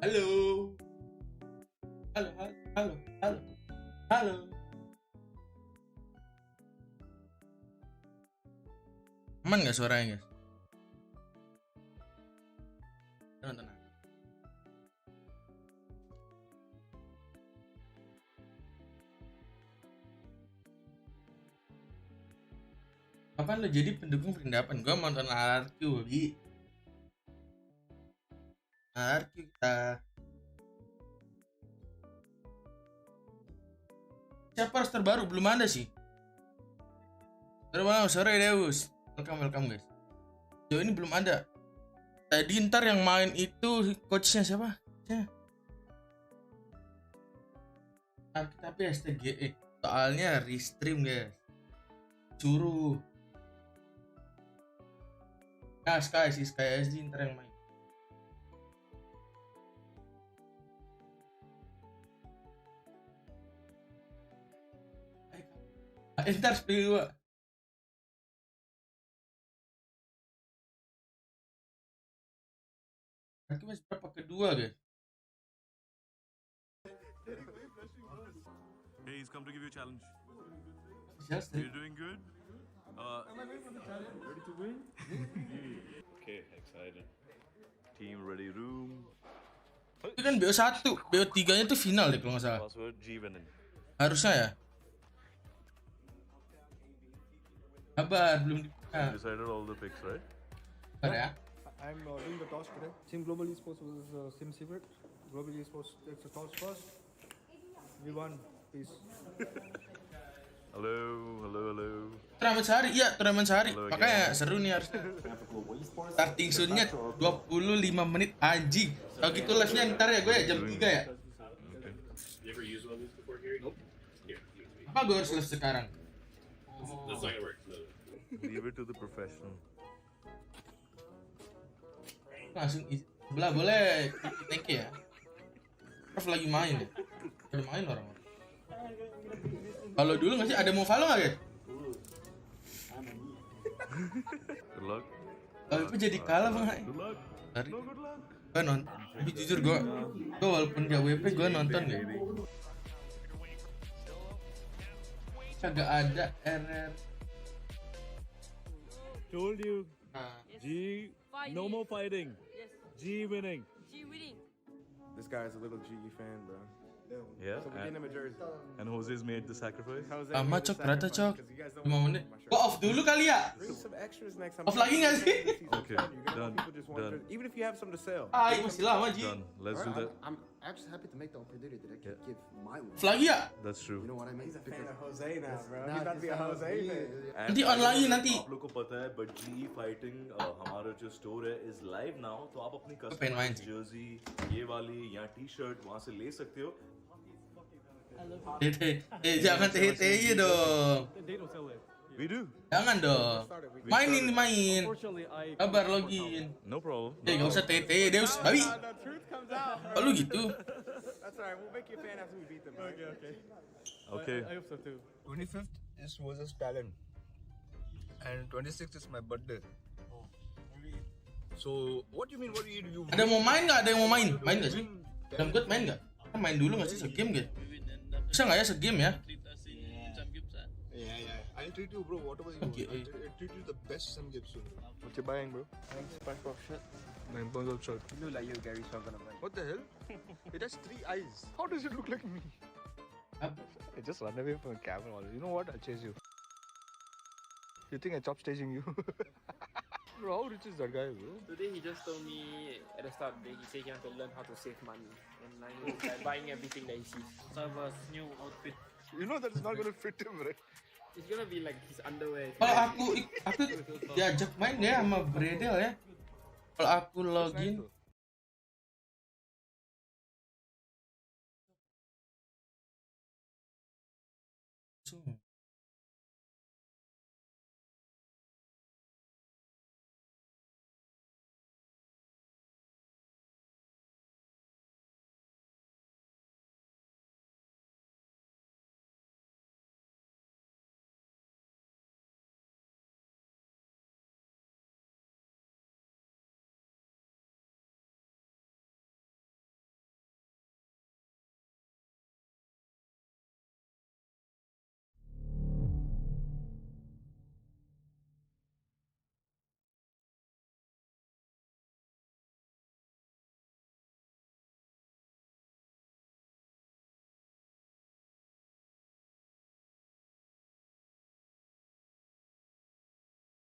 Halo. Halo, halo, halo, halo. Halo. Aman nggak suaranya, guys? Tenang. Kapan lo jadi pendukung perindapan? Gua nonton RRQ, Bi. RRQ kita. Siapa harus terbaru? Belum ada sih. Sore Deus. Welcome guys. Jauh ini belum ada. Tadi ntar yang main itu coachnya siapa? Tapi STGE. Soalnya restream guys. Suruh. Nah, Sky SD ntar yang main. Ntar speed 2. Nanti masih berapa kedua guys? Hey, he's come to give you a challenge. Just You're doing good. Ready to win? Okay, excited. Team ready room. Itu kan BO1, BO3 nya tuh final deh kalau nggak salah. Password G winning. Harusnya ya. Kabar belum dibuka. Decided all the picks, right? Kabar ya. I'm doing the toss today. Team Global Esports was Sim Secret. Global Esports takes the toss first. We won. Peace. Halo. Turnamen sehari, iya turnamen sehari. Makanya seru nih harusnya. Starting soon-nya 25 menit anjing. Kalau gitu live-nya ntar ya gue ya jam 3 ya. Apa gue harus live sekarang? Leave it to the professional. Langsung sebelah boleh thank you ya. Prof lagi main ya. Ada main orang. Kalau dulu nggak sih ada mau follow nggak ya? Good luck. Kalau itu jadi kalah bang. Good luck. Hari. No, good luck. Gue nonton. Tapi jujur gue walaupun gak WP gue nonton ya. Kagak ada RR. Told you. Nah, G, no more fighting. G winning. This guy's a little GE fan, bro. Yeah. So we're getting him a jersey. And Jose's made the sacrifice. sama cok berata cok 5 menit. Gue off dulu kali ya. Bring some extras next time. Off lagi nggak sih? Okay, done. Even if you have some to sell. Masih lama Ji. Done. Let's do that. I'm actually happy to make the opportunity that I can give my one. Off lagi ya? That's true. You know what I mean? He's a fan of Jose now, bro. Nah, He's about to be a Jose fan. Nanti online nanti. आप लोग को पता है but GE fighting हमारा जो store है is live now तो आप अपनी pen wine customized jersey ये वाली या टी-शर्ट वहाँ से ले सकते हो. Jangan teh dong. They don't sell it. We do. Jangan dong. Main. Unfortunately, I. Kabar login. No problem. Gak usah teh Deus, babi. The truth comes out. Oh, lu gitu. That's alright. We'll make you a fan after we beat them. Okay. Okay. I hope so too. 25th is versus talent, and 26th is my birthday. So what do you mean? What do you? Ada mau main nggak? Ada yang mau main? Main nggak sih? Dalam good main nggak? Kan main dulu nggak sih segame gitu? Bisa nggak ya segame ya? Yeah. I'll treat you, bro. Whatever you Okay. want. I'll treat you the best some gift soon. What you buying, bro? SpongeBob shirt. My SpongeBob shirt. You look like you, Gary. So I'm gonna buy. What the hell? It has 3 eyes. How does it look like me? I just run away from the camera. You know what? I'll chase you. You think I chop staging you? Bro, how rich is that guy, bro? Today he just told me at the start that he said he want to learn how to save money and like buying everything that he sees. So I have a new outfit. You know that's not gonna fit him, right? It's gonna be like his underwear. Kalau aku diajak main ya sama Bredel ya. Kalau aku login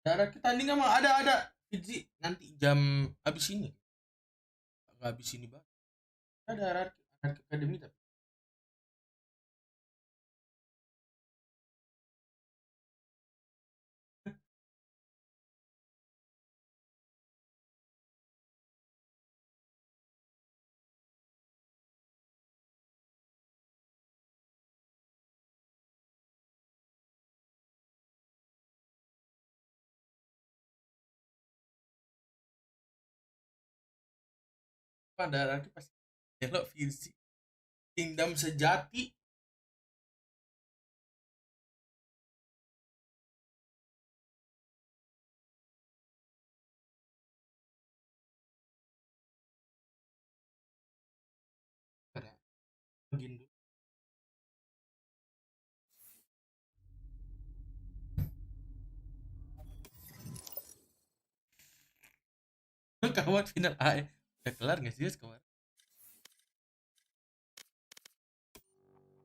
Darah kita tanding sama ada Fitzi nanti jam habis ini. Enggak habis ini banget. Ada RRQ Academy tapi ada RRQ pasti elok Fitzi. Kingdom sejati. Begini dulu. Kawan final A udah kelar nggak sih kemarin?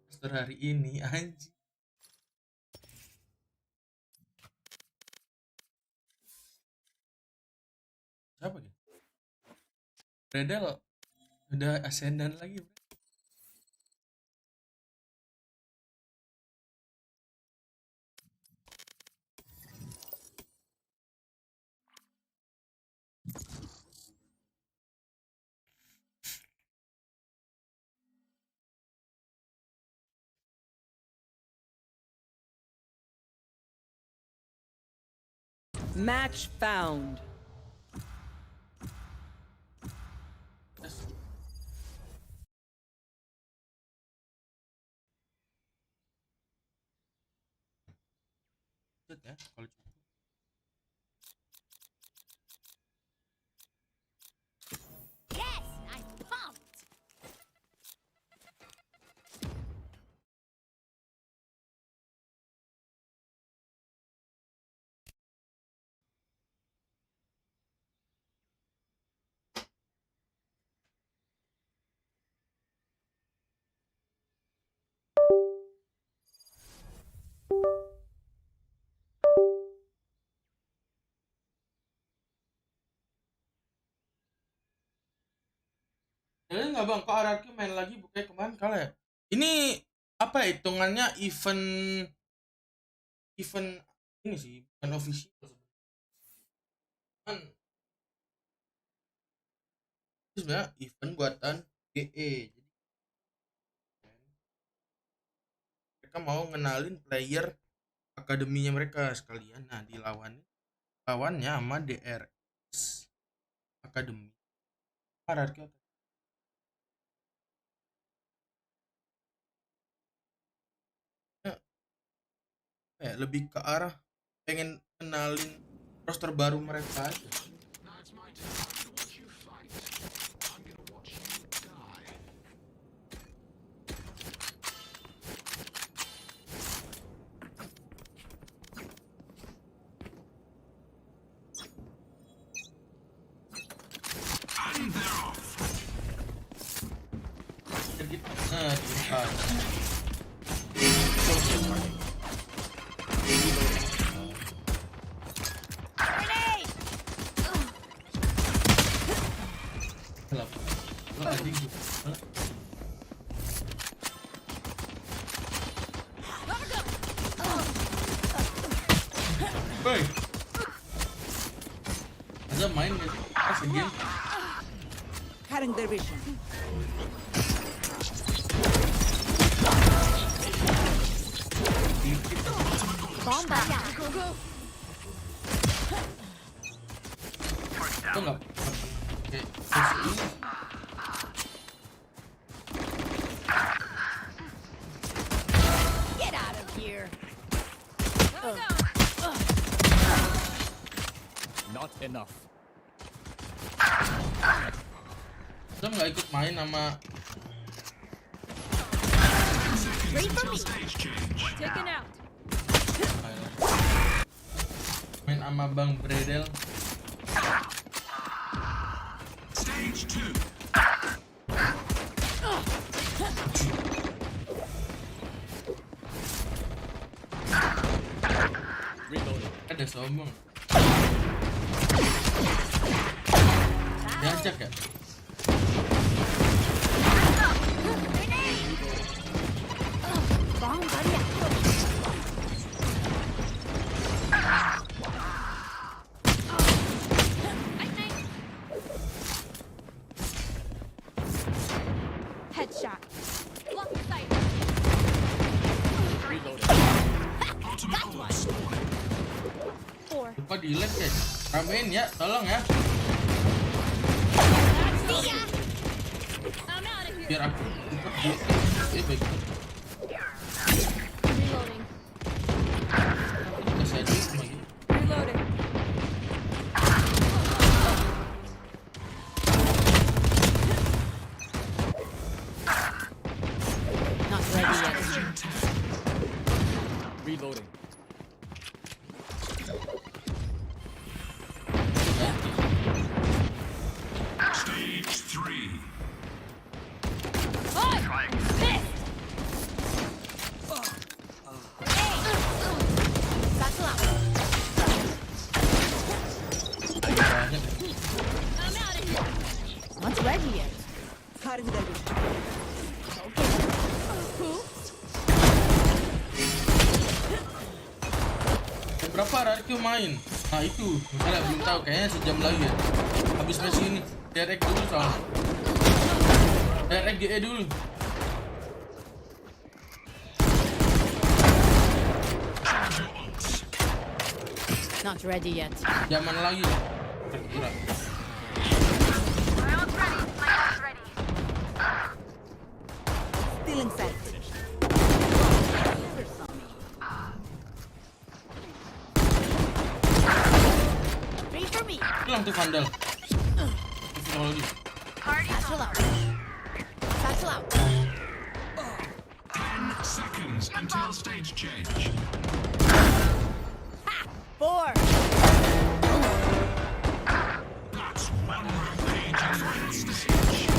Poster hari ini anjing. Siapa gitu? Redel udah ascendant lagi bro. Match found. Ya, kalau cukup. Yes, I'm pumped. Jadi nggak bang, kok RRQ main lagi bukannya kemarin kalah ya? Ini apa ya, hitungannya event ini sih, bukan official sebenarnya. Kan itu sebenarnya event buatan GE. Jadi mereka mau ngenalin player akademinya mereka sekalian. Nah, lawannya sama DRX Academy. RRQ ya, lebih ke arah pengen kenalin roster baru mereka aja. Nah, Woi, ada main gak sih? Pas game. Cutting their vision. Bomba. Go, go. Itu nggak? Oke, Get out of here. Not enough. kita nggak ikut main sama Wait for me. Taken out. main sama Bang Bredel. Stage 2. Reloading. Ada sombong. Diajak ya? Bomb buddy out. Headshot. Block the sight. Got one. 4. Lupa di lab guys. Ramein ya, tolong ya. See ya. I'm out of here. Biar aku baik. Reloading. Kasih aja sama ini. Reloading. Not ready yet. Reloading. Stage 3. Oh, I'm pissed. Satchel out. Banyak. I'm out of here. Not ready yet. Cutting their vision. Who? Berapa RRQ main? Nah itu, misalnya belum tahu, kayaknya sejam lagi ya. Habis match ini, DRX dulu soalnya. DRX GE dulu. Not ready yet. Zaman lagi. Kira-kira. Still in sight. Three for me. Hilang tuh vandal. Itu lagi. Satchel out. Satchel out. 10 seconds until stage change. 4. That's one rampage in one stage.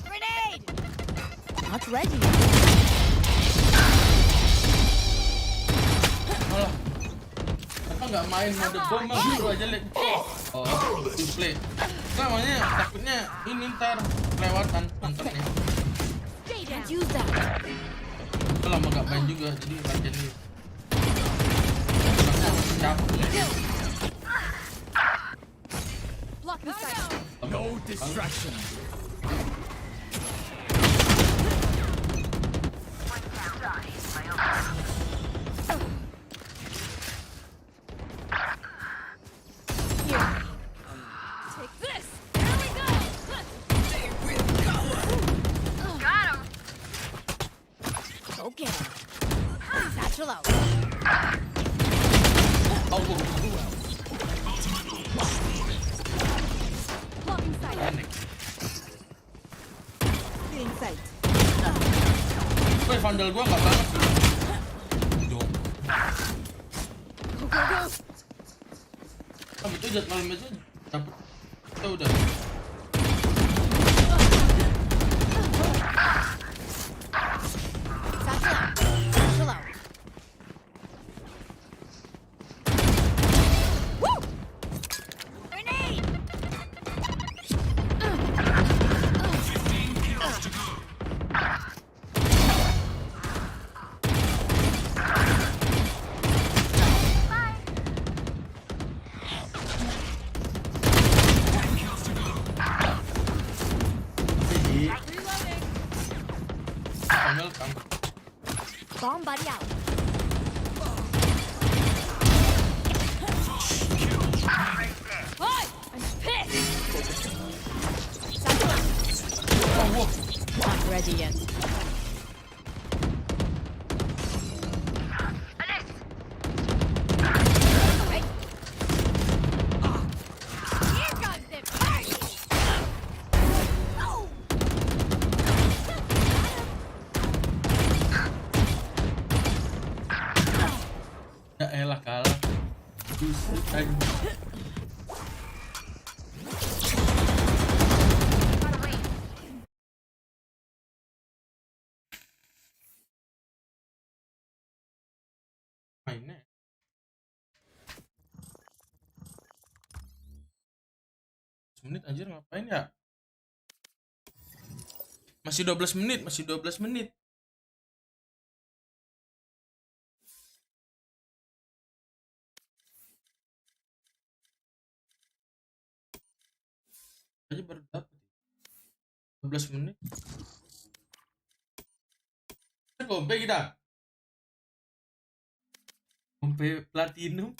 Grenade. Not ready yet. Malah. Kenapa nggak main mode bom mah biru aja lek. Oh, display. Namanya takutnya ini ntar kelewatan nontonnya. Stay down. Use that. Udah lama nggak main juga, jadi latihan dulu. Capek. Block the sight. No distraction. Take this. Here we go. Got him. Go get him. Satchel out. Blocking sight. Still in sight. Woi, vandal gua nggak banget sih. Dong. Go, go, go. Ah, itu jadwal match aja. Dapet. Kita udah. Satchel out. Satchel out. Woo! Grenade. 15 kills to go. Bye. 10 kills to go. Reloading. Welcome. Bomb buddy out. Hi, I'm pissed. Satchel out. Oh, wow. Not ready yet. Right. Here comes the party. Oh. Ya elah kalah. Buset aja. Mainnya menit anjir, ngapain ya? Masih 12 menit, masih 12 menit. Aja baru dapat 12 menit. Kompe kita. Kompe platinum.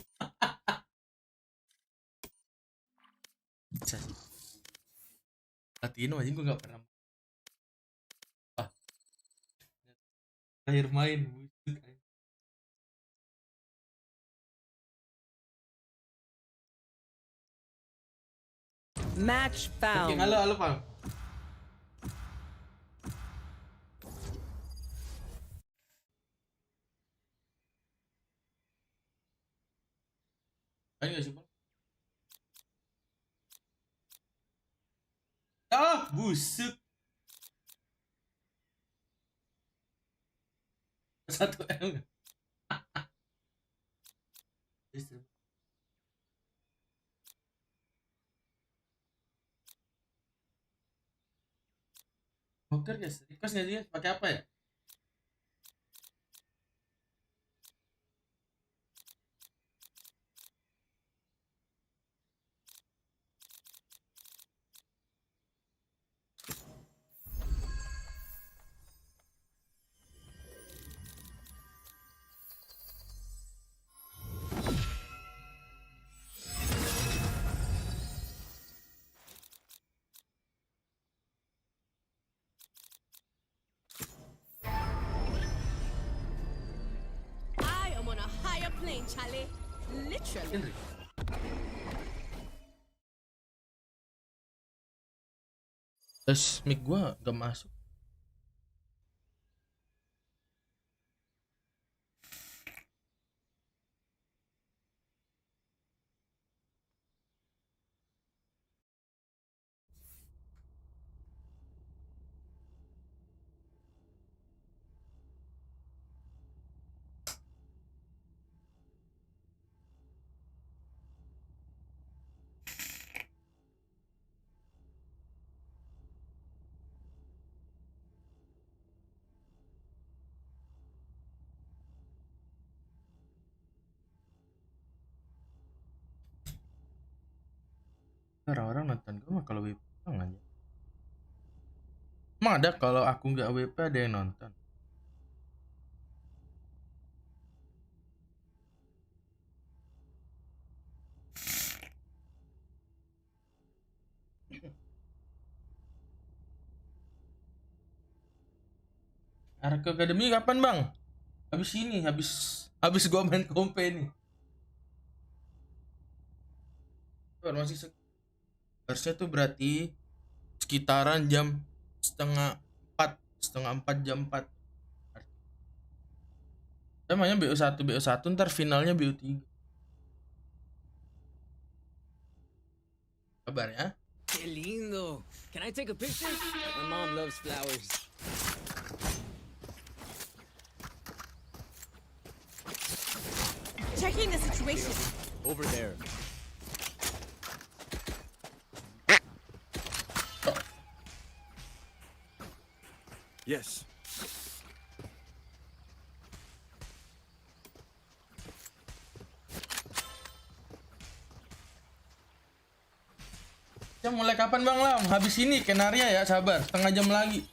Platinum aja gue gak pernah. Ah. Terakhir main musik. Match found. Oke, halo Pak. Ayo nggak sih Bang? Ah, busuk. 1 M. Poker guys, request nggak sih? Pakai apa ya? I am on a higher plane, Charlie. Literally. Henry. Terus mic gua gak masuk. Orang-orang nonton gue mah kalau WP aja. Emang ada kalau aku nggak WP ada yang nonton? RRQ Academy kapan bang? Habis ini, habis gua main kompe nih. Masih harusnya tuh berarti sekitaran jam setengah 4 jam 4. Namanya BO1 ntar finalnya BO3. Kabarnya? Qué lindo. Can I take a picture? My mom loves flowers. Checking the situation. Over there. Yes. Ya mulai kapan bang Lam? Habis ini Kenaria ya, sabar, setengah jam lagi.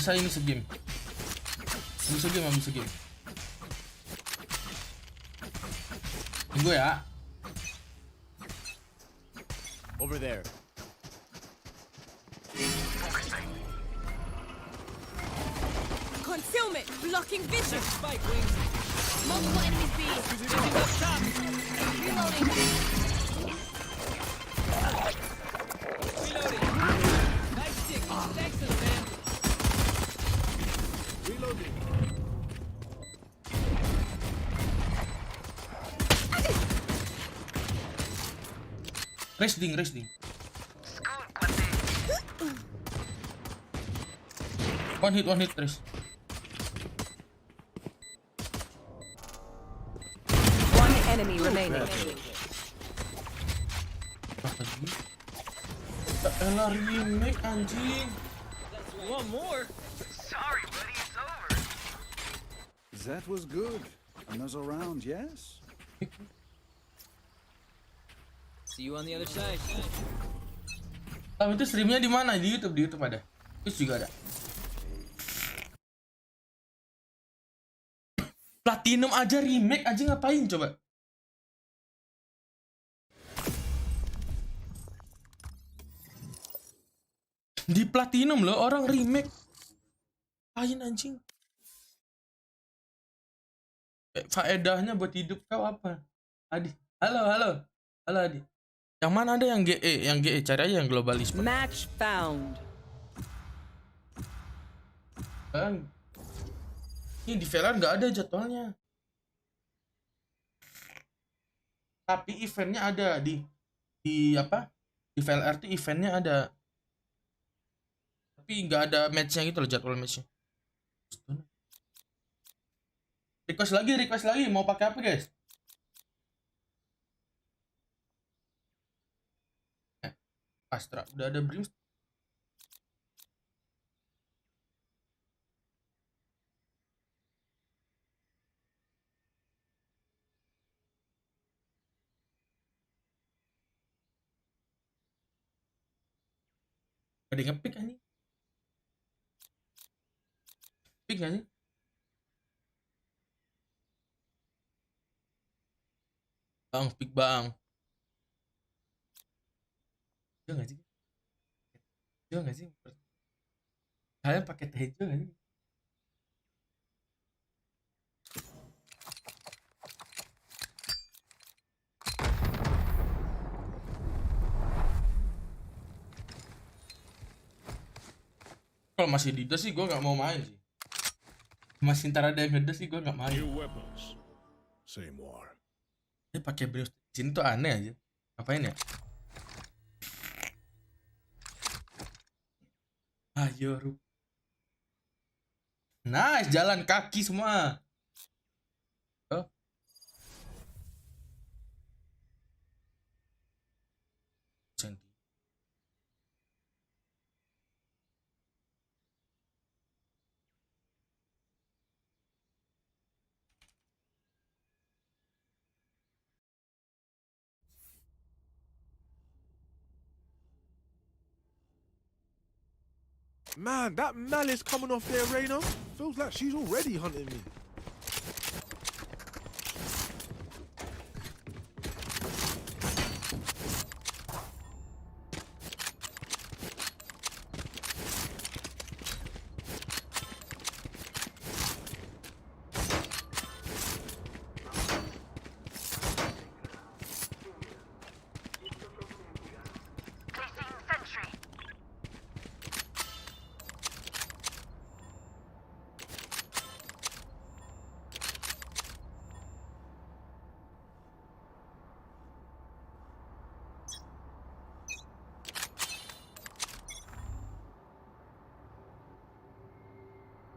Bisa ini segame. Bisa game. Tunggu ya. Over there. Concealment, blocking vision. Spike wings. Multiple enemies B. Reloading. Reloading. Nice stick. Excellent, man. Reloading. Resting. One hit, Tres. One enemy remaining. Elah remake anjing. One more? Sorry, buddy, it's over. That was good. Another round, yes? See you on the other side. Itu streamnya di mana? Di YouTube ada. Terus juga ada. Platinum aja remake aja ngapain coba? Di Platinum loh orang remake. Ngapain anjing? Faedahnya buat hidup kau apa? Adi. Halo Adi. Yang mana ada yang GE, cari aja yang globalisme. Match found. Ini di VLR nggak ada jadwalnya. Tapi eventnya ada di apa? Di VLR tuh eventnya ada. Tapi nggak ada matchnya gitu loh, jadwal matchnya. Request lagi, mau pakai apa guys? Astra, udah ada Brimstone. Ada yang nge-pick anjing. Pick gak sih? Bang, pick bang. Juga gak sih? Kalian pakai teh hijau gak sih? Kalau masih didas sih gue nggak mau main sih. Masih ntar ada yang ngedes sih gue nggak main. New weapons. Same war. Dia pakai brimstone di sini tuh aneh aja. Ngapain ya? Ayo Rup. Nice, jalan kaki semua. Oh. Man, that malice coming off there, Reyna, feels like she's already hunting me.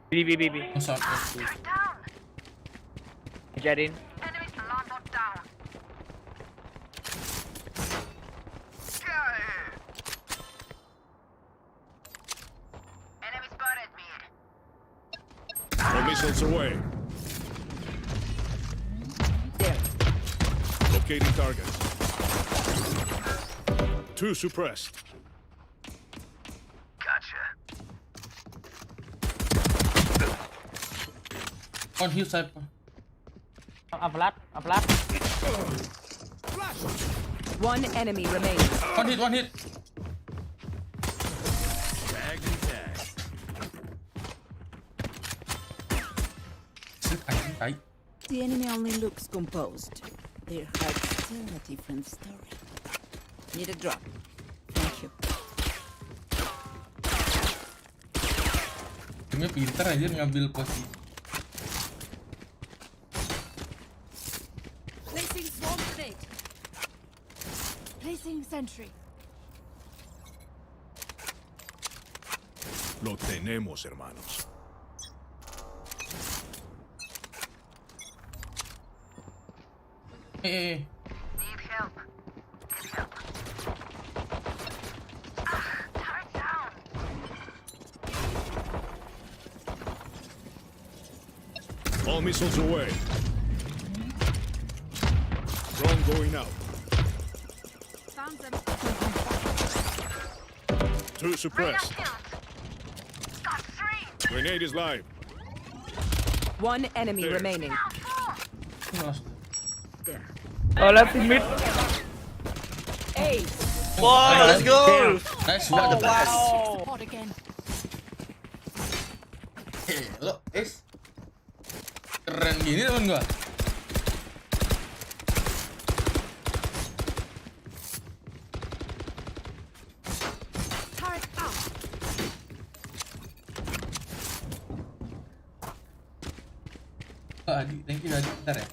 B. Jet in. No missiles away. There. Locating targets. 2 suppressed. On hill side. A flat. One enemy remaining. One hit. Tagged and tagged. The enemy only looks composed. Their heart's still a different story. Need a drop. Thank you. Ini pintar aja ngambil posisi. Placing swarm grenade. Placing sentry. Lo tenemos, hermanos. Need help. All missiles away. Drone going out. Found them. Two suppressed. Grenade is live. One enemy There. remaining. Oh, left in mid. Ace. Oh, let's go. Nice, you got the pass. Hot again. Lo, keren gini temen gua. Turret out. Oh, Adi, thank you Adi. Bentar ya.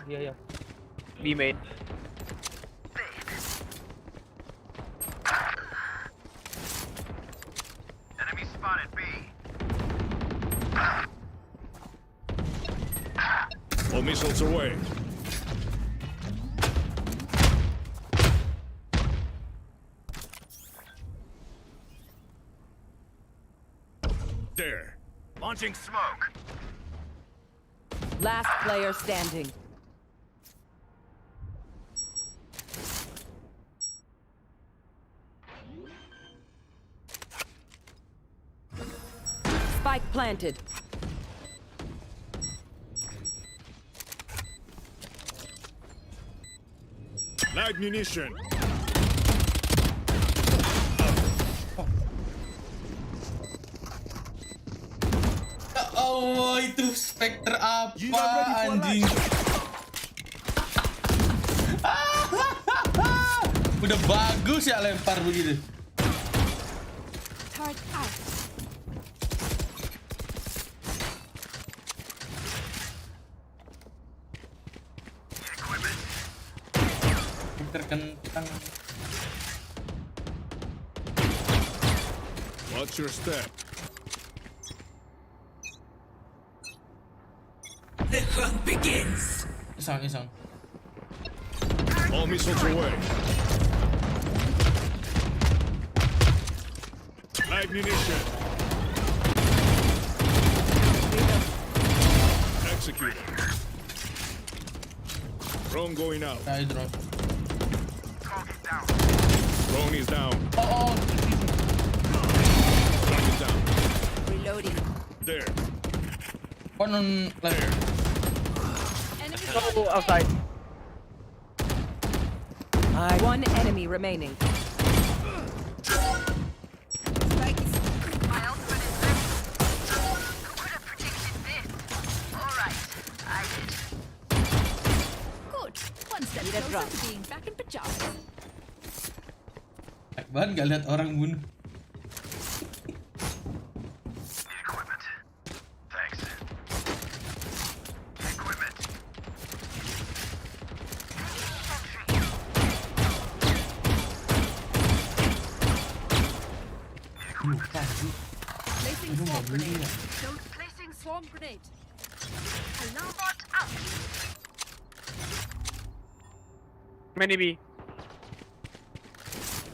Yeah. B main. Enemy spotted B. All missiles away. There. Launching smoke. Last player standing. Spike planted. Live munition. Ya Allah, itu Spectre apa anjing? Udah bagus ya lempar begitu. Turret out. Terkentang. Watch your step. The hunt begins. Isang. All missiles away. Live munition. Executed. Drone going out. Drone. Drone is down. Oh. Drone is down. Reloading. There. One on left. There. Oh, outside. One enemy remaining. Good. One step Need a closer drop. to being back in pajamas. Baik banget gak lihat orang bunuh. Equipment. Thanks. Equipment. Placing swarm grenade. Placing swarm grenade. Alarm bot out. Many B.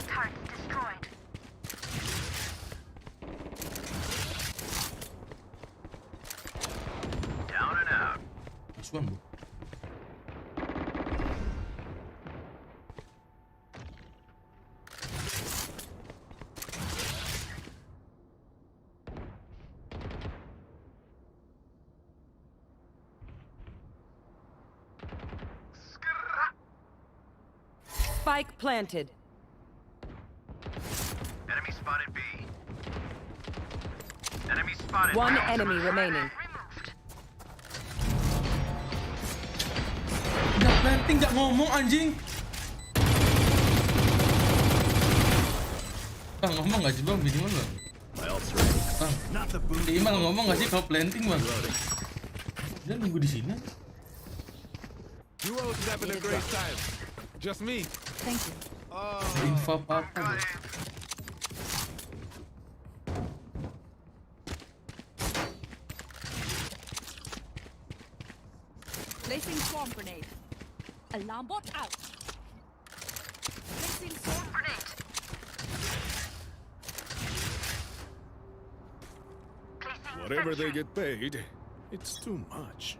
Target destroyed. Down and out. Nice one, bro. Spike planted. Enemy spotted B. Enemy spotted. One B. enemy remaining. Udah planting gak ngomong anjing. Bang ngomong gak sih bang minimal bang? Bang, minimal ngomong gak sih kalau planting bang? Dia nunggu di sini. You all having a great time. Just me. Thank you. Info apa? Bro? Placing swarm grenade. Alarm bot out. Placing swarm grenade. Whatever they get paid, it's too much.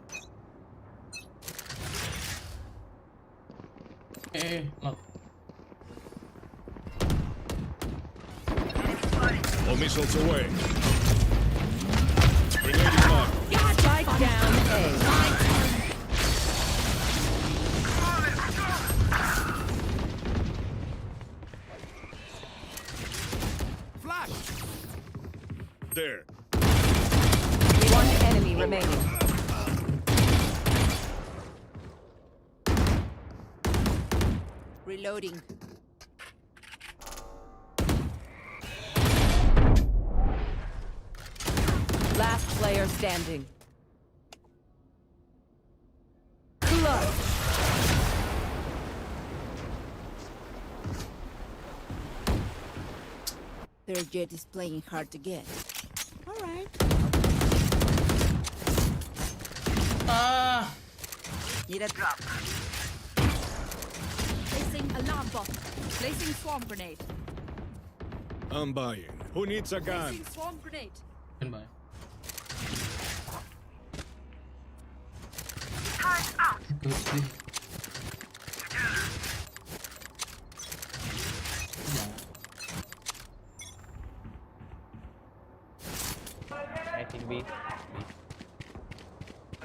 Lock. All missiles away. Grenade is locked. Strike down A. Flash! There. One enemy remaining. Reloading. Last player standing. Clutch. Their jet is playing hard to get. All right. Need a drop. Placing alarm bot. Placing swarm grenade. I'm buying. Who needs a gun? Placing swarm grenade. Goodbye. Turret out. Good sleep. I think B.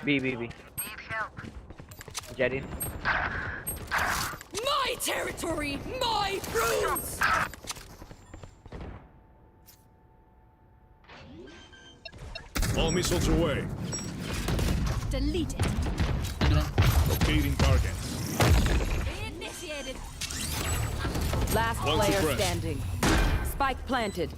B. Need help. Jet in. My territory, my rules. All missiles away. Delete it. Locating targets. Initiated. Last One player suppressed. standing. Spike planted.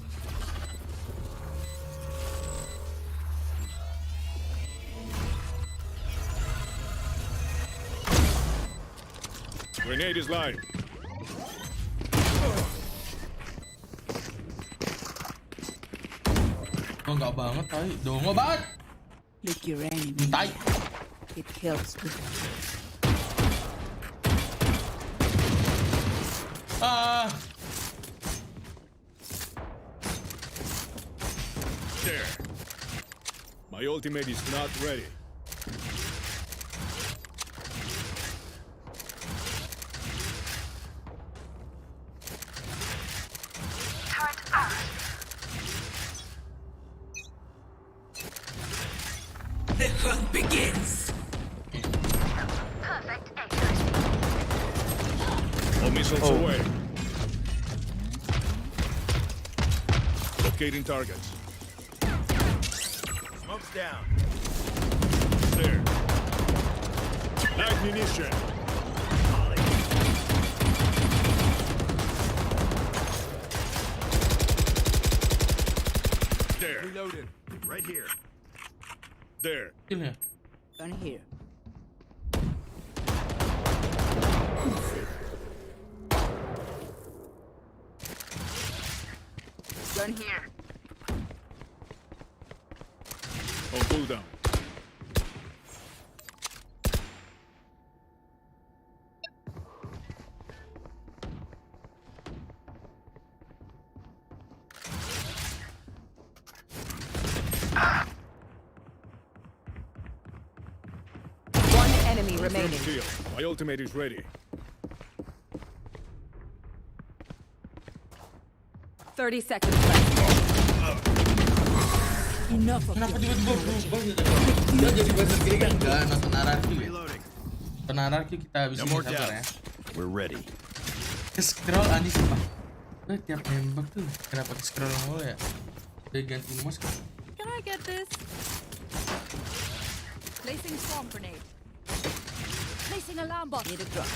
Grenade is live. Oh, enggak banget kali. Dongo banget. Lick your enemy. Tai. It kills too. There. My ultimate is not ready. Turret out. The hunt begins. Perfect aim. All missiles away. Locating targets. Smoke's down. There. Ammunition. There. Reloaded. Right here. There. Kill ya. Gun here. Gun here. On cooldown. One enemy remaining. Shield. My ultimate is ready. 30 seconds left. Enough of Kenapa your tiba-tiba berubah gitu? Dia jadi bahasa gini kan? Enggak, nonton RRQ ya? Nonton RRQ kita habis ini sabar ya. We're ready. Ke-scroll anjing sumpah. Tiap nembak tuh kenapa ke-scroll mulu ya? Udah ganti mouse kan? Can I get this? Placing swarm grenade. Placing alarm bot. Need a drop.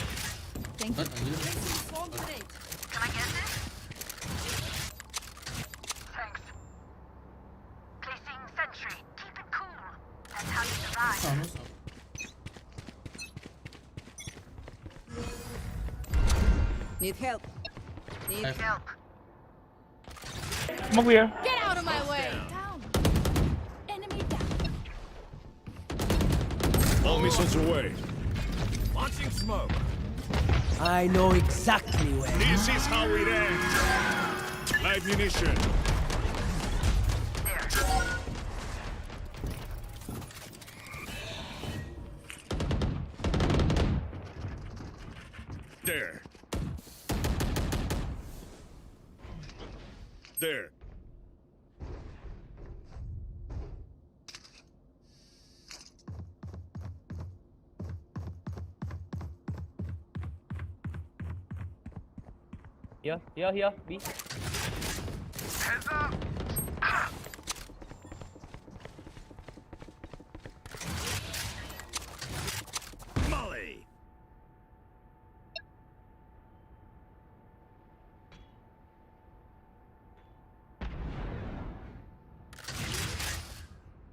Thank you. Buat anjir. Placing swarm grenade. Can I get this? Thanks. Placing sentry. Keep it cool. That's how you survive. Need help. Need help. Smoke here. Get out of my way! Down. Enemy down. All missiles away. Launching smoke. I know exactly where. This is how it ends. Live munition. There. There. Here, B. Heads up! Molly.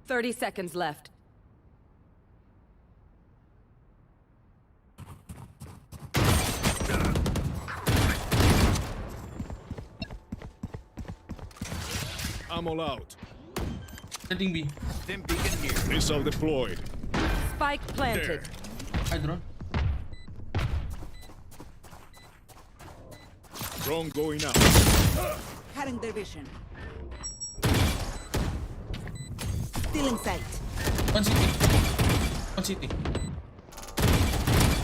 $30 seconds left. I'm all out. Setting B. Stim beacon here. Missile deployed. Spike planted. Hi drone. Drone going up. Cutting their vision. Still in sight. One city. One city.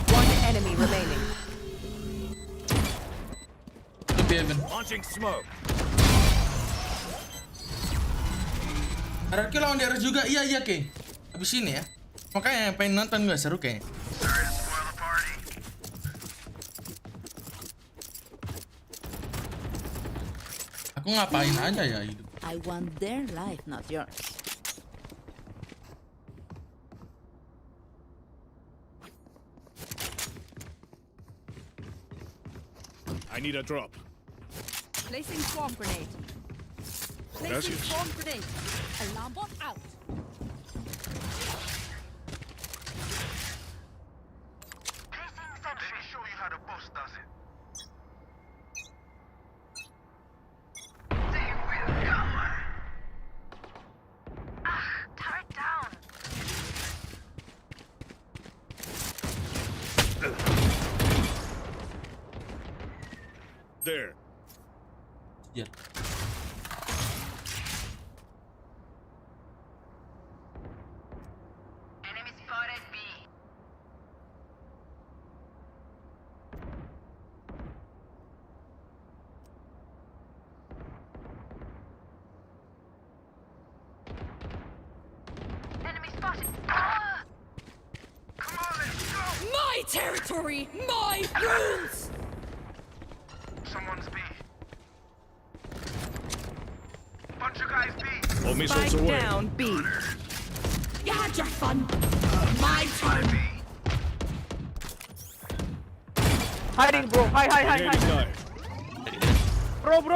One enemy remaining. Lebih heaven. Launching smoke. RRQ lawan DRX juga. Iya Kay. Abis ini ya. Makanya pengen nonton gak seru kayaknya. Aku ngapain aja ya hidup. I want their life, not yours. I need a drop. Placing swarm grenade. Placing swarm grenade. Alarm bot out. Placing sentry. Let me show you how the boss does it. They will come. Turret down. There. Yeah. Enemy spotted B. Enemy spotted. Ah! Come on, let's go. My territory! My rules! Someone's B. Bunch of guys B. All missiles away. B. You had your fun. My turn. Hiding, bro. Hi. Grenade guy.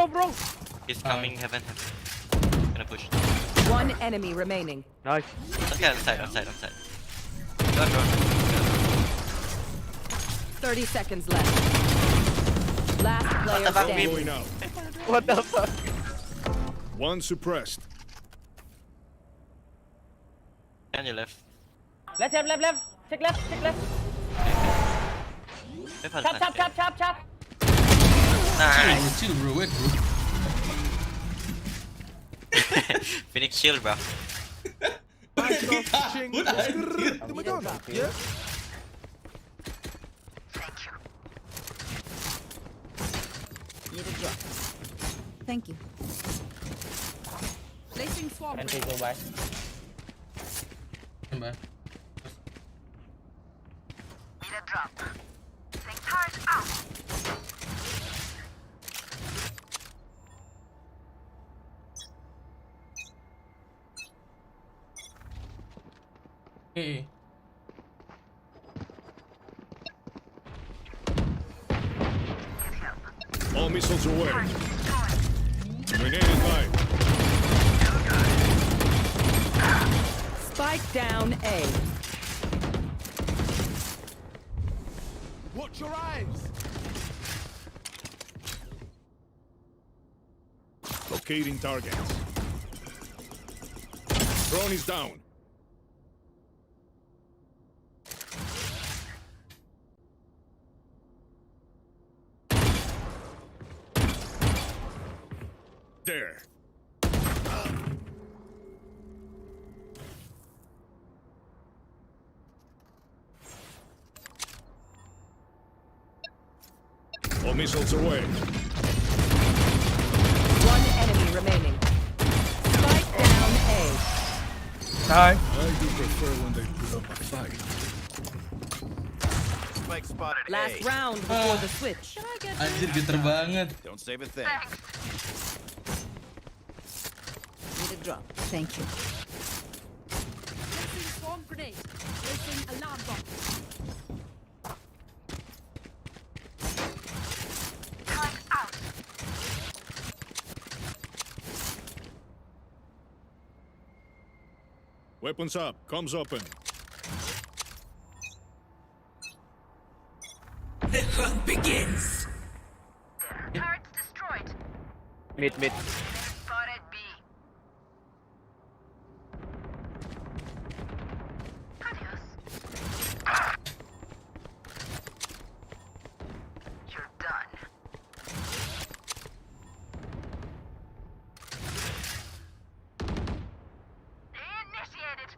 Bro. He's coming, heaven. Gonna push. One enemy remaining. Nice. Okay, outside. Go. 30 seconds left. Last player fuck? standing. Going out. What the fuck? One suppressed. And you left. Left. Check left. Chop. Nice. Chill bro, wait bro. Phoenix shield, bro. Yeah. Need a drop. Thank you. Placing swarm And grenade. go by. Stand by. Need a drop. Think turret out. Hey. All missiles away. Grenade is live. Spike down A. Watch your eyes. Locating targets. Drone is down. There. All missiles away. One enemy remaining. Spike down A. Hi. I do prefer when they put up a fight. Spike spotted. Last round before the switch. Anjir geter banget. Don't save a thing. Need a drop. Thank you. Placing swarm grenade. Placing alarm bomb. Weapons up. Comms open. The hunt begins. Turrets destroyed. Mid. Spotted B. Adios. You're done. Initiated.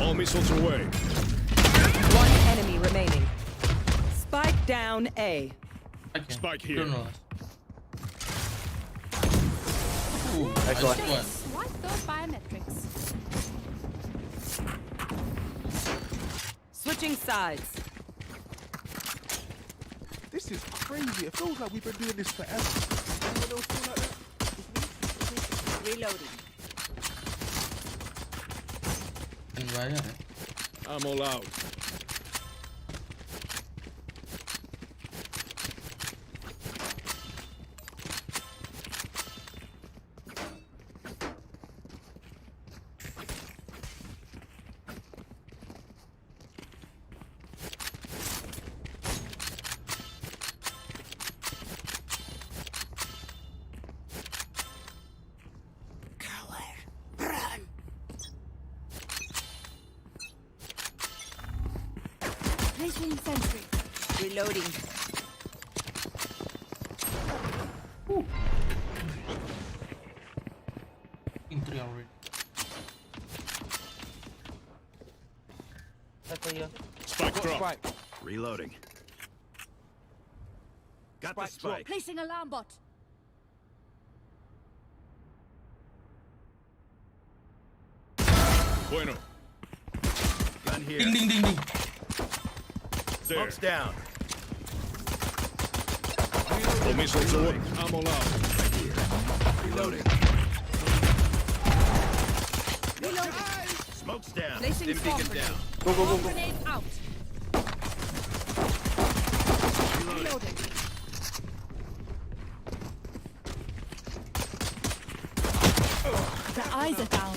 All missiles away. One enemy remaining. Spike down A. Okay. Spike here. Don't know. Nice one. Swipe those biometrics. Switching sides. This is crazy. It feels like we've been doing this forever. Anyone else feel like that? Reloading. Yang bayar ya. I'm all out. Placing sentry. Reloading. Intri already. Spike drop. Reloading. Got the spike. Placing alarm bot. Bueno. Gun here. Ding ding ding ding. There. Smoke's down. All missiles away. I'm all out. Reloading. Reloading. Smoke's down. Placing Dim swarm beacon grenade. down. Swarm grenade out. Reloading. The eyes are down.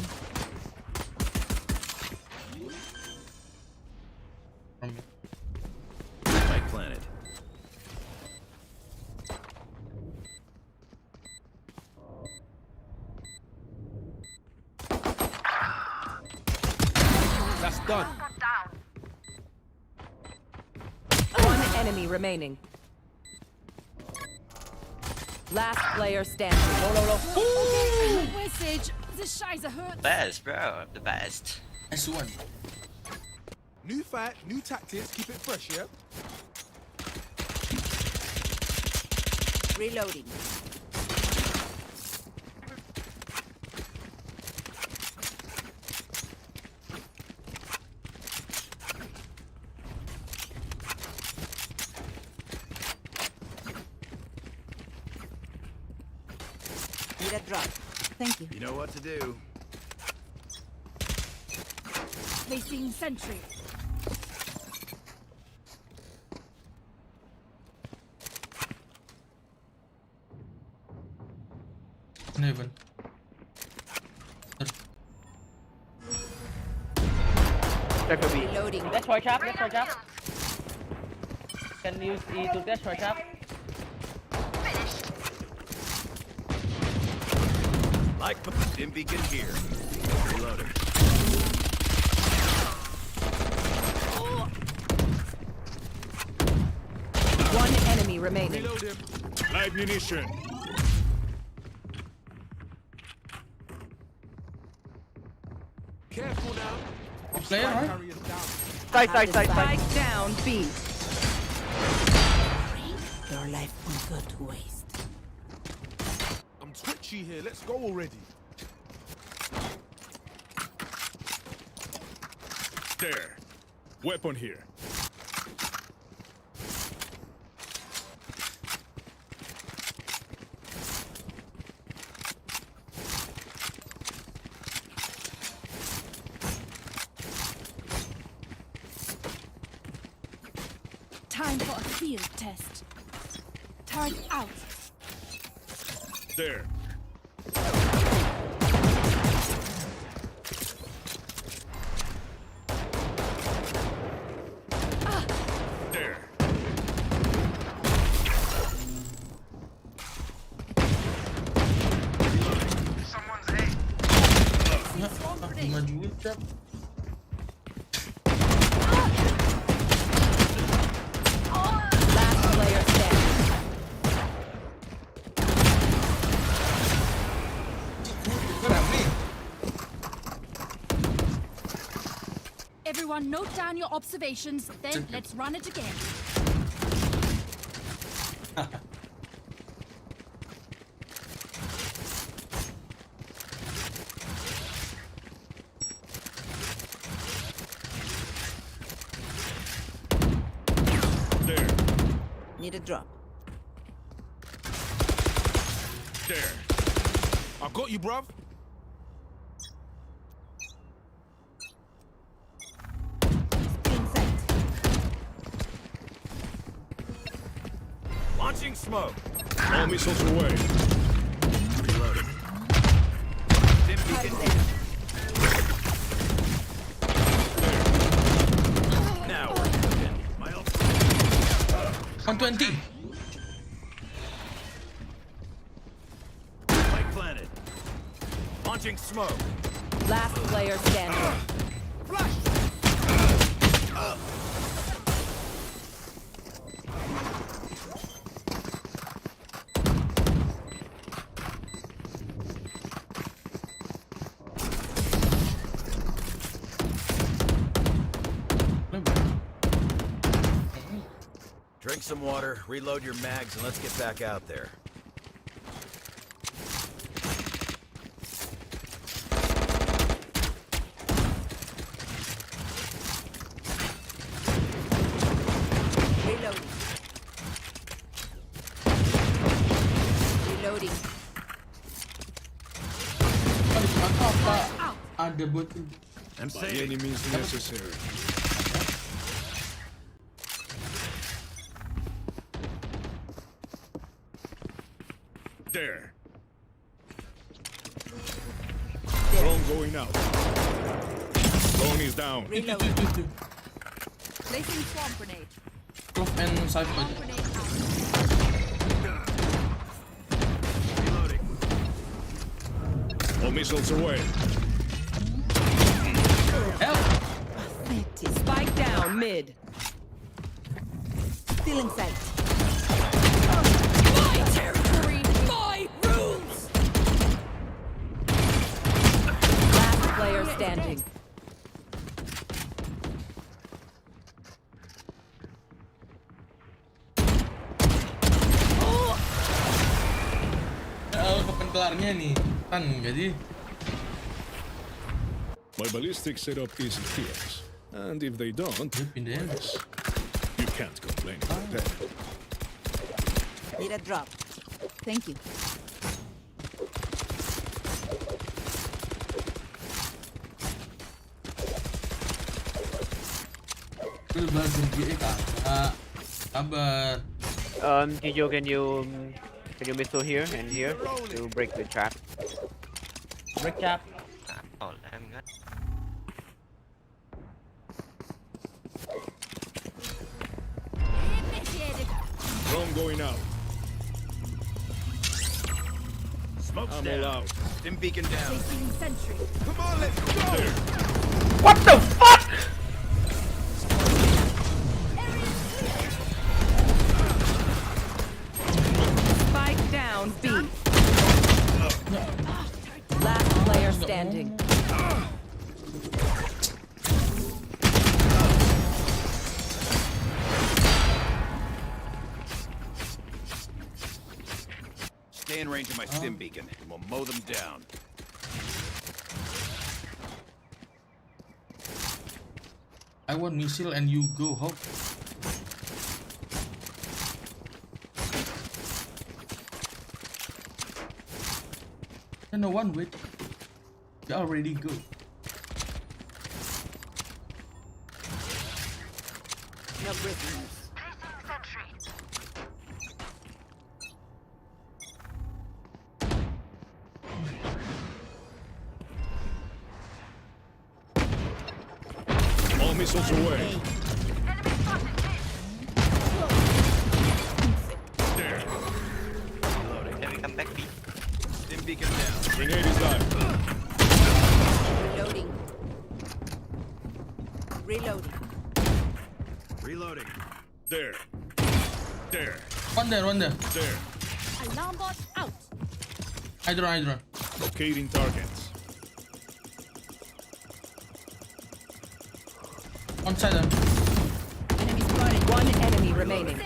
Spike planted. That's done. One enemy remaining. Last player standing. Message. The Scheiße hurts. Best, bro. I'm the best. S1. New fight, new tactics. Keep it fresh, yeah? Reloading. Need a drop. Thank you. You know what to do. Placing sentry. Never. Reloading. That's for trap. Can use E to dash for trap. Like dim beacon here. Reloading. One enemy remaining. Reload him. Live munition. Careful now. Player, right? Carrier's down. Spike down B. Your life won't go to waste. I'm twitchy here. Let's go already. There. Weapon here. Time for a field test. Target out. There. There. Someone's A. Maju trap. Last player standing. Everyone note down your observations, then let's run it again. There. Need a drop. There. I got you, bruv. Inside. Launching smoke. All missiles away. Reloading. Dim beacon here. Now we're cooking. My ult. 120. Spike planted. Launching smoke. Last player standing. Drink some water, reload your mags, and let's get back out there. Reloading. Reloading. Ada botol. I'm By saving. any means necessary. There. Drone going out. Drone is down. Reloading. Placing swamp grenade. Clove and side Swamp grenade out. Reloading. All missiles away. Help! Spike down mid. Still inside. My territory, my rules. Last player standing. Kapan kelarnya nih? Kan jadi. My ballistic setup is fierce. And if they don't, yes, you can't complain about that. Need a drop. Thank you. Lu bahas GE kakak. Kabar. Gijo, can you missile here and here to break the trap? Break trap. Oh, I'm good. going out. Smoke's I'm down. all out. Dim beacon down. Placing sentry. Come on, let's go! What the fuck? Spike down B. Last player standing. Stay in range of my stim beacon, and we'll mow them down. I want missile and you go home. And no one wait. You already go. No prisoners. All missiles away. There. Can we come back, B? Stim beacon down. Grenade is live. Reloading. Reloading. Reloading. There. There. One there. There. Alarm bot out. Hydra. Locating targets. On side. Enemy spotted. One enemy remaining.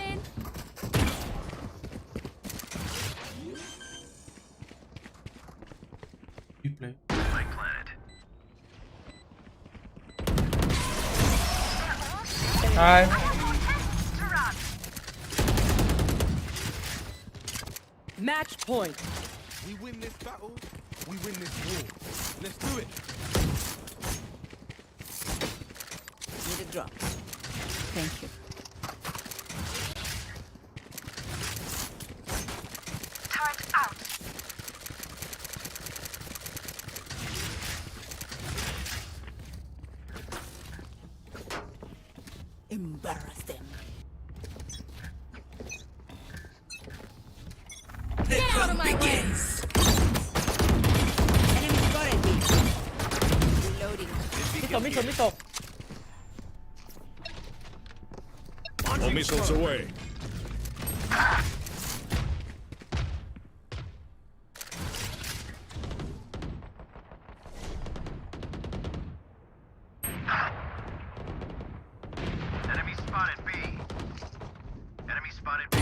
You play. Hi. Match point. We win this battle, we win this war. Let's do it. Need a drop. Thank you. Turret out. Embarrass them. Get out of my way. Enemy spotted me. Reloading. Mito. All missiles away. Enemy spotted B. Enemy spotted B.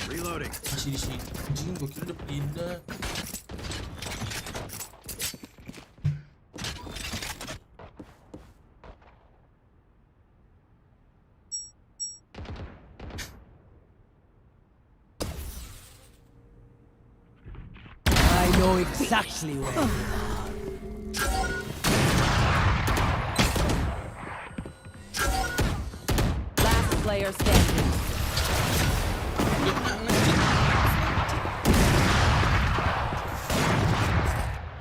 Reloading. Masih di sini. Anjing gua kira udah pindah. I know exactly where. Last player standing.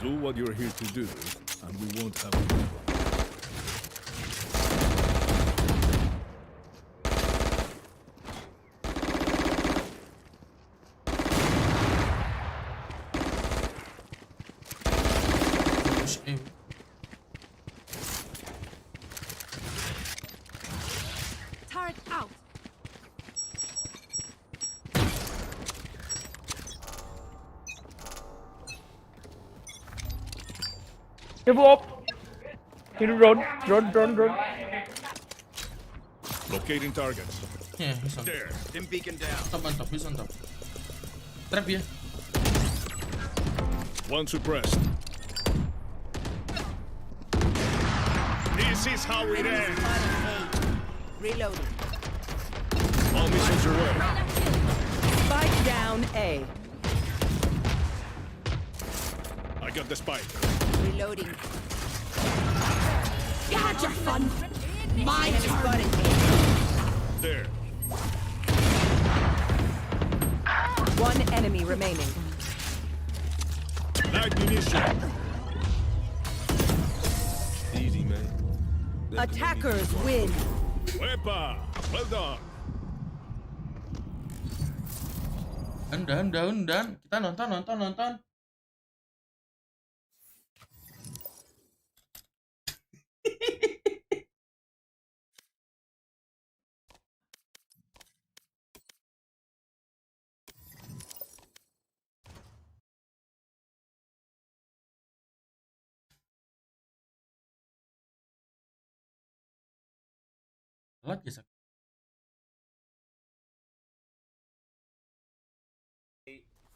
Do what you're here to do, and we won't have a problem. Turret out. Give up. Run. Locating targets. Yeah, he's on. There. Stim beacon down. Mantap. He's on top. Trap ya. One suppressed. This is how it ends. Reloading. All missiles away. Spike down A. I got the spike. Reloading. You had your fun. My Enemy turn. spotted me. There. One enemy remaining. Light munition. Easy, man. Attackers win. Wepa. Well done. Dan kita nonton.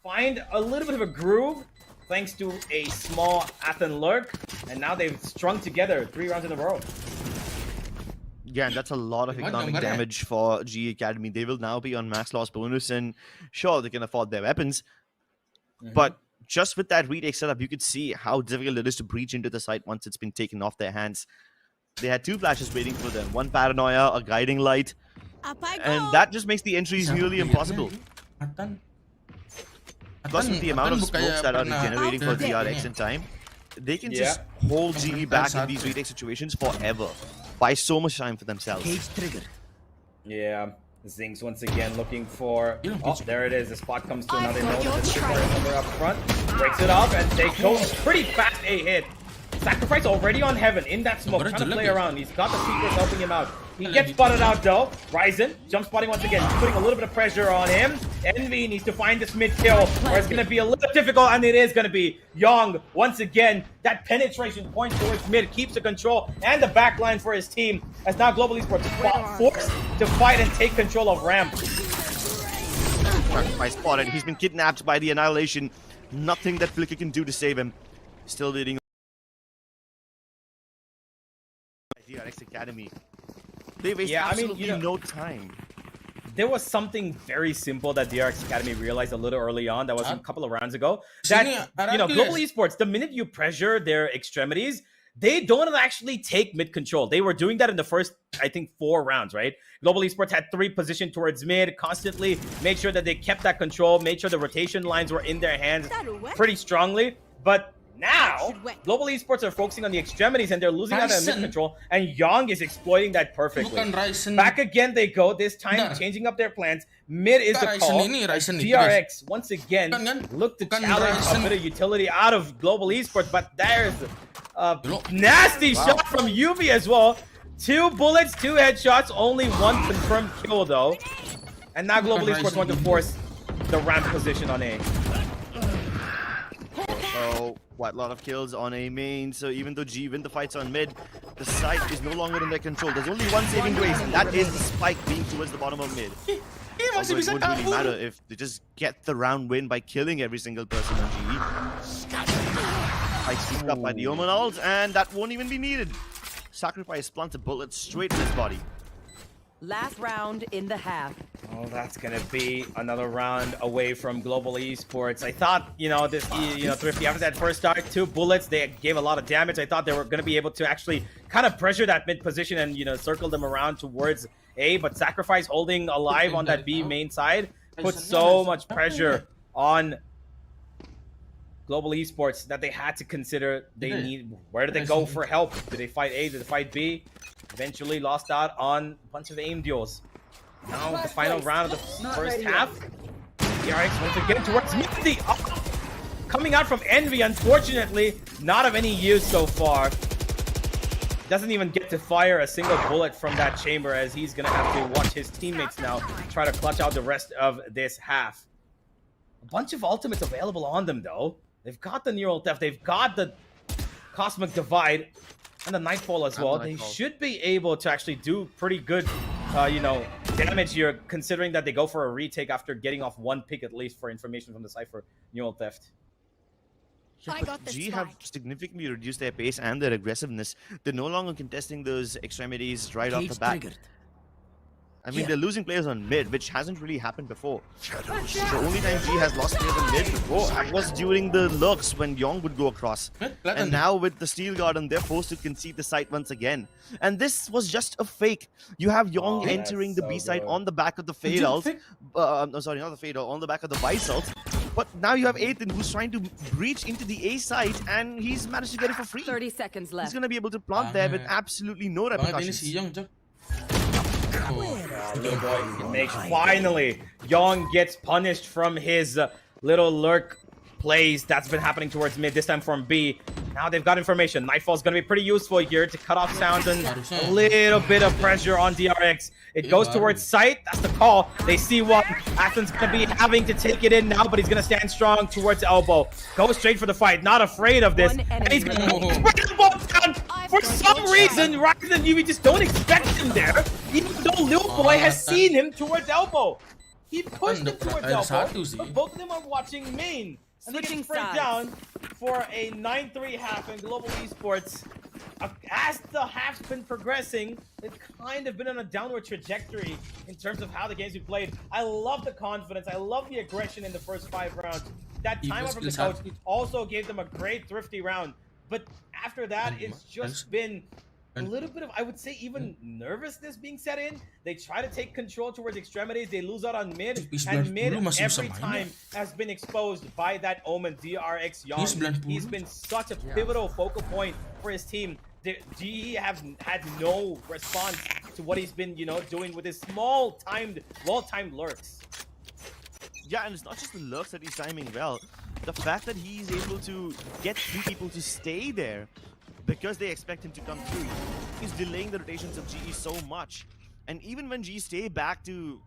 Find a little bit of a groove thanks to a small Athen lurk, and now they've strung together 3 rounds in a row. Yeah, and that's a lot of economic damage for GE Academy. They will now be on max loss bonus, and sure, they can afford their weapons, but just with that retake setup, you could see how difficult it is to breach into the site once it's been taken off their hands. They had 2 flashes waiting for them, 1 paranoia, a guiding light, and that just makes the entries nearly impossible. Plus, with the amount of smokes that are generating for DRX in time, they can just hold GE back in these retake situations forever. Buy so much time for themselves. Cage trigger. Yeah, Zinx once again looking for... Oh, there it is. The spot comes to another node. Number up front. Breaks it off and they go pretty fast a hit. Sacrifice already on Heaven in that smoke, trying to play around. He's got the secrets helping him out. He gets spotted out though. Ryzen jump spotting once again, putting a little bit of pressure on him. Envy needs to find this mid kill, where it's going to be a little difficult, and it is going to be Yong once again. That penetration point towards mid keeps the control and the back line for his team, as now Global Esports forced to fight and take control of ramp. Sacrifice spotted. He's been kidnapped by the Annihilation. Nothing that Flicker can do to save him. Still leading. DRX Academy. They waste absolutely no time. There was something very simple that DRX Academy realized a little early on. That was a couple of rounds ago. That, Global Esports, the minute you pressure their extremities, they don't actually take mid control. They were doing that in the first, I think, 4 rounds, right? Global Esports had 3 positioned towards mid, constantly made sure that they kept that control, made sure the rotation lines were in their hands pretty strongly. But now, Global Esports are focusing on the extremities and they're losing out on mid control, and Yong is exploiting that perfectly. Back again they go, this time changing up their plans. Mid is the call. DRX, once again, look to challenge a bit of utility out of Global Esports, but there's a nasty shot from Yubi as well. 2 bullets, 2 headshots, only 1 confirmed kill though. And now Global Esports want to force the ramp position on A. So, quite a lot of kills on A main, so even though G win the fights on mid, the site is no longer in their control. There's only one saving grace, and that is the spike being towards the bottom of mid. Although it won't really matter if they just get the round win by killing every single person on GE. Fight scooped up by the Omen ult, and that won't even be needed. Sacrifice plants a bullet straight in his body. Last round in the half. Oh, that's gonna be another round away from Global Esports. I thought, Thrifty, after that first start, 2 bullets, they gave a lot of damage. I thought they were gonna be able to actually kind of pressure that mid position and, circle them around towards A, but Sacrifice holding alive on that B main side put so much pressure on Global Esports that they had to consider where did they go for help? Did they fight A? Did they fight B? Eventually lost out on a bunch of aim duels. Now the final round of the first half. DRX once again towards Misty. Oh, coming out from Envy, unfortunately, not of any use so far. Doesn't even get to fire a single bullet from that chamber, as he's gonna have to watch his teammates now try to clutch out the rest of this half. A bunch of ultimates available on them though. They've got the Neural Theft, they've got the Cosmic Divide, and the Nightfall as well. They should be able to actually do pretty good, damage here, considering that they go for a retake after getting off 1 pick at least for information from the Cypher Neural Theft. G have significantly reduced their pace and their aggressiveness. They're no longer contesting those extremities right off the bat. I mean, they're losing players on mid, which hasn't really happened before. The only time G has lost players on mid before was during the lurks when Yong would go across. And now with the Steel Garden, they're forced to concede the site once again. And this was just a fake. You have Yong entering the B site on the back of the Fade ult. No, sorry, not the Fade ult, on the back of the Vice ult. But now you have Aethan, who's trying to breach into the A site, and he's managed to get it for free. 30 seconds left. He's going to be able to plant there with absolutely no repercussions. Little boy makes finally. Young gets punished from his little lurk plays that's been happening towards mid, this time from B. Now they've got information. Nightfall's gonna be pretty useful here to cut off sound and a little bit of pressure on DRX. It goes towards sight. That's the call. They see one. Athens gonna be having to take it in now, but he's gonna stand strong towards elbow. Go straight for the fight. Not afraid of this. And he's gonna bring the ball down. For some reason, Ryzen and UV just don't expect him there, even though Lil Boy has seen him towards elbow. He pushed him towards elbow, but both of them are watching main. And they get straight down for a 9-3 half in Global Esports. As the half's been progressing, it's kind of been on a downward trajectory in terms of how the games we played. I love the confidence. I love the aggression in the first 5 rounds. That timeout from the coach also gave them a great thrifty round. But after that, it's just been a little bit of, I would say, even nervousness being set in. They try to take control towards extremities. They lose out on mid. And mid every time has been exposed by that Omen, DRX Young. He's been such a pivotal focal point for his team. GE have had no response to what he's been, doing with his well-timed lurks. Yeah, and it's not just the lurks that he's timing well. The fact that he's able to get 3 people to stay there because they expect him to come through is delaying the rotations of GE so much. And even when GE stay back to,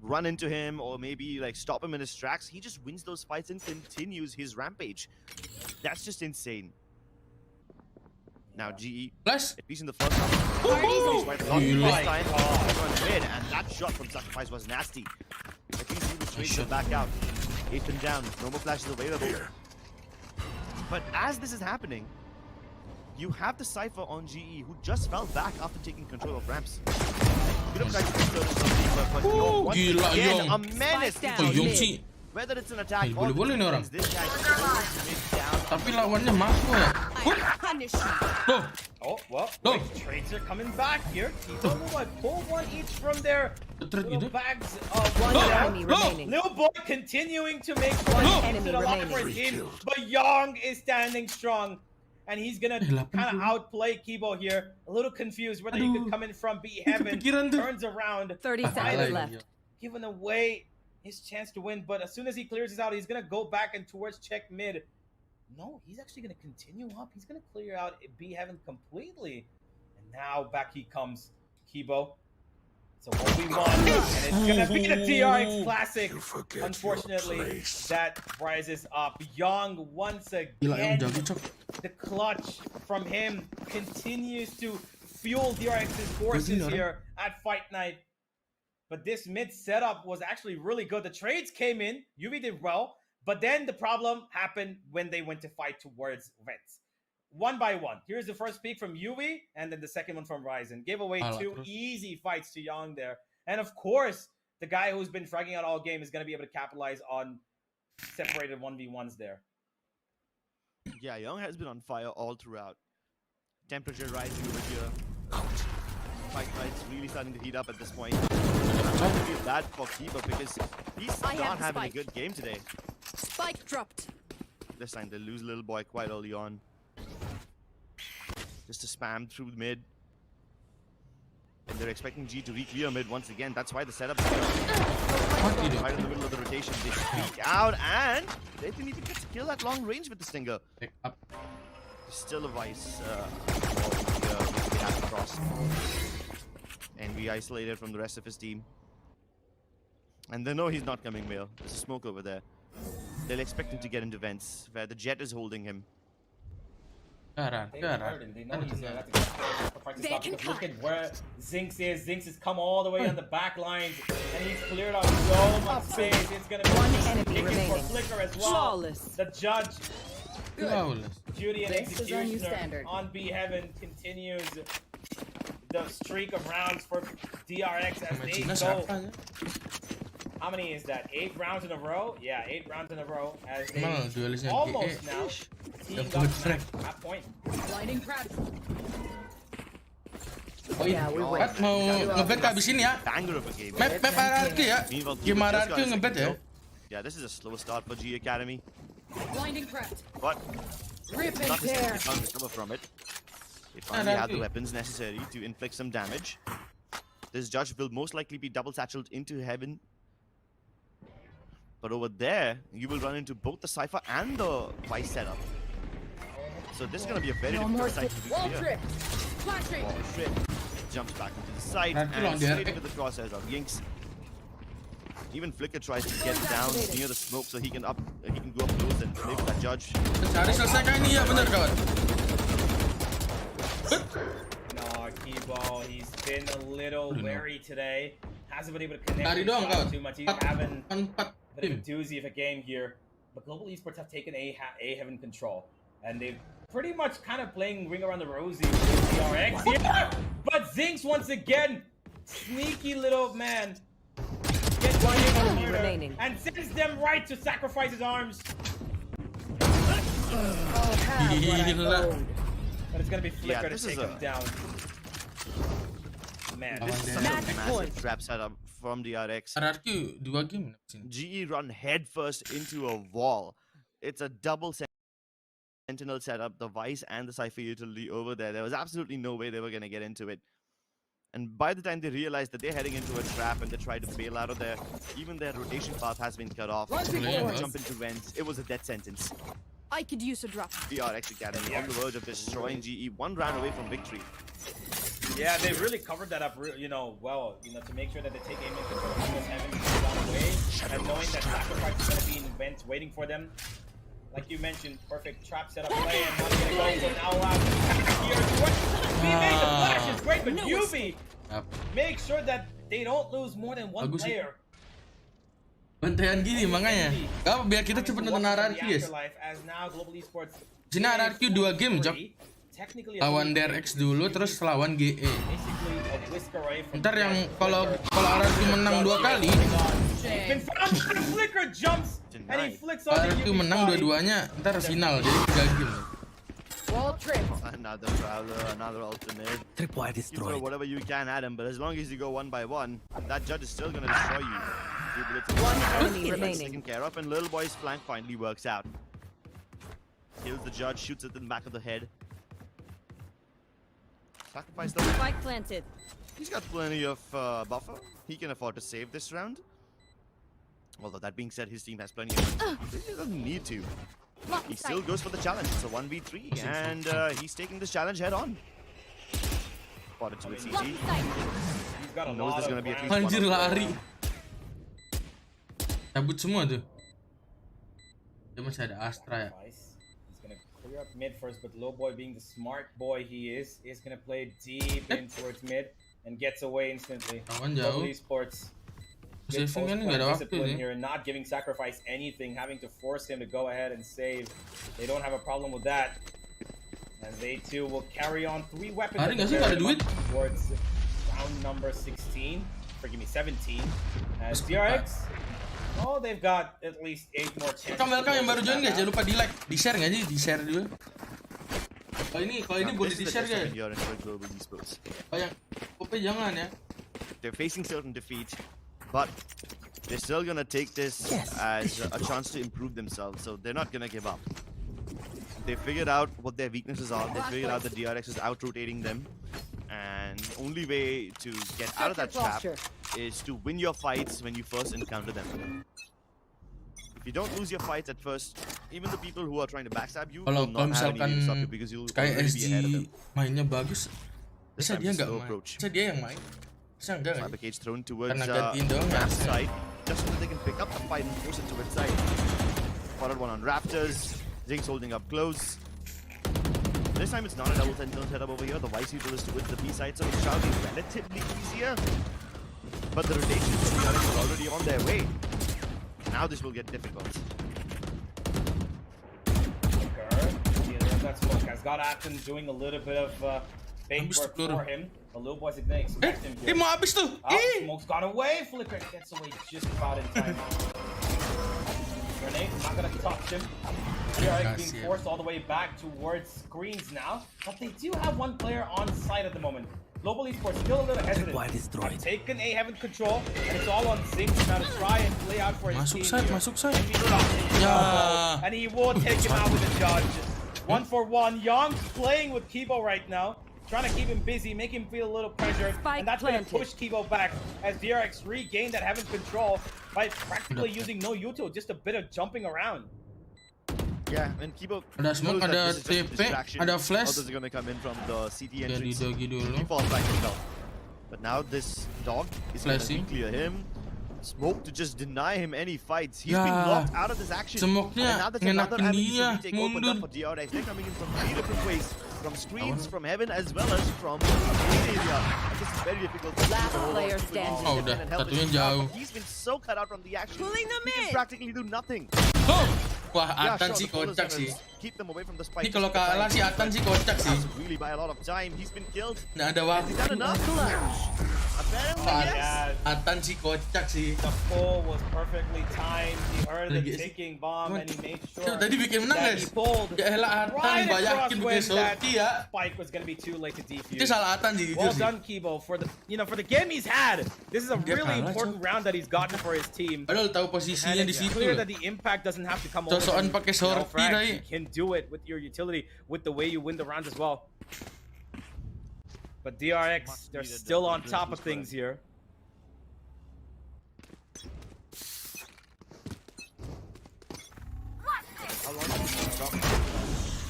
run into him or maybe like stop him in his tracks, he just wins those fights and continues his rampage. That's just insane. Now GE, at least in the first half, this time on mid, and that shot from Sacrifice was nasty. At least he was straight to back out. 8 pin down, no more flashes available. But as this is happening, you have the Cypher on GE who just fell back after taking control of ramps. You don't try to control something, but once again, a menace. Whether it's an attack or this guy tapi lawannya masuk ya. Oh, well, trades are coming back here. Kibo will pull one each from their little bags of one enemy remaining. Lil Boy continuing to make one enemy remaining for his team, but Young is standing strong. And he's gonna kind of outplay Kibo here. A little confused whether he could come in from B Heaven. Turns around. 30 seconds left. Giving away his chance to win, but as soon as he clears this out, he's gonna go back and towards check mid. No, he's actually gonna continue up. He's gonna clear out B Heaven completely. And now back he comes, Kibo. So what we want, and it's gonna be the DRX Classic. Unfortunately, that rises up. Young once again. The clutch from him continues to fuel DRX's forces here at Fight Night. But this mid setup was actually really good. The trades came in, UV did well, but then the problem happened when they went to fight towards Vents. One by one. Here's the first peek from UV, and then the second one from Ryzen. Gave away 2 easy fights to Young there. And of course, the guy who's been fragging out all game is going to be able to capitalize on separated 1v1s there. Yeah, Young has been on fire all throughout. Temperature rising over here. Fight Night's really starting to heat up at this point. I'm trying to feel bad for Kibo because he's not having a good game today. Spike dropped. This time they lose Little Boy quite early on. Just to spam through mid. And they're expecting G to re-clear mid once again. That's why the setup is right in the middle of the rotation. They speak out and they didn't even get to kill that long range with the Stinger. Still a Vice we have to cross. And we isolated from the rest of his team. And they know he's not coming male. There's a smoke over there. They'll expect him to get into vents where the Jet is holding him. They know he's there. That's look at where Zinx is. Zinx has come all the way on the back lines, and he's cleared out so much space. It's gonna be one enemy remaining for Flicker as well. Flawless. The judge. Duty and executioner on B Heaven continues the streak of rounds for DRX as they go. How many is that? 8 rounds in a row? Yeah, 8 rounds in a row as they almost now teamed up at point. Blinding crab. Oh iya, Pat mau ngebet abis ini ya. Map RRQ ya. Game RRQ ngebet ya. Yeah, this is a slow start for G Academy. Blinding crab. But nothing to recover from it. They finally have the weapons necessary to inflict some damage. This judge will most likely be double satcheled into heaven. But over there, you will run into both the Cypher and the Vice setup. So this is going to be a very difficult site to be clear. Wall trip. Jumps back into the site and straight into the crosshairs of Yinks. Even Flicker tries to get down near the smoke so he can go up close and play with that judge. No, Kibo, he's been a little wary today. Hasn't been able to connect too much. He's having a bit of a doozy of a game here. But Global Esports have taken A Heaven control. And they've pretty much kind of playing ring around the rosy with DRX here. But Zinx once again, sneaky little man. Gets one remaining and sends them right to sacrifice his arms. But it's gonna be Flicker to take him down. Man, this is such a massive trap setup from DRX. RRQ 2 game. GE run headfirst into a wall. It's a double sentinel setup, the Vice and the Cypher utility over there. There was absolutely no way they were gonna get into it. And by the time they realized that they're heading into a trap and they try to bail out of there, even their rotation path has been cut off. Jump into vents. It was a death sentence. I could use a drop. DRX Academy on the verge of destroying GE. One round away from victory. Yeah, they really covered that up, well, to make sure that they take aim and control this Heaven down away, and knowing that Sacrifice is going to be in vents waiting for them. Like you mentioned, perfect trap setup play, and not going to go, so now allowed to here. He made the flash, it's great, but Yubi make sure that they don't lose more than one player. Bantayan gini makanya. Gak apa, biar kita cepet nonton RRQ guys. Sini RRQ 2 game, Jok. Lawan DRX dulu, terus lawan GE. Ntar yang kalau RRQ menang 2 kali, RRQ menang dua-duanya, ntar final, jadi 3 game. Another Prowler, another alternate. Tripwire destroyed. You throw whatever you can at him, but as long as you go one by one, that judge is still gonna destroy you. One enemy remaining. Taken care of, and Little Boy's flank finally works out. Kills the judge, shoots it in the back of the head. Sacrifice the Spike planted. He's got plenty of buffer. He can afford to save this round. Although that being said, his team has plenty of he doesn't need to. He still goes for the challenge. It's a 1v3 and he's taking this challenge head on. Spotted to his CG. He's got a knows there's gonna be at least Anjir one lari. Cabut semua tuh. Dia masih ada Astra ya. He's gonna clear up mid first, but Low Boy, being the smart boy he is gonna play deep in towards mid and gets away instantly. Global Esports. Good discipline here and not giving Sacrifice anything, having to force him to go ahead and save. They don't have a problem with that. And they too will carry on 3 weapons towards round number 16. Forgive me, 17. As DRX, they've got at least 8 more chances. Kamu yang baru join guys, jangan lupa di like, di share nggak sih? Di share juga. Kalau ini boleh di share guys. Oh yang, oke jangan ya. They're facing certain defeat, but they're still gonna take this as a chance to improve themselves. So they're not gonna give up. They figured out what their weaknesses are. They figured out that DRX is out-rotating them. And the only way to get out of that trap is to win your fights when you first encounter them. If you don't lose your fights at first, even the people who are trying to backstab you will not have any use of you because you'll already be ahead of them. Mainnya bagus. Bisa dia nggak main? Bisa dia yang main? Bisa enggak kan? Cage thrown towards Rap's side, just so that they can pick up the fight and force it to its side. Spotted one on Raptors. Zinx holding up close. This time it's not a double sentinel setup over here. The Vice Util is towards the B side, so it shall be relatively easier. But the rotation is already on their way. Now this will get difficult. That smoke has got Athens doing a little bit of bait work for him. The little boys didn't expect him to. Mau habis tuh. Smoke's got away. Flicker gets away just about in time. Grenade not gonna touch him. DRX being forced all the way back towards screens now, but they do have one player on site at the moment. Global Esports still a little hesitant. Taken A Heaven control, and it's all on Zinx now to try and play out for his team. Masuk side. And he will take him out with a judge. 1-for-1. Young playing with Kibo right now. trying to keep him busy, make him feel a little pressured, and that's going to push Kibo back as DRX regain that heaven control by practically using no util, just a bit of jumping around. Yeah, and Kibo ada smoke, ada TP, ada flash. Others are gonna come in from the CT Dari entrance. Dogi dulu. He falls back himself. But now this dog is going to clear him. Smoke to just deny him any fights. He's been locked out of this action. And now there's another avenue to retake opened up for DRX. They're coming in from 3 different ways. From screens, from heaven, as well as from the main area. And this is very difficult. Last player standing. Oh, udah. Satunya jauh. He's been so cut out from the action. Pulling them He can practically do nothing. Oh! Wah, Atan sih kocak sih. Keep them away from the spike. Ini kalau kalah si Atan sih kocak sih. Really by a lot of time. He's been killed. Nggak ada waktu. Has he done enough? Apparently, yes. Atan sih kocak sih. The pull was perfectly timed. He heard the ticking bomb and he made sure Tadi bikin menang guys. Ya elah Atan banyakin bikin sorti ya. Spike was gonna be too late to defuse. Itu salah Atan sih. Well done, Kibo, for the for the game he's had. This is a really important round that he's gotten for his team. Padahal tahu posisinya di It's situ. clear that the impact doesn't have to come over. Sosokan pakai sorti You can do it with your utility, with the way you win the rounds as well. But DRX, they're still on top of things here.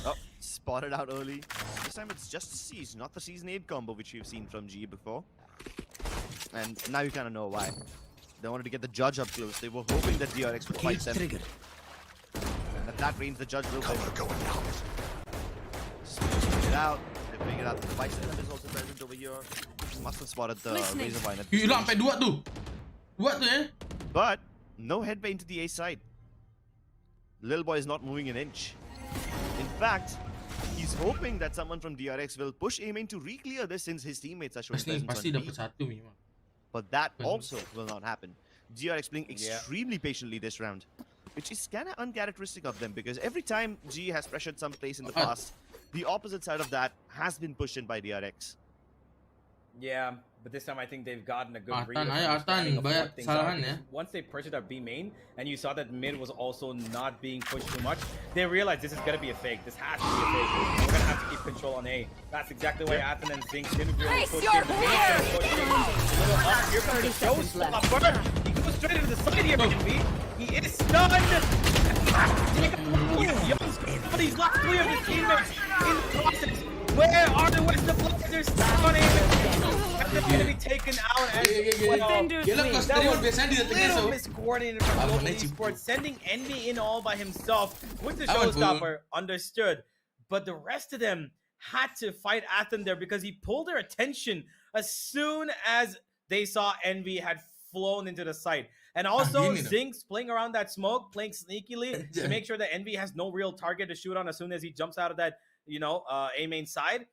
Oh, spotted out early. This time it's just a siege, not the Season 8 combo which you've seen from G before. And now you kind of know why. They wanted to get the judge up close. They were hoping that DRX would fight them. And at that range, the judge will win. Split it out. They figured out the fight setup is also present over here. Must have spotted the Razor Vine at this Gila sampai dua tuh. Dua tuh ya. But no headway into the A side. Lil Boy is not moving an inch. In fact, he's hoping that someone from DRX will push A main to re-clear this since his teammates are showing presence Pasti on B. dapat satu minimal. But that also will not happen. DRX playing extremely patiently this round, which is kind of uncharacteristic of them because every time G has pressured some place in the past, the opposite side of that has been pushed in by DRX. Yeah, but this time I think they've gotten a good read. Once they pressured our B main, and you saw that mid was also not being pushed too much, they realized this is gonna be a fake. This has to be a fake. We're gonna have to keep control on A. That's exactly why Athen and Zinc didn't really push here. Here comes the showstopper. He goes straight into the side here, B. He is stunned. But he's lost 3 of his teammates in the process. Where are the Western players? They're stunning. And they're going to be taken out as well. That was a little miscoordinated from Global Esports, sending Envy in all by himself with the showstopper. Understood. But the rest of them had to fight Athen there because he pulled their attention as soon as they saw Envy had flown into the site. And also, Zinx playing around that smoke, playing sneakily to make sure that Envy has no real target to shoot on as soon as he jumps out of that, A main side.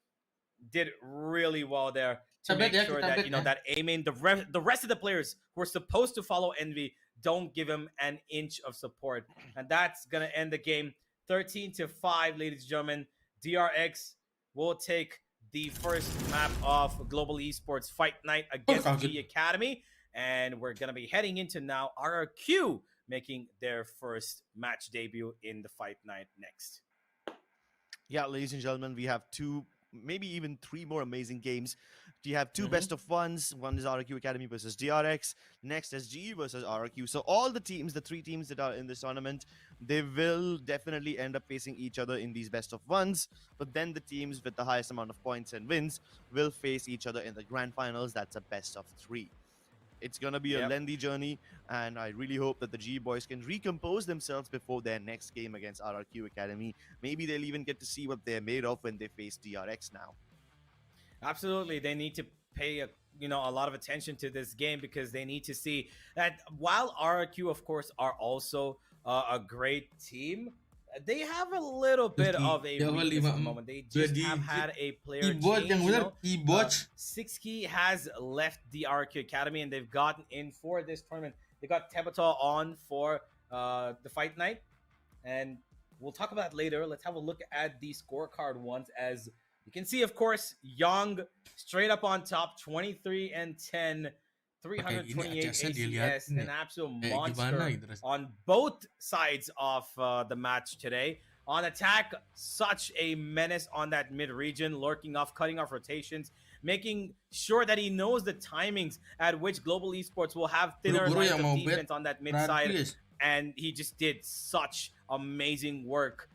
Did really well there to make sure that, that A main, the rest of the players who are supposed to follow Envy don't give him an inch of support. And that's going to end the game 13-5, ladies and gentlemen. DRX will take the first map of Global Esports Fight Night against G Academy. And we're going to be heading into now RRQ making their first match debut in the Fight Night next. Yeah, ladies and gentlemen, we have 2, maybe even 3 more amazing games. We have 2 best of ones. One is RRQ Academy versus DRX. Next is GE versus RRQ. So all the teams, the 3 teams that are in this tournament, they will definitely end up facing each other in these best of ones. But then the teams with the highest amount of points and wins will face each other in the grand finals. That's a best of 3. It's going to be a lengthy journey, and I really hope that the G boys can recompose themselves before their next game against RRQ Academy. Maybe they'll even get to see what they're made of when they face DRX now. Absolutely. They need to pay a lot of attention to this game because they need to see that while RRQ, of course, are also a great team, they have a little bit of a weakness at the moment. They just have had a player change. 6key has left the RRQ Academy and they've gotten in for this tournament. They got Tebatal on for the Fight Night. And we'll talk about that later. Let's have a look at the scorecard once. As you can see, of course, Young straight up on top, 23-10. 328 ACS, an absolute monster on both sides of the match today. On attack, such a menace on that mid region, lurking off, cutting off rotations, making sure that he knows the timings at which Global Esports will have thinner lines of defense on that mid side. And he just did such amazing work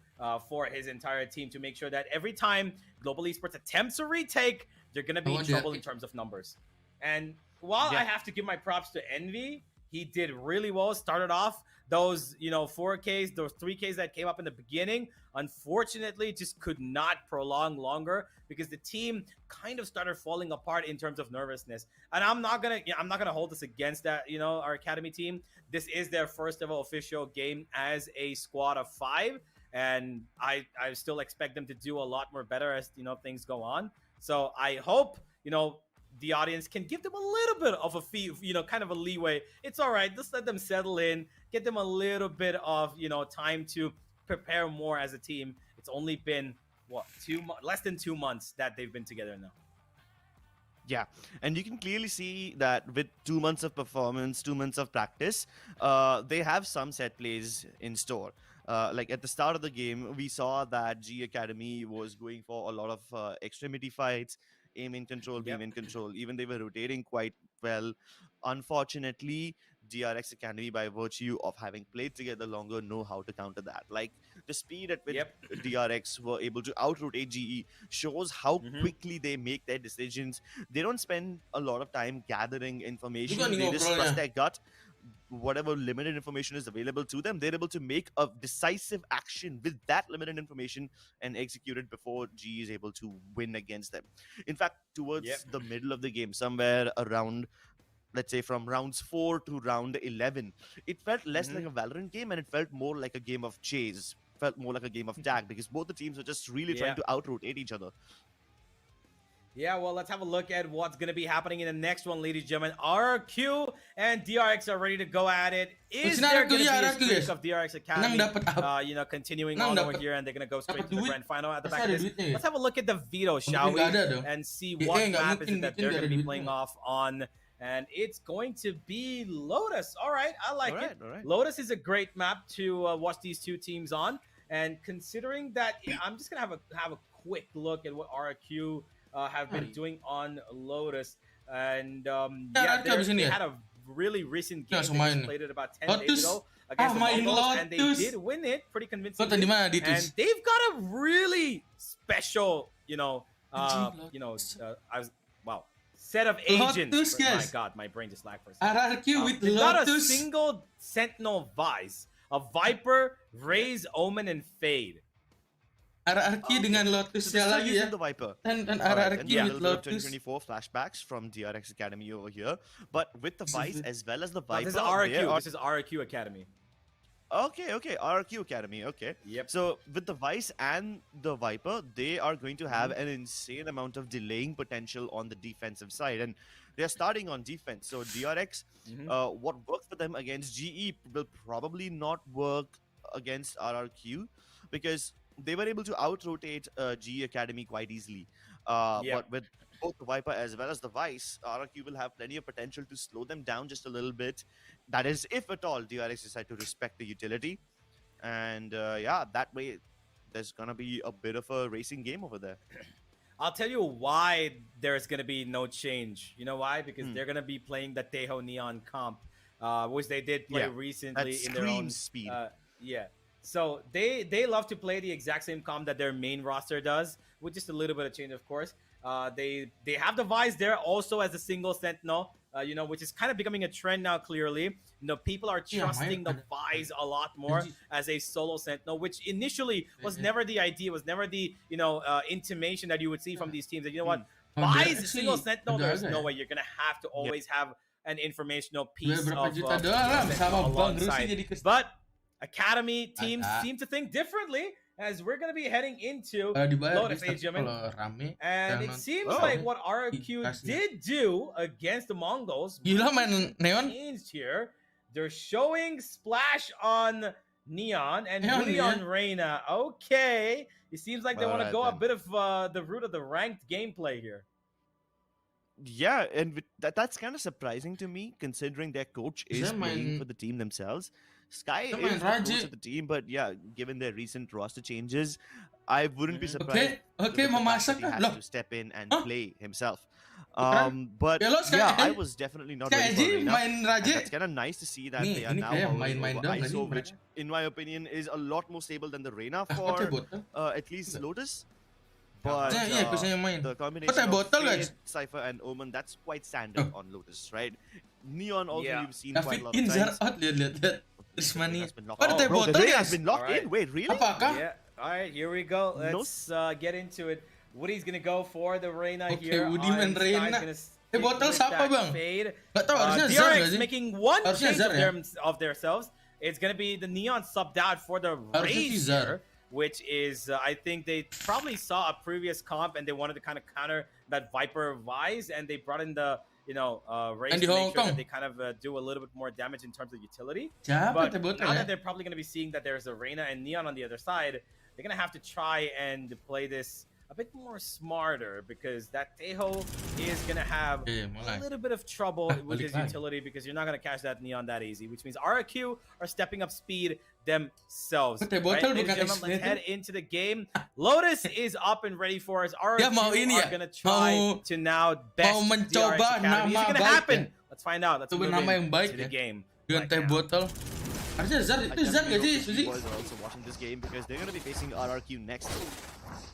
for his entire team to make sure that every time Global Esports attempts a retake, they're going to be in trouble in terms of numbers. And while I have to give my props to Envy, he did really well. Started off those, 4Ks, those 3Ks that came up in the beginning, unfortunately, just could not prolong longer because the team kind of started falling apart in terms of nervousness. And I'm not gonna hold this against that, our academy team. This is their first ever official game as a squad of 5, and I still expect them to do a lot more better as things go on. So I hope the audience can give them a little bit of a fee, kind of a leeway. It's all right. Just let them settle in, get them a little bit of, time to prepare more as a team. It's only been, less than 2 months that they've been together now. Yeah, and you can clearly see that with 2 months of performance, 2 months of practice, they have some set plays in store. Like at the start of the game, we saw that G Academy was going for a lot of extremity fights, aim in control, beam in control. Even they were rotating quite well. Unfortunately, DRX Academy, by virtue of having played together longer, know how to counter that. Like the speed at which DRX were able to out-rotate GE shows how quickly they make their decisions. They don't spend a lot of time gathering information. They just trust their gut. Whatever limited information is available to them, they're able to make a decisive action with that limited information and execute it before G is able to win against them. In fact, towards the middle of the game, somewhere around, let's say from rounds 4 to round 11, it felt less like a Valorant game and it felt more like a game of chase, felt more like a game of tag, because both the teams were just really trying to out-rotate each other. Yeah, well, let's have a look at what's going to be happening in the next one, ladies and gentlemen. RRQ and DRX are ready to go at it. Is there going to be a streak of DRX Academy, continuing on over here, and they're going to go straight to the grand final at the back of this? Let's have a look at the veto, shall we? And see what map is it that they're going to be playing off on. And it's going to be Lotus. All right, I like it. Lotus is a great map to watch these two teams on. And considering that, I'm just going to have a quick look at what RRQ have been doing on Lotus, and they had a really recent game. They just played it about 10 days ago against the Mongols, and they did win it pretty convincingly. And they've got a really special, set of agents. My God, my brain just lagged for a second. RRQ with they've got a Lotus. single Sentinel Vice, a Viper, Raze, Omen, and Fade. RRQ dengan Lotusnya lagi ya. The Viper. Dan RRQ with Lotus. 2024 flashbacks from DRX Academy over here, but with the Vice as well as the Viper. This is RRQ. This is RRQ Academy. Okay, RRQ Academy, okay. Yep. So with the Vice and the Viper, they are going to have an insane amount of delaying potential on the defensive side, and they're starting on defense. So DRX, what worked for them against GE will probably not work against RRQ, because they were able to out-rotate GE Academy quite easily. But with both the Viper as well as the Vice, RRQ will have plenty of potential to slow them down just a little bit. That is, if at all, DRX decide to respect the utility. And that way, there's going to be a bit of a racing game over there. I'll tell you why there's going to be no change. You know why? Because they're going to be playing the Tejo Neon comp, which they did play recently in their own speed. So they love to play the exact same comp that their main roster does, with just a little bit of change, of course. They have the Vice there also as a single Sentinel, which is kind of becoming a trend now, clearly. People are trusting the Vice a lot more as a solo Sentinel, which initially was never the idea, was never the, intimation that you would see from these teams. That, you know what, Vice, single Sentinel, there's no way. You're going to have to always have an informational piece of alongside. But Academy teams seem to think differently, as we're going to be heading into Lotus, and it seems like what RRQ did do against the Mongols changed here. They're showing Splash on Neon and Willy on Reyna. Okay, it seems like they want to go a bit of the route of the ranked gameplay here. Yeah, and that's kind of surprising to me, considering their coach is playing for the team themselves. Sky Come on, is the Raji. close of the team, but yeah, given their recent roster changes, I wouldn't be surprised. Okay, with the fact memasak that he ka? has to step in and play himself. Bukan? But Ya, lo Sky yeah, I Edi- was definitely not Sky ready for Edi Reina. main And Raji. that's kind of nice to see that Nih, they are ini now kayak hovering main-main over doang ISO, tadi which in my opinion is a lot more stable than the Reina pakai for botol. at least Lotus. But Iya, aku saya main. the Pakai combination of botol, Fade, guys. Cypher, and Omen, that's quite standard on Lotus, right? Neon also Yeah. you've seen quite David a lot of Inzar times. out, lihat. Terus mani. Has been locked Pakai in. Bro, the botol, Ray has guys. been locked Alright. in. Wait, really? Apakah? Yeah. All right, here we go. Let's get into it. Woody's gonna go for the Reina Oke, here. Woody main Sky's Reina. gonna Botol stick with siapa, that Bang? fade. Gak tau, harusnya Zar DRX gak sih? making one Harusnya change Zar ya? of themselves. It's gonna be the Neon subbed out for the Harusnya si Raze Zar. here, which is I think they probably saw a previous comp and they wanted to kind of counter that Viper Vise, and they brought in the Raze And to di make Hong sure Kong. that they kind of do a little bit more damage in terms of utility. Siapa But teh botol now ya? that they're probably going to be seeing that there's a Reina and Neon on the other side, they're going to have to try and play this a bit more smarter, because that Teho is going to have a little bit of trouble with his utility, because you're not going to catch that Neon that easy, which means RRQ are stepping up speed themselves. Betul, Right, betul, ladies and bukan gentlemen, let's X-Men. head into the game. Lotus is up and ready for us. Dia RRQ mau ini are ya? going to try Mau- to now best mau DRX mencoba Academy. Is nama it going to baik happen? ya? Let's find out. Let's Coba move nama in yang baik to the ya. game. Dengan teh botol. Harusnya Zar, I itu Zar gak definitely sih, hope Suzy? you boys are also watching this game, because they're going to be facing RRQ next.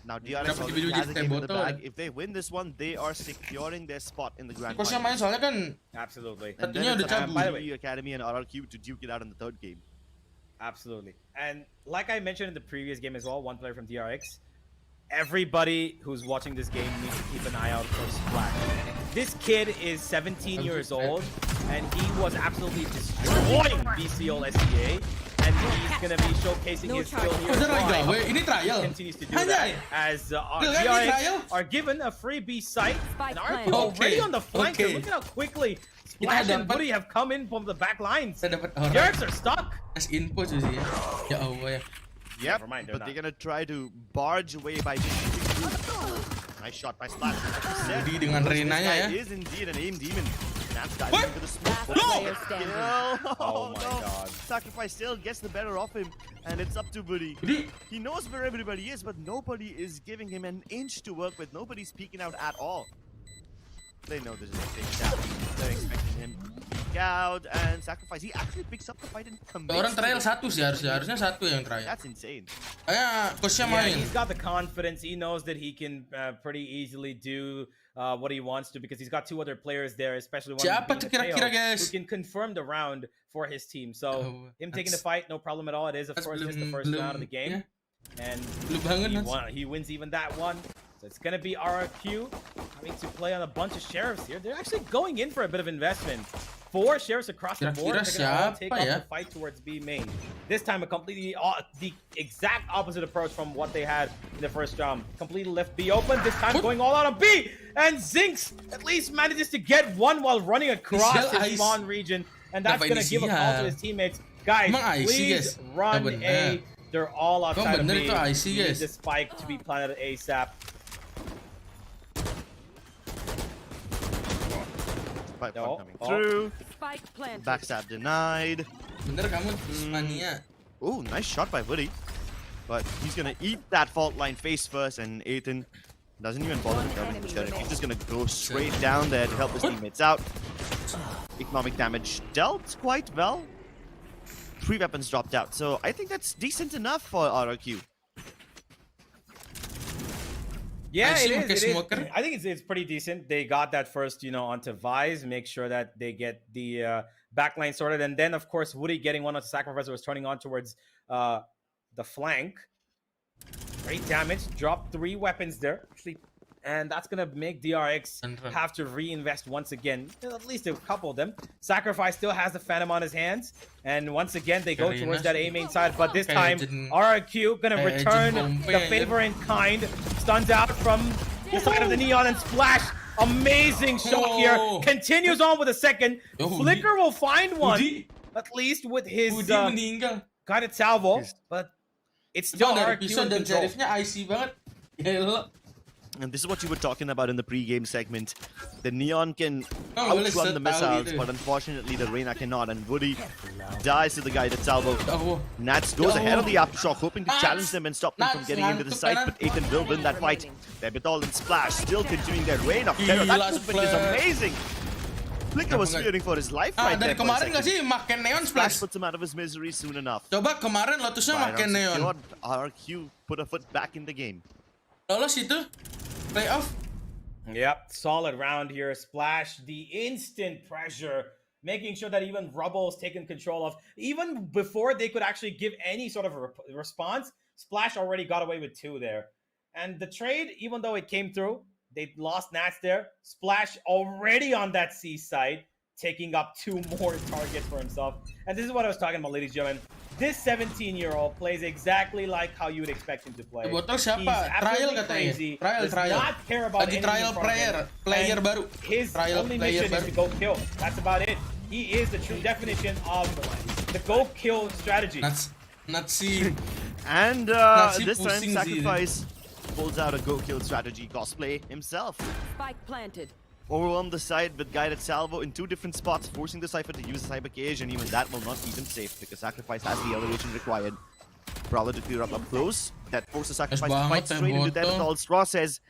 Now DRX Dapat already video has a teh game in the botol. bag. If they win this one, they are securing their spot in the grand Coachnya main finals. soalnya kan Absolutely. And Satunya then udah it's up cabut. to By the way. the Academy and RRQ to duke it out in the third game. Absolutely. And like I mentioned in the previous game as well, one player from DRX, everybody who's watching this game needs to keep an eye out for Splash. This kid is 17 years old, and he was absolutely destroying BCL SEA, and he's going to be showcasing his skill here. Oh, Zar lagi live. gawe, ini trial. He continues to do Anjay. that as Lihat, ini trial. DRX are given a free B site, and RRQ planted. already Okay, on the flank. okay. Look at how quickly Splash and dapat- Woody have come in from the back lines. Saya dapat orang. DRX are stuck. Kasih info Suzy ya. Ya Allah ya. Yep, Never mind, they're but they're not. gonna try to barge away by shooting through. Nice shot by Splash. Woody dengan Reina-nya ya. Is indeed an aim demon. That's diving What? into the smoke. Last player standing. Oh my God. Sacrifice still gets the better of him, and it's up to Woody. Woody. He knows where everybody is, but nobody is giving him an inch to work with. Nobody's peeking out at all. They know this is a big shot. They're expecting him to peek out and sacrifice. He actually picks up the fight and commits. Orang to trial it. satu sih harusnya satu yang trial. That's insane. Kayak coachnya Yeah, main. he's got the confidence. He knows that he can pretty easily do what he wants to, because he's got two other players there, especially one Siapa being tuh Mateo, kira-kira, guys? who can confirm the round for his team. So Oh, him taking the fight, no problem at all. It is, of course, just the first round of the game. And Belum bangun, Hans. he wins even that one. So it's going to be RRQ having to play on a bunch of sheriffs here. They're actually going in for a bit of investment. 4 sheriffs across the board. Kira-kira They're going to all take siapa off ya? the fight towards B main. This time a completely the exact opposite approach from what they had in the first round. Completely left B open. This time going all out on B. And Zinx at least manages to get one while running across his spawn region. And that's going to give a call to his teammates. Guys, Emang IC, please guys? run Ya bener. A. They're all outside of bener B. itu IC, You need guys. the spike to be planted ASAP. Spike No. coming through. Spike planted. Backstab denied. Bener kamu mania. Oh, nice shot by Woody. But he's gonna eat that fault line face first, and Ethan doesn't even bother recovering the sheriff. He's just gonna go straight down there to help his teammates out. Economic damage dealt quite well. 3 weapons dropped out, so I think that's decent enough for RRQ. Yeah, IC it pakai is. smoker. I think it's pretty decent. They got that first, onto Vise, make sure that they get the backline sorted, and then of course Woody getting one onto Sacrifice was turning on towards the flank. Great damage. Dropped 3 weapons there, actually, and that's gonna make DRX have to reinvest once again. At least a couple of them. Sacrifice still has the Phantom on his hands, and once again they go towards that A main side, but this time RRQ gonna return the favor in kind. Stuns out from the side of the Neon, and Splash. Amazing shot here. Continues on with a second. Flicker will find one, at least with his guided salvo, but it's still RRQ in dan control. sheriffnya IC banget. Gila. And this is what you were talking about in the pre-game segment. The Neon can outrun the missiles, but unfortunately the Reyna cannot. And Woody dies to the guy that's salvo. Nats goes ahead of the aftershock, hoping to challenge them and stop them from getting into the site, but Ethan will win that fight. Debitol and Splash still continuing their reign of terror. That movement is amazing. Flicker was fearing for his life right there. Dari kemarin nggak sih makin Neon Splash Splash? puts him out of his misery soon enough. Coba kemarin Lotusnya makin Neon. RRQ put a foot back in the game. Lolos itu playoff. Yep, solid round here. Splash, the instant pressure, making sure that even Rubble's taken control of. Even before they could actually give any sort of response, Splash already got away with 2 there. And the trade, even though it came through, they lost Nats there. Splash already on that C side, taking up 2 more targets for himself. And this is what I was talking about, ladies and gentlemen. This 17-year-old plays exactly like how you would expect him to play. Botol siapa? He's Trial absolutely katanya. crazy. Trial. Does not care about Lagi anything trial in front of him. player And baru. His only mission is to go kill. That's about it. He is the true definition of the go kill strategy. Natsi. And this time Sacrifice pulls out a go kill strategy cosplay himself. Spike planted. Overwhelm the side with guided salvo in 2 different spots, forcing the Cypher to use Cyber Cage, and even that will not keep him safe because Sacrifice has the elevation required. Prowler to clear up close. That forces Sacrifice to fight straight into Debitol. Straw says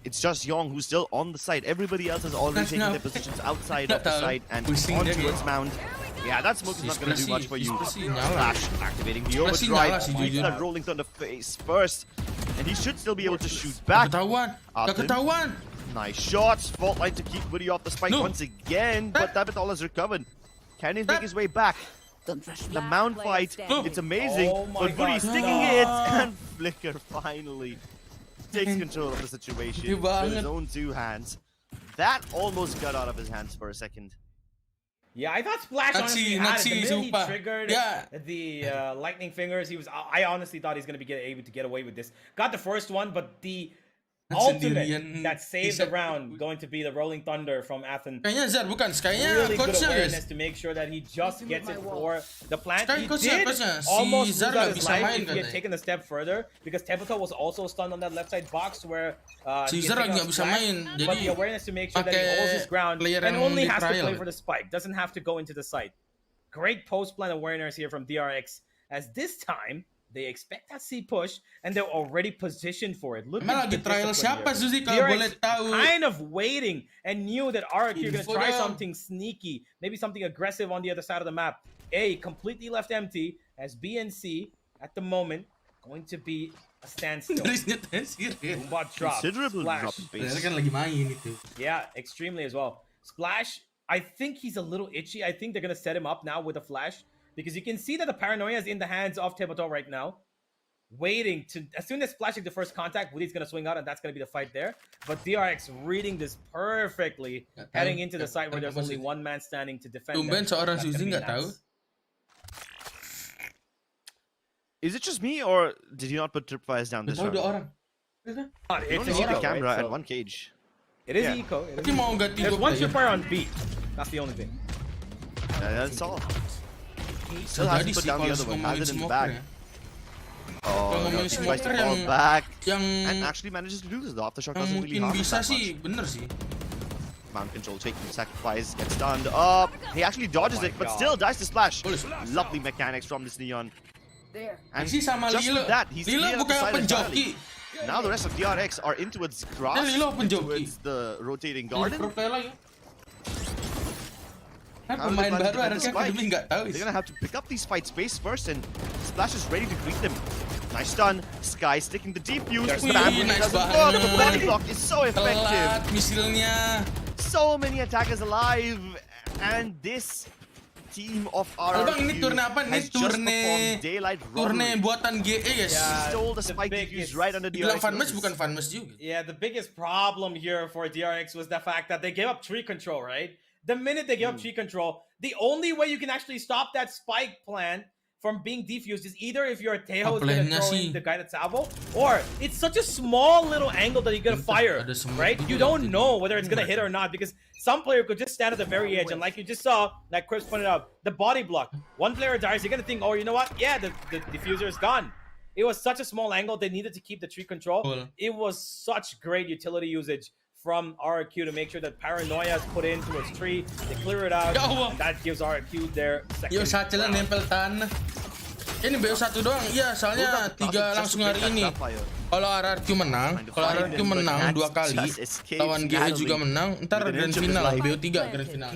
it's just Yong who's still on the side. Everybody else has already taken their positions outside of the site and on towards Mound. Yeah, that smoke is not going to do much for you. Flash activating the overdrive. Finds that Rolling Thunder face first. And he should still be able to shoot back. Nice shots. Fault line to keep Woody off the spike once again. But Debitol has recovered. Can he make his way back? The Mound fight, it's amazing. But Woody sticking it. And Flicker finally takes control of the situation with his own 2 hands. That almost got out of his hands for a second. Yeah, I thought Splash honestly had it. The minute he triggered the lightning fingers, I honestly thought he's going to be able to get away with this. Got the first one, but the ultimate that saved the round going to be the Rolling Thunder from Athen. Really good awareness to make sure that he just gets it for the plant. He did almost lose out his life if he had taken a step further, because Tabitha was also stunned on that left side box where he had taken a splash, but the awareness to make sure that he holds his ground and only has to play for the spike, doesn't have to go into the site. Great post-plant awareness here from DRX, as this time they expect that C push, and they're already positioned for it. Look at the DRX kind of waiting and knew that RRQ are going to try something sneaky, maybe something aggressive on the other side of the map. A completely left empty, as B and C at the moment going to be a standstill. Boombot drop. Considerable drop base. Yeah, extremely as well. Splash, I think he's a little itchy. I think they're going to set him up now with a flash, because you can see that the paranoia is in the hands of Tebato right now. Waiting to, as soon as Splash takes the first contact, Woody's going to swing out, and that's going to be the fight there. But DRX reading this perfectly, heading into the site where there's only 1 man standing to defend them. Is it just me, or did he not put tripwires down this round? It's an eco, camera right? and 1 cage. It is eco. There's 1 tripwire on B. That's the only thing. That's all. Still has to put down the other one, has it in the bag. Oh, no, he tries to fall back and actually manages to do this. The aftershock doesn't really harm him that much. Mount control taking the sacrifice, gets stunned up. He actually dodges it, but still dies to Splash. Lovely mechanics from this Neon. And just with that, he's clear of the side entirely. Now the rest of DRX are into its grass, towards the rotating garden. They're gonna have to pick up these fight space first, and Splash is ready to greet them. Nice stun. Sky sticking the defuse. The body block is so effective. So many attackers alive, and this team of RRQ has just performed daylight robbery. buatan GE He stole the spike defuse right under DRX. Yeah, the biggest problem here for DRX was the fact that they gave up tree control, right? The minute they give up tree control, the only way you can actually stop that spike plan from being defused is either if your Tejo is going to throw in the guided salvo, or it's such a small little angle that you're going to fire, right? You don't know whether it's going to hit or not, because some player could just stand at the very edge, and like you just saw, like Chris pointed out, the body block. 1 player dies, you're going to think, oh, you know what? Yeah, the diffuser is gone. it was such a small angle. They needed to keep the tree control. Cool. It was such great utility usage from RRQ to make sure that Paranoia is put into its tree. They clear it out. And that gives RRQ their second Yo, Satchel nempel tanah. Ini BO1 doang. Iya, soalnya 3 langsung hari ini. Kalau RRQ menang, dua kali, lawan GE juga menang, ntar grand final, BO3 grand final.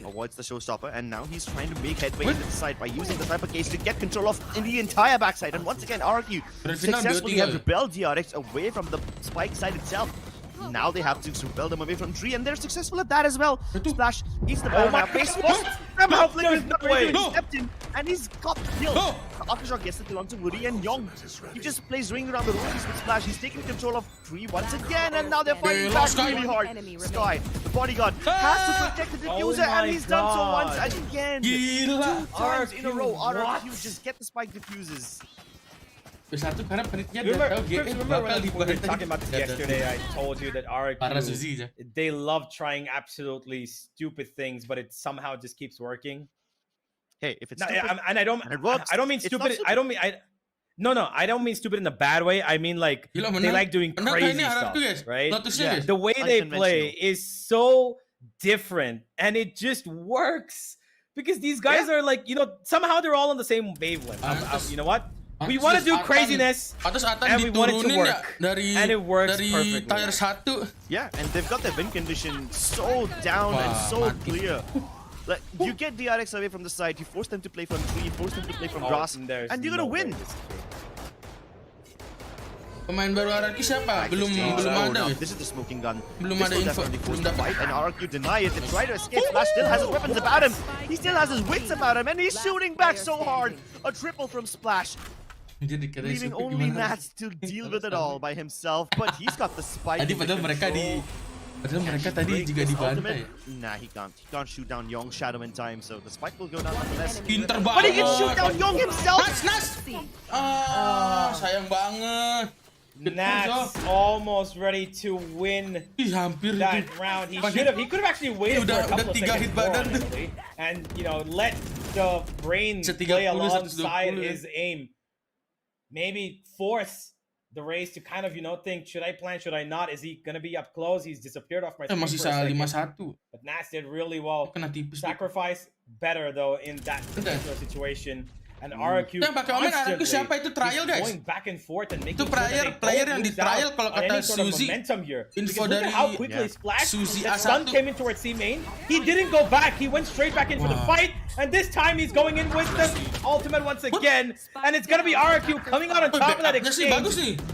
Avoids the showstopper, and now he's trying to make headway into the side by using the Cyber Case to get control of the entire backside. And once again, RRQ successfully have repelled DRX away from the spike side itself. Now they have to repel them away from tree, and they're successful at that as well. Splash eats the ball. Somehow Flicker's no way. He stepped in, and he's got the kill. Aftershock gets it along to Woody and Young. He just plays ring around the rooms with Splash. He's taking control of tree once again, and now they're fighting back really hard. Sky, the bodyguard, has to protect the diffuser, and he's done so once again. 2 times in a row, RRQ just get the spike diffuses. Satu karena penitnya remember when we were talking about this yesterday, I told you that RRQ, they love trying absolutely stupid things, but it somehow just keeps working. Hey, if it's stupid, and I don't mean stupid. I don't mean stupid in a bad way. I mean like they like doing crazy stuff, right? Yeah. The way they play is so different, and it just works because these guys are like, somehow they're all on the same wavelength. You know what? We want to do craziness, and we want it to work, and it works perfectly. Tier 1. Yeah, and they've got their win condition so down and so clear. Like, you get DRX away from the side, you force them to play from tree, you force them to play from grass, and you're gonna win. Pemain baru RRQ siapa? Belum ada. This is the smoking gun. Belum ada info. Belum dapat. And RRQ deny it. They try to escape. Flash still has his weapons about him. He still has his wits about him, and he's shooting back so hard. A triple from Splash. Leaving only Nats to deal with it all by himself, but he's got the spike. Padahal mereka tadi juga dibantai. Nah, he can't. He can't shoot down Young Shadow in time, so the spike will go down nonetheless. Pinter banget. But he can shoot down Young himself. Nas. Sayang banget. Nats almost ready to win that round. He could have actually waited for a couple of seconds more, honestly, and let the brain play alongside his aim. Maybe force the race to kind of, think, should I plan, should I not? Is he going to be up close? He's disappeared off my screen for a second. But Nats did really well. Sacrifice better, though, in that particular situation. And RRQ going back and forth and making sure that player yang di trial kalau kata Suzy info dari how quickly Splash that stun came in towards C main. He didn't go back. He went straight back in for the fight, and this time he's going in with the ultimate once again, and it's gonna be RRQ coming out on top of that exchange.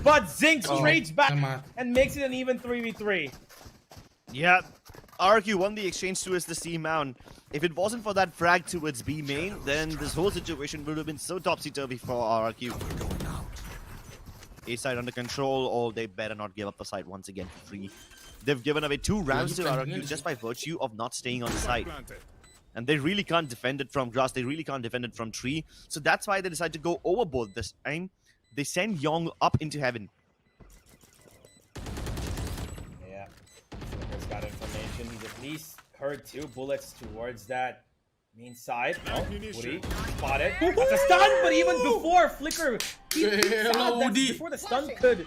But Zinx trades back and makes it an even 3v3. Yeah, RRQ won the exchange towards the C mount. If it wasn't for that frag towards B main, then this whole situation would have been so topsy-turvy for RRQ. A side under control, or they better not give up the side once again for free. They've given away 2 rounds to RRQ just by virtue of not staying on the side. And they really can't defend it from grass, they really can't defend it from tree. So that's why they decide to go overboard this time. They send Young up into heaven. Yeah, Flicker's got information. He's at least heard 2 bullets towards that main side. Oh, Woody spotted. That's a stun, but even before Flicker, before the stun could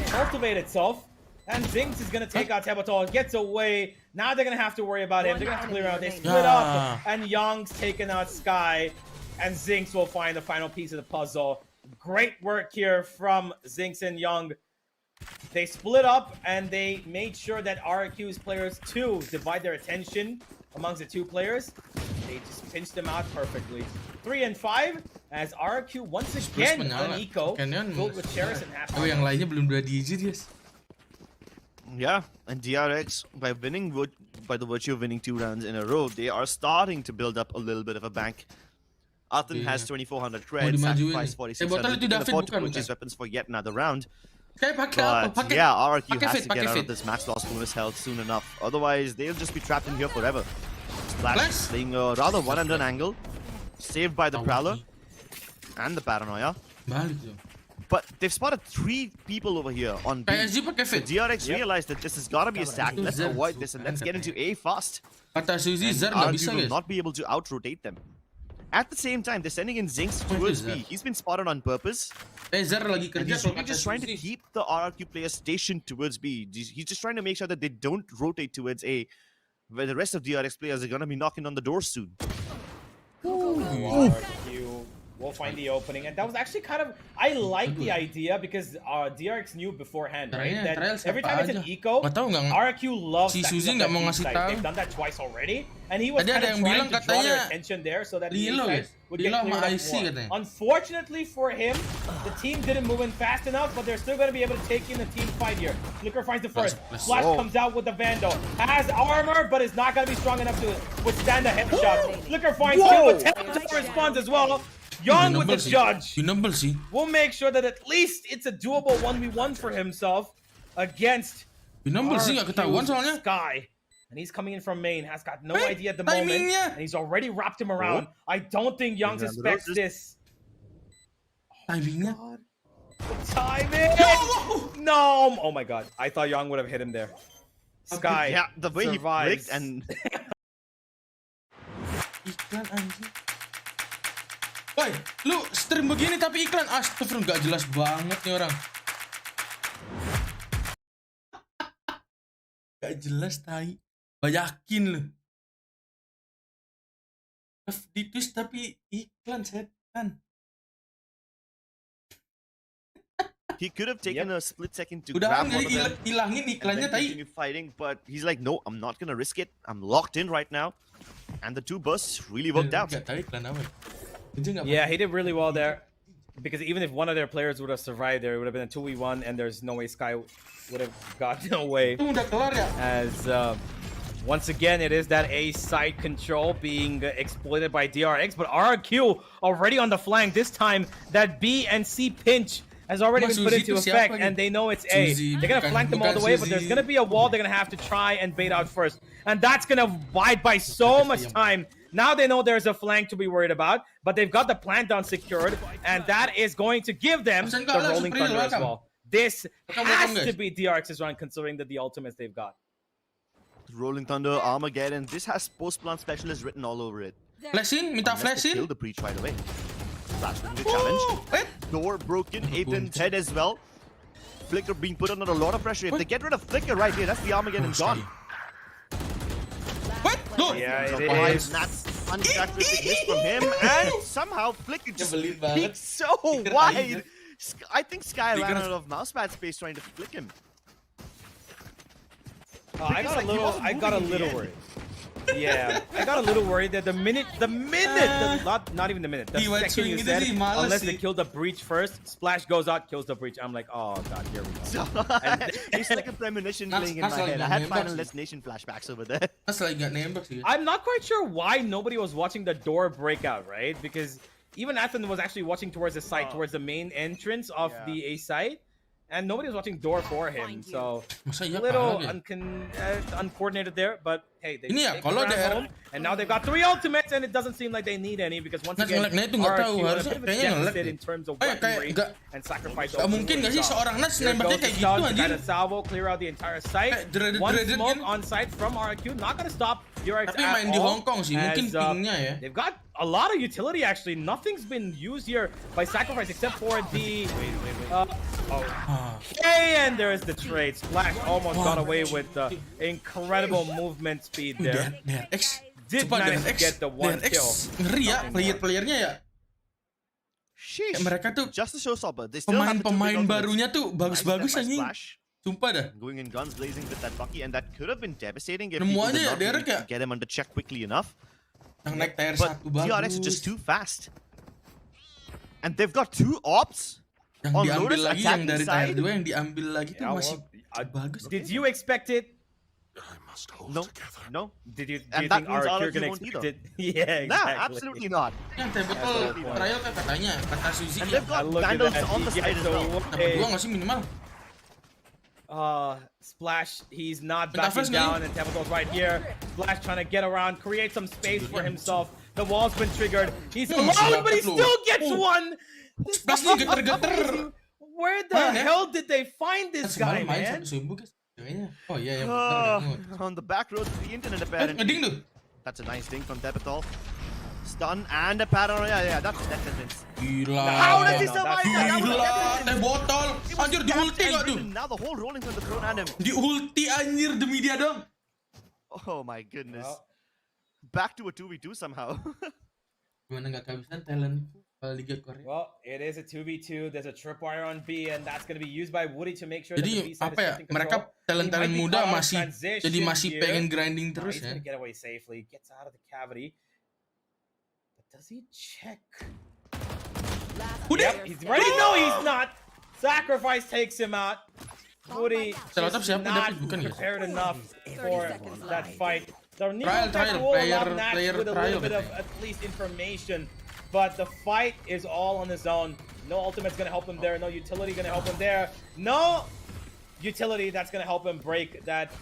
cultivate itself, and Zinx is gonna take out Tebatol, gets away. Now they're gonna have to worry about him. They're gonna have to clear out. They split up, and Young's taken out Sky, and Zinx will find the final piece of the puzzle. Great work here from Zinx and Young. They split up, and they made sure that RRQ's players, too, divide their attention amongst the 2 players. They just pinched them out perfectly. 3 and 5, as RRQ once again an eco built with Cherish and half. Yang lainnya belum 2 digit, yes. Yeah, and DRX, by the virtue of winning 2 rounds in a row, they are starting to build up a little bit of a bank. Athen has 2,400 credits, sacrificed 4,600, can afford to purchase weapons for yet another round. But yeah, RRQ has to get out of this max loss bonus health soon enough. Otherwise, they'll just be trapped in here forever. Splash playing a rather one-and-done angle. Saved by the Prowler and the Paranoia. But they've spotted 3 people over here on B. So DRX realized that this has got to be a stack. Let's avoid this and let's get into A fast. And RRQ will not be able to out-rotate them. At the same time, they're sending in Zinx towards B. He's been spotted on purpose. Zer lagi And kerja he's really just trying to keep the RRQ players stationed towards B. He's just trying to make sure that they don't rotate towards A, where the rest of DRX players are going to be knocking on the door soon. RRQ will find the opening, and that was actually kind of, I like the idea because DRX knew beforehand, right? That every time it's an eco, RRQ loves that they've done that twice already, and he was kind of trying to draw their attention there so that the A-side would get cleared up more. Unfortunately for him, the team didn't move in fast enough, but they're still going to be able to take in the team fight here. Flicker finds the first. Flash comes out with the Vandal. Has armor, but is not going to be strong enough to withstand the headshot. Flicker finds kill, but Temperature responds as well. Young with the judge. We'll make sure that at least it's a doable 1v1 for himself against Sky. And he's coming in from main, has got no idea at the moment, and he's already wrapped him around. I don't think Young suspects this. Timing. Timing! No! Oh my god, I thought Young would have hit him there. Sky, yeah, the way survives. he blinked and... Iklan anjing. Woi, lu stream begini tapi iklan. Astagfirullah, gak jelas banget nih orang. Gak jelas tai. Bayakin lu. Ditus tapi iklan setan. He could have taken a split second to grab one of them hilangin iklannya tai. Continue fighting, but he's like, no, I'm not gonna risk it. I'm locked in right now. And the two bursts really worked out. Yeah, he did really well there. Because even if one of their players would have survived there, it would have been a 2v1, and there's no way Sky would have gotten away. As once again, it is that A side control being exploited by DRX, but RRQ already on the flank. This time, that B and C pinch has already been put into effect, and they know it's A. They're going to flank them all the way, but there's going to be a wall they're going to have to try and bait out first. And that's going to bide by so much time. Now they know there's a flank to be worried about, but they've got the plant down secured, and that is going to give them the Rolling Thunder as well. This has to be DRX's run, considering that the ultimates they've got. Rolling Thunder, Armageddon. This has post-plant specialist written all over it. Flash in, minta flash in. Kill the breach right away. Flash with the challenge. Door broken, Aiden's head as well. Flicker being put under a lot of pressure. If they get rid of Flicker right here, that's the Armageddon gone. Yeah, it is. That's uncharacteristic miss from him, and somehow Flicker just peeked so wide. I think Sky ran out of Mousepad space trying to flick him. I got a little worried. Yeah, I got a little worried that the not even the minute, the second you said, unless they kill the breach first, Splash goes out, kills the breach. I'm like, oh god, here we go. It's like a premonition playing in my head. I had Final Destination flashbacks over there. I'm not quite sure why nobody was watching the door breakout, right? Because even Athen was actually watching towards the site, towards the main entrance of the A site. And nobody was watching door for him, so a little uncoordinated there. But hey, they take the round home, and now they've got 3 ultimates, and it doesn't seem like they need any because once again, RRQ has a bit of a deficit in terms of weaponry and sacrifice. Mungkin nggak sih seorang Nats nembaknya kayak gitu anjir? Salvo, clear out the entire site. One smoke on site from RRQ, not gonna stop DRX Tapi main di Hong Kong sih, mungkin pingnya ya. They've got a lot of utility actually. Nothing's been used here by Sacrifice except for the. Okay, and there's the trade. Splash almost got away with the incredible movement speed there. DRX did manage to get the one kill. Ngeri ya, player-playernya ya. Mereka tuh just a showstopper. Pemain barunya tuh bagus-bagus anjing. Sumpah dah. Going in guns blazing with that Bucky, and that could have been devastating if people did not get him under check quickly enough. But DRX is just too fast. And they've got 2 ops. Yang diambil lagi yang dari tier 2 yang diambil lagi tuh masih bagus. Did you expect it? No. Did you think RRQ gonna expect it? Yeah, exactly. Nah, absolutely not. Yang betul trial kan katanya, kata Suzy. And they've got Vandals on the side as well. Dapat 2 nggak sih minimal? Splash, he's not backing down, and Temple's right here. Splash trying to get around, create some space for himself. The wall's been triggered. He's alone, but he still gets one. Where the hell did they find this guy, man? Oh yeah, on the back road to the internet apparently. That's a nice thing from Tepetol. Stun and a paranoia. Yeah, that's intense. Gila. How does he survive that? Gila, teh botol. Anjir di ulti gak tuh? Now the whole rolling from the thrown at him. Di ulti anjir demi dia dong. Oh my goodness. Back to a 2v2 somehow. Gimana nggak kehabisan talent Liga Korea? Well, it is a 2v2. There's a tripwire on B, and that's going to be used by Woody to make sure that the Jadi B side apa is ya? taking Mereka control. talent-talent He might be muda caught on masih transition jadi masih here. pengen grinding No, terus he's ya. gonna get away safely. Gets out of the cavity. But does he check? Yep, he's ready. No, he's not. Sacrifice takes him out. Woody Selatap just siapa not David? Bukan ya? prepared enough for that fight. The Trial, will player allow Nat with a trial. little bit of at least information, but the fight is all on his own. No ultimate's gonna help him there. No utility gonna help him there. No utility that's gonna help him break that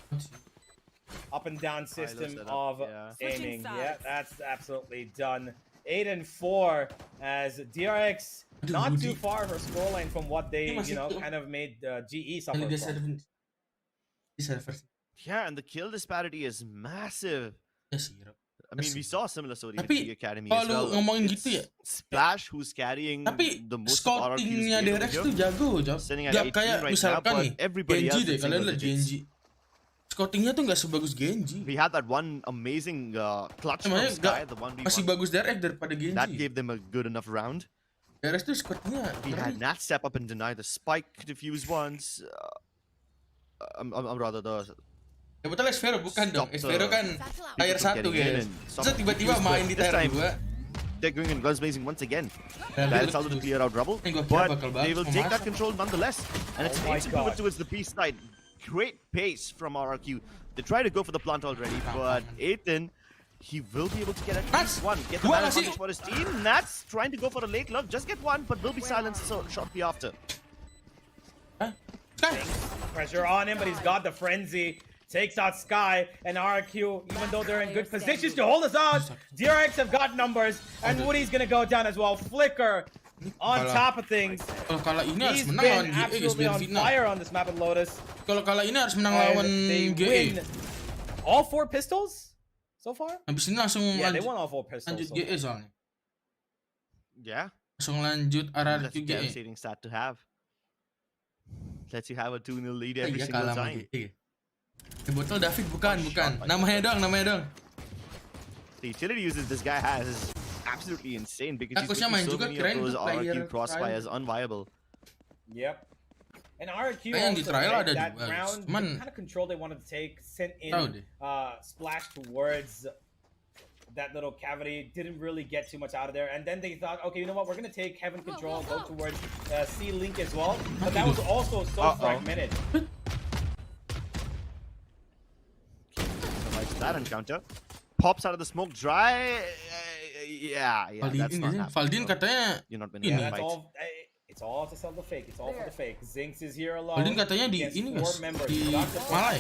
up and down system of aiming. Yeah, that's absolutely done. 8 and 4 as DRX not too far of her scoreline from what they kind of made GE suffer from. Yeah, and the kill disparity is massive. I mean, we saw a similar story in Tapi the academy as well. ngomongin gitu ya. Splash who's carrying the most of RRQ's scoutingnya DRX tuh jago, Gak kayak misalkan nih Genji deh, kalian lihat Genji. Scoutingnya tuh nggak sebagus Genji. We had that one amazing clutch from Sky, the one masih bagus DRX daripada Genji. That gave them a good enough round. DRX tuh scoutingnya. We had Nat step up and deny the spike defuse once. Rather the. Ya betul Esfero bukan dong. Esfero kan tier 1 guys. Terus tiba-tiba main di tier 2. They're going in guns blazing once again. That's how to clear out rubble, but they will take that control nonetheless. And it's instant movement towards the B side. Great pace from RRQ. They try to go for the plant already, but Ethan, he will be able to get at least one. Get the man advantage for his team. Nat's trying to go for a late love. Just get one, but will be silenced shortly after. Pressure on him, but he's got the frenzy. Takes out Sky and RRQ, even though they're in good positions to hold us out. DRX have got numbers, and Woody's gonna go down as well. Flicker on top of things. He's been absolutely on fire on this map at Lotus. Kalau kalah ini harus menang lawan GE. All 4 pistols so far? Habis ini langsung they won all 4 pistols. Lanjut GE soalnya. Yeah. Langsung lanjut RRQ GE. Devastating stat to have. Lets you have a 2-0 lead every single time. Botol David bukan. Namanya dong. The utility uses this guy has is absolutely insane because he's Takutnya making main so juga many keren of those tuh player RRQ crossfires unviable. Yep. And RRQ yang di also trial ada that juga. round, Cuman the kind of control they wanted to take, sent in splash towards that little cavity, didn't really get too much out of there, and then they thought, okay, you know what, we're gonna take heaven control and go towards C Link as well, but that was also so fragmented. That encounter pops out of the smoke dry. Yeah, that's not happening. Valdin katanya you're not winning that fight. It's all to sell the fake. It's all for the fake. Zinx is here alone. Valdin katanya di ini guys, di Malay.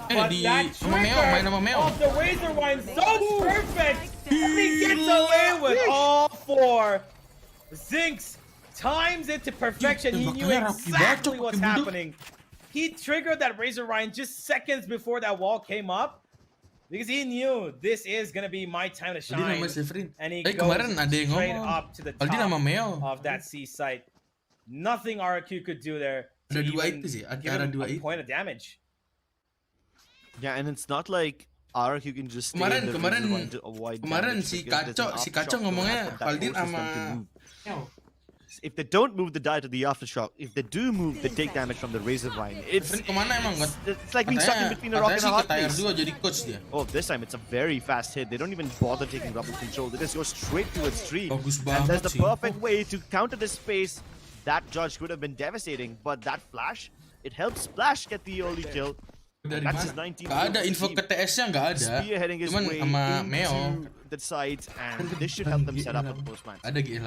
But that trigger of the Razor Wine so perfect. He gets away with all 4. Zinx times it to perfection. He knew exactly what's happening. He triggered that Razor Ryan just seconds before that wall came up because he knew this is gonna be my time to shine. And he goes straight up to the top of that C site. Nothing RRQ could do there to even give him a point of damage. Yeah, and it's not like RRQ can just stay in the one to avoid damage. Si Kaco ngomongnya Valdin sama if they don't move the die to the aftershock, if they do move, they take damage from the Razor Vine. It's like being stuck in between a rock and a hard place. Oh, this time it's a very fast hit. They don't even bother taking rubble control. They just go straight towards tree. And there's the perfect way to counter this space. That judge could have been devastating, but that flash, it helps Splash get the early kill. That's his 19. Gak ada info ke TS-nya, gak ada. Spearheading his way into the side, and this should help them set up a post-match. Ada GE.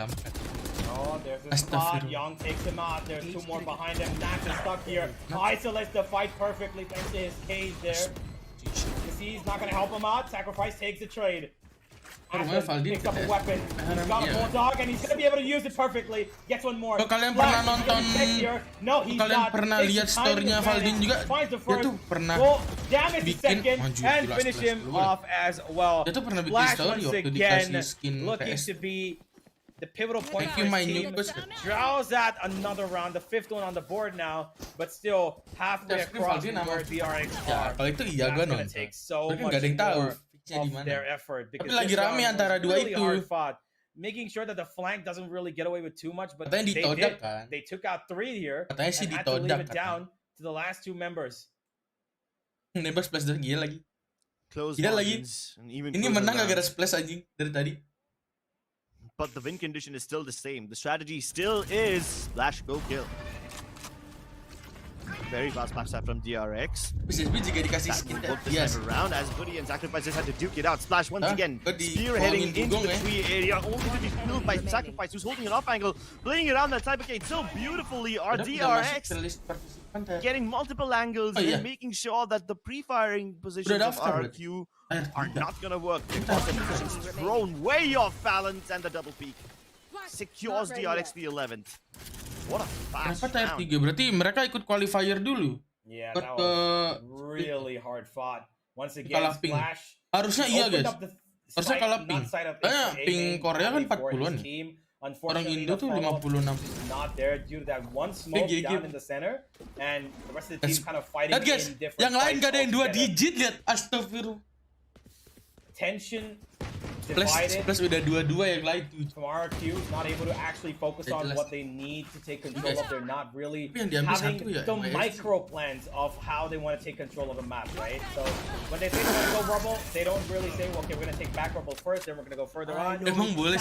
Oh, there's a spot. Young takes him out. There's 2 more behind him. Nax is stuck here. Isolates the fight perfectly thanks to his cage there. You see, he's not going to help him out. Sacrifice takes the trade. Rumahnya Valdin picks up a weapon. He's got a bulldog and he's gonna be able to use it perfectly. Gets one more. Kalau kalian Flash, pernah nonton, no, he's kalian not. pernah lihat story-nya Valdin juga, dia tuh pernah bikin and finish him off as well. Dia tuh pernah bikin Flash story once waktu again dikasih skin looking PS. to be the pivotal point Thank for you, his my team. new Draws at another round, the 5th one on the board now, but still halfway across from where DRX Ya, are. kalau itu iya gue nonton. Take so Tapi much nggak ada yang tahu more fixnya di of mana. their effort because Tapi lagi this rame round antara was dua really itu. hard fought, making sure that the flank doesn't really get away with too much, but Katanya they ditodak, did. kan? They took out 3 here Katanya sih and had to leave ditodak, it down to the last 2 members. Nembak splash dari gila lagi. Close Gila lagi. margins, and even Ini closer menang rounds. gara-gara splash anjing dari tadi. But the win condition is still the same. The strategy still is splash, go kill. Very fast backstab from DRX. BSB juga dikasih skin Yes. Around as Goody and Sacrifices had to duke it out. Splash once again, spearheading into the tree area, only to be killed by Sacrifice, who's holding an off angle, playing around that cybercade so beautifully. Our DRX getting multiple angles and making sure that the pre-firing positions of RRQ are not gonna work. The positions thrown way off balance, and the double peak secures DRX the 11th. What a fast Kenapa round. tier 3? Berarti mereka ikut qualifier dulu. Yeah, that was really hard fought. Once again, Kalah ping. Splash. Harusnya iya guys. Harusnya kalah ping. Kayaknya ping Korea kan 40-an. Orang Indo tuh 56. Not there due to that one smoke down in the center, and the rest of the team kind of fighting Lihat guys, in different yang lain fights gak ada yang 2 altogether. digit, lihat. Astagfirullah. Tension divided. Plus udah 2-2 yang lain tuh. From RRQ, not able to actually focus on what they need to take control of. They're not really having the micro plans of how they want to take control of the map, right? So when they say they want to go rubble, they don't really say, well, okay, we're going to take back rubble first, then we're going to go further on. Emang boleh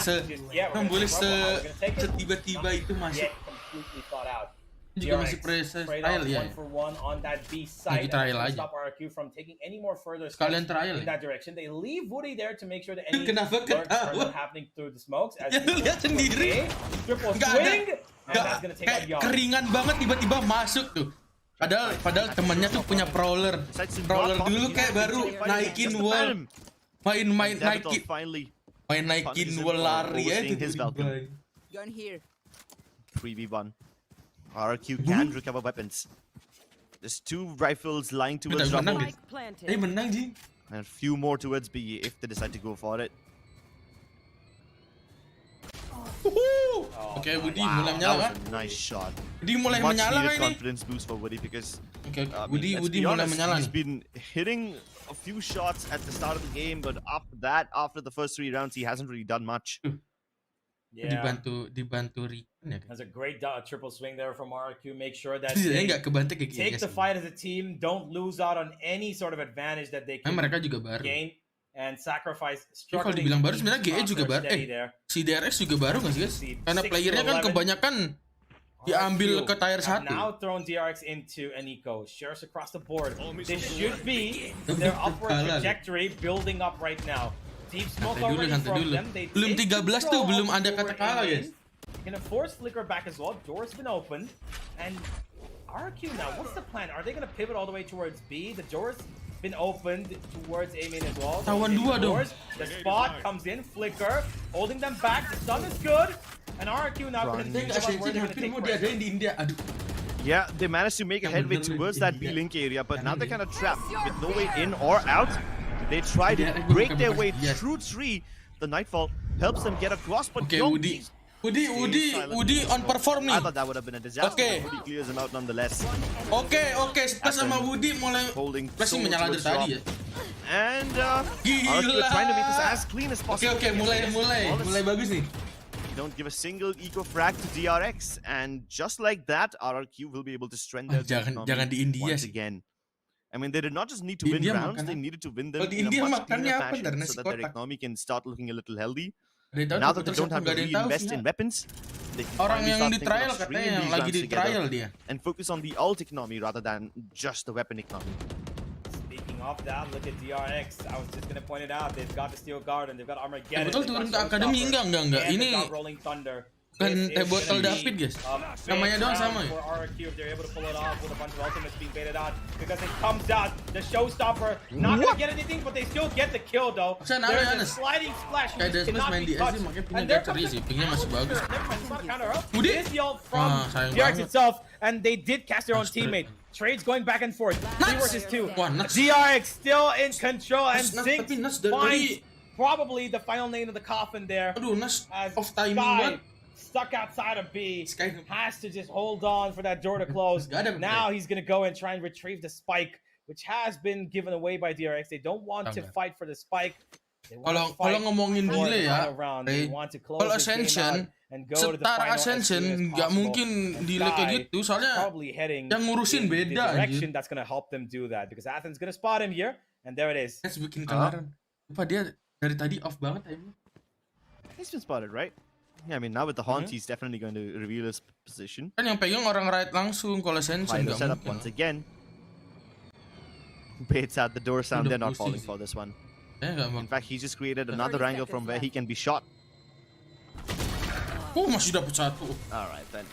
tiba-tiba itu masuk. Completely thought out. Juga masih trial ya. 1-for-1 on that B site. Trial aja. Stop RRQ from taking any more further steps Sekalian trial in that direction. They leave Woody there to make sure that any Kenapa lurks are ketawa? not happening through the smokes. As Ya lu lihat sendiri. Triple Nggak swing. ada. And that's gonna take out Kayak Young. keringan banget tiba-tiba masuk tuh. Padahal temennya tuh punya prowler. Prowler dulu kayak baru naikin wall. Naikin wall lari aja tiba-tiba. Gun here. 3v1. RRQ can recover weapons. There's 2 rifles lying towards Rumble. Menang Ji. And a few more towards B if they decide to go for it. Oke, Woody mulai menyala kan? Nice shot. Woody mulai Much menyala needed kan ini? confidence boost for Woody because Woody mulai menyala he's nih. been hitting a few shots at the start of the game, but after that, after the first 3 rounds, he hasn't really done much. Yeah. Dibantu Riken ya. That's a great triple swing there from RRQ. Make sure that Dia they nggak kebantu kayak gini. take the fight as a team. Don't lose out on any sort of advantage that they can Mereka juga baru. gain and sacrifice. Ya, kalau dibilang baru sebenarnya GE juga baru. Si DRX juga baru nggak sih guys? Karena playernya kan kebanyakan diambil ke tier 1. Now thrown DRX into an eco. Shares across the board. This should be their upward trajectory building up right now. Deep smoke already from them. They belum 13 tuh, belum ada kata kalah guys. Gonna force flicker back as well. Door's been opened. And RRQ now, what's the plan? Are they gonna pivot all the way towards B? The door's been opened towards A main as well. Tawan 2 dong. The spot comes in, flicker, holding them back. The stun is good. And RRQ now gonna take diadain di India. Aduh. Yeah, they managed to make a headway towards that B link area, but now they're kind of trapped with no way in or out. They try to break their way through 3. The Nightfall helps them get across, but Woody on perform nih. I thought that would have been a disaster. Woody clears him out nonetheless. Oke, Splash sama Woody mulai Splash menyala dari tadi ya. And RRQ trying to make this as clean as possible. Oke, mulai bagus nih. Don't give a single eco frag to DRX, and just like that, RRQ will be able to strengthen their jangan di India once again. I mean, they did not just need to win rounds; they needed to win them in a much cleaner fashion so that their economy can start looking a little healthy. Now that they don't have to reinvest in weapons, they can finally start thinking of stringing these rounds together and focus on the ult economy rather than just the weapon economy. Speaking of that, look at DRX. I was just gonna point it out. They've got the Steel Guard and they've got Armageddon. Betul turun ke akademi enggak. Ini Rolling Thunder. Kan This is botol gonna David be guys. a big Namanya doang round sama ya. for RRQ if they're able to pull it off with a bunch of ultimates being baited out because it comes out the showstopper not gonna get anything but they still get the kill though. Saya There's a Anas. sliding splash which Kayak Desmas cannot main be di SD touched. makanya punya And there gacor comes sih, pingnya masih bagus. Never mind, it's not counter up. Udah. It is the ult from sayang DRX banget. itself and they did cast their own teammate. Trades going back and forth. 3 versus 2. Wah, nuts. DRX still in control and Nuts, Zinx tapi nuts dari finds probably the final nail in the coffin there. Aduh, Nas As off timing Sky banget. stuck outside of B, Sky has to just hold on for that door to close. Now he's gonna go and try and retrieve the spike, which has been given away by DRX. They don't want to fight for the spike. They want to fight Kalau ngomongin for delay the ya, final round. They want to close kalau this game Ascension, out and go to the setara final as Ascension soon as nggak possible. mungkin And delay kayak Sky gitu, soalnya probably heading yang ngurusin in the beda direction anjir. that's gonna help them do that because Athens gonna spot him here, and there it is. Let's bikin kelaran. Lupa dia dari tadi off banget timing. He's been spotted, right? Yeah, I mean, now with the haunt, he's definitely going to reveal his position. Kan yang pegang orang right langsung, kalau Ascension Fido nggak set up mungkin. once again. Baits out the door sound. Udah They're not pusing falling sih. for this one. Nggak In fact, he just created another angle from where he can be shot. Oh, masih dapat satu. All right, then.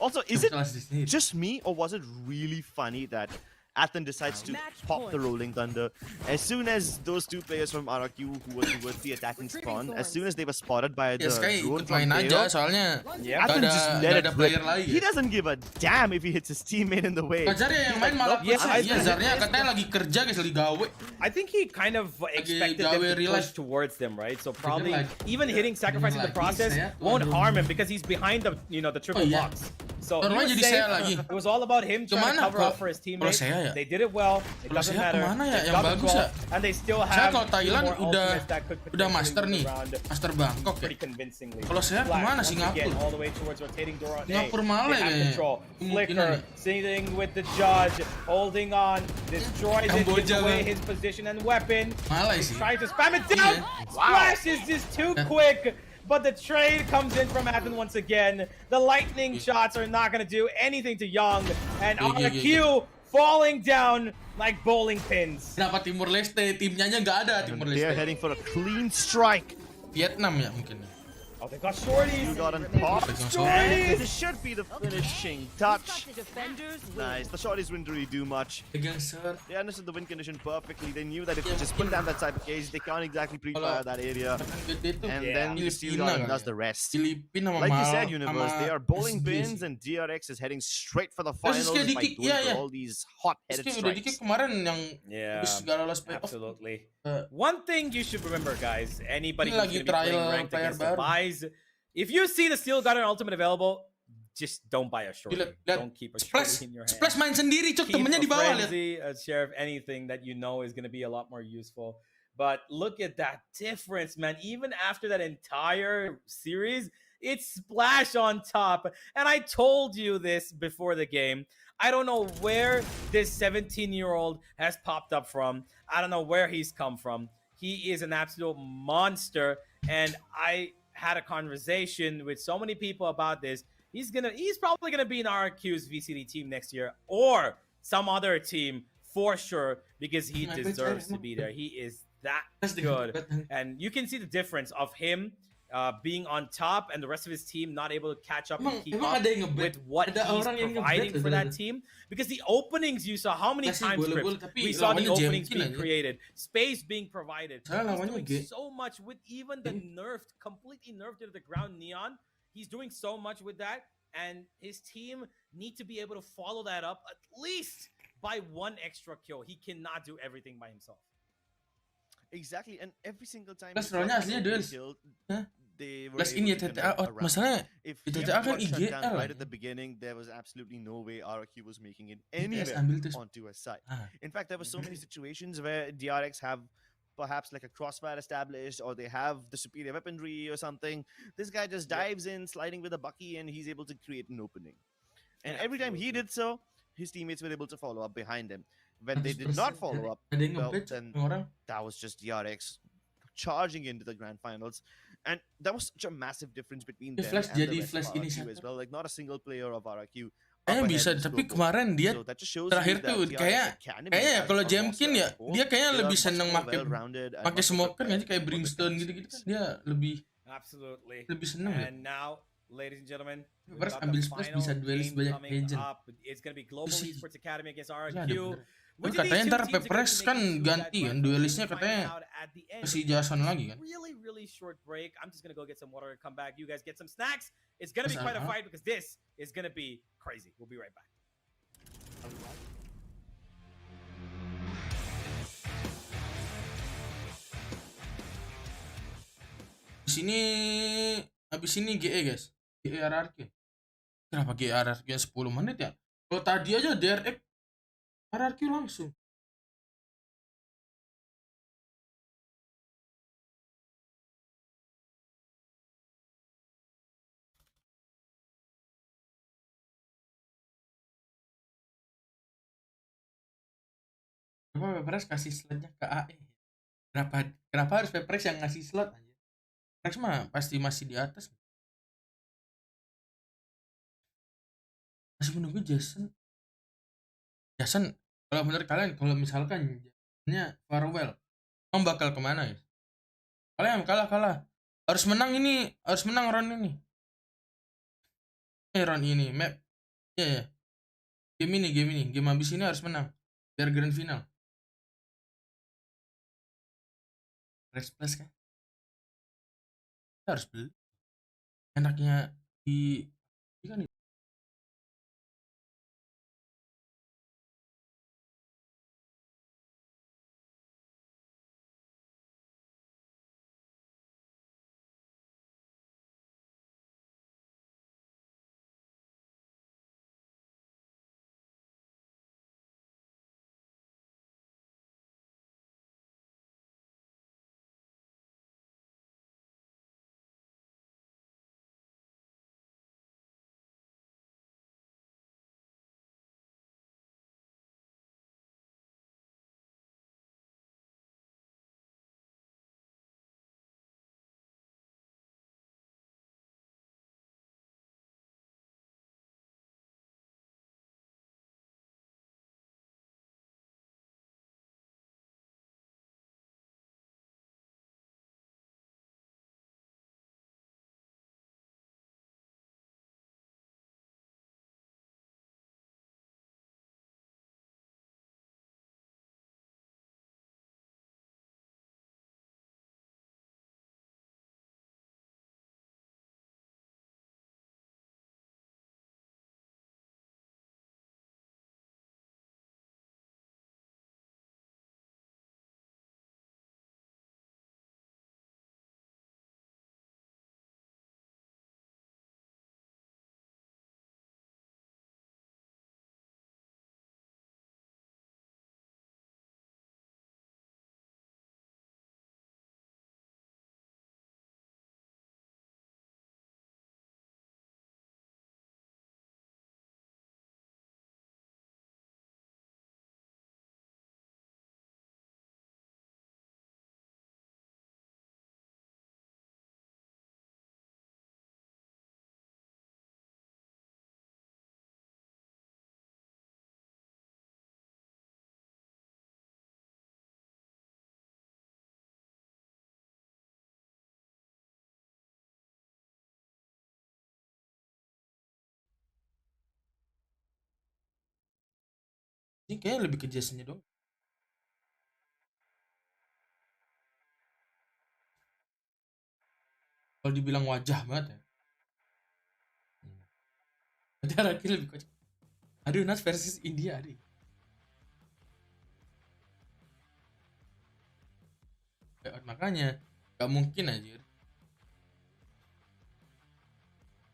Also, is it just me, or was it really funny that Athen decides to pop the Rolling Thunder as soon as those two players from RRQ who were towards the attacking spawn, as soon as they were spotted by the Sky drone ikut from main aja, Taylor, soalnya Athen just let it ada rip. player lagi. He doesn't give a damn if he hits his teammate in the way. Zarya yang main malah Zarya katanya lagi kerja guys, lagi gawe. I think he kind of expected them to push towards them, right? So probably even hitting sacrifice in the process won't harm him because he's behind the the triple box. So he was safe. It was all about him trying to cover up for his teammates. They did it well. It doesn't matter. They got it well, and they still have Kalau Thailand udah master nih, around master Bangkok ya. pretty convincingly. Kalau saya kemana Singapura? All the way towards rotating door on A. Singapura malah They have ya. control. Flicker sitting with the judge, holding on, destroys it, gives away his position and weapon. Malah He's sih. trying to spam it down. Splash is just too quick. But the trade comes in from Athen once again. The lightning shots are not going to do anything to Young. And RRQ falling down like bowling pins. Kenapa Timur Leste? Timnya aja nggak ada Timur Leste. They're heading for a clean strike. Vietnam ya mungkin. Oh, they got shorties. You got on pop. Shorties. This should be the finishing touch. Nice. The shorties wouldn't really do much. They understood the win condition perfectly. They knew that if they just put down that side of cage, they can't exactly pre-fire that area. And then the Steel Garden does the rest. Like you said, Universe, they are bowling pins, and DRX is heading straight for the finals by going for all these hot-headed strikes. Kemarin yang absolutely. One thing you should remember, guys, anybody who's going to be playing ranked against the buys, if you see the Steel Garden Ultimate available, just don't buy a shorty. Don't keep a shorty in your hand. Splash main sendiri, cok, temennya di bawah lihat. A share of anything that you know is going to be a lot more useful. But look at that difference, man. Even after that entire series, it's Splash on top. And I told you this before the game. I don't know where this 17-year-old has popped up from. I don't know where he's come from. He is an absolute monster. And I had a conversation with so many people about this. He's probably gonna be in RRQ's VCD team next year or some other team for sure because he deserves to be there. He is that good, and you can see the difference of him being on top and the rest of his team not able to catch up and keep up with what he's providing for that team. Because the openings, you saw how many time scripts we saw the openings being created, space being provided. He's doing so much with even the completely nerfed to the ground Neon. He's doing so much with that, and his team need to be able to follow that up at least by one extra kill. He cannot do everything by himself. Exactly, and every single time they were able to connect around. If he got shut down right at the beginning, there was absolutely no way RRQ was making it anywhere onto a side. In fact, there were so many situations where DRX have perhaps like a crossfire established, or they have the superior weaponry or something. This guy just dives in, sliding with a Bucky, and he's able to create an opening. And every time he did so, his teammates were able to follow up behind him. When they did not follow up, well, then that was just DRX charging into the grand finals. And that was such a massive difference between them and the rest of RRQ as well. Like, not a single player of RRQ. Bisa, tapi kemarin dia terakhir tuh kayaknya kalau Jamkin ya dia kayaknya lebih seneng pakai smoker aja kayak Brimstone gitu-gitu kan dia lebih seneng. And now ladies and gentlemen. We've Pepres got ambil the splash final bisa duelis game banyak coming agent. up. It's gonna be Global Isi. Esports Academy against Iya, RRQ. ada bener. Which Kan of these katanya two ntar teams are gonna Pepres be kan making it through that ganti kan, run? duelisnya We'll find katanya out at the end si of Jason this lagi kan. really short break. I'm just gonna go get some water and come back. You guys get some snacks. It's gonna be Terus, quite a fight because this is gonna be crazy. We'll be right back. Di sini habis ini GE guys. GE RRQ. Kenapa GE RRQ 10 menit ya? Kalau tadi aja DRX RRQ langsung. Kenapa Pepres kasih slotnya ke AE? Kenapa harus Pepres yang ngasih slot aja? Pepres mah pasti masih di atas. Masih menunggu Jason. Jason, kalau menurut kalian, kalau misalkan Jasonnya farewell, kamu bakal kemana ya? Kalian kalah. Harus menang ini, harus menang round ini. Round ini, map. Iya. Game ini, game habis ini harus menang. Biar grand final. Plus kan? Kita harus beli. Enaknya di kan itu. Ini kayaknya lebih ke Jasonnya dong. Kalau dibilang wajah banget ya. Berarti RRQ lebih kocak. Aduh, Nas versus India, aduh. Makanya gak mungkin anjir.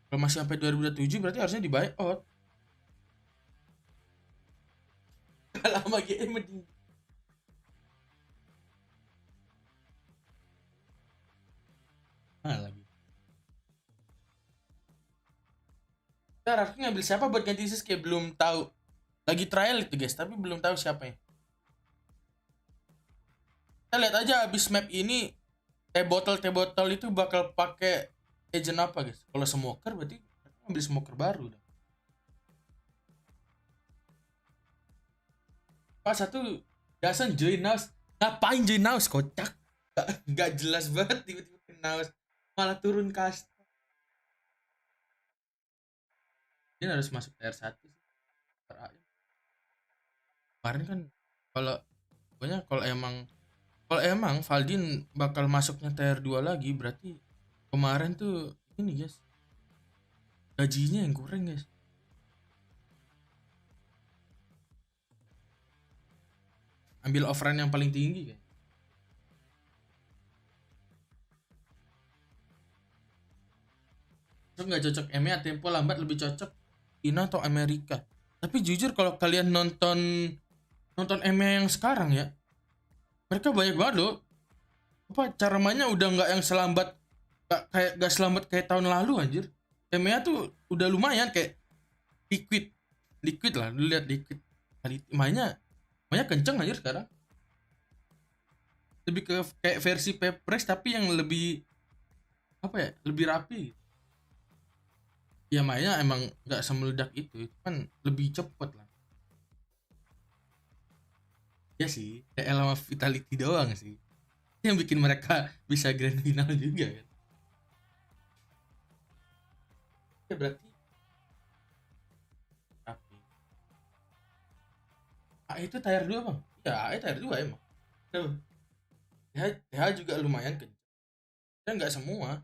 Kalau masih sampai 2027 berarti harusnya di buyout. Kalau sama GM mending. Lagi. RRQ ngambil siapa buat ganti sis kayak belum tahu. Lagi trial itu guys, tapi belum tahu siapa ya. Kita lihat aja abis map ini teh botol itu bakal pakai agent apa guys. Kalau smoker berarti ambil smoker baru. Pas satu Dasan join house. Ngapain join house kocak? Gak jelas banget tiba-tiba join house. Malah turun cast. Ini harus masuk tier 1 sih. Kemarin kan kalau pokoknya kalau emang Valdin bakal masuknya tier 2 lagi, berarti kemarin tuh ini guys, gajinya yang kurang guys. Ambil offline yang paling tinggi guys. Cocok nggak cocok EMEA, tempo lambat lebih cocok Ina atau Amerika. Tapi jujur kalau kalian nonton EMEA yang sekarang ya, mereka banyak banget loh. Apa cara mainnya udah nggak yang selambat, gak selambat kayak tahun lalu anjir. EMEA tuh udah lumayan kayak liquid lah, lu lihat liquid. Mainnya kenceng anjir sekarang. Lebih ke kayak versi Pepres tapi yang lebih apa ya, lebih rapi. Ya mainnya emang nggak semeledak itu kan lebih cepet lah. Ya sih, kayak lama Vitality doang sih yang bikin mereka bisa grand final juga kan. Ya berarti rapi. Itu tier 2 bang? Ya tier 2 emang. Tuh. TH juga lumayan kenceng. Ya nggak semua.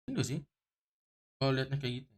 Indo sih kalau liatnya kayak gitu.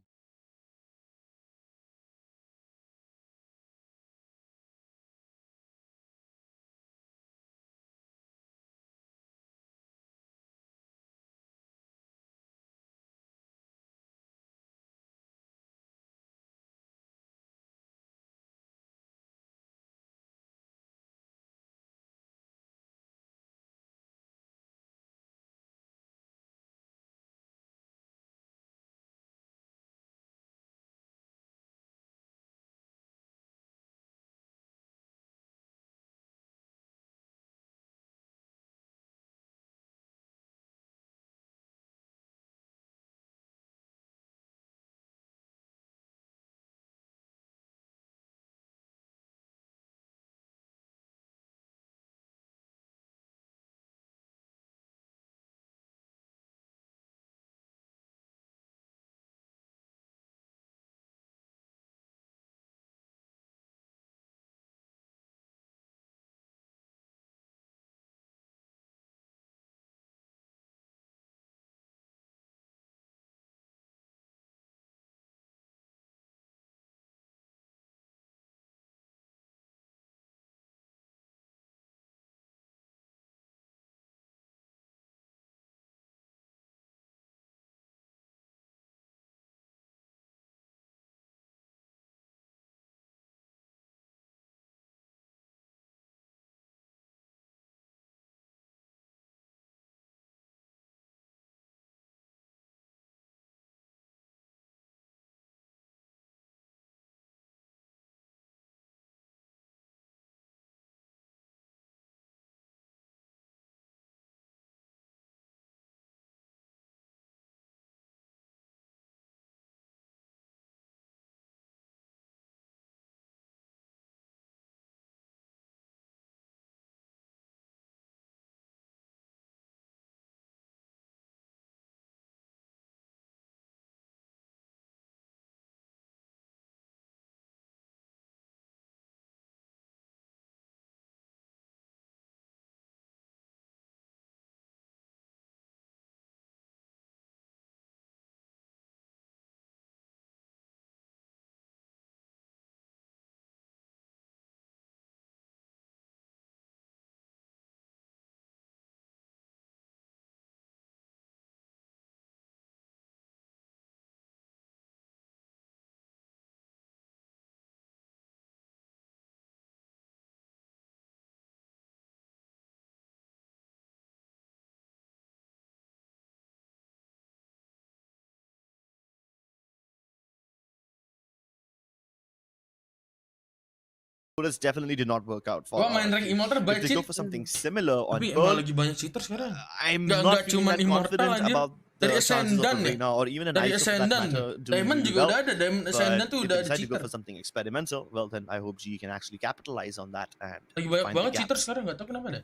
bullets definitely did not work out for Gua main rank Immortal if they go for something similar on Pearl, lagi banyak cheater sekarang. I'm Nggak not feeling cuman that Immortal, confident anjir. about the Dari chances of Ascendant the nih. Reina or even an Dari Ice for that Ascendant matter nih. doing Diamond really juga well. udah ada. Diamond Ascendant tuh But if udah they ada decide to go cheater. for something experimental, well then I hope G can actually capitalize on that and Lagi banyak find banget the cheater gaps. sekarang, nggak tahu kenapa deh.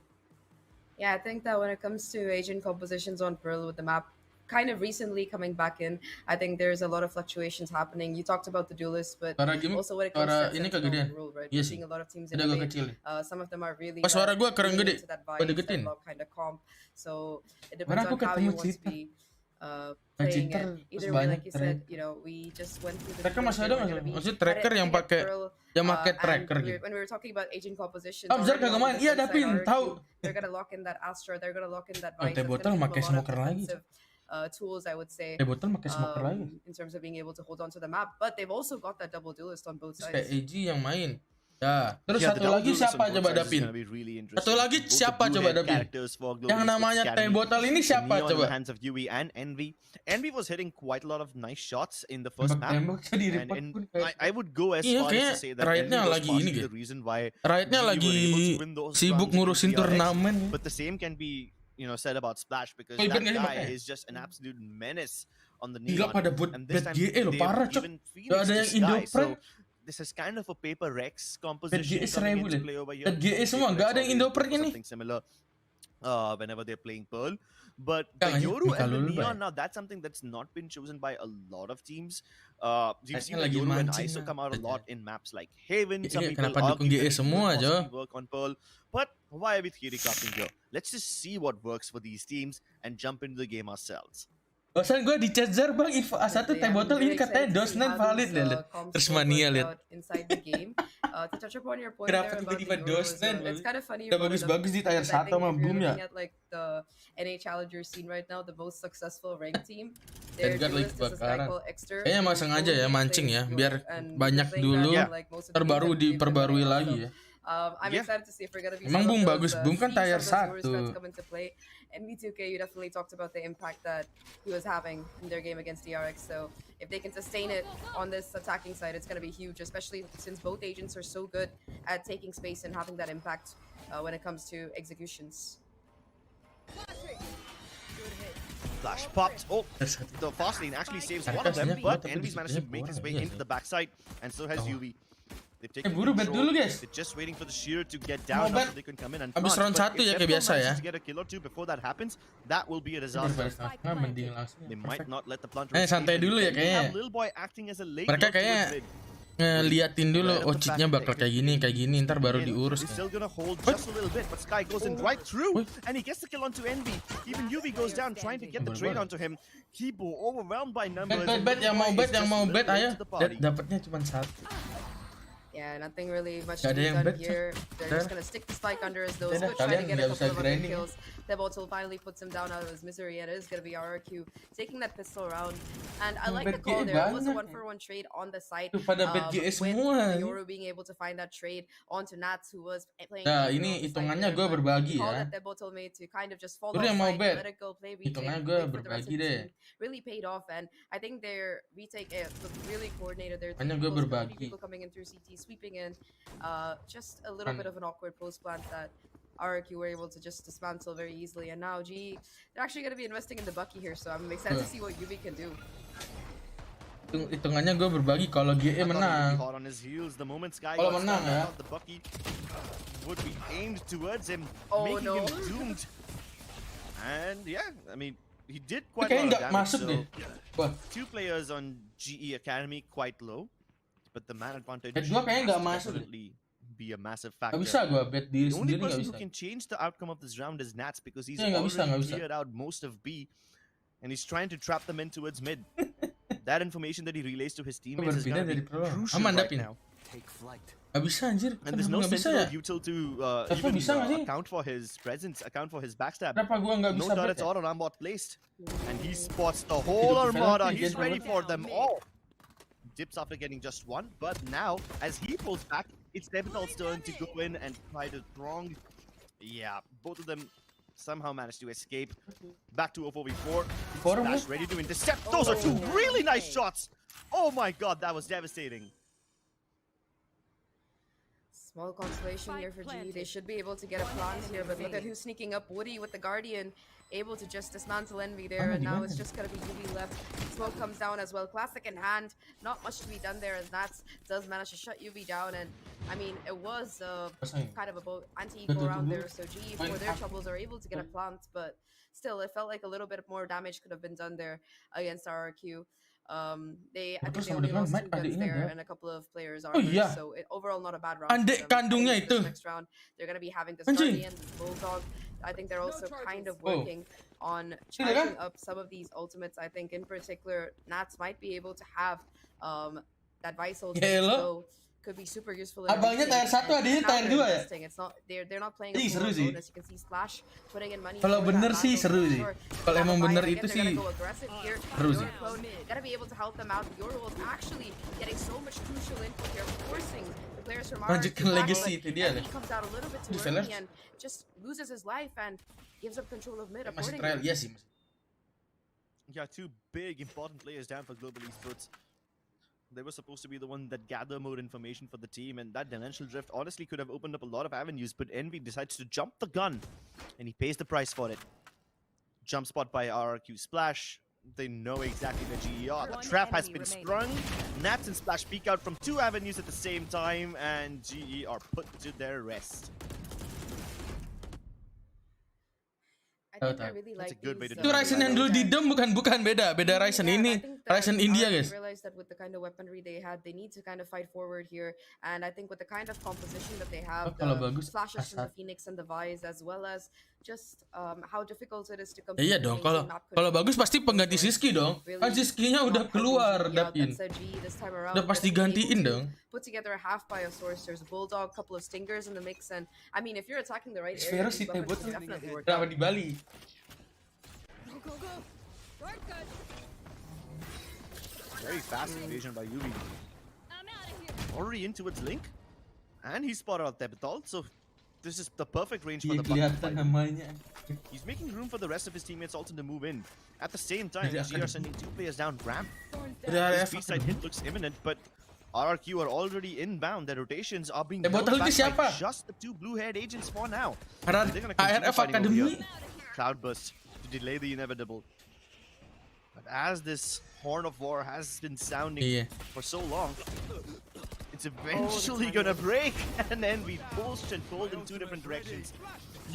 Yeah, I think that when it comes to agent compositions on Pearl with the map kind of recently coming back in, I think there's a lot of fluctuations happening. You talked about the duelists, but also when it comes to ini that kegedean. rule, right? Iya We're sih. seeing a lot of teams Ada gua kecil. some of them are really Pas suara gua keren gede. into that Pada vibe, gedein. that kind of comp. So it depends Mana aku on how ketemu you want to cheater. be playing cheater it. Either terus way, banyak like you said, you know, we just went through the Tracker duels, masih they ada were nggak gonna sih? be Maksudnya at tracker it yang pakai Pearl, yang pakai and tracker gitu. when we were talking about agent compositions, Oh, Zar already kagak on main. the Iya, defense Dapin, side, tahu. they're gonna lock in that Astra, they're gonna lock in that Oh, Vice. Teh Botol pakai smoker lagi. Tools, I would say, Teh Botol pakai smoker lagi. in terms of being able to hold on to the map, but they've also got that double duelist on both Terus kayak sides. AG yang main. Ya, terus Yeah, the satu double lagi duelist siapa on both coba sides is Dapin? gonna be really Satu interesting. lagi Both the siapa blue coba head Dapin? characters for Global Yang Esports namanya Teh Academy, Botol ini the siapa Neo in coba? the hands of Yui and Envy. Envy was hitting quite a lot of nice shots in the first map, Tembak jadi and report pun I would go as Iya, far as kayak to say that Riotnya Envy was lagi ini possibly gitu. the reason why Riotnya GE lagi were able to win those sibuk rounds against ngurusin DRX. turnamen. But the same can be, you know, said about Splash because Oh, that nggak sih guy makanya? is just an absolute menace on the Gila neon. pada buat And this bet time GE loh, they've parah cok. given Gak Phoenix ada to yang Sky, Indopren. so this is kind of a paper Rex Bet composition GE coming 1000 into deh. play over here. Bet GE semua, Paper gak Rex ada yang always Indopren go for ini. something similar whenever they're playing Pearl. But Jangan the aja, Yoru Mika and the dulu, Neon, Bay. now that's something that's not been chosen by a lot of teams. You've seen Kayaknya the lagi Yoru and mancing ISO lah. come out a lot in maps like Haven. Some Iya, people kenapa dukung argue GE that it semua, could Jo? possibly work on Pearl. But why are we theory crafting here? Let's just see what works for these teams and jump into the game ourselves. Barusan gue di chat Zar bang, info A1 Teh Botol ini katanya dosnen valid lihat. Terus mania lihat. Inside the game. To touch upon your point Kenapa there about tiba-tiba the Euros, dosnen? it's kind of funny. Udah you brought it up, bagus-bagus di tier because I 1 think sama if you're Boom ya. looking at like the NA Challenger scene right now, the most successful ranked team. Edgar Their lagi duelist is this guy kebakaran. called Exter. Kayaknya emang sengaja ya mancing ya, biar And banyak playing that dulu in, like, most of the games terbaru that they've been diperbarui playing, lagi so, ya. I'm excited to see if we're gonna be Emang some of Boom those, bagus, Boom kan see tier some of those 1. Euros come into play. And V2K, you definitely talked about the impact that he was having in their game against DRX. So if they can sustain it on this attacking side, it's going to be huge, especially since both agents are so good at taking space and having that impact when it comes to executions. Flash popped. Oh, the fast lane actually saves one of them, but Envy's managed to make his way into the backside, and so has UV. They've taken buru bet control. dulu guys. They're just waiting for the shearer to get down Mau so bet they can come in and abis plant. round But 1 ya if kayak biasa Earphone ya. manages to get a kill or two before that happens, that will be a disaster. Mending langsung. They might not let the plant Santai dulu ya kayaknya. Little boy acting as a late Mereka lock towards kayak mid. ngeliatin dulu, oh cheatnya bakal kayak gini, ntar baru He's diurus. still gonna hold just a little bit, but Sky goes in right through, and he gets the kill onto Envy. Even UV goes down trying to get the trade onto him. Kibo overwhelmed by numbers. Bet yang mau bet, ayo. Dapatnya cuma 1. Yeah, nothing really much Gak to ada be yang done bet, here. They're just gonna stick the spike under as those Udah, good, trying to kalian get a nggak couple bisa of other grinding. kills. The bottle finally puts him down out of his misery, and it is gonna be RRQ taking that pistol round. And I like the call there. It was a 1-for-1 trade on the site. Pada bet GS semua. Yoru being able to find that trade onto Nats, who was playing. Nah, ini hitungannya gue berbagi Call ya. that the bottle made to kind of just fall Lu yang mau outside, bet, let it go, play retake, hitungannya gue wait for the rest of berbagi the deh. team. Really paid off, and I think their retake was really coordinated. There's Hanya gue berbagi. people coming in through CT, sweeping in. Just a little bit of an awkward post plant that RRQ were able to just dismantle very easily. And now G, they're actually going to be investing in the Bucky here, so I'm excited to see what UV can do. Hitungannya gue berbagi kalau GE menang. Kalau menang ya. The Bucky would be aimed towards him, Oh, making no. him doomed. And yeah, I mean, he did quite a Kayaknya lot of nggak damage. masuk So deh. Wah, 2 players on GE Academy quite low, but the man advantage bet gue kayaknya nggak must masuk deh. definitely be a massive Gak factor. bisa gue bet diri The only sendiri, gak person bisa. who can change the outcome of this round is Nats because he's Yeah, nggak already bisa. cleared out most of B, and he's trying to trap them in towards mid. That information that he relays to his teammates is going to be crucial right now. Take flight. Gak bisa anjir. And there's no Nggak bisa ya. sensible util to Kenapa even bisa nggak sih? account for his presence, account for his backstab. Kenapa gue nggak No bisa bet turrets ya? or an armbot placed, and he spots the whole armada. He's ready for them all. Dips after getting just 1, but now as he pulls back, it's Devital's turn to go in and try to throng. Yeah, both of them somehow managed to escape. Back to 0-4v4. Splash ready to intercept. Those are 2 really nice shots. Oh my god, that was devastating. Small consolation here for G. They should be able to get a plant here, but look at who's sneaking up. Woody with the Guardian, able to just dismantle Envy there, and now it's just gonna be UV left. Smoke comes down as well. Classic in hand. Not much to be done there, as Nats does manage to shut UV down, and I mean, it was kind of a anti-eco round there, so G, for their troubles, are able to get a plant, but still, it felt like a little bit more damage could have been done there against RRQ. I think they only lost 2 guns there and a couple of players are so overall not a bad round. Adik kandungnya itu. Next round they're gonna be having this Guardian, this Bulldog. I think they're also kind of working on charging up some of these ultimates. I think in particular Nats might be able to have that Vice ultimate, so could be super useful. Abangnya tier 1, adiknya tier 2 ya? It's not they're not playing a seru full sih. mode, as you can see Splash putting in money. Kalau bener sih seru sih. Kalau emang bener itu sih seru sih. Gotta be able to help them out. Your role is actually getting so much crucial input here, forcing the players from Lanjutkan legacy itu dia. He comes out a little bit too early and just loses his life and gives up control of mid. Masih trial, iya sih. Yeah, 2 big important players down for Global Esports. They were supposed to be the one that gather more information for the team, and that dimensional drift honestly could have opened up a lot of avenues, but Envy decides to jump the gun, and he pays the price for it. Jump spot by RRQ Splash. They know exactly where GE are. The trap has been sprung. Nats and Splash peek out from 2 avenues at the same time, and GE are put to their rest. I think I really like Itu Ryzen yang dulu di Dom bukan beda Ryzen ini, Ryzen India guys. I realized that with the kind of weaponry they had, they need to kind of fight forward here, and I think with the kind of composition that they have, the flashes from the Phoenix and the Vice, as well as just how difficult it is to compete. Iya dong, kalau bagus pasti pengganti Siski dong. Kan Siskinya udah keluar Dapin. Udah pasti gantiin dong. Put together a half by a source. There's a Bulldog, couple of Stingers in the mix, and I mean, if you're attacking the right area, these weapons will definitely work out. Di Bali. Go. Shortcut. Very fast invasion by Yubi. I'm out of here. Already into its link, and he spotted out Tepital, so this is the perfect range for the button. He's making room for the rest of his teammates also to move in. At the same time, GE are sending 2 players down ramp. This B-side hit looks imminent, but RRQ are already inbound. Their rotations are being held back by just the 2 blue-haired agents for now. They're going to continue fighting over here. Cloudburst to delay the inevitable. But as this Horn of War has been sounding for so long, it's eventually gonna break, and then we pushed and pulled in 2 different directions.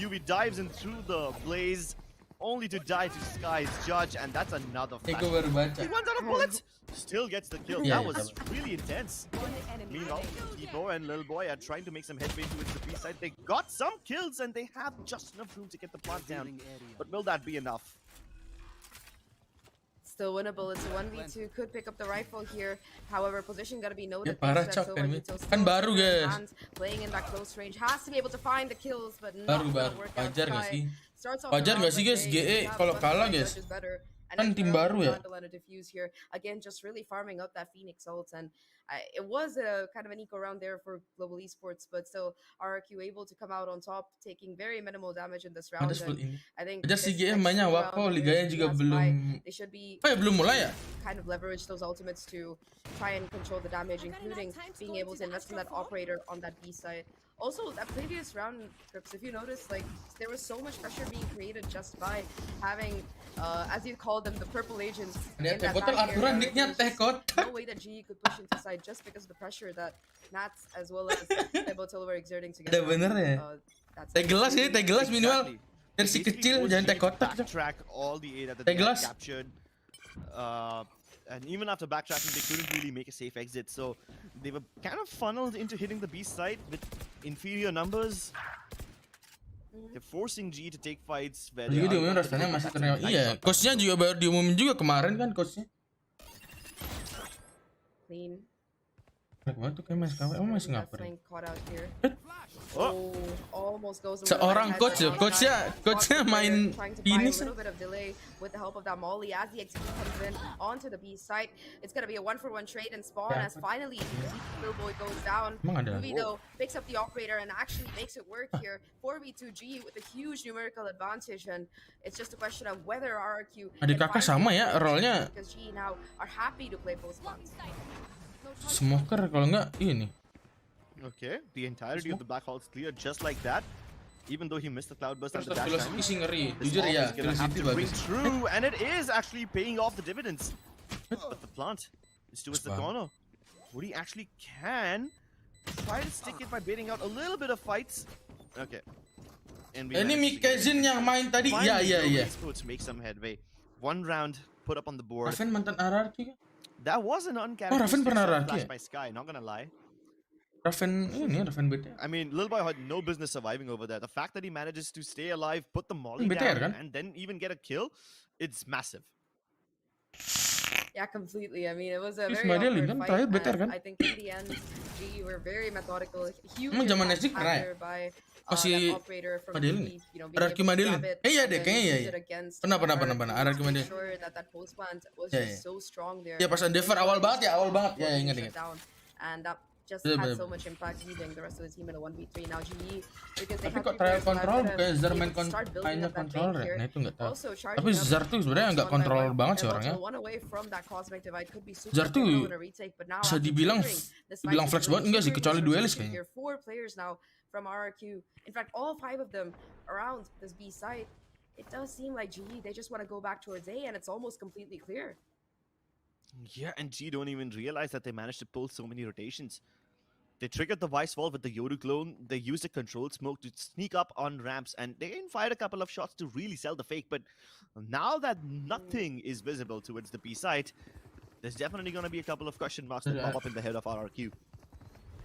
UV dives in through the blaze, only to die to Sky's Judge, and that's another flash. He runs out of bullets, still gets the kill. That was really intense. Meanwhile, Kibo and Lil Boy are trying to make some headway towards the B side. They got some kills, and they have just enough room to get the plant down. But will that be enough? Still winnable. It's a 1v2. Could pick up the rifle here. However, position gotta be noted. Parah cok kan baru guys. Playing in that close range, has to be able to find the kills, but not baru. Wajar nggak sih? Wajar nggak sih guys? GE kalau kalah guys. Kan tim baru ya. Here again, just really farming up that Phoenix ult, and it was a kind of an eco round there for Global Esports, but still RRQ able to come out on top, taking very minimal damage in this round. I think si GE mainnya Wako, liganya juga belum. They should be belum mulai ya? Kind of leverage those ultimates to try and control the damage, including being able to invest in that operator on that B side. Also, that previous round, Crips, if you notice, like, there was so much pressure being created just by having, as you called them, the purple agents in that back area. No way that GE could push into side just because of the pressure that Nats as well as Tebotel were exerting together. Ada bener ya? Teh gelas ya, teh gelas minimal versi kecil, jangan teh kotak. Backtrack all the A that they had captured. And even after backtracking, they couldn't really make a safe exit. So they were kind of funneled into hitting the B side with inferior numbers. They're forcing G to take fights. Jadi diumumin rasanya masih ternyata. Iya, coachnya juga baru diumumin juga kemarin kan coachnya. Clean. Gimana tuh kayak masih ngapain? Oh, almost goes seorang coachnya main ini sih. With the help of that Molly as the execute comes in onto the B site. It's gonna be a 1-for-1 trade and spawn as finally Lil Boy goes down. Ruby though picks up the operator and actually makes it work here. 4v2G with a huge numerical advantage, and it's just a question of whether RRQ adik kakak sama ya role-nya. Because G now are happy to play both spots. Smoker kalau enggak ini. Okay, the entirety of the black hole is clear just like that. Even though he missed the cloud burst and the Terus dash philosophy sih ngeri. this Jujur bomb ya, is gonna have philosophy to ring bagus. true, and it is actually paying off the dividends. But the plant is towards the corner. Woody actually can try to stick it by baiting out a little bit of fights. Okay. And Ini Meca yang main tadi. Ya. Sports make some headway. One round put up on the board. Raven mantan RRQ kan? That was an Raven pernah RRQ. flash by Sky, not gonna lie. Raven BTR. I mean, Lil Boy had no business surviving over there. The fact that he manages to stay alive, put the molly BTR, down, kan? and then even get a kill, it's massive. Yeah, completely. I mean, it was a Terus very Madeline awkward kan terakhir fight. BTR And kan? I think in the end, GE were very methodical. Huge Emang zaman impact SD pernah ya? factor by Masih that operator from Madeline GE, ya? being RRQ able to Madeline. grab it Iya and deh, then kayaknya use ya. it against Pernah. RRQ RRQ to make Madeline. sure that post plant was Ya, just so strong there. Ya pas Endeavor awal banget ya. Ya ingat. Down. And that just Betul, had betul. so much impact leaving the rest of the team in a 1v3. Now GE, because they Tapi have kok three trial players who control have bukan Zar been main able to start building mainnya up that controller bank ya? here. Nah itu nggak tahu. Also charging Tapi up Zar tuh sebenarnya nggak one by controller one. banget sih And orangnya. also one away from that cosmic divide could be super Zar tuh difficult in a retake, but now bisa after dibilang clearing this dibilang fight flex banget enggak sih, situation, kecuali we're duelis seeing kayaknya. here 4 players now from RRQ. In fact, all 5 of them around this B site. It does seem like GE, they just want to go back towards A, and it's almost completely clear. Yeah, and G don't even realize that they managed to pull so many rotations. They triggered the Vice Wall with the Yoru clone. They used a controlled smoke to sneak up on ramps, and they even fired a couple of shots to really sell the fake. But now that nothing is visible towards the B site, there's definitely going to be a couple of question marks that pop up in the head of RRQ.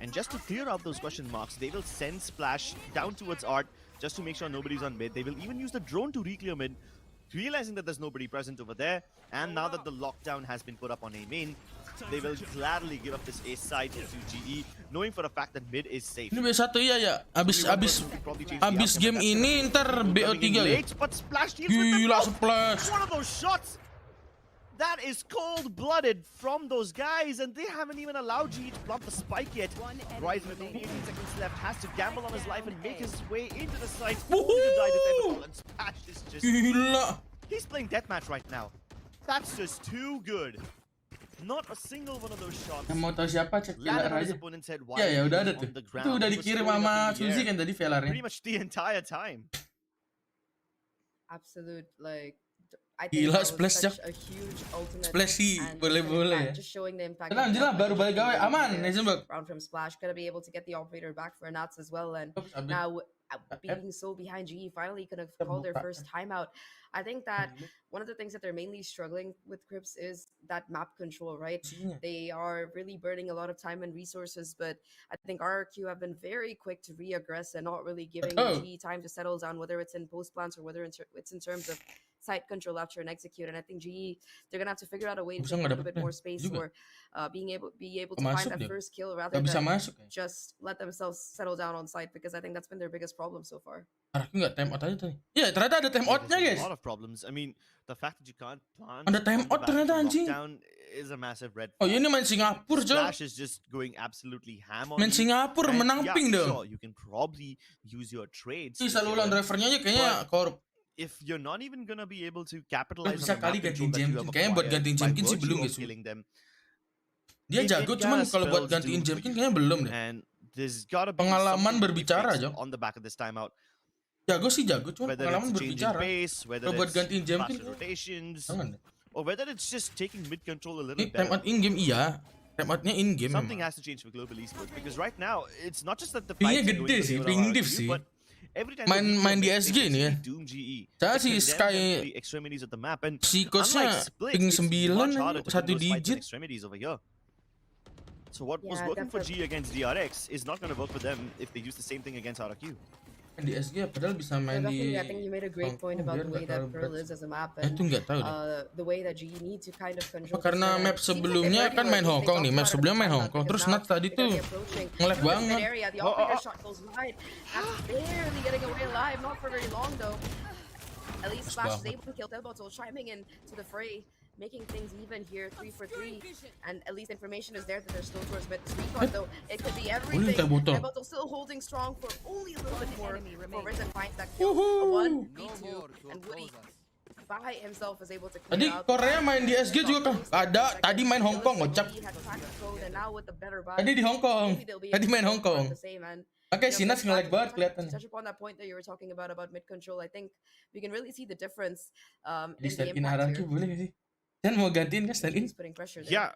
And just to clear out those question marks, they will send Splash down towards Art just to make sure nobody's on mid. They will even use the drone to re-clear mid, realizing that there's nobody present over there. And now that the lockdown has been put up on A main, they will gladly give up this A side to GE, knowing for a fact that mid is safe. Ini B1 ya. Abis game ini ntar BO3 ya. Gila splash. One of those shots that is cold-blooded from those guys, and they haven't even allowed GE to plant the spike yet. Ryzen with only 18 seconds left has to gamble on his life and make his way into the site. Only to die to Everball, and Splash is just... Gila. He's playing deathmatch right now. That's just too good. Not a single one of those shots. Yang mau tahu siapa cek VLR aja. Ya ya udah ada tuh. Itu udah dikirim sama Suzy kan tadi VLR-nya. Pretty much the entire time. Absolute like I think Gila that was splash such a huge ultimate Splash sih and boleh-boleh ya. just showing the impact. Tenang of jelas that baru balik gawe aman Heisenberg. round from Splash, gonna be able to get the operator back for Nats as well, and now being so behind GE finally could have called their first timeout. I think that one of the things that they're mainly struggling with Crips is that map control, right? They are really burning a lot of time and resources, but I think RRQ have been very quick to re-aggress and not really giving GE time to settle down, whether it's in post plants or whether it's in terms of site control after an execute. And I think GE, they're gonna have to figure out a way to take a little bit more space for be able to find that first kill rather than just let themselves settle down on site, because I think that's been their biggest problem so far. RRQ nggak time out aja tadi. Iya ternyata ada time outnya guys. A lot of problems. I mean, the fact that you can't plant ada time out ternyata anjing. Is a massive red flag. Oh ini main Singapura coy. Splash is just going absolutely ham on main Singapura menang ping dong. Sure, you can probably use your trades. Bisa ulang drivernya aja kayaknya korup. If you're not even gonna be able to capitalize bisa on the kali gantiin Jemkin. Kayaknya buat gantiin Jemkin sih belum guys. Dia jago cuman kalau buat gantiin Jemkin kayaknya belum deh. And there's gotta be pengalaman berbicara aja. On the back of this timeout. Jago sih jago cuma pengalaman berbicara. Kalau buat gantiin Jemkin jangan deh. Or whether it's just taking mid control a little bit. Time out in game iya. Time outnya in game. Something has to change for global esports, because right now it's not just that the pingnya gede sih, ping div sih. Main di SG nih ya. Saya si Sky si coachnya ping 9 1 digit. So what was working for G against DRX is not going to work for them if they use the same thing against RRQ. Di SG padahal bisa main di. I think you made a great point about the way that Pearl is as a map and the way that GE need to kind of control. Karena map sebelumnya kan main Hong Kong nih, map sebelumnya main Hong Kong, terus Nats tadi tuh nge-lag banget. Barely getting away alive, not for very long though. At least Splash is able to kill Telbotel, chiming in to the fray, making things even here, 3 for 3, and at least information is there that they're still towards mid. Recon though, it could be everything. Telbotel still holding strong for only a little bit more. For Ryzen finds that kill. A 1v2, and Woody by himself was able to Tadi clear out. Korea main di SG juga kah? Ada. Tadi main Hong Kong, ngocap. Tadi di Hong Kong. Tadi main Hong Kong. Oke, Sinas nge-lag banget kelihatan. To touch upon that point that you were talking about mid control, I think we can really see the difference Di in the stand in impact RRQ here. boleh nggak sih? Dan mau gantiin kan stand in? He's putting pressure there.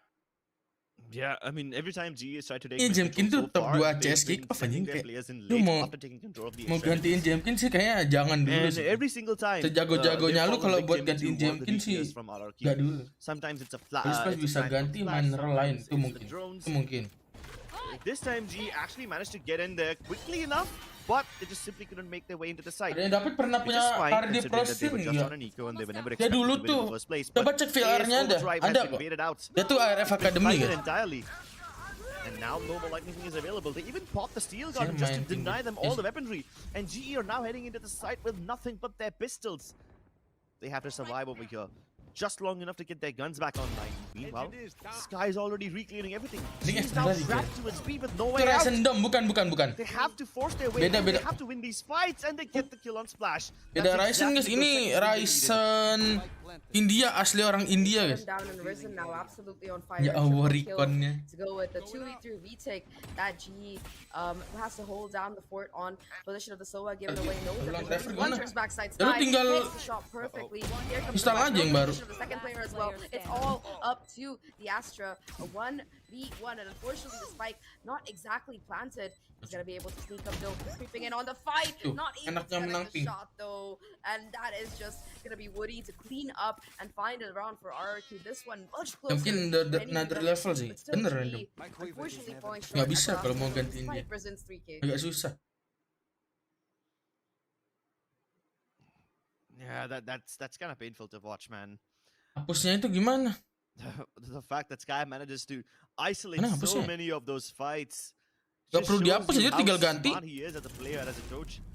Yeah, I mean every time G is tried to take Iya, Jemkin tuh so top far, 2 they've CS been kick off sending anjing their kayak. players in Lu late mau after taking control of the mau gantiin Jemkin sih kayaknya jangan dulu and sih. every single time Sejago-jagonya lu they've kalau fallen buat victim gantiin to one of the Jemkin sih players from RRQ. gak dulu. Sometimes it's a flat Terus bisa ganti miner lain itu mungkin. Itu mungkin. This time G actually managed to get in there quickly enough, but they just simply couldn't make their way into the site. Ada yang dapat pernah punya karir di Pro Scene enggak? Dia dulu tuh coba cek VR-nya ada kok. Dia tuh RF Academy kan. And now Global Lightning is available. They even popped the steel gun just to deny them all the weaponry. And GE are now heading into the site with nothing but their pistols. They have to survive over here just long enough to get their guns back online. Meanwhile, Sky is already reclearing everything. He's now trapped to its feet with no way out. Ryzen dom, bukan. They have to force their way. Beda. They have to win these fights and they get the kill on Splash. Beda Ryzen guys, ini Ryzen India, asli orang India guys. Ya Allah, reconnya. To go with the 2v3 retake that GE has to hold down the fort on position of the Soa, giving away no. One turns backside. Lu tinggal hits the shot perfectly. Here comes install aja yang baru. the second player as well. It's all up to the Astra. A 1v1, and unfortunately the spike not exactly planted. He's gonna be able to sneak up though, creeping in on the fight. Not able to get the shot though, and that is just gonna be Woody to clean up and find a round for RRQ. This one much closer. Mungkin another level sih, bener random. Nggak bisa kalau mau gantiin dia. Agak susah. Yeah, that's kind of painful to watch, man. Hapusnya itu gimana? The fact that Sky manages to isolate so many of those fights. Gak perlu dihapus aja, tinggal ganti.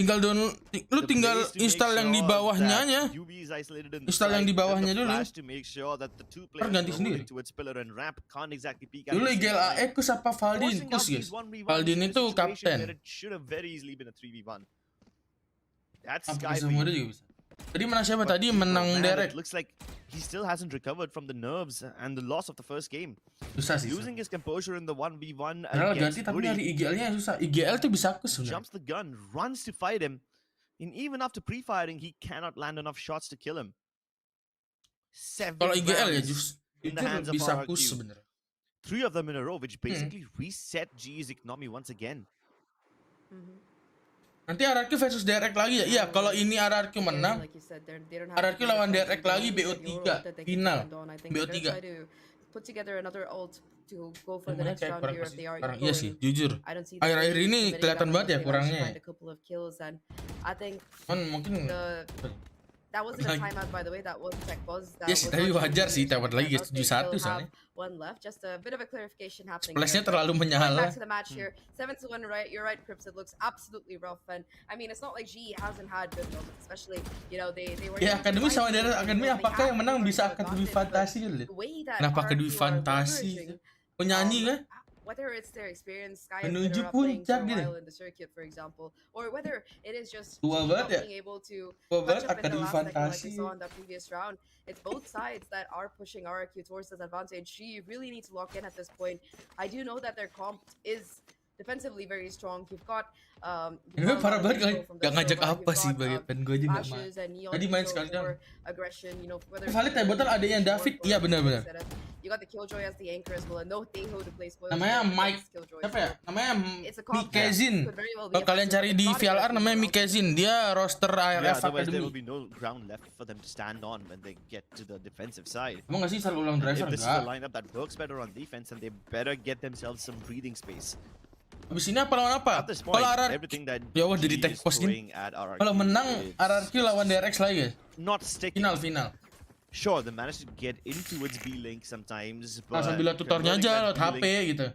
Tinggal download, lu tinggal install yang di bawahnya aja. Install yang di bawahnya dulu. Ntar ganti sendiri. Dulu IGLAE kus apa Valdin kus guys. Valdin itu kapten. Apa semua dia juga bisa. Tadi menang siapa tadi? Menang DRX. Looks like he still hasn't recovered from the nerves and the loss of the first game. Susah sih. Losing his composure in the 1v1 against ganti, tapi nyari IGL-nya susah. IGL tuh bisa kus sebenarnya. Jumps the gun, runs to fight him. And even after pre-firing, he cannot land enough shots to kill him. Kalau IGL ya justru bisa kus sebenarnya. 3 of them in a row, which basically reset G's economy once again. Nanti RRQ versus DRX lagi ya? Iya, kalau ini RRQ menang, RRQ lawan DRX lagi BO3 final. BO3. Kurang iya sih, jujur. Akhir-akhir ini kelihatan banget ya kurangnya. Mungkin that wasn't a timeout, by the way. That was tech buzz. Yes, tapi wajar sih timeout lagi 7-1 soalnya. One left, just a bit of a clarification happening. Splashnya terlalu menyala. Back to the match here, 7-1, right? You're right, Crips. It looks absolutely rough, and I mean, it's not like G hasn't had good moments, especially they were. Ya akademi sama dari akademi, apakah yang menang bisa akademi fantasi gitu? Kenapa akademi fantasi? Penyanyi kan? Whether it's their experience, Sky menuju puncak gitu, in the circuit, for example, or whether it is just being able to catch up in the last second like we saw in the previous round. It's both sides that are pushing RRQ towards this advantage. G really need to lock in at this point. I do know that their comp is defensively very strong. You've got ini parah banget gak ngajak apa sih bagian gue juga main. Tadi main sekali dong. Valid ya botol ada yang David, iya benar-benar. Namanya Mike, siapa ya? Namanya Mikezin. Kalau kalian cari di VLR namanya Mikezin. Dia roster RF Academy. Emang gak sih selalu ulang driver? Enggak. Abis ini apa lawan apa? Kalau RRQ, ya Allah jadi tech post gini. Kalau menang RRQ lawan DRX lagi ya? Final. Sure, they managed to get into its B-Link sometimes, but sambil lihat tutornya aja lewat HP gitu.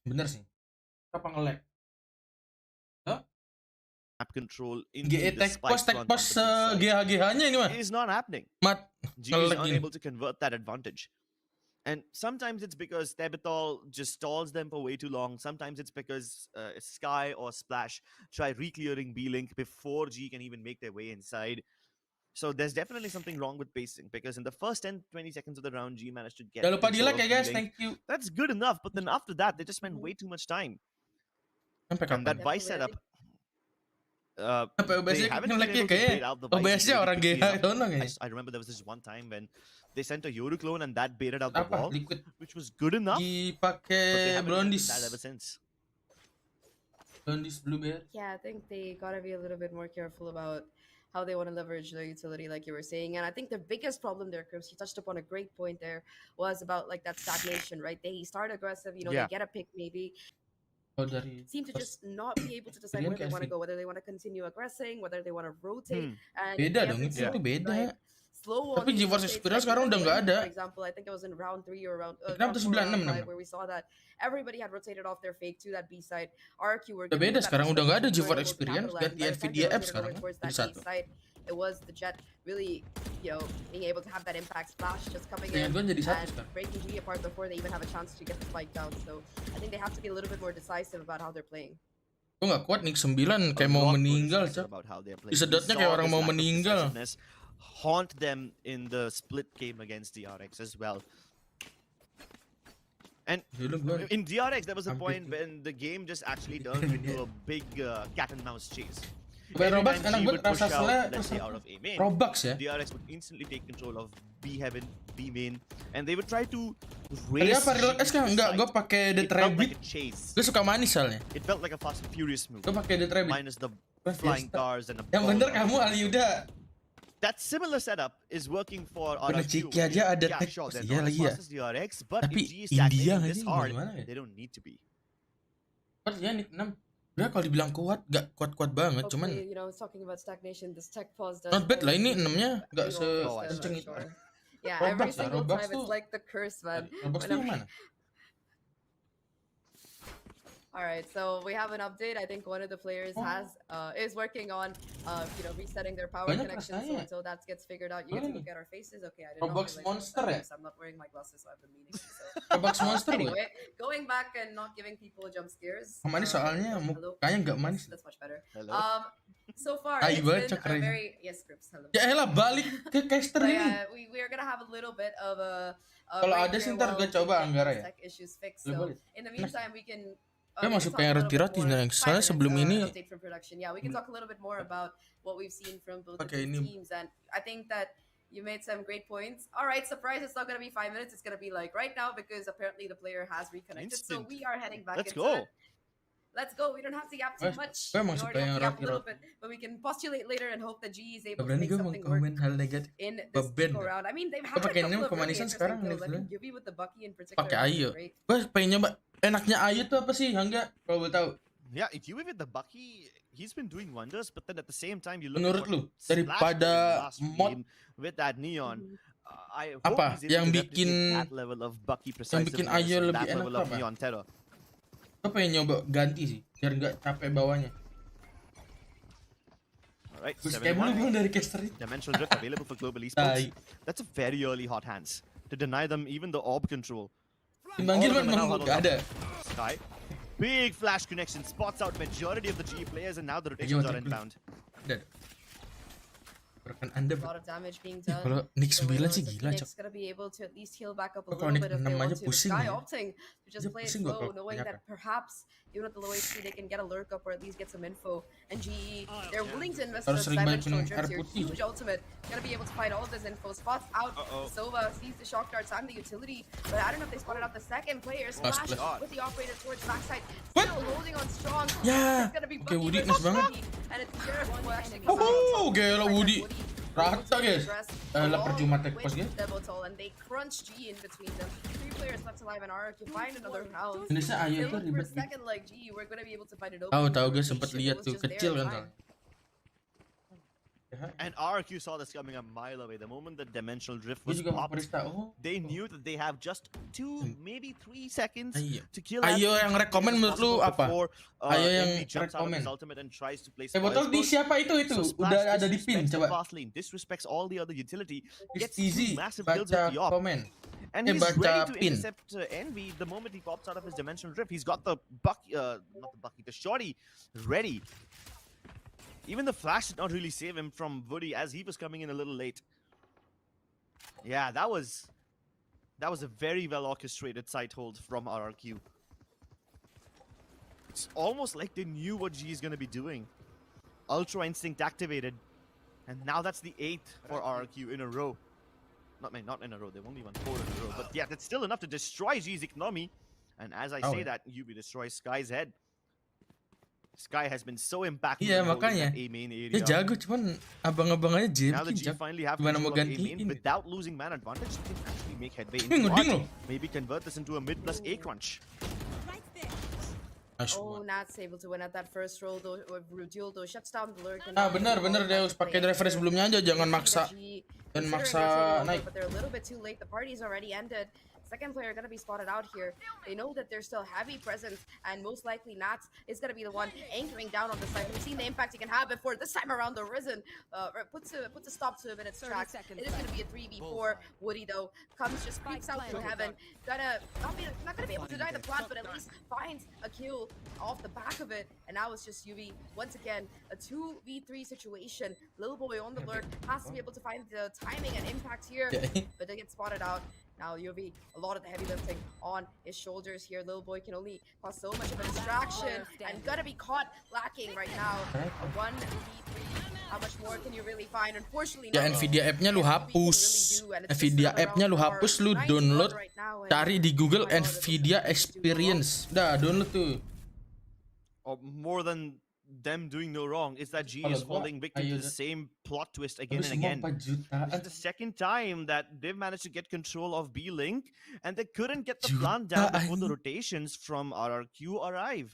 Bener sih. Apa nge-lag? Map control GE tech post GH-GH-nya ini mah. It is not happening. G is unable to convert that advantage. And sometimes it's because Tebetal just stalls them for way too long. Sometimes it's because Sky or Splash try re-clearing B-Link before G can even make their way inside. So there's definitely something wrong with pacing, because in the first 10-20 seconds of the round, G managed to get Jangan lupa di control like ya of guys, the lane. thank you. That's good enough, but then after that, they just spent way too much time. Sampai And that kapan? Vice setup, Sampai they OBS-nya haven't yang been like able to kayak bait out the Vice OBS-nya really orang quickly GH enough. doang ya. I remember there was this one time when they sent a Yoru clone and that baited out the Apa? wall, Liquid which was good enough. But they dipakai haven't done Blondis. that ever since. Blondis Blueberry. Yeah, I think they gotta be a little bit more careful about how they want to leverage their utility, like you were saying. And I think the biggest problem there, Chris, you touched upon a great point there, was about like that stagnation, right? They start aggressive, you know, Yeah. they get a pick maybe, Oh, dari seem to just not be able to decide where they want to go, whether they want to continue aggressing, whether they want to rotate. And Beda they have dong, been itu so, beda. like, slow on Tapi these GeForce rotates, Experience like, sekarang udah nggak ada. For example, I think it was in round 3 or round Kenapa tuh 4 or 96 round 5 namanya? where we saw that everybody had rotated off their fake to that B side. RRQ were Udah giving beda that sekarang, udah nggak ada perspective, GeForce were able to Experience, capitalize. ganti By the time Nvidia they App rotated sekarang over towards jadi that satu. B side, it was the Jet really, you know, being able to have that impact splash just coming Yang in dua jadi satu and sekarang. breaking G apart before they even have a chance to get the spike down. So I think they have to be a little bit more decisive about how they're playing. Gue gak kuat nih 9 kayak mau meninggal, Cok. About how they're playing. Disedotnya We kayak saw orang this mau lack of meninggal. decisiveness haunt them in the split game against DRX as well. And in DRX, there was a point when the game just actually turned into a big cat and mouse chase. Robux Anytime enak G buat would push rasa out, selek let's say out of A main, Robux ya. DRX would instantly take control of B heaven, B main, and they would try to Tadi race. apa Relax kan? Enggak, gue pakai Death Rabbit. Gue suka manis soalnya. It felt like a Fast and Furious movie. Gue pakai Death Rabbit. Minus the flying cars and a Yang bener kamu Aliuda. That similar setup is working for Bener RRQ. Ciki aja ada Yeah, tech. sure, they're Iya not as lagi ya. fast as DRX, but Tapi if G is India stagnating aja this hard, gimana ya? they don't need to be. Pas ya Nick 6. Udah kalau dibilang kuat, gak kuat-kuat banget, cuman Hopefully, you know, talking about stagnation, this tech pause does not bad lah, ini play 6-nya gak big role for sekenceng them, itu. sure. Yeah, Robux every lah, single Robux time tuh- it's like the curse, man. Robux tuh yang Whenever- mana? All right, so we have an update. I think one of the players is working on, you know, resetting their power Banyak connection. So rasanya. until that gets figured out, you get to Mana look nih? at our faces. Okay, I didn't Robux know. Monster ya? I'm not wearing my glasses, so I've been meaning. Robux Monster gue. Anyway, going back and not giving people jump scares. Manis soalnya hello. mukanya gak manis. That's much better. Hello. So far, Tai it's banget, been Cok, a Ryzen. very yes, Scripps. Hello. Ya elah balik ke caster So, ini. yeah, we are gonna have a little bit of a Kalau break ada here sih ntar while gue we coba get Anggara these ya. tech issues fixed. Lu So boleh. in the meantime, we can. Gue masuk kayak roti roti sebenarnya. Soalnya sebelum ini Update from production. Yeah, we can talk a little bit more about what we've seen from both of Pakai these ini. teams, and I think that you made some great points. All right, surprise! It's not gonna be 5 minutes. It's gonna be like right now because apparently the player has reconnected. So Instant. we are heading back. Let's into go. it. Let's go. We don't have to gap too Wes, much. gue emang We suka already yang have to gap a little roti-roti. bit, but we can postulate later and hope that G is Gak able to berani make gue something work mengkomen hal negatif. in this Beben. go round. I mean, they've Gue had a pakai couple ini of really kemanisan interesting sekarang builds. I nih. think Yubi with the Bucky in particular. Pakai has Ayu. been great. Gue pengen nyoba. Enaknya Ayu tuh apa sih? Hangga kalau boleh tahu. Yeah, if you with the Bucky, he's been doing wonders, but then at the same time, you look Menurut at lu, what Splash daripada did last mod game with that neon, I hope apa he's able yang to bikin replicate that level of Bucky yang bikin precisiveness Ayu and lebih that enak level tuh of apa? neon terror. Gue pengen nyoba ganti sih, biar nggak capek bawahnya. Alright, Gue kayak dulu bang dari caster itu. Dimensional Drift available for global esports. That's a very early hot hands to deny them even the orb control. Timbang All of Gilman them are now memang huddled gak up. ada. Sky. Big flash connection spots out majority of the GE players, and now the rotations are inbound. Ada. Rekan Anda. A lot of damage being Ih, done. kalau Nick So 9 Reno sih is gila, Phoenix Cok. gonna be able to at least heal back up a Kalau little Nick bit if 6 they aja want to. pusing Sky ya. opting to just Dia play it pusing gua slow, kalau knowing that kelihatan. perhaps even at the low HP they can get a lurk up or at least get some info. And GE, they're willing to invest in Harus a sering banyak dimensional minum drift air here. putih. Huge ultimate, gonna be able to find all of this info. Spots out. Sova sees the shock darts and the utility, but I don't know if they spotted out the second player. Splash with the operator towards backside, still holding on strong. Ya, It's gonna be oke Bucky Woody versus nice banget. Bucky, and it's Sheriff who actually Oh, gila Woody. Rata guys. Lah percuma tech pos guys. and they crunch G in between them. 3 players left alive and RRQ find another round. Jenisnya Ayu tuh For a ribet. second like G, we're gonna be able to find it open. Tahu guys, sempet lihat tuh kecil kan soalnya. And RRQ saw this coming a mile away. The moment the dimensional drift Dia was juga mau popped, perista. Oh, they knew that they have just 2, maybe 3 seconds Ayo. to kill. Ayo as yang many rekomen players as menurut lu possible apa? before, Ayo yang Envy jumps out of his rekomen. ultimate and tries to place Botol di spoils. siapa itu? So Splash Udah ada di pin disrespects the coba. fast lane, disrespects all the other utility, gets Easy, 2 massive kills with baca the op. komen. And he's baca ready to pin. intercept Envy the moment he pops out of his dimensional drift. He's got the Bucky, not the Bucky, the Shorty ready. Even the flash did not really save him from Woody as he was coming in a little late. Yeah, that was a very well orchestrated site hold from RRQ. It's almost like they knew what G is going to be doing. Ultra Instinct activated. And now that's the 8th for RRQ in a row. Not in a row, they've only won 4 in a row. But yeah, that's still enough to destroy G's economy. And as I say that, UB destroys Sky's head. Sky has been so impactful in holding that A main area. Dia jago cuman abang-abang aja Jim. Now that G finally have gimana mau control of A main gantiin? without losing man advantage, they can actually make headway Ngoding into loh. Arch. Maybe convert this into a mid plus A crunch. Oh, Nat's able to win at that first roll though, or duel though, shuts down the lurk. Benar Deus pakai driver sebelumnya aja, jangan maksa dan maksa naik. But they're a little bit too late. The party's already ended. Second player gonna be spotted out here. They know that there's still heavy presence, and most likely Nats is gonna be the one anchoring down on the side. We've seen the impact he can have before. This time around, the Ryzen puts a stop to him in its tracks. It is gonna be a 3v4. Woody though comes, just peeks out through heaven. Not gonna be able to die the plant, but at least finds a kill off the back of it. And now it's just UV once again, a 2v3 situation. Little boy on the lurk has to be able to find the timing and impact here, but they get spotted out. Now UV, a lot of the heavy lifting on his shoulders here. Little boy can only cause so much of a distraction and gonna be caught lacking right now. A 1v3. How much more can you really find? Unfortunately, ya Nvidia app-nya lu hapus. Nvidia app-nya lu hapus, lu download. Cari di Google Nvidia Experience. Dah, download tuh. Or more than them doing no wrong, is that G is falling victim to the same plot twist again and again. This is the second time that they've managed to get control of B-Link, and they couldn't get the plant down before the rotations from RRQ arrive.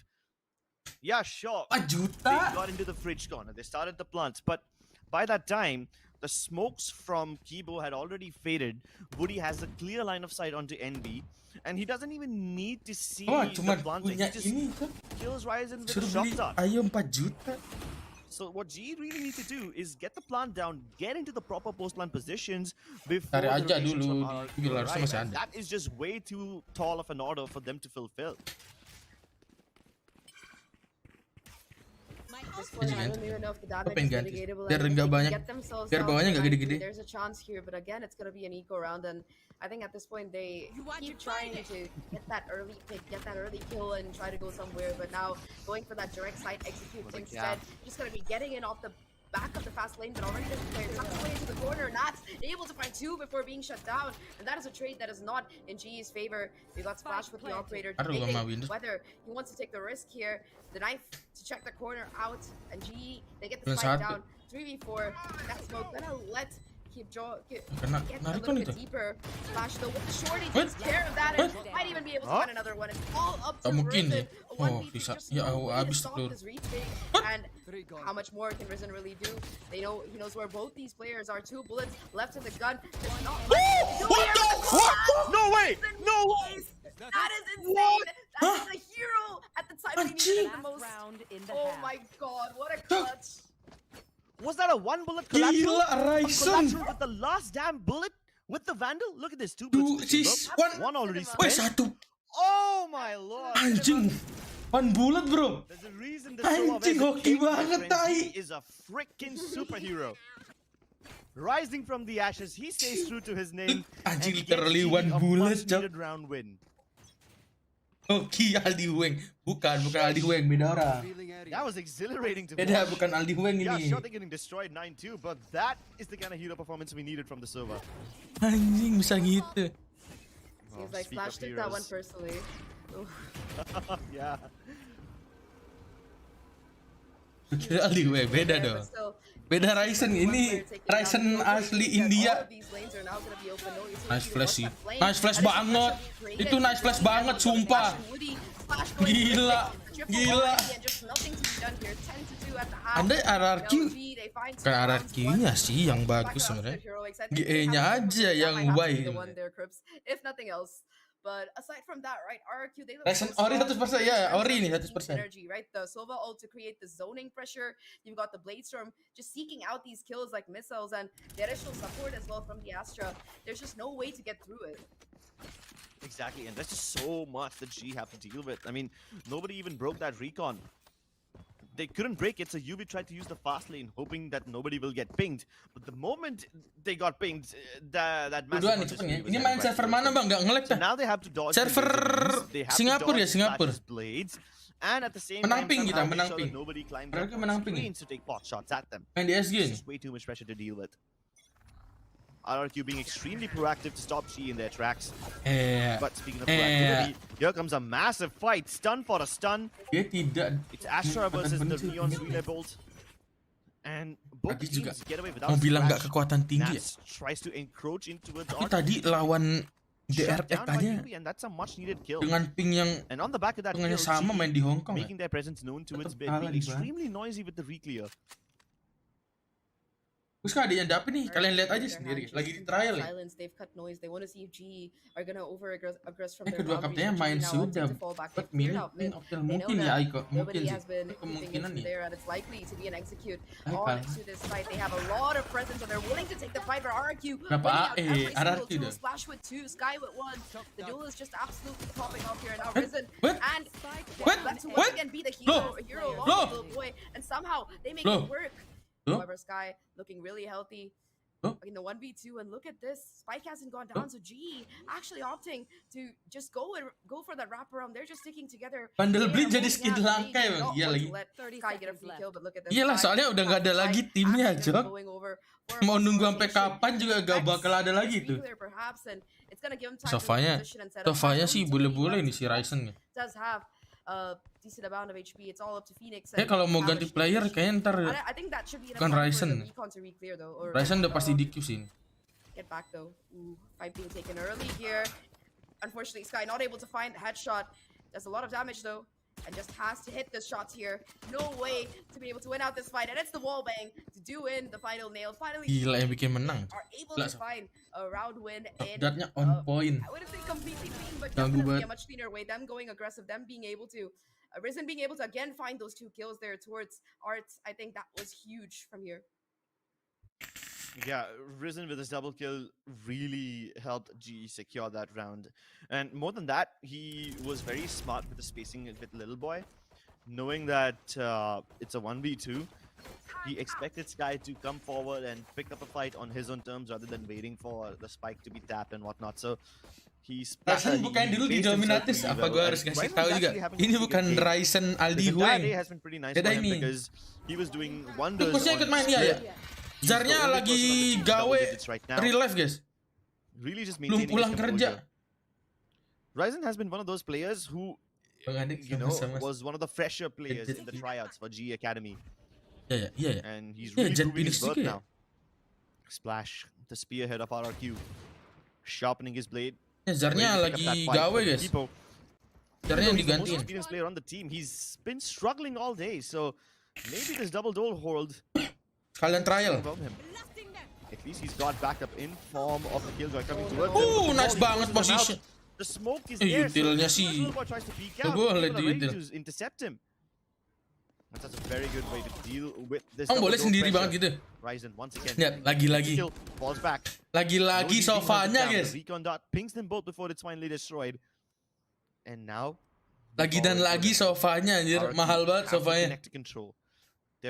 Yeah, sure. They got into the fridge corner. They started the plants, but by that time, the smokes from Kibo had already faded. Woody has a clear line of sight onto NB, and he doesn't even need to see the planting. He just kills Ryzen with a shot start. Ayam 4 juta. So what G really need to do is get the plant down, get into the proper post plant positions before Cari the aja rotations dulu from di Google, harusnya RRQ masih arrive. ada. That is just way too tall of an order for them to fulfill. I don't even know if the damage is mitigatable. Biar nggak banyak, biar bawahnya nggak gede-gede. There's a chance here, but again, it's gonna be an eco round, and I think at this point they keep trying to get that early pick, get that early kill, and try to go somewhere. But now going for that direct side execute instead, just gonna be getting in off the back of the fast lane, but already there's a player tucked away into the corner. Not able to find 2 before being shut down, and that is a trade that is not in G's favor. We got Splash with the operator debating whether he wants to take the risk here. The knife to check the corner out, and G, they get the spike down. 3v4. That smoke gonna let get a little bit deeper. Splash though with the shorty takes care of that, and might even be able to find another one. It's all up to Ryzen. Habis tuh. And how much more can Ryzen really do? He knows where both these players are. 2 bullets left in the gun. There's not much to do here. No way! No way! That is insane! That is a hero at the time we needed it the most. Oh my god, what a clutch! Was that a 1-bullet collateral? Ryzen with the last damn bullet with the Vandal? Look at this, 2 bullets. One already spent. 1. Oh my lord! Anjing, 1 bullet bro. There's a reason the Anjing, hoki banget tai. He is a freaking superhero. Rising from the ashes, he stays true to his name. Anjing, literally 1 bullet. Round win. Hoki Aldi Weng. Bukan Aldi Weng, beda orang. That was exhilarating to Beda, watch. bukan Aldi Weng Yeah, ini. sure they're getting destroyed 9-2, but that is the kind of hero performance we needed from the server. Anjing, bisa gitu. Seems like Splash took that one personally. Yeah. Kira Aldi Weng, beda dong. Beda Ryzen, ini Ryzen asli India. Nice flash sih. Nice flash banget. Itu nice flash banget, sumpah. Gila. Gila. Anda RRQ. Bukan RRQ-nya sih yang bagus sebenarnya. GE-nya aja yang baik. If nothing else. But aside from that, right, RRQ, they look Ryzen Ori 100%, ya, Ori ini 100%. Energy, right? The Sova ult to create the zoning pressure. You've got the Bladestorm just seeking out these kills like missiles, and the additional support as well from the Astra. There's just no way to get through it. Exactly, and that's just so much that G have to deal with. I mean, nobody even broke that recon. they couldn't break it, so UV tried to use the fast lane, hoping that nobody will get pinged. But the moment they got pinged, that massive Ini main server mana bang? Nggak nge-lag so now they have to dodge server Singapura ya, Singapura. Blades, and at the same Menang time, ping kita, somehow make menang sure ping. that nobody climbs RRQ up menang on ping. screens to take pot shots at them. Main di SG. It's just way too much pressure to deal with. RRQ being extremely proactive to stop G in their tracks. But speaking of proactivity, here comes a massive fight. Stun for a stun. Dia tidak. It's Astra versus the Neon's relay bolt. And both teams get away without mau bilang nggak scratch. kekuatan tinggi ya. Nats tries to encroach into its Tapi tadi lawan DRX aja and that's a much needed kill. dengan ping yang And on the back of that dengan kill, sama main di Hong Kong ya. making their presence known to its bid, kalah being di bawah. extremely noisy with the reclear. Terus kan ada yang dapet nih, kalian lihat aja sendiri. Lagi di trial ya. Silence, they've cut noise. They want to see if G are gonna over-aggress from Kedua kaptennya main sudah buat milih optimal mungkin ya Aiko. Mungkin sih. Kemungkinan nih. There and it's likely to be an execute on to this side. They have a lot of presence and they're willing to take the fight for RRQ. Berapa RRQ dah? Splash with 2, Sky with 1. The duel is just absolutely popping off here and now Ryzen and to once again be the hero along with little boy, and somehow they make it work. However, Sky looking really healthy in the 1v2, and look at this. Spike hasn't gone down, so G actually opting to just go for that wraparound. They're just sticking together. Bandel beli jadi skin Lamkaa ya bang. Iya lagi. Iyalah soalnya udah nggak ada lagi timnya Jok. Mau nunggu sampai kapan juga gak bakal ada lagi tuh. Sofanya sih boleh-boleh nih si Ryzen nih. Decent amount of HP. It's all up to Phoenix. Kalau mau ganti player kayaknya ntar bukan Ryzen. Ryzen udah pasti di queue sini. Get back though. Ooh, fight being taken early here. Unfortunately, Sky not able to find the headshot. Does a lot of damage though, and just has to hit the shots here. No way to be able to win out this fight, and it's the wall bang to do in the final nail. Finally, gila yang bikin menang. Are able to find a round win in. Update-nya on point. I wouldn't say completely clean, but definitely a much cleaner way. Them going aggressive, them being able to. Ryzen being able to again find those 2 kills there towards Arts, I think that was huge from here. Yeah, Ryzen with his double kill really helped G secure that round. And more than that, he was very smart with the spacing with Little Boy. Knowing that it's a 1v2, he expected Sky to come forward and pick up a fight on his own terms rather than waiting for the spike to be tapped and whatnot. So Ryzen bukan dulu di Dominatis, apa gue harus kasih tahu juga. Ini bukan Ryzen Aldi Huang. Beda ini. Fokusnya ikut main dia ya. Zarnya lagi gawe real life guys. Belum pulang kerja. Ryzen has been one of those players who, was one of the fresher players in the tryouts for G Academy. Yeah. And he's really proving his worth now. Splash, the spearhead of RRQ, sharpening his blade. Zarnya lagi gawe guys. Zarnya yang digantiin. Experienced player on the team. He's been struggling all day, so maybe this double door hold. Kalian trial. At least he's got backup in form of the killjoy coming towards him. Nice banget position. The smoke is there. Utilnya sih. Boleh diutil. Intercept him. That's a very good way to deal with this. Boleh sendiri banget gitu. Ryzen once again. Lihat, lagi-lagi. Lagi-lagi sofanya guys. Recon dot pings them both before it's finally destroyed. And now lagi dan lagi sofanya anjir, mahal banget sofanya.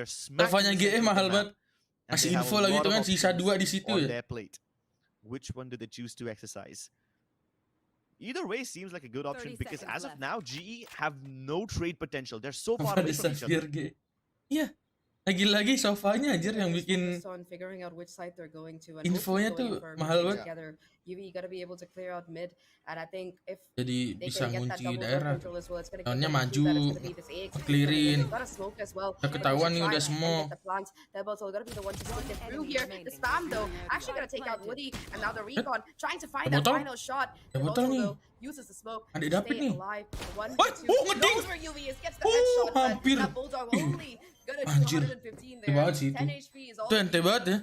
Sofanya GE mahal banget. Masih info lagi tuh kan sisa 2 di situ ya. Which one do they choose to exercise? Either way seems like a good option because as of now, GE have no trade potential. They're so far away from each other. Iya. Lagi-lagi sofanya anjir yang bikin infonya tuh mahal banget. You gotta be able to clear out mid, and I think if jadi bisa ngunci daerah, tahunnya maju, clearin, udah ketahuan nih udah semua. Botol nih, adik dapet nih. Ngeding, hampir. Anjir, ente banget sih itu. Itu ente banget ya.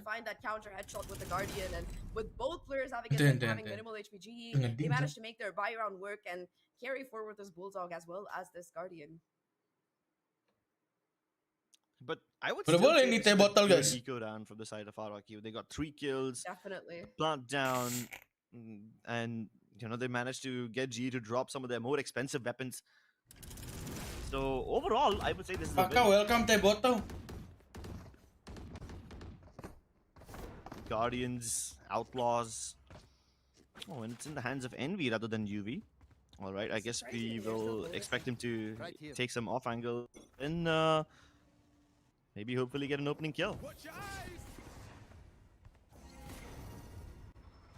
Having minimal HPG, they managed to make their buy round work and carry forward this Bulldog as well as this Guardian. But I would still say bottle guys. Eco down from the side of RRQ. They got 3 kills. Definitely. Plant down, and they managed to get G to drop some of their more expensive weapons. So So overall, I would say this is a Maka, win. welcome Teboto. Guardians, Outlaws. Oh, and it's in the hands of Envy rather than UV. All right, I guess we will expect him to take some off angle and maybe hopefully get an opening kill.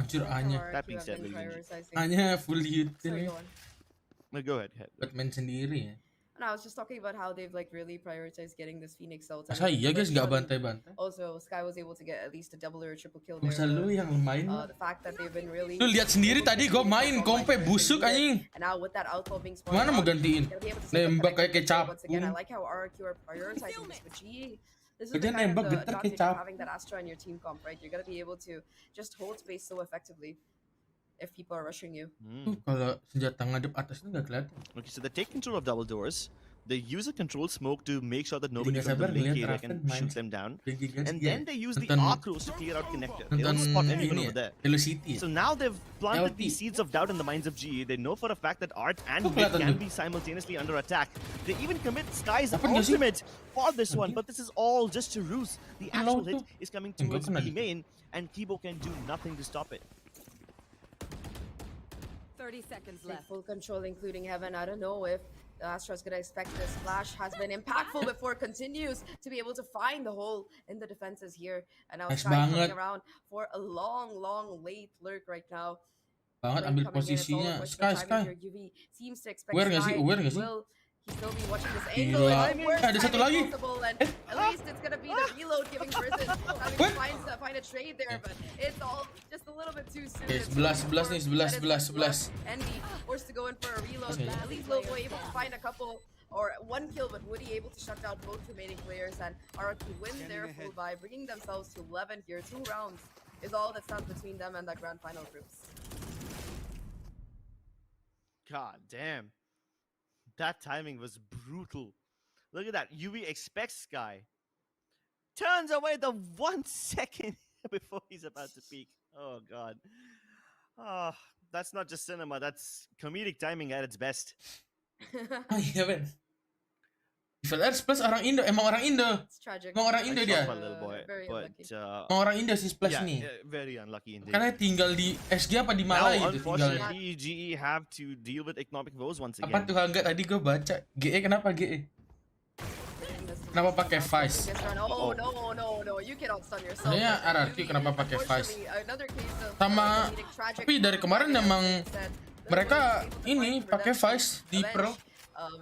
Anjir, Anya. That being said, Anya full ult ini. No, go ahead. Buat main sendiri ya. And I was just talking about how they've like really prioritized getting this Phoenix out. Masa iya guys gak bantai-bantai? Also, Sky was able to get at least a double or a triple kill Masa there. lu yang main? The fact that they've been really. Lu lihat sendiri tadi gue main kompe busuk anjing. And now with that outlaw being spawned Mana mau out, gantiin? they'll be able to Nembak kayak once kecap. again, I like how RRQ are prioritizing this with GE. This is Kerja the kind nembak of the getar advantage kecap. of having that Astra in your team comp, right? You're gonna be able to just hold space so effectively if people are rushing you. Kalau senjata ngadep atas itu nggak kelihatan. Okay, so they take control of double doors. They use a control smoke to make sure that nobody nggak from sabar the link ngeliat area can Raven main shoot them down. Gigabyte, And iya. then they use the Nonton- arc rows to clear out connector. They don't nonton spot anyone ini over ya, there. Velocity ya. So now they've planted LT. these seeds of doubt in the minds of GE. They know for a fact that Art and Kok Mid kelihatan can tuh? be simultaneously under attack. They even commit Sky's Dapat nggak sih? ultimate for this one, but this is all just a ruse. The actual Hello hit tuh. is coming Enggak towards kena B dikit. main, and Kibo can do nothing to stop it. 30 seconds Take left. full control, including Heaven. I don't know if the Astra's gonna expect this. Flash has been impactful before it continues to be able to find the hole in the defenses here. And now Nice Sky coming banget. around for a long late lurk right now. Banget Blink ambil coming in, it's all a posisinya. question Sky, of timing Sky. here. UV seems to expect Aware nggak sih? Sky Aware nggak sih? will he still be watching this Gila. angle? And worst Ada satu timing lagi. possible, and at least it's gonna be the reload giving Ryzen having to find a trade there, but it's all just a little bit too soon. Oke, It's 11 nih, 11. Envy forced to go in for a reload. Okay. At least Lobo able to find a couple or one kill, but Woody able to shut down both remaining players, and RRQ win their full by bringing themselves to 11 here. 2 rounds is all that stands between them and that grand final groups. God damn. That timing was brutal. Look at that. UV expects Sky. Turns away the 1 second before he's about to peek. Oh, God. Oh, that's not just cinema. That's comedic timing at its best. Iya Ben. Evil plus orang Indo, emang orang Indo. It's tragic. Emang orang Indo dia. My little boy, very but unlucky. Emang orang Indo si Splash yeah, nih. very unlucky indeed. Karena tinggal di SG apa di Now, Malai itu tinggalnya. unfortunately, GE have to deal with economic woes once Apa again. tuh Angga tadi gue baca. GE kenapa GE? Kenapa pakai Vice? Oh no, you cannot stun yourself. Soalnya RRQ kenapa pakai Vice? Unfortunately, another case of Sama comedic tragic tapi dari kemarin emang said mereka ini pakai Vice di Pro.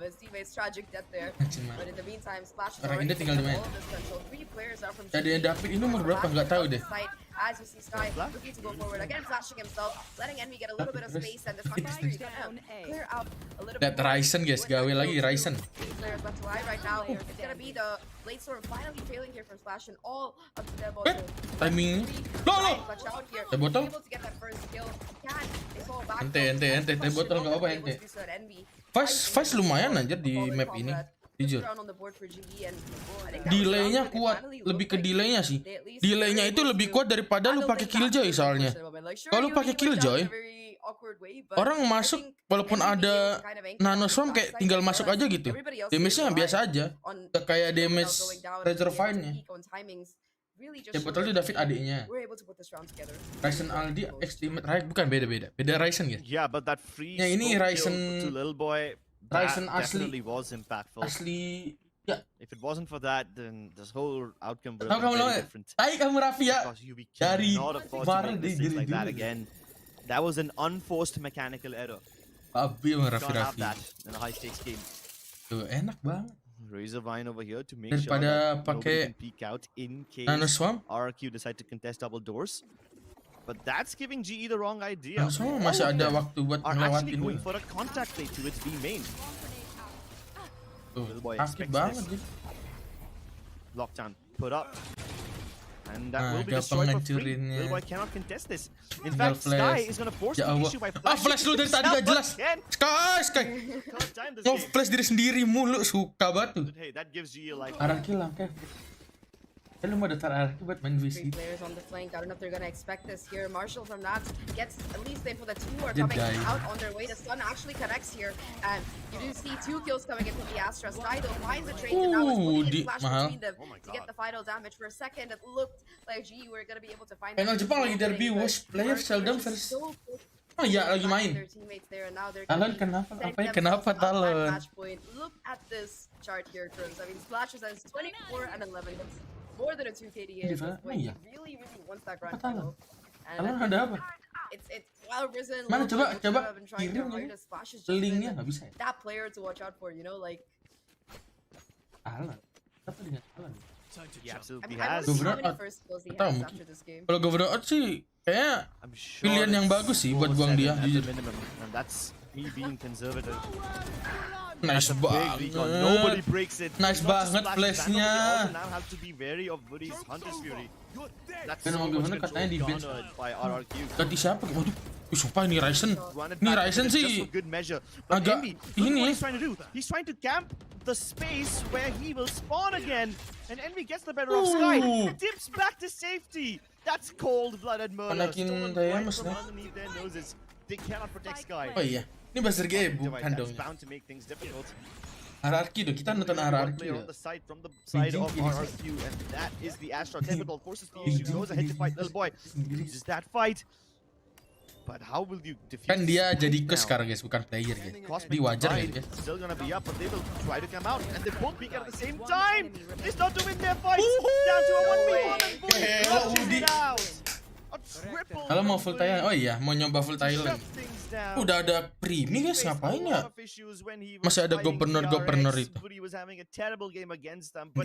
His teammates tragic death there. Anjing, But in the meantime, Splash is orang already Indo tinggal di taking mana? all of this control. 3 players are from Jadi GE. David ini umur berapa nggak tahu deh. As you see Sky looking to go forward again, flashing himself, letting Envy get a little bit of space, and this is gonna clear out a little bit. Lihat Ryzen guys, gawe lagi Ryzen. Players left to eye right now. It's gonna be the late storm finally failing here from Splash, and all up to them. Timing. Lo. Teh botol. Able to get that first kill. Can they fall back? Ente. Teh botol nggak apa ente. Vice lumayan aja di map ini. Jujur. Delaynya kuat, lebih ke delaynya sih. Delaynya itu lebih kuat daripada lu pakai Killjoy soalnya. Kalau lu pakai Killjoy, orang masuk walaupun ada nano swarm kayak tinggal masuk aja gitu. Damage-nya biasa aja. Gak kayak damage Razorfine-nya. Ya betul itu David adiknya. Ryzen Aldi Extreme Right bukan beda. Beda Ryzen ya. Yeah, but that free Ya ini smoke Ryzen kill to little boy, Ryzen that asli. definitely was impactful. Asli ya. If it wasn't for that, then this whole outcome would Tahu have kamu been lo very different. tai kamu Raffi ya. Because you Dari cannot afford to kemarin make mistakes like that dulu. again. That was an unforced mechanical error. Babi emang Can't have Raffi. that in a high stakes game. Tuh enak banget. Razor Vine over here to make sure Daripada that nobody pakai can peek out in case nano swarm. RRQ decide to contest double doors. But that's giving GE the wrong idea. Nano swarm masih ada waktu buat Are actually ngelewatin going dulu. for a contact play to its B main. Tuh, Little boy sakit expects banget this. gitu. Lockdown put up. And that Nah, will be gampang destroyed for free. ngancurinnya. Little boy cannot contest this. In Tinggal fact, flash. Sky is going to force Ya the Allah. issue by Flash lu dari tadi gak jelas. Sky. Third time this Mau game. flash diri sendiri mulu suka banget tuh. But hey, that gives GE a life. RRQ Lamkaa. Lu mau daftar RRQ buat main Three VC. players on the flank. I don't know if they're gonna expect this here. Marshall from Nats gets at least the info that two are coming Jedi. out on their way. The stun actually connects here, and you do see 2 kills coming in from the Astra. Stylo finds a trade, and now it's putting a flash mahal. between them to get the final damage. For a second, it looked like G were gonna be able to find. Final Jepang lagi derby, worst player seldom versus. Oh iya, lagi main. Talon kenapa? Apa ya? Kenapa Talon? Look at this chart here, Cruz. I mean, Splash has 24 and 11 hits. More than a 2 KDA at this point. He really wants that grand final. Talon ada apa? It's well risen. Mana coba kirim linknya nggak bisa ya? That player to watch out for, you know, like. Talon. Apa dengan Talon? He absolutely has. After this game. Kalau Governor sih kayak pilihan yang bagus sih buat buang dia jujur. And that's me being conservative. Nice banget. Nobody breaks it. Nice banget flashnya. Now have to be wary of Woody's Hunter's Fury. That's so much katanya di bench by RRQ. Ganti siapa? Waduh, sumpah ini Ryzen. Ini Ryzen sih agak ini. He's trying to camp the space where he will spawn again, and Envy gets the better of Sky. It dips back to safety. That's cold-blooded murder. Panakin saya mas nih. Underneath their noses, they cannot protect Sky. Oh iya, ini buzzer game bukan dong. RRQ dong, kita nonton RRQ. On the side from the side of RRQ, and that is the Astra. Typical forces the issue, goes ahead to fight little boy. Loses that fight. But how will you defeat? Kan dia jadi coach sekarang guys, bukan player guys. Di wajar guys. Still gonna be up, but they will try to come out, and they both peek at the same time. They start to win their fight. Down to a 1v1 and Voix out. A triple. Kalau mau full Thailand, oh iya, mau nyoba full Thailand. Udah ada primi guys, ngapain ya? Masih ada gubernur itu.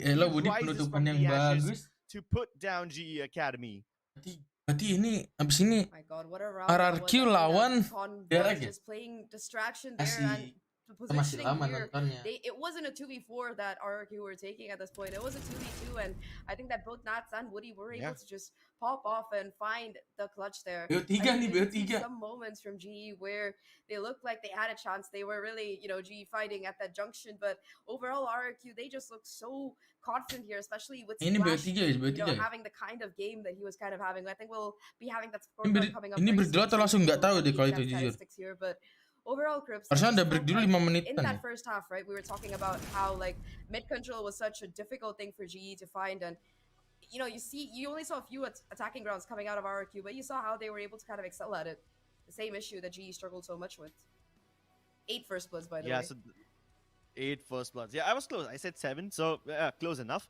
Elah, Woody penutupan yang bagus. To put down GE Academy. Berarti ini abis ini RRQ lawan DRX masih lama nontonnya. It wasn't a 2v4 that RRQ were taking at this point. It was a 2v2, and I think that both Nats and Woody were able to just pop off and find the clutch there. Some moments from GE where they looked like they had a chance. They were really, you know, GE fighting at that junction, but overall RRQ, they just look so confident here, especially with Splash, having the kind of game that he was kind of having. I think we'll be having that scorecard coming up. Ini berdua atau langsung nggak tahu deh kalau itu jujur. Overall, Crips, harusnya ada break dulu 5 menit. In that first half, right, we were talking about how like mid control was such a difficult thing for GE to find, and you know, you only saw a few attacking grounds coming out of RRQ, but you saw how they were able to kind of excel at it. The same issue that GE struggled so much with. 8 first bloods, by the way. So 8 first bloods. Yeah, I was close. I said 7, so close enough.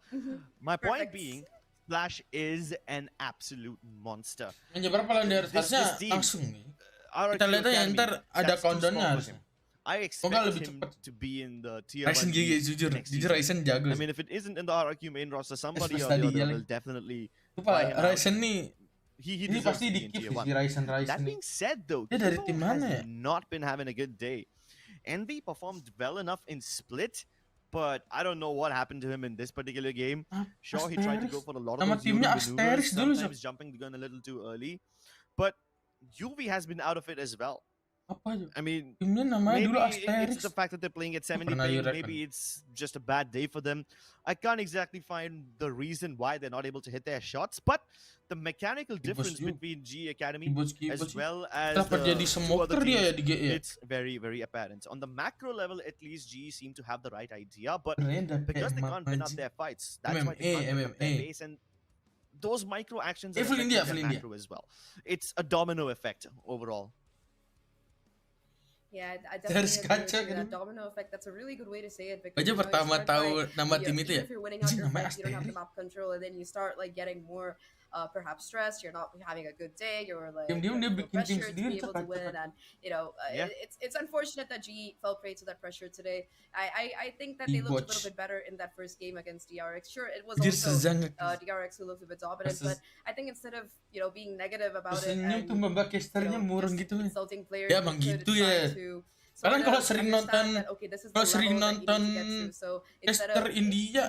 My point being, Splash is an absolute monster. Berapa lawan dia harusnya langsung nih. Kita lihat aja ntar ada countdown-nya harusnya. I expect him to be in the tier 1 Ryzen jujur Ryzen jago. I mean, if it isn't in the RRQ main roster, somebody or the other will definitely buy him out. Ryzen nih ini pasti di-keep di Ryzen. That being said though, dia dari tim mana ya? Not been having a good day. Envy performed well enough in Split, but I don't know what happened to him in this particular game. Sure, he tried to go for a lot of those maneuvers, sometimes jumping the gun a little too early, but UV has been out of it as well. I mean, maybe it's the fact that they're playing at 70 ping, maybe it's just a bad day for them. I can't exactly find the reason why they're not able to hit their shots, but the mechanical difference between G Academy as well as the two other teams, it's very, very apparent. On the macro level, at least G seem to have the right idea, but because they can't win out their fights, that's why they can't win out their base, and those micro actions are affecting their macro as well. It's a domino effect overall. Yeah, I definitely agree with that domino effect. That's a really good way to say it. Because pertama tahu nama tim itu ya. If you're winning out your fight, you don't have the map control, and then you start like getting more perhaps stressed. You're not having a good day. You're like pressured to be able to win, and you know it's unfortunate that G fell prey to that pressure today. I think that they looked a little bit better in that first game against DRX. Sure, it was also DRX who looked a bit dominant, but I think instead of being negative about it and insulting players, ya emang gitu ya. Kadang kalau sering nonton caster India,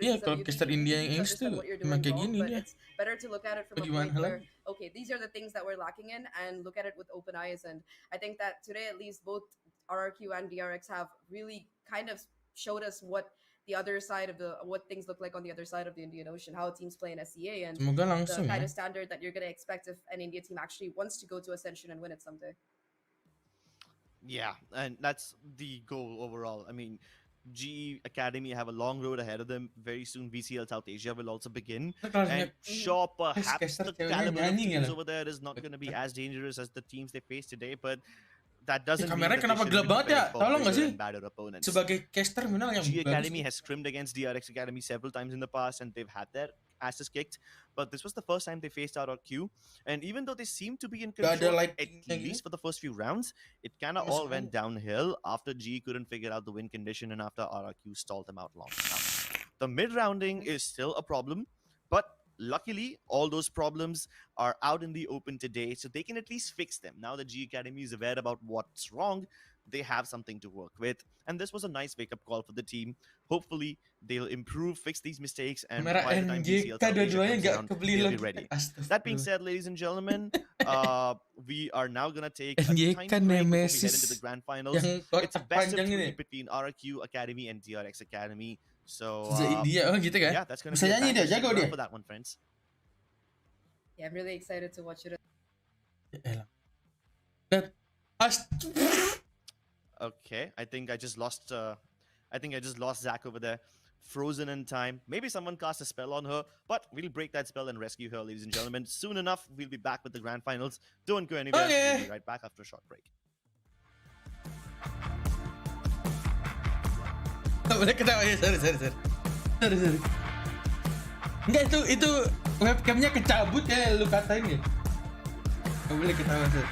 iya kalau caster India yang English tuh emang kayak gini dia. Better to look at it from a point where, okay, these are the things that we're lacking in, and look at it with open eyes. And I think that today, at least, both RRQ and DRX have really kind of showed us what the other side of what things look like on the other side of the Indian Ocean, how teams play in SEA, and Semoga the langsung kind ya. of standard that you're going to expect if an India team actually wants to go to Ascension and win it someday. Yeah, and that's the goal overall. I mean, GE Academy have a long road ahead of them. Very soon, VCL South Asia will also begin. And sure, perhaps the caliber of teams over there is not going to be as dangerous as the teams they face today, but that doesn't mean that they Kameranya kenapa shouldn't gelap be banget ya? prepared for Tolong nggak bigger sih? and badder opponents. Sebagai caster memang yang G bagus. Academy has scrimmed against DRX Academy several times in the past, and they've had their asses kicked. But this was the first time they faced RRQ, and even though they seemed to be in control at least for the first few rounds, it kind of all went downhill after G couldn't figure out the win condition and after RRQ stalled them out long enough. The mid rounding is still a problem, but luckily all those problems are out in the open today, so they can at least fix them. Now that G Academy is aware about what's wrong, they have something to work with, and this was a nice wake-up call for the team. Hopefully they'll improve, fix these mistakes, and by the time VCL South Asia comes around, they'll be ready. That being said, ladies and gentlemen, we are now gonna take a tiny break before we head into the grand finals. It's a best of three between RRQ Academy and DRX Academy. So yeah, that's gonna be a stick around for that one, friends. Yeah, I'm really excited to watch it. Okay, I think I just lost Zach over there. Frozen in time. Maybe someone cast a spell on her, but we'll break that spell and rescue her, ladies and gentlemen. Soon enough, we'll be back with the grand finals. Don't go anywhere. We'll be right back after a short break. Boleh ketawa ya, sorry. Enggak, itu webcamnya kecabut ya, lu katain ya. Gak boleh ketawa, sorry.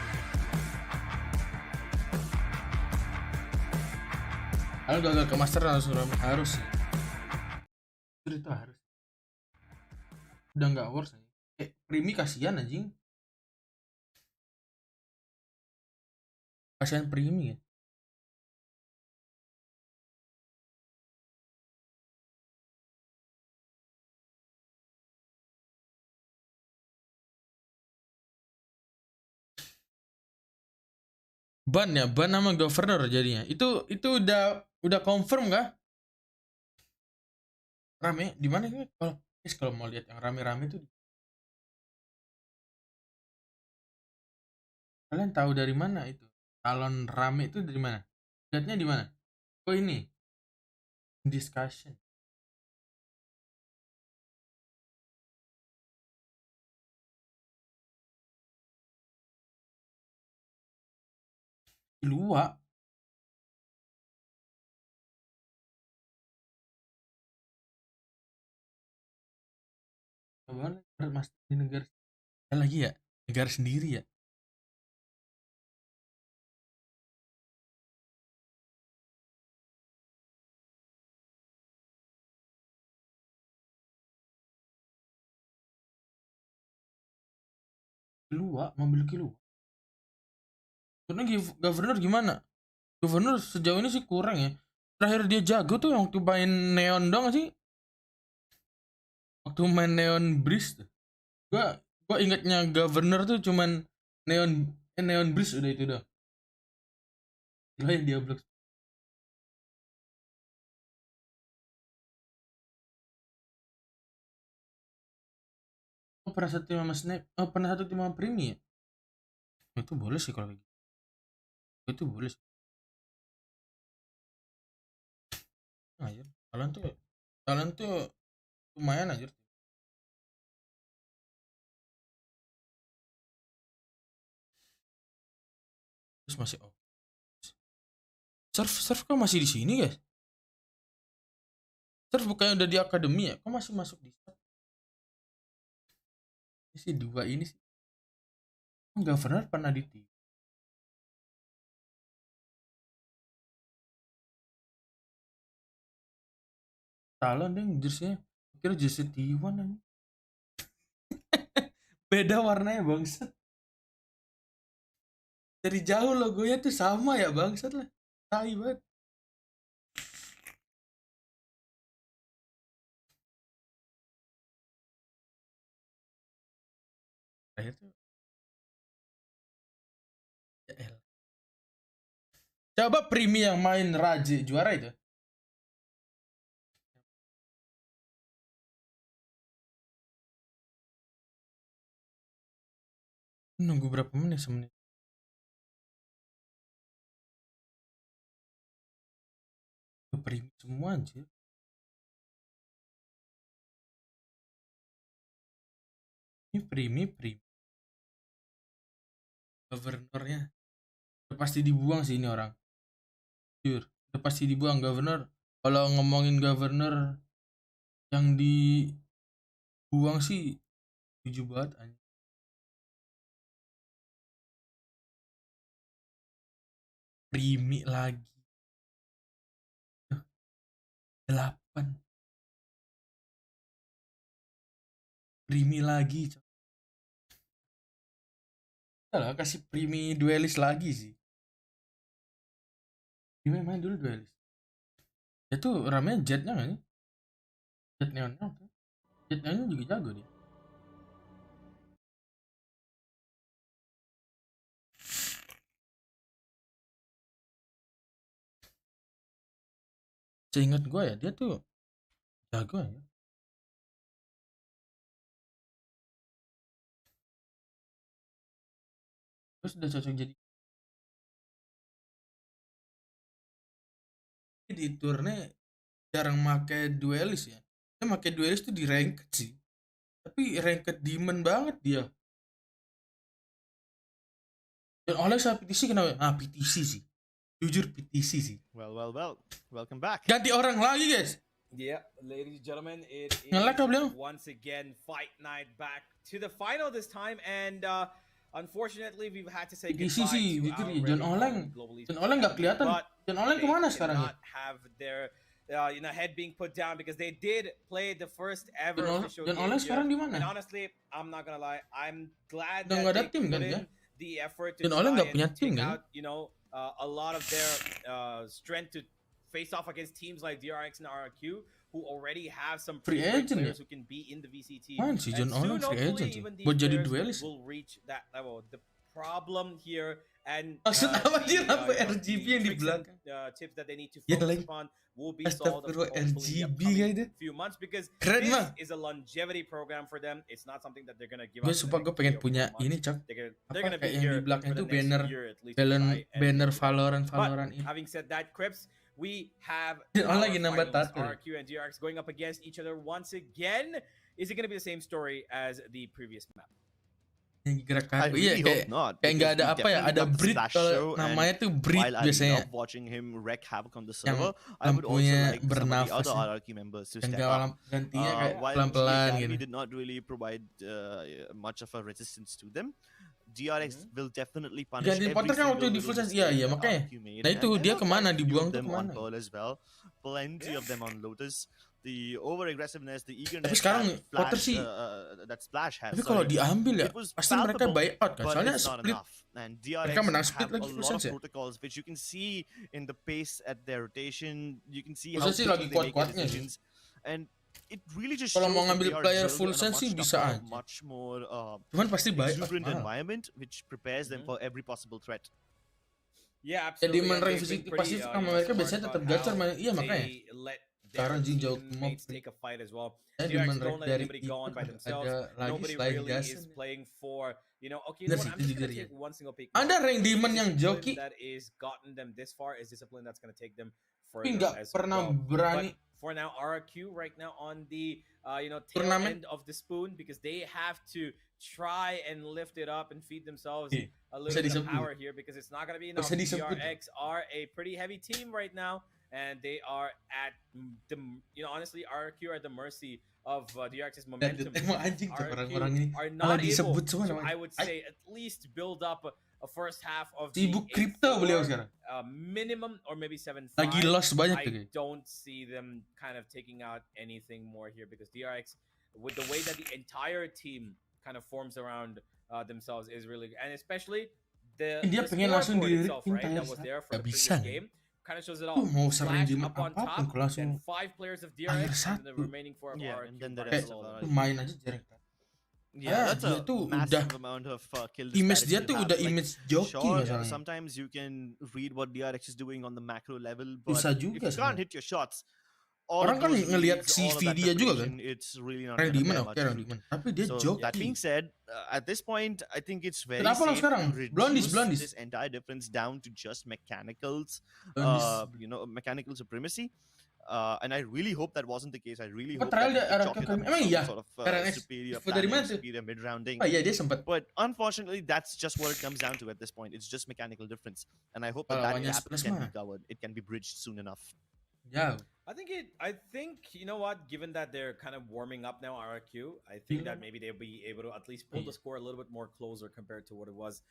Kalau gagal ke master harus sih. Itu harus. Udah nggak worth ya. Primi kasihan anjing. Kasihan Primi ya. Ban ya, ban sama governor jadinya. Itu udah confirm kah? Rame di mana ini? Kalau mau lihat yang rame-rame tuh, kalian tahu dari mana itu? Talon rame itu dari mana? Lihatnya di mana? Oh ini discussion. Luak. Coba mas di negara lagi ya, negara sendiri ya. Luak, memiliki luak. Karena governor gimana? Governor sejauh ini sih kurang ya. Terakhir dia jago tuh yang waktu main Neon dong sih. Waktu main Neon Breeze tuh. Gua ingatnya governor tuh cuman Neon Breeze udah itu dah. Gila yang dia blok. Oh, pernah satu tim sama Snap. Oh, pernah satu tim sama Primi ya? Itu boleh sih kalau gitu. Itu boleh sih. Nah, ya. Kalian tuh lumayan aja. Terus masih Surf kok masih di sini guys? Surf bukannya udah di akademi ya? Kok masih masuk di Surf? Ini sih dua ini sih. Governor pernah di tim. Talon deh jersey-nya. Kira jersey T1 aja. Beda warnanya bangsat. Dari jauh logonya tuh sama ya bangsat lah. Tai banget. Akhir tuh. Ya elah. Coba Primi yang main Raji juara itu. Nunggu berapa menit semenit? Primi semua anjir. Ini primi. Governornya udah pasti dibuang sih ini orang. Jujur, udah pasti dibuang governor. Kalau ngomongin governor yang dibuang sih jujur banget anjir. Primi lagi. 8. Primi lagi. Lah kasih primi duelis lagi sih. Primi main dulu duelis. Itu ramenya jetnya nggak nih? Jet neonnya. Jet neonnya juga jago nih. Seingat gue ya dia tuh jago ya. Terus udah cocok jadi di turnya jarang make duelis ya. Dia make duelis tuh di ranked sih. Tapi ranked demon banget dia. Dan oleh saya PTC kenapa? PTC sih. Jujur PTC sih. Well. Welcome back. Ganti orang lagi guys. Yeah, ladies and gentlemen, it is once again fight night back to the final this time, and unfortunately we've had to say goodbye sih, to our John Oleng nggak kelihatan. John Oleng kemana sekarang ya? Have their head being put down because they did play the first ever official John Oleng sekarang di mana? And honestly, I'm not gonna lie, I'm glad that they put in the effort to try and take out, a lot of their strength to face off against teams like DRX and RRQ, who already have some free agent players who can be in the VCT. Man, si John Oleng free agent buat jadi duelis. Will reach that level. The problem here and maksud apa sih lampu RGB yang di belakang? Tips that they need to focus upon will be solved RGB in few months because this is a longevity program for them. It's not something that they're gonna give up. Gue pengen punya ini cok. They're gonna be yang di belakang itu banner Valorant ini. Having said that, Crips, we have lagi nambah tato. RRQ and DRX going up against each other once again. Is it gonna be the same story as the previous map? Yang gerak kaku, iya kayak nggak ada apa ya, ada Brit kalau namanya tuh Brit biasanya. Yang lampunya bernafas, yang gantinya kayak pelan-pelan gitu. Did not really provide much of a resistance to them. DRX will definitely punish every single kan waktu di full sense, iya makanya. Nah itu dia kemana dibuang tuh kemana? As well. Plenty of them on Lotus. The over aggressiveness, the eagerness. Tapi sekarang Potter sih. That Splash has. Tapi kalau diambil ya, pasti mereka buy out kan. Soalnya split. Mereka menang split lagi full sense ya. Protocols which you can see in the pace at their rotation. You can see how they make decisions. And it really just kalau mau ngambil player full sense sih bisa aja. Much more cuman pasti buy out. Environment which prepares them for every possible threat. Yeah, absolutely. Jadi menang VCT pasti mereka biasanya tetap gacor main. Iya makanya. Sekarang jauh mob take a fight as well. DRX don't let anybody go on by themselves. Nobody really is playing for, okay, I'm just gonna take one single pick. Ada rank demon yang joki that is gotten them this far is discipline that's gonna take them further as pernah well. Berani. But for now, RRQ right now on the tail end of the spoon because they have to try and lift it up and feed themselves a little bit of power here because it's not gonna be enough. DRX are a pretty heavy team right now. And they are at the, honestly, RRQ are at the mercy of DRX's momentum. RRQ are not able to, I would say, at least build up a first half of the minimum or maybe 7-5. I don't see them kind of taking out anything more here because DRX, with the way that the entire team kind of forms around themselves is really good. And especially the scoreboard itself, right, that was there for the previous game. Kind of shows it all. Flash up on top, and 5 players of DRX, and the remaining 4 of RRQ. And then the rest of RRQ. Main aja jarang. Yeah, that's a massive amount of kill disparity. Image dia tuh udah image joki masalahnya. Sometimes you can read what DRX is doing on the macro level, but susah juga if you can't hit your shots, Orang kan ngelihat CV dia juga kan. It's really not Randy gonna Man, bear oke much Randy fruit. Man. Tapi dia So joki. that being said, at this point, I think it's very Kenapa lo safe sekarang? to Blondis. reduce this entire difference down to just mechanicals, mechanical supremacy. And I really hope that wasn't the case. I really hope that they chalk it up to some sort of superior mid-rounding. Oh iya, dia sempat. But unfortunately, that's just what it comes down to at this point. It's just mechanical difference. And I hope that gap can be covered. It can be bridged soon enough. Yeah. I think you know what, given that they're kind of warming up now, RRQ, I think that maybe they'll be able to at least pull the score a little bit more closer compared to what it was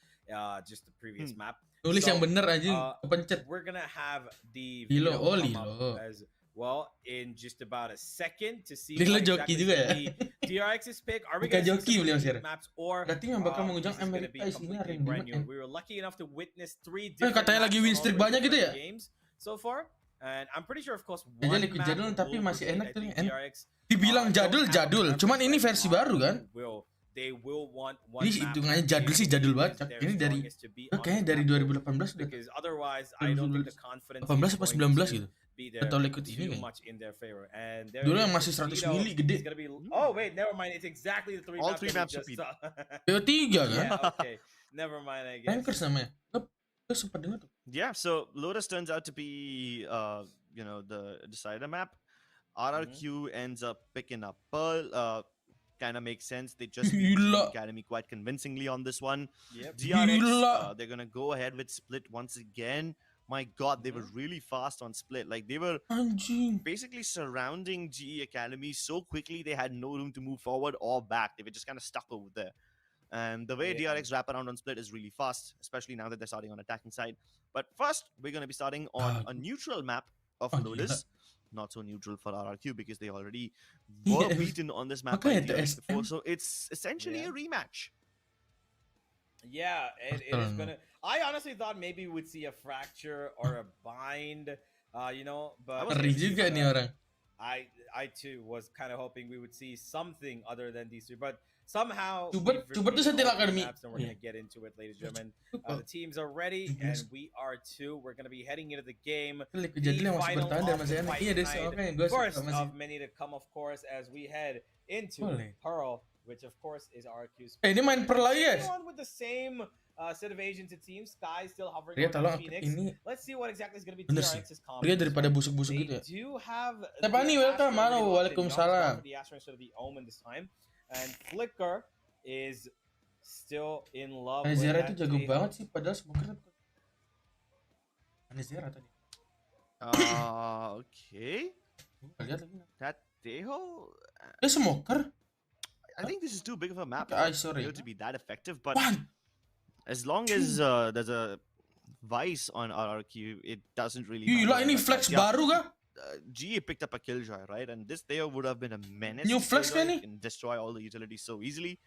just the previous map. Tulis yang bener aja, kepencet. We're gonna have the Lilo, video come up as well in just about a second to see Lilo what joki exactly juga ya. DRX's pick. Are we Bukan gonna joki see beliau some sekarang. maps or Berarti yang bakal mengundang this is gonna Amerika be isinya completely Randy brand Man. new? We were lucky enough to witness 3 different Katanya lagi win streak banyak gitu ya? games so far. And I'm pretty sure, of course, Aja one liquid map jadul tapi will masih rotate. enak I tuh. think DRX, Dibilang don't jadul, have a cuman ini preference versi baru kan? They will want one Ini map hitungannya that jadul they sih, jadul think banget. is their Ini dari strongest to be on kayaknya the dari map. 2018 udah. Because otherwise, I don't think the confidence 18 is apa going 19 to gitu. be there Atau liquid ini too kayaknya. much in their favor. And Dulu yang masih 100 mili gede. Oh wait, never mind. It's exactly the All three three maps maps that we repeat. just saw. BO3 kan? Yeah, okay. Never mind, I guess. Tankers namanya. Gue sempat dengar tuh. Yeah, so Lotus turns out to be, the decider map. RRQ ends up picking up Pearl. Kind of makes sense. They just beat the Academy quite convincingly on this one. Yep. DRX, they're gonna go ahead with Split once again. My God, they were really fast on Split. Like they were basically surrounding GE Academy so quickly they had no room to move forward or back. They were just kind of stuck over there. And the way DRX wrap around on Split is really fast, especially now that they're starting on attacking side. But first, we're gonna be starting on a neutral map of Lotus. Not so neutral for RRQ because they already were beaten on this map by DRX before, so it's essentially a rematch. Yeah, it is gonna. I honestly thought maybe we'd see a fracture or a bind, but I too was kind of hoping we would see something other than these two, but somehow Coba tuh Sentinel Academy. And we're gonna get into it, ladies and gentlemen. The teams are ready, and we are too. We're gonna be heading into the game. The final of the fight tonight. First of many to come, of course, as we head into Pearl, which of course is RRQ's. Ini main Pearl lagi guys. With the same set of agents, it seems. Sky still hovering over Phoenix. Let's see what exactly is going to be DRX's combo. Dia daripada busuk-busuk gitu ya. They do have Stefani, welcome. Halo, waalaikumsalam. The Astra instead of the Omen this time. And Flicker is still in love with Anezera that itu jago Tahoe. banget sih, padahal smoker. Anezera tadi. Okay. That Tahoe. Dia smoker. I think this is too big of a map sorry. to be that effective, but as long as there's a Vice on RRQ, it doesn't really matter. Gila, ini flex baru kah? GE picked up a Killjoy, right? And this Tahoe would have been a menace. New flex Killjoy kan nih? can destroy all the utilities so easily.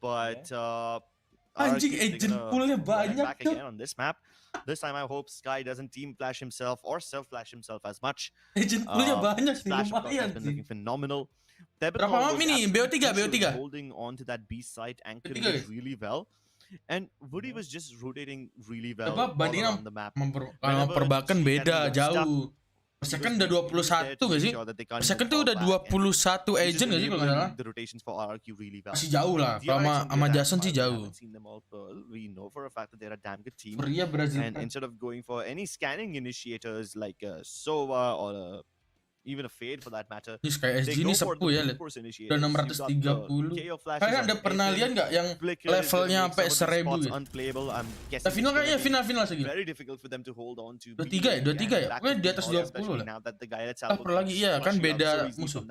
But Anjing, RRQ, agent they're gonna poolnya run it banyak back tuh. again on this map. This time I hope Sky doesn't team flash himself or self flash himself as much. Agent poolnya banyak sih, Splash of course has lumayan been sih. looking phenomenal. Berapa map ini? BO3. Holding on to that B site, anchoring it really well. And Woody was just rotating really well all around the map. Kalau perbakan beda jauh. Persekan udah 21 gak sih? Persekan tuh udah 21 agent gak sih kalau nggak salah? Masih jauh lah. Kalau sama Jason sih jauh. We know for a fact that they're a damn good team. Pria Brazil. And instead of going for any scanning initiators like Sova or even a Fade for that matter, Ini kayak SG ini sepuh ya, lihat. Udah 630. Kalian ada pernah lihat nggak yang levelnya sampai 1000 ya? Nah, final kayaknya final segitu. 23 ya? Pokoknya di atas 20 lah. Per lagi, iya kan beda musuh.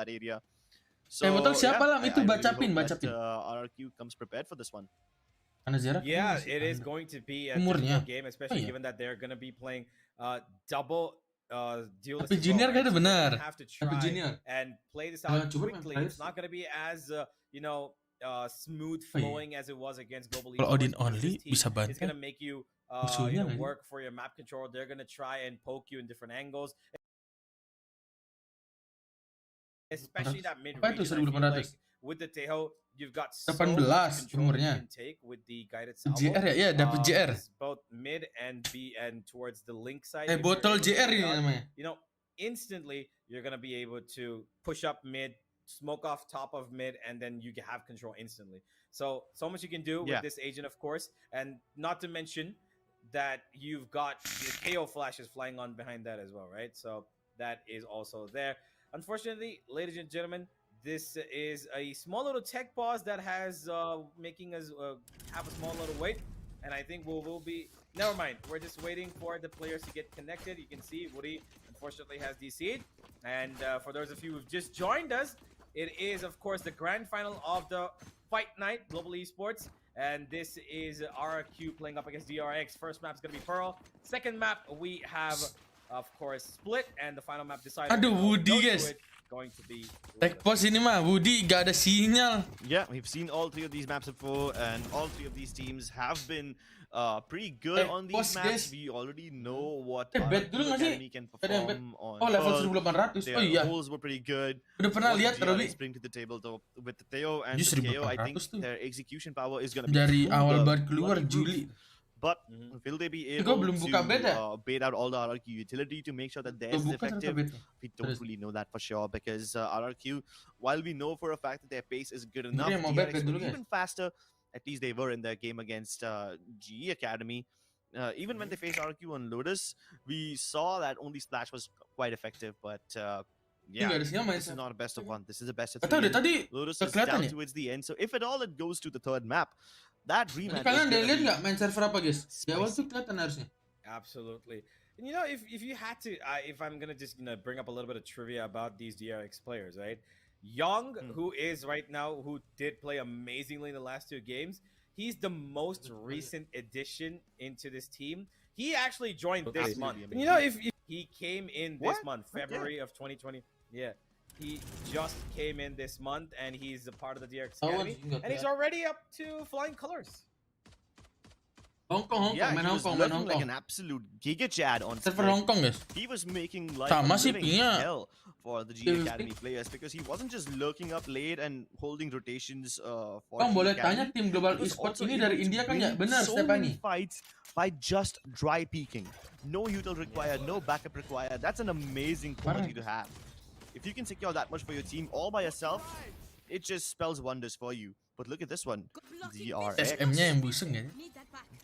Botol siapa lah? Itu bacapin. RRQ comes prepared for this one. Yeah, it is going to be a difficult game, especially given that they're going to be playing double duelist. Tapi junior kan itu benar. Have to try and play this out quickly. It's not going to be as smooth flowing as it was against Global Kalau Odin Esports. only bisa It's bantu. going to make you work for your map control. They're going to try and poke you in different angles. Especially that mid region. Like with the Tahoe, you've got so 18 much control you umurnya. can take with the guided salvo. JR ya? Iya, dapat JR. Both mid and B and towards the link side. Botol JR ini namanya. You know, instantly you're gonna be able to push up mid, smoke off top of mid, and then you can have control instantly. So much you can do with this agent, of course, and not to mention that you've got the KO flashes flying on behind that as well, right? So that is also there. Unfortunately, ladies and gentlemen, this is a small little tech pause that has making us have a small little wait, and I think we'll be. Never mind. We're just waiting for the players to get connected. You can see Woody unfortunately has DC'd, and for those of you who've just joined us, it is of course the grand final of the Fight Night Global Esports, and this is RRQ playing up against DRX. First map is gonna be Pearl. Second map we have, of course, Split, and the final map decided. Aduh, Woody guys. Going to be Tech pause ini mah Woody gak ada sinyal. Yeah, we've seen all three of these maps before, and all three of these teams have been pretty good on these maps. We already know what Academy can perform on. Oh, level 1800. Their Oh iya. goals were pretty good. Udah pernah lihat DRX bring to the table though with the Theo and the KO. I think their execution power is gonna be dari awal baru keluar Juli. But will they be able to bait out all the RRQ utility to make sure that theirs is effective? We don't really know that for sure, because RRQ, while we know for a fact that their pace is good enough, DRX were even faster. At least they were in their game against GE Academy. Even when they faced RRQ on Lotus, we saw that only Splash was quite effective. But yeah, this is not a best of one. This is a best of three. Lotus is down towards the end. So if at all it goes to the third map, that rematch. Kalian ada lihat nggak main server apa guys? Di awal tuh kelihatan harusnya. Absolutely. And you know, if you had to, if I'm gonna just bring up a little bit of trivia about these DRX players, right? Young, who is right now, who did play amazingly in the last two games, he's the most recent addition into this team. He actually joined this month. And you know, if he came in this month, February of 2020, yeah. He just came in this month, and he's a part of the DRX Academy, and he's already up to flying colors. Hong Kong, yeah, main he was Hong Kong, looking like an absolute giga chad on server Hong Kong guys. He was making life a living hell for the GE Academy players, because he wasn't just lurking up late and holding rotations for Kang boleh Academy. tanya tim Global Esports ini dari India kan ya? Benar So Stephanie. many fights by just dry peeking. No util required, no backup required. That's an amazing quality to have. If you can secure that much for your team all by yourself, it just spells wonders for you. But look at this one. DRX. SM-nya yang buseng ya.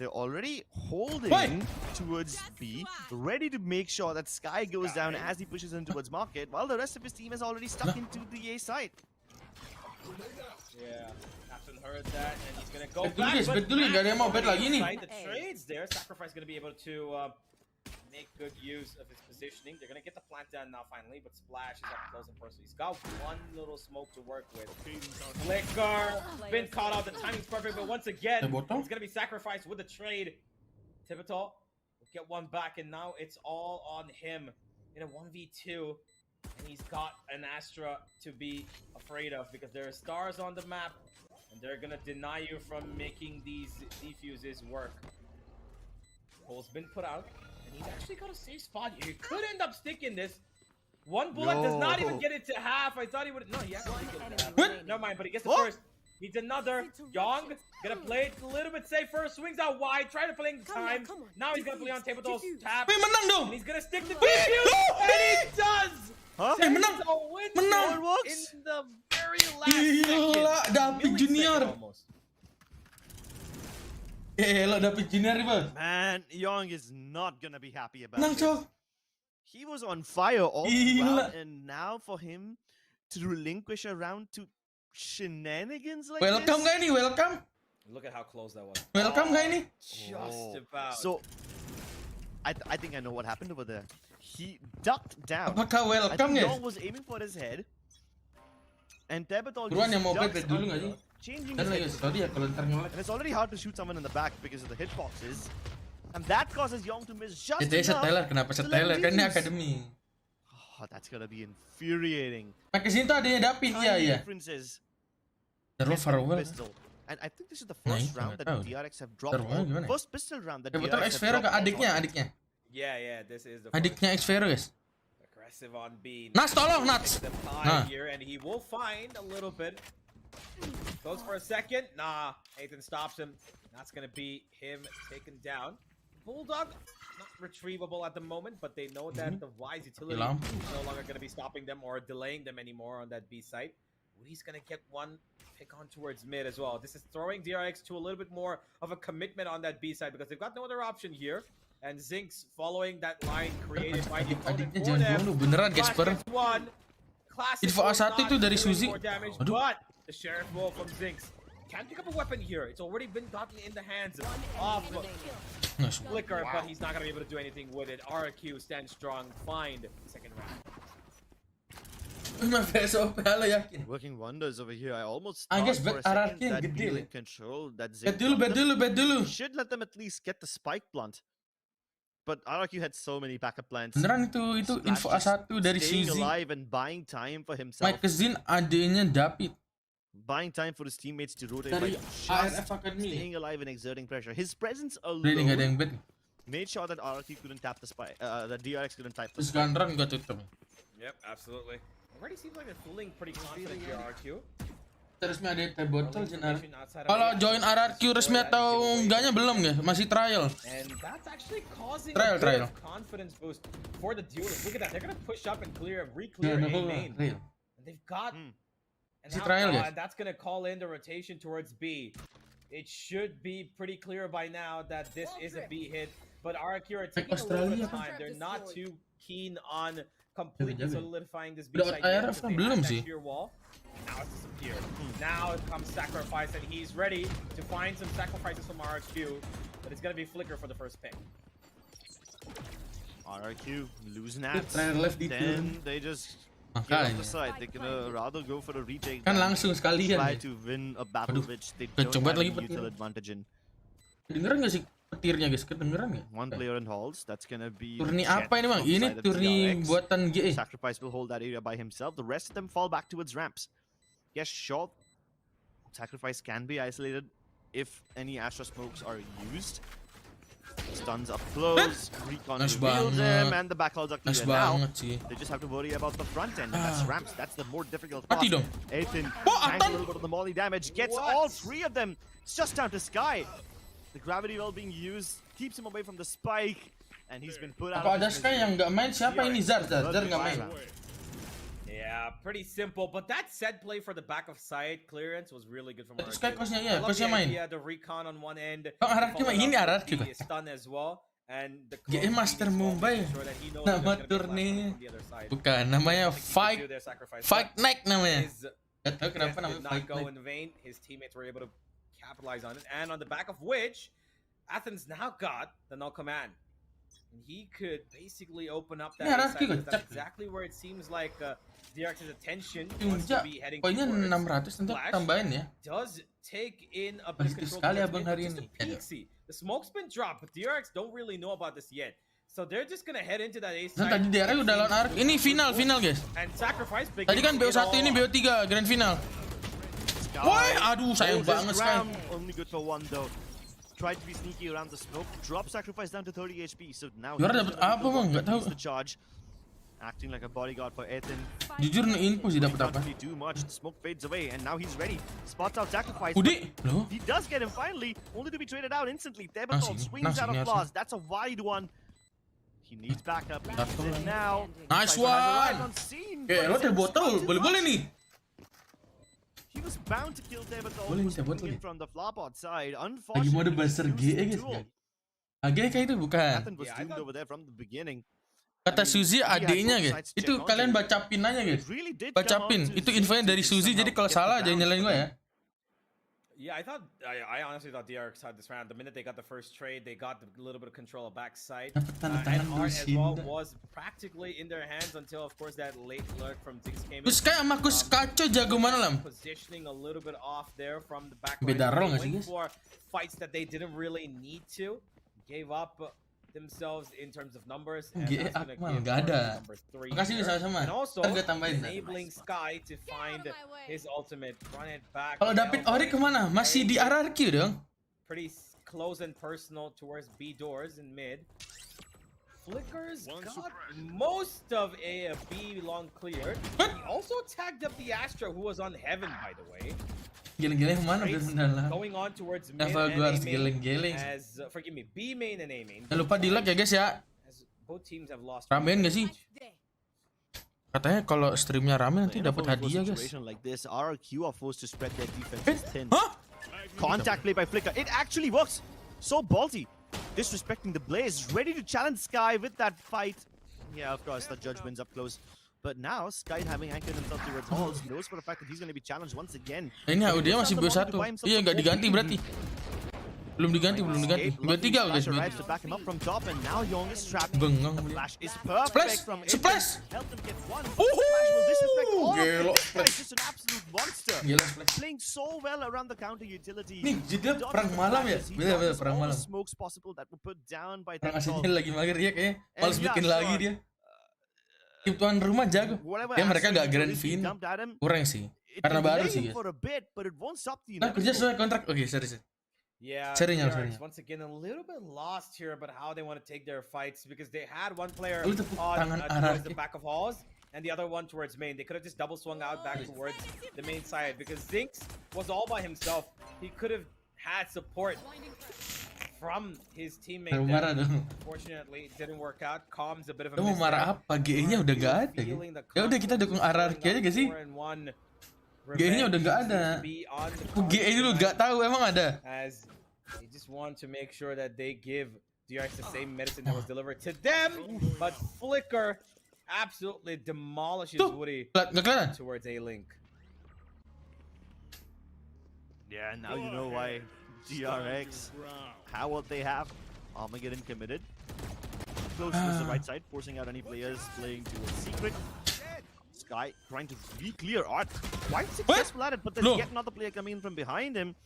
They're already holding towards B, ready to make sure that Sky goes down as he pushes in towards Market, while the rest of his team is already stuck into the A side. Yeah, Captain heard that, and he's gonna go Betul back. guys, betul nih, gak ada yang mau bet lagi nih. The trades there, Sacrifice gonna be able to make good use of his positioning. They're gonna get the plant down now finally, but Splash is up close and personal. He's got one little smoke to work with. Flicker, been caught out. The timing's perfect, but once again, it's gonna be Sacrifice with the trade. Tipital will get one back, and now it's all on him in a 1v2. And he's got an Astra to be afraid of, because there are stars on the map, and they're gonna deny you from making these defuses work. Pole's been put out. And he's actually got a safe spot. He could end up sticking this. One bullet does not even get it to half. I thought he would. No, he actually gets it to half. Never mind, but he gets the first. Needs another. Young gonna play it a little bit safer. Swings out wide. Try to play in time. Now he's gonna play on tabletop tap. And he's gonna stick the defuse. And he does. Menang. Menang. In the very last second. David Junior. David Junior riba. Man, Young is not gonna be happy about Menang, this. He was on fire all throughout, and now for him to relinquish a round to shenanigans like Welcome this. gak ini? Welcome. Look at how close that was. Welcome gak ini? Just about. So, I think I know what happened over there. He ducked down. Apakah welcome, I think guys? Young was aiming for his head, and Tabitol Buruan yang mau just bet ducks dulu gak under, sih? changing Dan his lagi head. sorry ya kalau ntar ngelek. And it's already hard to shoot someone in the back because of the hitboxes. And that causes Young to miss just Jadi enough. seteler, kenapa seteler? Kan ini akademi. Oh, that's gonna be infuriating. Pakai sini tuh adanya David, iya iya. Differences. Terus farewell. Pistol. And I think this is the first round that DRX have dropped. Farewell gimana? First pistol round that Betul DRX have Xvero ke dropped. adiknya. Yeah, this is the Adiknya Xvero guys. aggressive on B. Nats tolong Nats. Nah. Here, and he will find a little bit. Goes for a second. Nah, Ethan stops him. That's gonna be him taken down. Bulldog not retrievable at the moment, but they know that the Wise utility Hilang. is no longer going to be stopping them or delaying them anymore on that B site. Woody's going to get one pick on towards mid as well. This is throwing DRX to a little bit more of a commitment on that B side because they've got no other option here. And Zinx following that line created by the opponent for them. Beneran Gasper. One. Classic Info A1 itu dari Suzy. damage, but the Sheriff Wolf from Zinx can't pick up a weapon here. It's already been gotten in the hands of Flicker, but he's not going to be able to do anything with it. RRQ stands strong. Find second round. Working wonders over here. I almost I thought guess for a RRQ second that gede being lah. in control, that Zinc Bet dulu. should let them at least get the spike plant. But RRQ had so many backup plans. Beneran itu info A1 dari Staying Suzy. alive and buying time for himself. Mike Zin adanya David. Buying time for his teammates to rotate Dari by ARF just Academy. staying alive and exerting pressure. His presence Really nggak ada yang alone bet. made sure that RRQ couldn't tap the spike. That DRX couldn't tap the Terus spike. Gandran nggak tutup. Yep, absolutely. Already seems like they're feeling pretty confident here, RRQ. Resmi ada teh botol jenar. Kalau join RRQ resmi atau enggaknya belum ya? Masih trial. And that's actually causing Trial. a bit of confidence boost for the duelists. Look at that. They're going to push up and re-clear A main. And they've got... And, now, trial, and that's going to call in the rotation towards B. It should be pretty clear by now that this is a B hit. But RRQ are taking a little bit of time. They're not too keen on completely solidifying this B side yet, because they have that sheer wall. Now it's disappeared. Now it comes Sacrifice, and he's ready to find some sacrifices from RRQ. But it's going to be Flicker for the first pick. RRQ losing at. Then they just get off the side. They're gonna rather go for a retake Kan than langsung sekalian try ya. to win a battle which they don't kecobat have lagi any util petir. advantage in. Kedengeran nggak sih petirnya guys? Kedengeran nggak? One player in halls. That's gonna be Turni Jet apa ini bang? from the Ini side of turni DRX. buatan GE. Sacrifice will hold that area by himself. The rest of them fall back towards ramps. Yes, sure. Sacrifice can be isolated if any Astra smokes are used. Stuns up close, Recon reveals him, and the backholds are clear. Now, they just have to worry about the front end, and that's ramps. That's the more difficult part. Ethan tanks a little bit of the molly damage, gets all three of them. It's just down to Sky. The gravity well being used keeps him away from the spike, and he's been put out. Apa ada Sky yang nggak main? Siapa ini? Zar nggak main. Yeah, pretty simple, but that set play for the back of side clearance was really good from RRQ. Sky coachnya ya, coachnya main. Yeah, the recon on one end. RRQ mah ini RRQ kan. Stun as well, and the GE Master Mumbai. Nama turni bukan, namanya Fight Night namanya. Gak tahu kenapa namanya Fight Not go Night. in vain. His teammates were able to capitalize on it, and on the back of which, Athens now got the null command. And he could basically open up that side, because that's exactly where it seems like DRX's attention wants to be heading poinnya towards. 600 nanti tambahin ya. Does take in a bit of control. Sekali abang hari Just a ini. peek see. The smoke's been dropped, but DRX don't really know about this yet. So they're just gonna head into that A side. Nah, tadi DRX udah lawan RRQ. Ini final guys. And Sacrifice Tadi kan BO1 ini BO3 grand final. Woi, aduh sayang banget Sky. Only good for one though. Tried to be sneaky around the smoke. Drop Sacrifice down to 30 HP. So now Juara dapat apa bang? Gak tahu. the charge. Acting like a bodyguard for Ethan. Jujur info sih dapat apa? Can't really do much. The smoke fades away, and now he's ready. Spots out Sacrifice. Udi, loh. He does get him finally, only to be traded out instantly. Tebatol swings out of claws. That's a wide one. He needs backup. He needs it now. Nice one. Lo teh botol, boleh nih. He was bound to kill Tebatol. Boleh nih botol nih. From the flopod side. Lagi mode buzzer GE guys. GE kayak itu bukan. Ethan was doomed over there from the beginning. Kata Suzy adiknya guys. Itu kalian bacapin aja guys. Bacapin. Itu infonya dari Suzy, jadi kalau salah jangan nyalain gue ya. Yeah, I honestly thought DRX had this round. The minute they got the first trade, they got a little bit of control of backside. And Art as well was practically in their hands until, of course, that late lurk from Zinx came in. Terus kayak sama Kus Kaco jago mana lam? Positioning a little bit off there from the back. Beda role nggak sih guys? For fights that they didn't really need to, gave up themselves in terms of numbers. And GE Akmal nggak ada. Makasih nih sama-sama. And also Ntar gue tambahin. enabling Sky to find his ultimate, run it back. Kalau David Ori kemana? Masih di RRQ dong. Pretty close and personal towards B doors in mid. Flicker's got most of A B long cleared. He also tagged up the Astra, who was on Heaven, by the way. Geleng-geleng mana benar going on towards mid Kenapa and gua A harus main geleng-geleng? as forgive me, B main and A main. Jangan lupa di like ya guys ya. As both teams have lost. Ramein gak sih? Katanya kalau streamnya rame nanti dapat hadiah guys. Situation like this, RRQ are forced to spread their defense thin. Contact play by Flicker. It actually works. So ballsy. Disrespecting the Blaze. Ready to challenge Sky with that fight. Yeah, of course, the judge wins up close. But now, Sky having anchored himself towards walls, knows for the fact that he's going to be challenged once again. Ini dia masih BO1. Iya, nggak diganti berarti. Belum diganti. BO3 guys. Arrives to back him up from top, and now Young is trapped. Bengong. The flash is perfect from Splash! Help him get one. Flash will disrespect all of it. Gelo, This guy is just an absolute monster. Playing so well around the counter utility. Nih, juga perang malam ya? Bener perang malam. Smokes possible that were put down by Perang aslinya lagi mager ya kayaknya. Males bikin lagi dia. Tim tuan rumah jago. Ya mereka gak grand fin. Kurang sih. Karena baru sih guys. Nah kerja sesuai kontrak. Oke, sorry. Yeah, Sharing. once again a little bit lost here about how they want to take their fights because they had one player Lu tepuk tangan towards the back of halls and the other one towards main. They could have just double swung out back towards the main side because Zinx was all by himself. He could have had support from his teammate. Unfortunately, it didn't work out. Calm's a bit of a mau marah apa? GE-nya udah gak ada. Ya udah kita dukung RRQ aja gak sih? GE-nya udah gak ada. GE dulu gak tahu emang ada. As they just want to make sure that they give DRX the same medicine that was delivered to them, but Flicker absolutely demolishes Woody towards A-Link. Yeah, now you know why DRX, how what they have. Armageddon committed. Close to the right side, forcing out any players playing to a secret. Sky trying to re-clear Art. Quite successful at it, but there's yet another player coming in from behind him.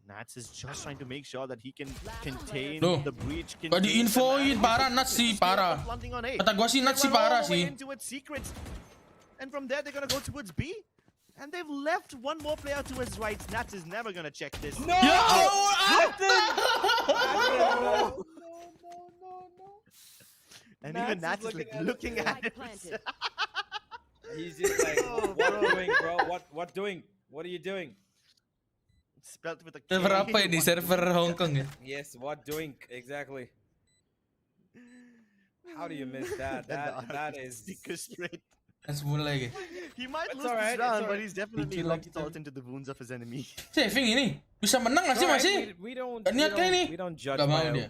Nats is just trying to make sure that he can contain the breach. Gak diinfoin, parah Nats sih, parah. Kata gua sih Nats sih parah sih. And from there they're gonna go towards B. And they've left one more player to his right. Nats is never gonna check this. No! And even Nats is like looking at it. He's just like, what doing, bro? What doing? What are you doing? Spelled with a K. Server apa ini? Server Hong Kong ya? Yes, what doing? Exactly. How do you miss that? That is straight. That's mulai guys. He might lose this round, but he's definitely locked salt into the wounds of his enemy. Saving ini bisa menang nggak sih masih? We don't judge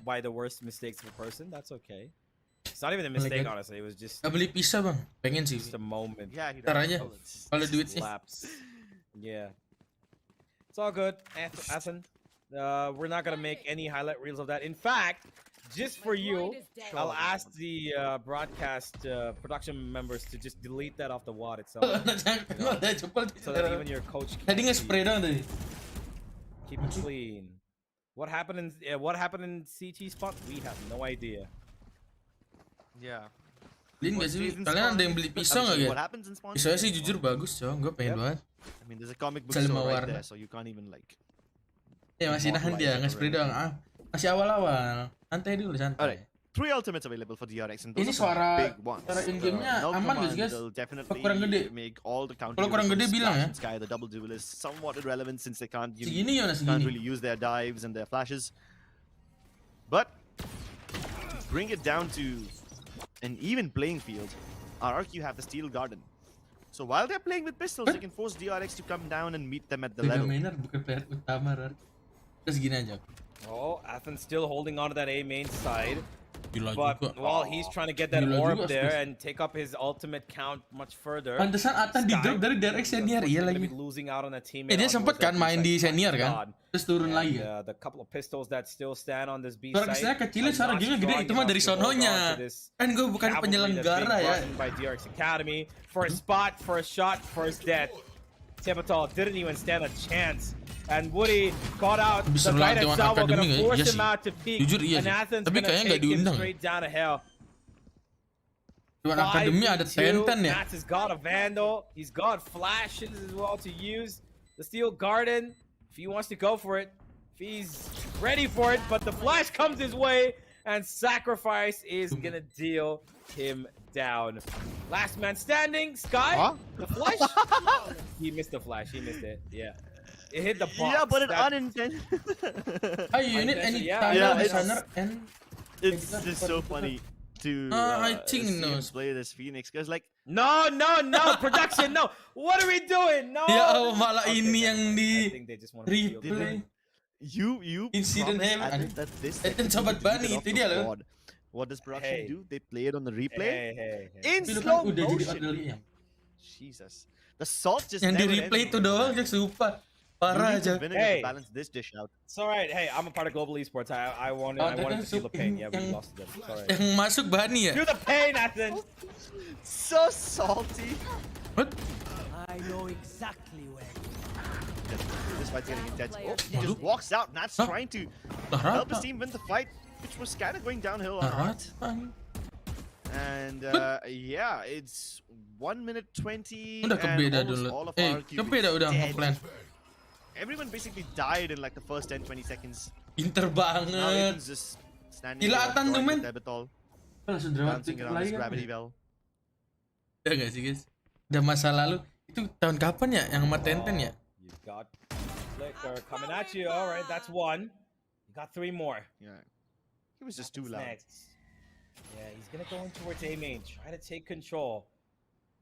by the worst mistakes of a person. That's okay. It's not even a mistake, honestly. It was just. Gak beli pizza bang, pengen sih. Just a moment. Yeah, caranya kalau duitnya. Yeah. It's all good, Athen. We're not gonna make any highlight reels of that. In fact, just for you, I'll ask the broadcast production members to just delete that off the WOD itself. So that even your coach can keep it clean. What happened in CT spot? We have no idea. Yeah. Lin gak sih? Kalian ada yang beli pisau gak ya? Pisaunya sih jujur bagus cow, gue pengen banget. I mean, there's a comic book store right there, so you can't even like. Ya masih nahan dia, nge-spray doang. Masih awal-awal. Santai dulu, santai. Alright, 3 ultimates available for DRX and those ini are big ones. Suara in-game-nya aman guys. Kurang gede. Kalau kurang gede bilang ya. Sky, the double duel is somewhat irrelevant since they can't really use their dives and their flashes. But bring it down to an even playing field. RRQ have the Steel Garden. So while they're playing with pistols, they can force DRX to come down and meet them at the level. Bukan player utama, terus gini aja. Oh, Athen's still holding on to that A main side. But while he's trying to get that orb there and take up his ultimate count much further. Pantesan Athen di drop dari DRX senior, iya lagi. Losing out on a teammate. Dia sempat kan main di senior kan, terus turun lagi. The couple of pistols that still stand on this B side. Suara kecil, suara game gede itu mah dari sononya. Kan gue bukan penyelenggara ya. By DRX Academy for a spot, for a shot, first death. Tipital didn't even stand a chance. And Woody got out. The guy that Salvo gonna force him out to peek. And Athen's gonna take him straight down to hell. Tuan Akademi ada Tenten ya. Nats has got a Vandal. He's got flashes as well to use. The Steel Garden, if he wants to go for it, if he's ready for it, but the flash comes his way, and Sacrifice is gonna deal him down. Last man standing, Sky. The flash. He missed the flash. He missed it. Yeah. It hit the box. Yeah, but it That- unintended. You need any Yeah, time yeah, designer and It's just so funny to I think see him no. play this Phoenix because like No, production, no. What are we doing? No. Ya Allah, malah Okay, ini never yang mind. di I think they just want to feel replay. you Incident promised heaven. Adam that this Itu second Sobat will Bani, delete itu off dia the loh. board. What does production Hey. do? They play it on the replay Hey. in Itu slow kan udah jadi motion. ordernya. Jesus, the salt just Yang di never replay ends. itu doang, Jack, sumpah. You Parah need some aja. vinegar Hey. to balance this dish out. It's alright. Hey, I'm a part of Global Esports. I wanted to feel the pain. Yeah, we lost them. It's alright. Yang masuk Bani ya? Feel the pain, Nathan. So salty. What? I know exactly where. This fight's getting intense. Oh, he just walks out. Nat's trying to help his team win the fight, which was kind of going downhill a lot. And yeah, it's 1 minute 20 Udah and kebeda almost dulu. all of RRQ Kebeda is udah dead. ngeplan. Everyone basically died in like the first 10-20 seconds. Pinter Now banget. Ethan's just standing there, Kilatan tuh, drawing men. the Debitol, Langsung bouncing dramatik around his lagi kan. gravity well. Ya gak sih guys? Udah masa lalu. Itu tahun kapan ya? Yang sama Tenten ya? You got Flicker coming at you. Alright, that's one. You got 3 more. Yeah, he was just too What's loud. next? Yeah, he's gonna go in towards A main, try to take control.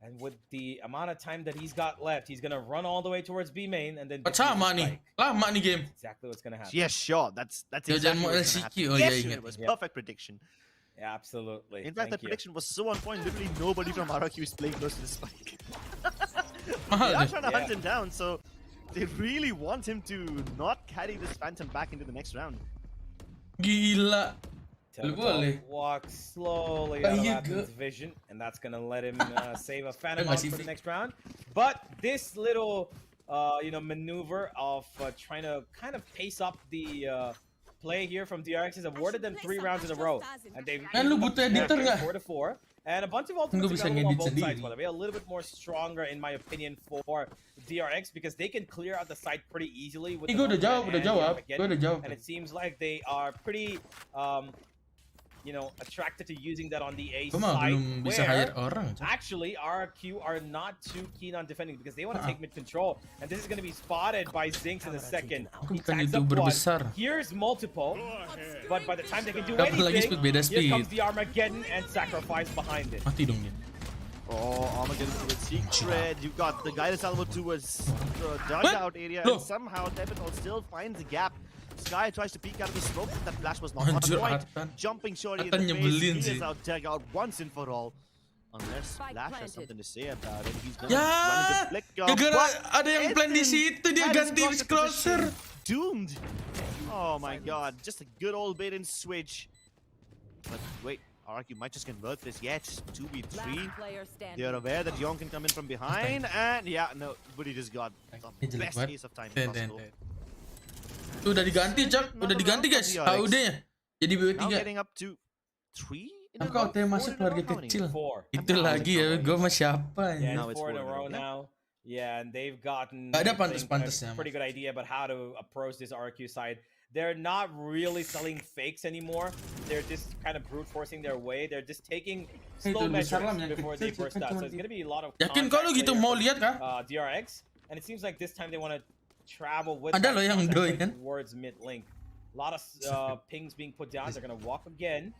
And with the amount of time that he's got left, he's gonna run all the way towards B main and then. Sama nih. Lama nih game. Exactly what's gonna happen. Yes, sure. That's Yo, exactly jangan mau what's gonna LCQ. happen. Oh, Yes, iya, sure, ingat. it was Yeah. perfect prediction. Yeah, absolutely. In fact, that prediction was so on point. Literally nobody from RRQ is playing close to the spike. Mahal They are deh. trying to hunt him down, so they really want him to not carry this Phantom back into the next round. Gila. Boleh. Walk slowly out of Adam's vision, and that's gonna let him save a Phantom out for the next round. But this little, maneuver of trying to kind of pace up the play here from DRX has awarded them 3 rounds in a row, and they've lu butuh editor nggak? 4-4, and a bunch of ultimates available on both sides. By the way, a little bit more stronger in my opinion for DRX because they can clear out the site pretty easily. With Gue udah jawab. And it seems like they are pretty attracted to using that on the A Gue mah side. belum bisa hire orang. Actually, RRQ are not too keen on defending because they want to take mid control, and this is going to be spotted by Zinx in a second. He Bukan tags up YouTuber one. besar. Here's multiple, but by the time they can do Dapat lagi anything, speed, beda here comes speed. the Armageddon and sacrifice behind it. Mati dong dia. Oh, Armageddon towards Secret. You got the guy salvo towards the dugout area, and somehow Debitol still finds a gap. Sky tries to peek out of the smoke, but that flash was not on point. Jumping Shorty in the face, he is out dugout once and for all. Unless Flash has something to say about it, he's gonna run into Flicker. Gara-gara ada yang plan di situ, dia ganti closer. Doomed. Oh my god, just a good old bait and switch. But wait, RRQ might just convert this yet. 2v3. They're aware that Young can come in from behind, and yeah, no, Buddy just got the best ace of time possible. Udah diganti, Cak. Udah diganti, guys. HUD-nya. Jadi BW3. Now getting up to 3 in a Kok OT masuk keluarga kecil? Itu lagi ya, gue sama siapa Yeah, ya? it's 4 in a row now. Yeah, and they've gotten Gak ada I think, pantas-pantasnya. a pretty good idea about how to approach this RRQ side. They're not really selling fakes anymore. They're just kind of brute forcing their way. They're just taking slow measures before they burst out. So it's gonna be a lot of Yakin kau lu gitu mau lihat kah? DRX, and it seems like this time they want to travel with Ada loh yang doi kan? towards mid link. A lot of pings being put down. They're gonna walk again.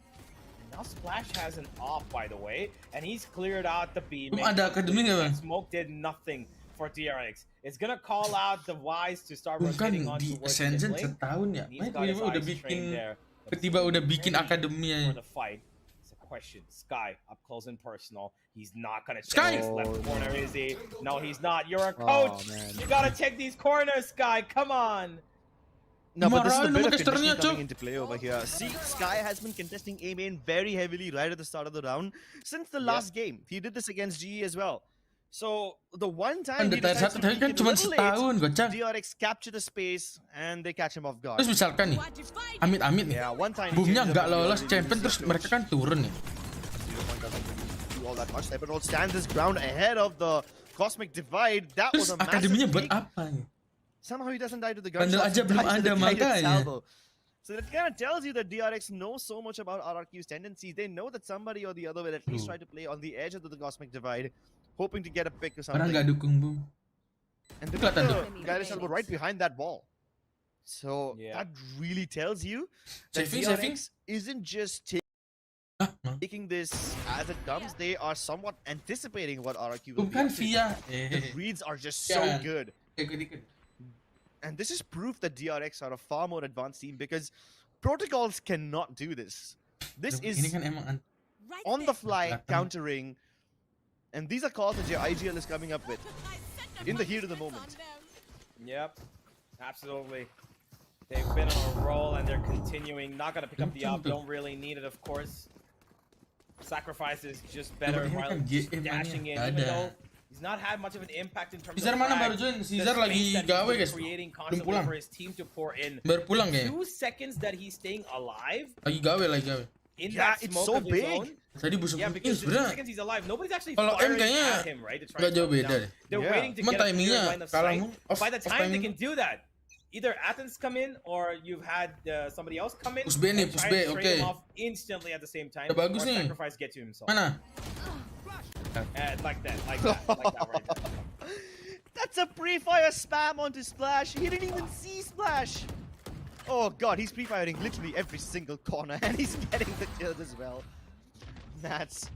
And now Splash has an off, by the way, and he's cleared out the B. Ada akademi nggak bang? Smoke did nothing for DRX. It's gonna call out the Wise to start Bukan rotating on di towards Ascension mid lane. setahun ya? He's Main got his tiba-tiba udah eyes bikin, trained there. tiba-tiba udah bikin akademi For aja. the fight. It's a question. Sky up close and personal. He's not gonna Sky! check his left corner, is he? No, he's not. You're a coach. You gotta take these corners, Sky. Come on. No, but this is a bit of Dimarahin conditioning naman kasternya, coming into play over here. See, Sky has been contesting A main very heavily right at the start of the round since the last game. He did this against GE as well. So the one time he decides to peek kan it a cuma little setahun, late, gocak. DRX capture the space and they catch him off guard. Terus misalkan nih, amit-amit nih, Yeah, one time boomnya nggak lolos champion, terus mereka kan turun nih. 0 point doesn't really do all that much. Debitol stands his ground ahead of the Cosmic Divide. That was Terus a massive akademinya buat peak. apa nih? Somehow he doesn't die to the Bandel gunshots. aja he belum dies to ada the guided makanya. salvo. So that kind of tells you that DRX knows so much about RRQ's tendencies. They know that somebody or the other will at least try to play on the edge of the Cosmic Divide, hoping to get a pick or something. Orang nggak dukung boom. And they put the guidance elbow right behind that wall. So that really tells you that DRX isn't just taking this as it comes. They are somewhat anticipating what RRQ will be. The reads are just so good. And this is proof that DRX are a far more advanced team because protocols cannot do this. This is on the fly countering. And these are calls that your IGL is coming up with in the heat of the moment. Yep, absolutely. They've been on a roll and they're continuing. Not gonna pick up the op. Don't really need it, of course. Sacrifice is just better while dashing in, even though he's not had much of an impact in terms of Caesar lagi gawe guys. Creating constantly for his team to pour in. 2 seconds that he's staying alive. Lagi gawe. In that it's smoke so of his big. own. Yeah, because the 2 seconds he's alive, nobody's actually Kalau M firing kayaknya at him, right? They're waiting to get a clear line of sight. By the time they can do that, either Athens come in or you've had somebody else come in and try to trade him off instantly at the same time, or Sacrifice get to himself. Mana? Like that right there. That's a pre-fire spam onto Splash. He didn't even see Splash. Oh god, he's pre-firing literally every single corner and he's getting the kills as well. That's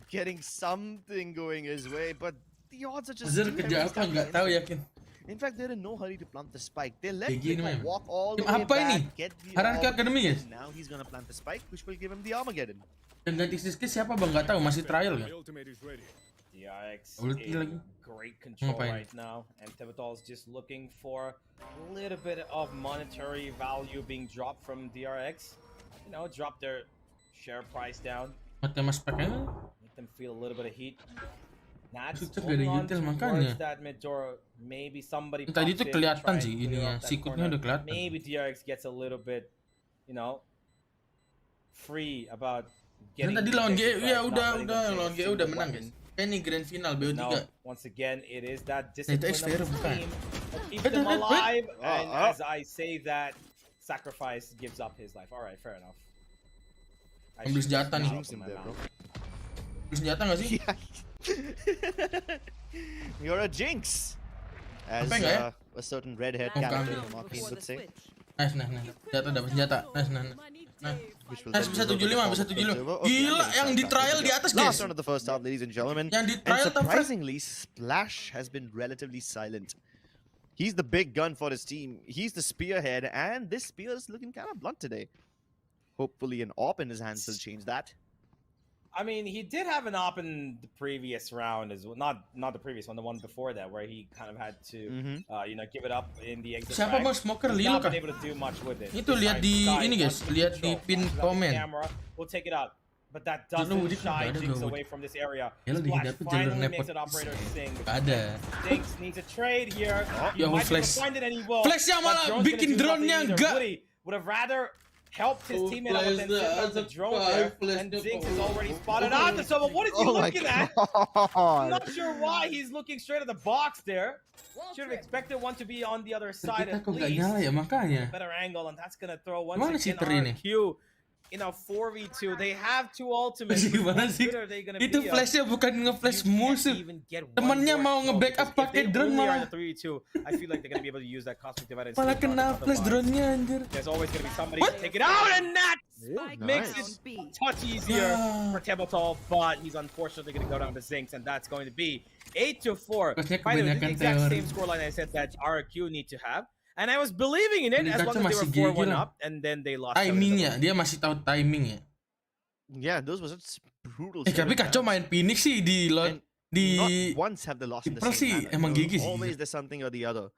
getting something going his way, but the odds are just in fact, they're in no hurry to plant the spike. They let him walk all the way back, get the RRQ and now he's gonna plant the spike, which will give him the Armageddon. Dan ganti Siski siapa bang? Gak tahu, masih trial kan? DRX in great control right now, and Tebatol's just looking for a little bit of monetary value being dropped from DRX. You know, drop their share price down. Make them feel a little bit of heat. Nats holding on towards that mid door. Maybe somebody tadi tuh kelihatan sih ininya, sikutnya udah kelihatan. Maybe DRX gets a little bit, you know, free about getting. Tadi lawan GE, ya udah lawan GE udah menang guys. Ini grand final BO3. No, once again, it is that discipline of the team that keeps them alive. And as I say that, Sacrifice gives up his life. Alright, fair enough. Ambil senjata nih. Ambil senjata nggak sih? You're a jinx. As a certain redhead character from Arcane would say. Nice. Senjata dapat senjata. Nice. Bisa 75. Gila, yang di trial di atas guys. Last round of the first half, ladies and gentlemen. Yang di and trial surprisingly, Splash has been relatively silent. He's the big gun for his team. He's the spearhead, and this spear is looking kind of blunt today. Hopefully an AWP in his hands will change that. I mean, he did have an AWP in the previous round as well. Not the previous one, the one before that, where he kind of had to, you know, give it up in the exit. Siapa bang smoker Lilo kah? Able to do much with it. Itu lihat di ini guys, lihat di pin komen. We'll take it out, but that doesn't shy Jinx away from this area. Splash finally makes it operator sing. Ada. Jinx needs a trade here. He might flash. find it and he will. Flashnya malah bikin drone-nya enggak. Would have rather helped his teammate out and set up the drone there, and Jinx is already spotted on the so what is he looking at? I'm not sure why he's looking straight at the box there. Should have expected one to be on the other side at least. Better angle, and that's gonna throw once again RRQ in a 4v2. They have 2 ultimates. Gimana sih? Itu flashnya bukan nge-flash musuh. Temennya mau nge-backup pakai drone malah. 3v2. I feel like they're gonna be able to use that cosmic divide. Malah kena flash drone-nya anjir. There's always gonna be somebody to take it out, and that makes it touch easier for Tebatol, but he's unfortunately gonna go down to Zinx, and that's going to be 8-4. By the way, this is the exact same scoreline I said that RRQ need to have. And I was believing in it as long as they were 4-1 up, and then they lost. Timingnya, dia masih tahu timingnya. Yeah, those were such brutal. Tapi kacau main Phoenix sih di not once have they lost in the same manner. Emang gigi sih. Always there's something or the other.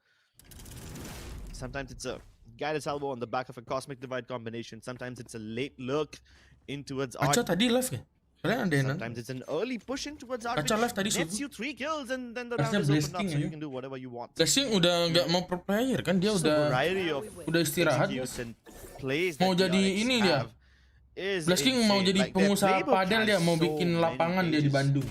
Sometimes it's a guided elbow on the back of a cosmic divide combination. Sometimes it's a late lurk in towards Art. Kacau tadi live ya? Sometimes it's an early push in towards Art, which nets you 3 kills, and then the round is opened up, so you can do whatever you want. Blessing udah nggak mau pro player kan, dia udah istirahat. Mau jadi ini dia. Blessing mau jadi pengusaha padel dia, mau bikin lapangan dia di Bandung.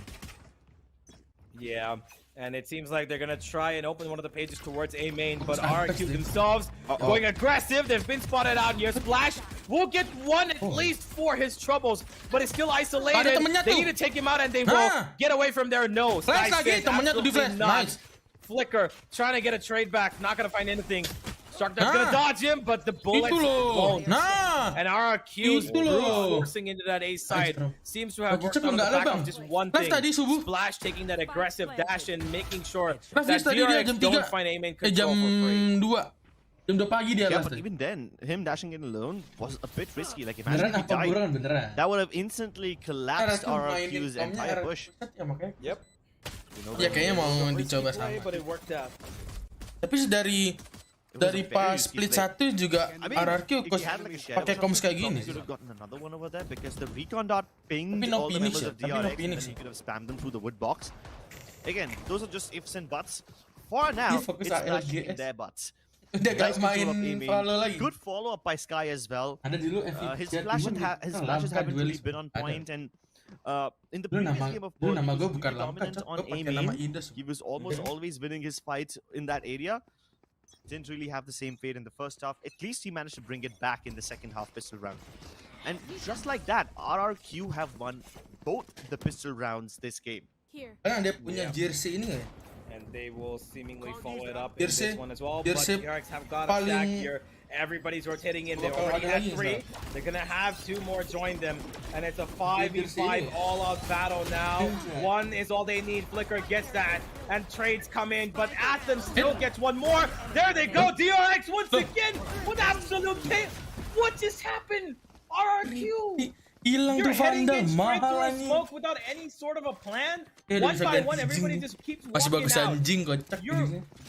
Yeah. And it seems like they're gonna try and open one of the pages towards A main, but RRQ themselves going aggressive. They've been spotted out here. Splash will get one at least for his troubles, but it's still isolated. They need to take him out, and they will get away from their nose. Flash lagi, temennya tuh di flash. Nice. Flicker trying to get a trade back, not gonna find anything. Sharknot's gonna dodge him, but the bullets won't. And RRQ's forcing into that A side seems to have worked out on the back of just one thing. Splash taking that aggressive dash and making sure that DRX don't find aim and control for free. Jam 2 pagi dia Yeah, last. but even then, him dashing in alone was a bit risky. Like, imagine if he died, that would have instantly collapsed RRQ's entire push. Yep. Ya kayaknya mau dicoba sama. But it worked out. Tapi dari pas split 1 juga RRQ pakai comms kayak gini. Could have gotten another one over there because the recon dot pinged all the members of DRX and then he could have spammed them through the wood box. Again, those are just ifs and buts. For now, it's flashing in their butts. Nice good follow-up by Sky as well. His flashes haven't really been on point, and in the previous game of Voix, he was really dominant on aiming. He was almost always winning his fights in that area. Didn't really have the same fate in the first half. At least he managed to bring it back in the second half pistol round. And just like that, RRQ have won both the pistol rounds this game. Dia punya jersey ini nggak? And they will seemingly follow it up in this one as well. But DRX have got a stack here. Everybody's rotating in. They already had 3. They're gonna have 2 more join them, and it's a 5v5 all-out battle now. 1 is all they need. Flicker gets that, and trades come in, but Athens still gets 1 more. There they go. DRX once again with absolute pain. What just happened? RRQ. You're heading in straight through a smoke without any sort of a plan. One by one, everybody just keeps walking out.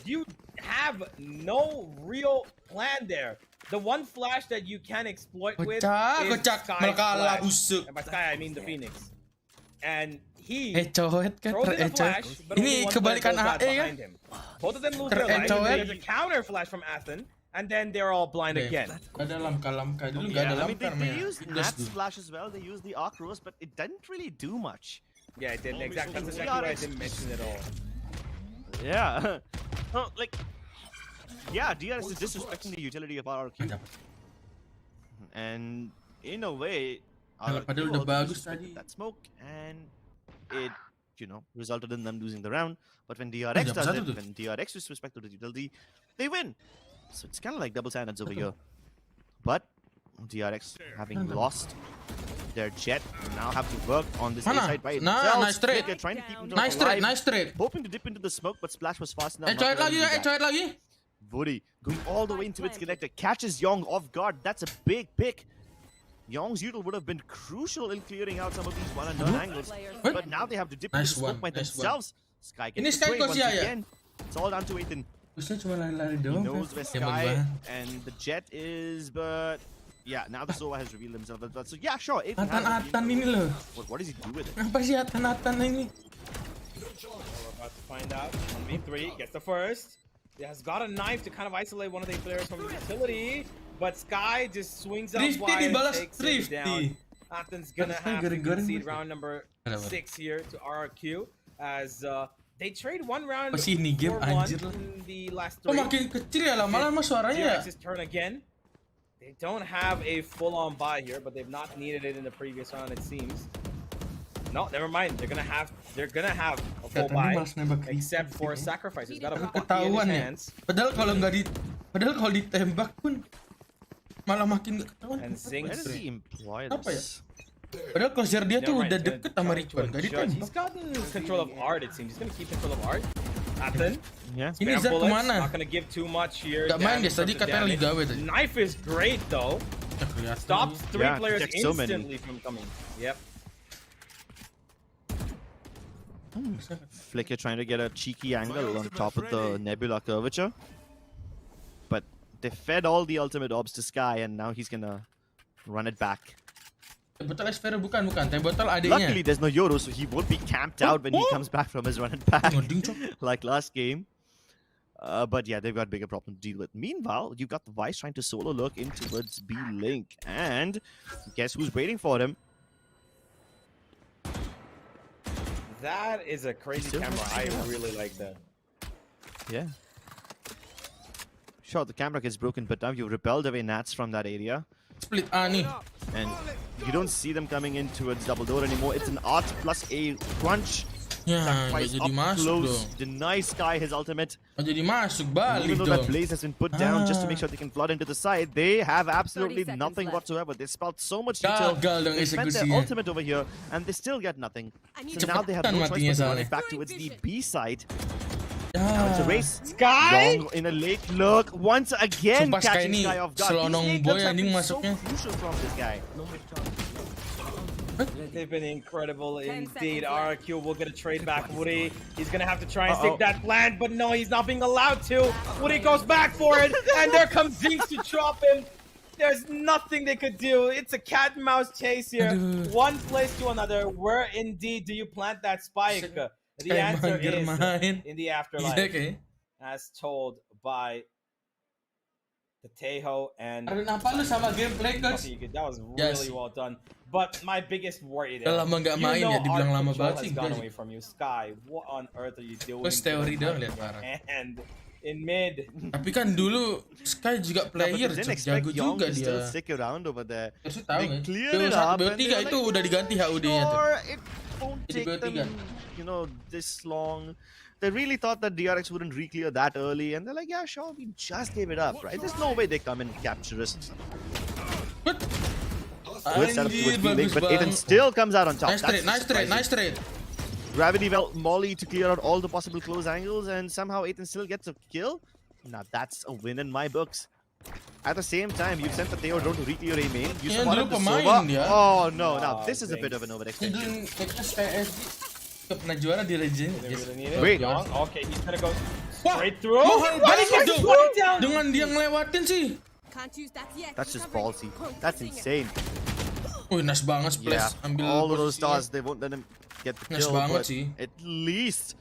You have no real plan there. The one flash that you can exploit with is Sky's flash. And by Sky, I mean the Phoenix. And he throws in a flash, but only one player goes out behind him. Both of them lose their life. There's a counter flash from Athen. And then they're all blind again. Ada Lamkaa dulu Yeah, I mean, they used Nat's flash as well. They used the arc rose, but it didn't really do much. Yeah, it didn't. Exactly. That's exactly why I didn't mention it all. Yeah. Oh, like, yeah, DRX is disrespecting the utility of RRQ. And in a way, RRQ disrespected that smoke, and it, resulted in them losing the round. But when DRX does it, when DRX disrespected the utility, they win. So it's kind of like double standards over here. But DRX having lost their jet now have to work on this side by themselves. Nice trade. They're trying to keep them Nice trade. Hoping to dip into the smoke, but Splash was fast enough. Coit lagi. Voix going all the way into its connector, catches Yong off guard. That's a big pick. Yong's util would have been crucial in clearing out some of these one-and-done angles. But now they have to dip into the smoke by themselves. Sky gets the once again. It's all down to Ethan. He knows where Sky and the jet is, but yeah, now the Sova has revealed himself. So yeah, sure. Atan ini loh. What does he do with it? Apa sih Atan ini? We're about to find out. 1v3 gets the first. He has got a knife to kind of isolate one of the players from the utility, but Sky just swings out wide and takes it down. Athen's gonna have to concede round number 6 here to RRQ as they trade 1 round for 1 in the last 3. Makin kecil ya lama-lama suaranya. DRX's turn again. They don't have a full-on buy here, but they've not needed it in the previous round, it seems. No, never mind. They're gonna have a full buy, except for sacrifice. He's got a bucky in his hands. Padahal kalau ditembak pun malah makin nggak ketahuan. And Zing's apa ya? Padahal crosshair dia tuh udah deket sama Richwan, gak ditembak. He's gotten control of art, it seems. He's gonna keep control of art. Athen. Ini Zed kemana? Not gonna give too much here. Gak main guys, tadi katanya Liga W tadi. Knife is great though. Stops 3 players instantly from coming. Yep. Flicker trying to get a cheeky angle on top of the Nebula curvature. But they fed all the ultimate orbs to Sky, and now he's gonna run it back. Botol Sphere bukan. Botol adiknya. Luckily there's no Yoro, so he won't be camped out when he comes back from his run and back like last game. But yeah, they've got bigger problems to deal with. Meanwhile, you've got the Vice trying to solo look in towards B-Link. And guess who's waiting for him? That is a crazy camera. I really like that. Yeah. Sure, the camera gets broken, but now you've repelled away Nats from that area. Split Ani. And you don't see them coming in towards double door anymore. It's an art plus a crunch. Ya, Sacrifice nggak jadi up masuk close, dong. deny Sky his ultimate. Nggak jadi masuk, And balik even though dong. that blaze has been put down just to make sure they can flood into the side, they have absolutely 30 seconds nothing left. whatsoever. They spelled so much detail. Gagal dong They spent their eksekusinya. ultimate over here, and they still get nothing. So now they have Cepetan no choice matinya but to run soalnya. it back towards the B side. Ya. Now it's a race. Sky? Long in a late look. Once again, Sumpah Sky catching ini Sky off guard. selonong These boy late looks have anjing been masuknya. so crucial from this guy. They've been incredible 10 indeed. seconds left. RRQ will get a trade back. Woody, he's gonna have to try and stick that plant, but no, he's not being allowed to. Woody goes back for it, and there comes Zinx to drop him. There's nothing they could do. It's a cat and mouse chase here. One place to another. Where indeed do you plant that spike? The answer is in the afterlife, as told by the Tejo and Kenapa lu sama gameplay coach? that was really well done. But my biggest worry there, Udah lama nggak main ya, dibilang lama banget sih. has gone away from you. Sky, what on earth are you doing? Terus teori doang lihat parah. And in mid, Tapi kan dulu Sky juga player, Didn't Cok. expect jago Young juga to still dia. stick around over there. Terus tahu They nggak? cleared it up, and BO3 they're itu like, udah diganti HUD-nya tuh. sure, it won't Jadi take BO3. them, this long. They really thought that DRX wouldn't re-clear that early, and they're like, yeah, sure, we just gave it up, right? There's no way they come and capture us. Good setup towards B-Link, but Aiden still comes out on top. Nice trade, nice trade, nice trade. Gravity Belt Molly to clear out all the possible close angles, and somehow Aiden still gets a kill. Now that's a win in my books. At the same time, you've sent the Theo drone to re-clear a main. You spotted the Sova. Oh no, now this is a bit of an overextension. Gak pernah juara di Legend. Wait, okay, he's gonna go straight through. Mahal But he banget gets dong. 20 down. Dengan dia ngelewatin sih. Can't use that yet. That's just ballsy. That's insane. Wih, nice banget Yeah, splash. Ambil all of those posisinya. stars, they won't let him get the Nice kill, banget but sih. at least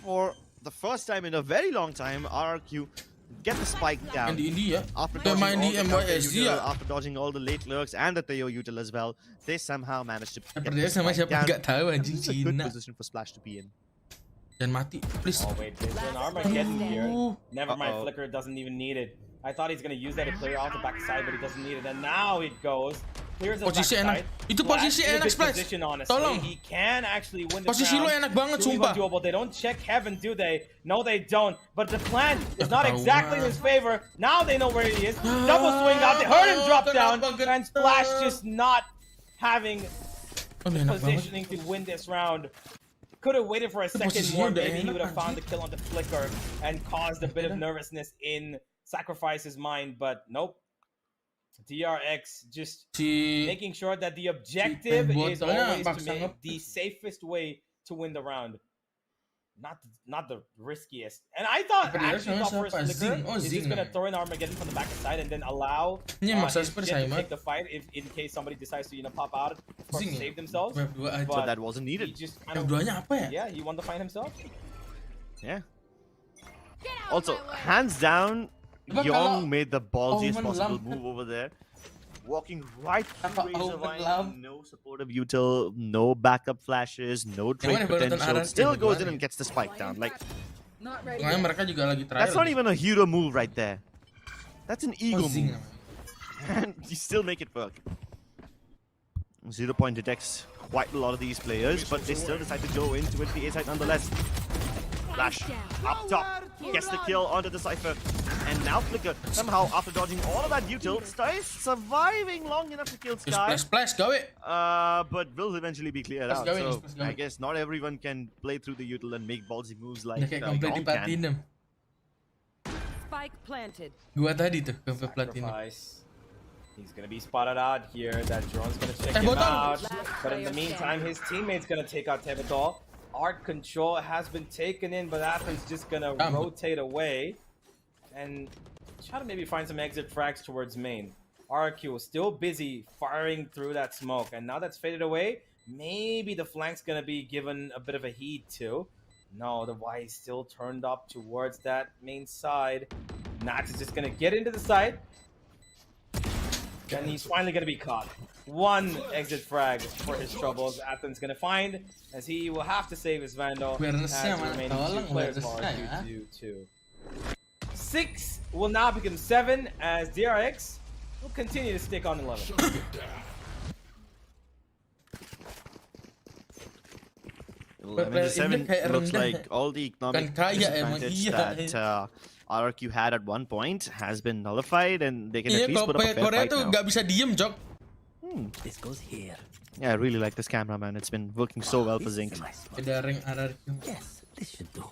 for the first time in a very long time, RRQ get the spike down. Main di India. After Udah dodging main all di the counter MYSG util, ya. after dodging all the late lurks and the Theo util as well, they somehow managed to get Percaya the sama spike siapa down. nggak tahu anjing This is a good Cina. position for Splash to be in. Dan mati, please. Oh wait, there's an Armageddon here. Never mind, Flicker doesn't even need it. I thought he's gonna use that to clear off the backside, but he doesn't need it. And now it goes. Clears the Posisi backside. enak. Itu Flash posisi in a enak, good Splash. position, honestly. Tolong. He can actually win the Posisi lu round. enak banget, 2v1 sumpah. duel, they don't check heaven, do they? No, they don't. But the plan is not exactly in his favor. Now they know where he is. Double swing out. They heard him drop down. And Splash just not having positioning to win this round. Could have waited for a second more. Maybe he would have found the kill on the Flicker and caused a bit of nervousness in Sacrifice's mind. But nope. DRX just making sure that the objective is always to make the safest way to win the round. Not the riskiest. And I thought first Flicker is just gonna throw an Armageddon from the back side and then allow his Jet to take the fight if in case somebody decides to pop out or save themselves. But that wasn't needed. He just kind of, ya? yeah, he won the fight himself. Yeah. Also, hands down, Yong made the ballsiest possible move over there. Walking right through Razorline, no supportive util, no backup flashes, no trade potential. Still goes in and gets the spike down. Like, mereka juga lagi trial. that's not even a hero move right there. That's an ego move. And you still make it work. 0 point detects quite a lot of these players, but they still decide to go into it, the A side nonetheless. Flash up top, gets the kill onto the Cypher. And now Flicker, somehow, after dodging all of that util, stays surviving long enough to kill Sky. Splash, go it. But will eventually be cleared out. So I guess not everyone can play through the util and make ballsy moves like Yong can. Spike planted. Gua tadi tuh ke platinum. He's gonna be spotted out here. That drone's gonna check him out. But in the meantime, his teammate's gonna take out Tebatol. Art control has been taken in, but Athens just gonna rotate away and try to maybe find some exit frags towards main. RRQ still busy firing through that smoke, and now that's faded away, maybe the flank's gonna be given a bit of a heat too. No, the Y is still turned up towards that main side. Nats is just gonna get into the side, and he's finally gonna be caught. One exit frag for his troubles. Athens gonna find, as he will have to save his Vandal. As the remaining 2 players more due to 6 will now become 7 as DRX will continue to stick on 11. 11-7 looks like all the economic Kan kaya emang, disadvantage iya. that RRQ had at one point has been nullified, and they can Iya, at least kalau put up a pakai fair Korea fight tuh now. nggak bisa diem, Jok. This goes here. Yeah, I really like this camera, man. It's been working so well for Zinc. Ada ring RRQ. Yes, this should do.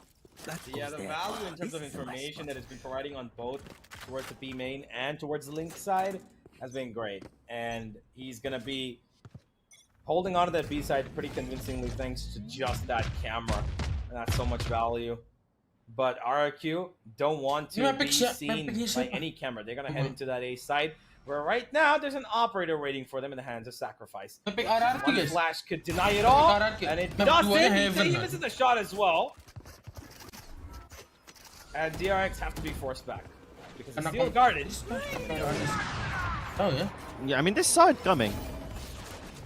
Yeah, the value in terms of information that it's been providing on both towards the B main and towards the Link side has been great. And he's going to be holding on to that B side pretty convincingly thanks to just that camera. And that's so much value. But RRQ don't want to be seen by any camera. They're going to head into that A side, where right now there's an operator waiting for them in the hands of Sacrifice. One flash could deny it all, and it doesn't. He misses the shot as well. And DRX have to be forced back because it's still guarded. Oh yeah. Yeah, I mean they saw it coming.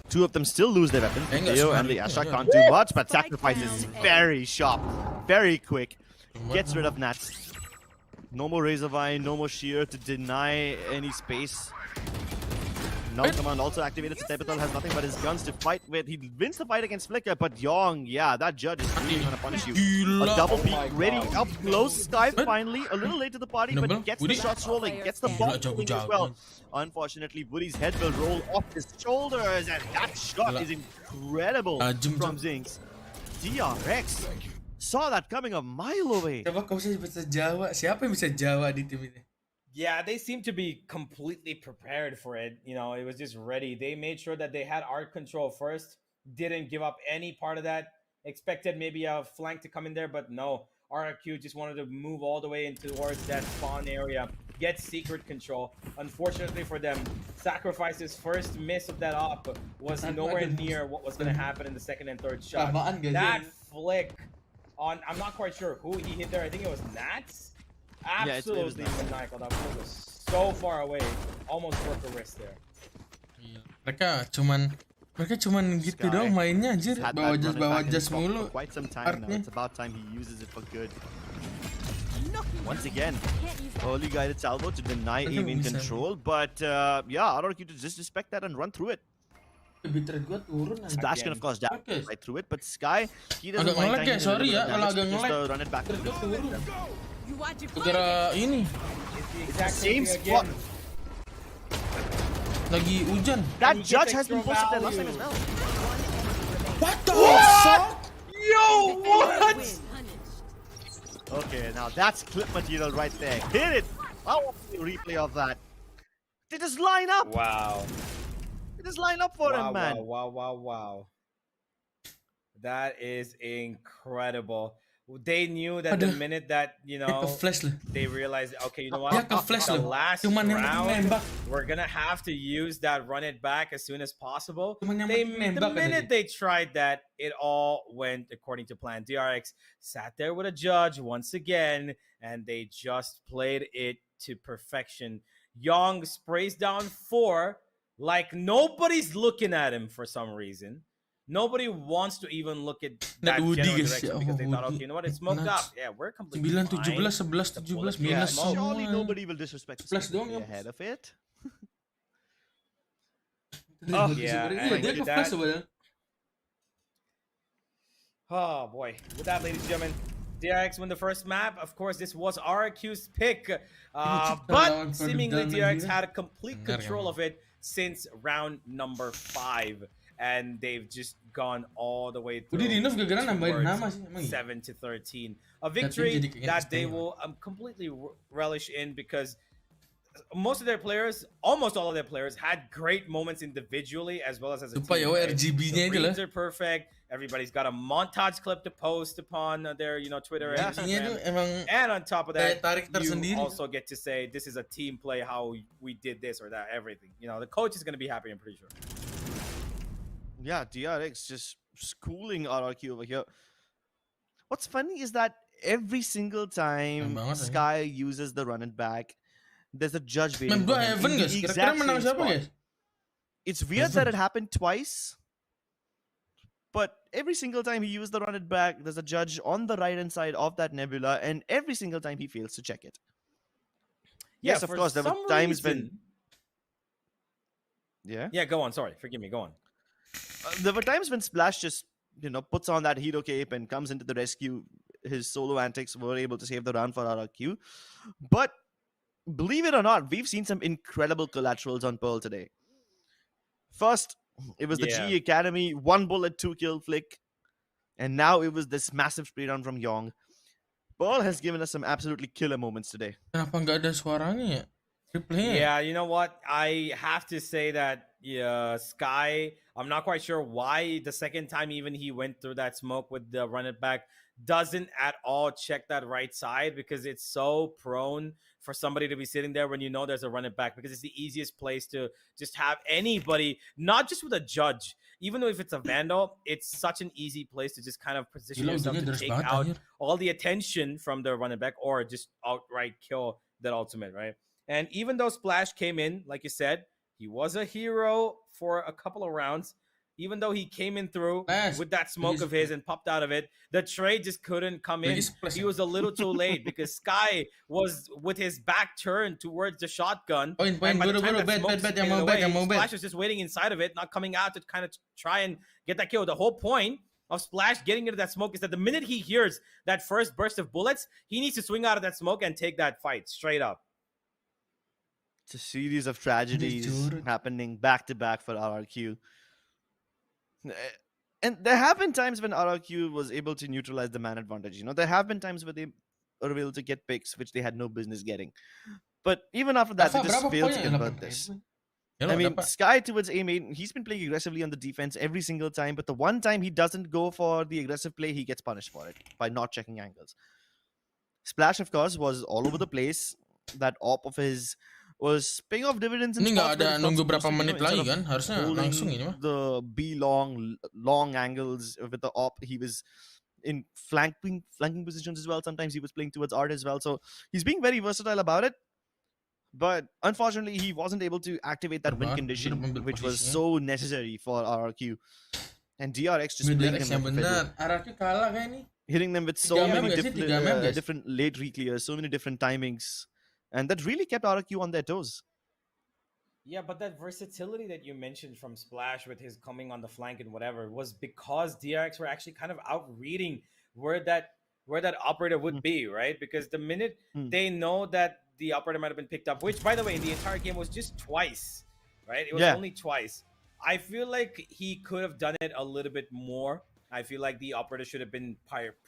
Two of them still lose their weapons. Leo and the Astra can't do much, but Sacrifice is very sharp, very quick. Gets rid of Nats. No more Razor Vine, no more Shear to deny any space. Now Command also activated, so Tepital has nothing but his guns to fight with. He wins the fight against Flicker, but Yong, yeah, that judge is really gonna punish you. A double peek ready up close. Sky finally, a little late to the party, but gets the shots rolling, gets the bomb rolling as well. Unfortunately, Woody's head will roll off his shoulders, and that shot is incredible from Zinx. DRX saw that coming a mile away. Coba kau bisa Jawa. Siapa yang bisa Jawa di tim ini? Yeah, they seem to be completely prepared for it. You know, it was just ready. They made sure that they had art control first. Didn't give up any part of that. Expected maybe a flank to come in there, but no. RRQ just wanted to move all the way into towards that spawn area. Get secret control. Unfortunately for them, Sacrifice's first miss of that op was nowhere near what was going to happen in the second and third shot. That flick on, I'm not quite sure who he hit there. I think it was Nats. Absolutely maniacal. That ball was so far away. Almost broke the wrist there. Mereka cuman gitu dong mainnya anjir. Bawa jas mulu. Quite some time now. It's about time he uses it for good. Once again, early guided salvo to deny aim in control, but yeah, RRQ to just respect that and run through it. Splash can of course dash right through it, but Sky, he doesn't mind ngelag ya, sorry ya kalau agak ngelag. Run it back. Gara ini same spot. Lagi hujan. That judge has been posted there last time as well. What the fuck? Yo, what? Okay, now that's clip material right there. Hit it. I want a replay of that. They just line up. Wow. They just line up for him, man. Wow. That is incredible. They knew that the minute that, you know, they realized, okay, you know what, the last round, we're gonna have to use that run it back as soon as possible. The minute they tried that, it all went according to plan. DRX sat there with a judge once again, and they just played it to perfection. Yong sprays down 4 like nobody's looking at him for some reason. Nobody wants to even look at that general direction because they thought, okay, you know what, it's smoked up. Yeah, we're completely 9, 17, 11, 17 minus surely nobody will disrespect the ahead of it. Oh, yeah. Oh, boy. With that, ladies and gentlemen, DRX win the first map. Of course, this was RRQ's pick. But seemingly DRX had a complete control of it since round number 5. And they've just gone all the way through 7-13. A victory that they will completely relish in because most of their players, almost all of their players, had great moments individually as well as a team. The reads are perfect. Everybody's got a montage clip to post upon their, you know, Twitter and Instagram. And on top of that, you also get to say this is a team play, how we did this or that, everything. You know, the coach is going to be happy, I'm pretty sure. Yeah, DRX just schooling RRQ over here. What's funny is that every single time Sky uses the run it back, there's a judge waiting for him in the exact same spot. It's weird that it happened twice, but every single time he used the run it back, there's a judge on the right hand side of that nebula, and every single time he fails to check it. Yes, of course, there were times when... Yeah? Yeah, go on. Sorry, forgive me. Go on. There were times when Splash just puts on that hero cape and comes into the rescue. His solo antics were able to save the round for RRQ. But believe it or not, we've seen some incredible collaterals on Pearl today. First, it was the G Academy, 1 bullet, 2 kill flick. And now it was this massive spray down from Yong. Pearl has given us some absolutely killer moments today. Kenapa nggak ada suaranya ya? Replaynya. Yeah, you know what? I have to say that Sky, I'm not quite sure why the second time even he went through that smoke with the run it back doesn't at all check that right side, because it's so prone for somebody to be sitting there when you know there's a run it back, because it's the easiest place to just have anybody, not just with a judge, even though if it's a Vandal, it's such an easy place to just kind of position yourself to take out all the attention from the run it back or just outright kill that ultimate, right? And even though Splash came in, like you said, he was a hero for a couple of rounds. Even though he came in through with that smoke of his and popped out of it, the trade just couldn't come in. He was a little too late because Sky was with his back turned towards the shotgun. And by the time that smoke faded away, Splash was just waiting inside of it, not coming out to kind of try and get that kill. The whole point of Splash getting into that smoke is that the minute he hears that first burst of bullets, he needs to swing out of that smoke and take that fight straight up. It's a series of tragedies happening back to back for RRQ. And there have been times when RRQ was able to neutralize the man advantage. There have been times where they were able to get picks which they had no business getting. But even after that, they just failed to convert this. I mean, Sky towards A-main, he's been playing aggressively on the defense every single time, but the one time he doesn't go for the aggressive play, he gets punished for it by not checking angles. Splash, of course, was all over the place. That op of his was paying off dividends. Ini nggak ada nunggu berapa menit lagi kan? Harusnya langsung ini mah. The B long angles with the op, he was in flanking positions as well. Sometimes he was playing towards art as well. So he's being very versatile about it. But unfortunately, he wasn't able to activate that win condition, which was so necessary for RRQ. And DRX just playing them RRQ kalah kayak ini. Hitting them with so many different late reclears, so many different timings. And that really kept RRQ on their toes. Yeah, but that versatility that you mentioned from Splash with his coming on the flank and whatever was because DRX were actually kind of out-reading where that operator would be, right? Because the minute they know that the operator might have been picked up, which, by the way, in the entire game was just twice, right? It was only twice. I feel like he could have done it a little bit more. I feel like the operator should have been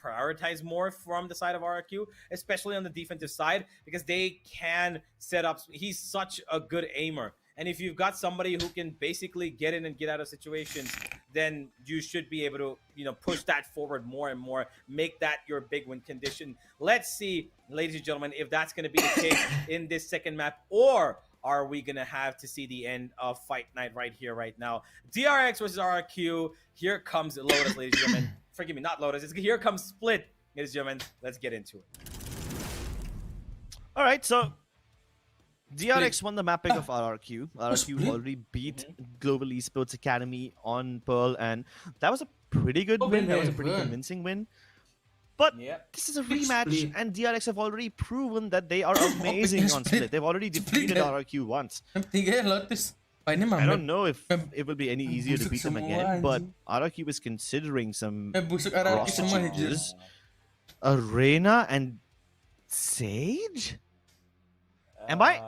prioritized more from the side of RRQ, especially on the defensive side, because they can set up. He's such a good aimer. And if you've got somebody who can basically get in and get out of situations, then you should be able to, push that forward more and more, make that your big win condition. Let's see, ladies and gentlemen, if that's going to be the case in this second map, or are we going to have to see the end of Fight Night right here, right now? DRX versus RRQ. Here comes Lotus, ladies and gentlemen. Forgive me, not Lotus. Here comes Split, ladies and gentlemen. Let's get into it. All right, so DRX won the map pick of RRQ. RRQ already beat Global Esports Academy on Pearl, and that was a pretty good win. That was a pretty convincing win. But this is a rematch, and DRX have already proven that they are amazing on Split. They've already defeated RRQ once. I don't know if it will be any easier to beat them again, but RRQ is considering some roster changes. Arena and Sage? Am I?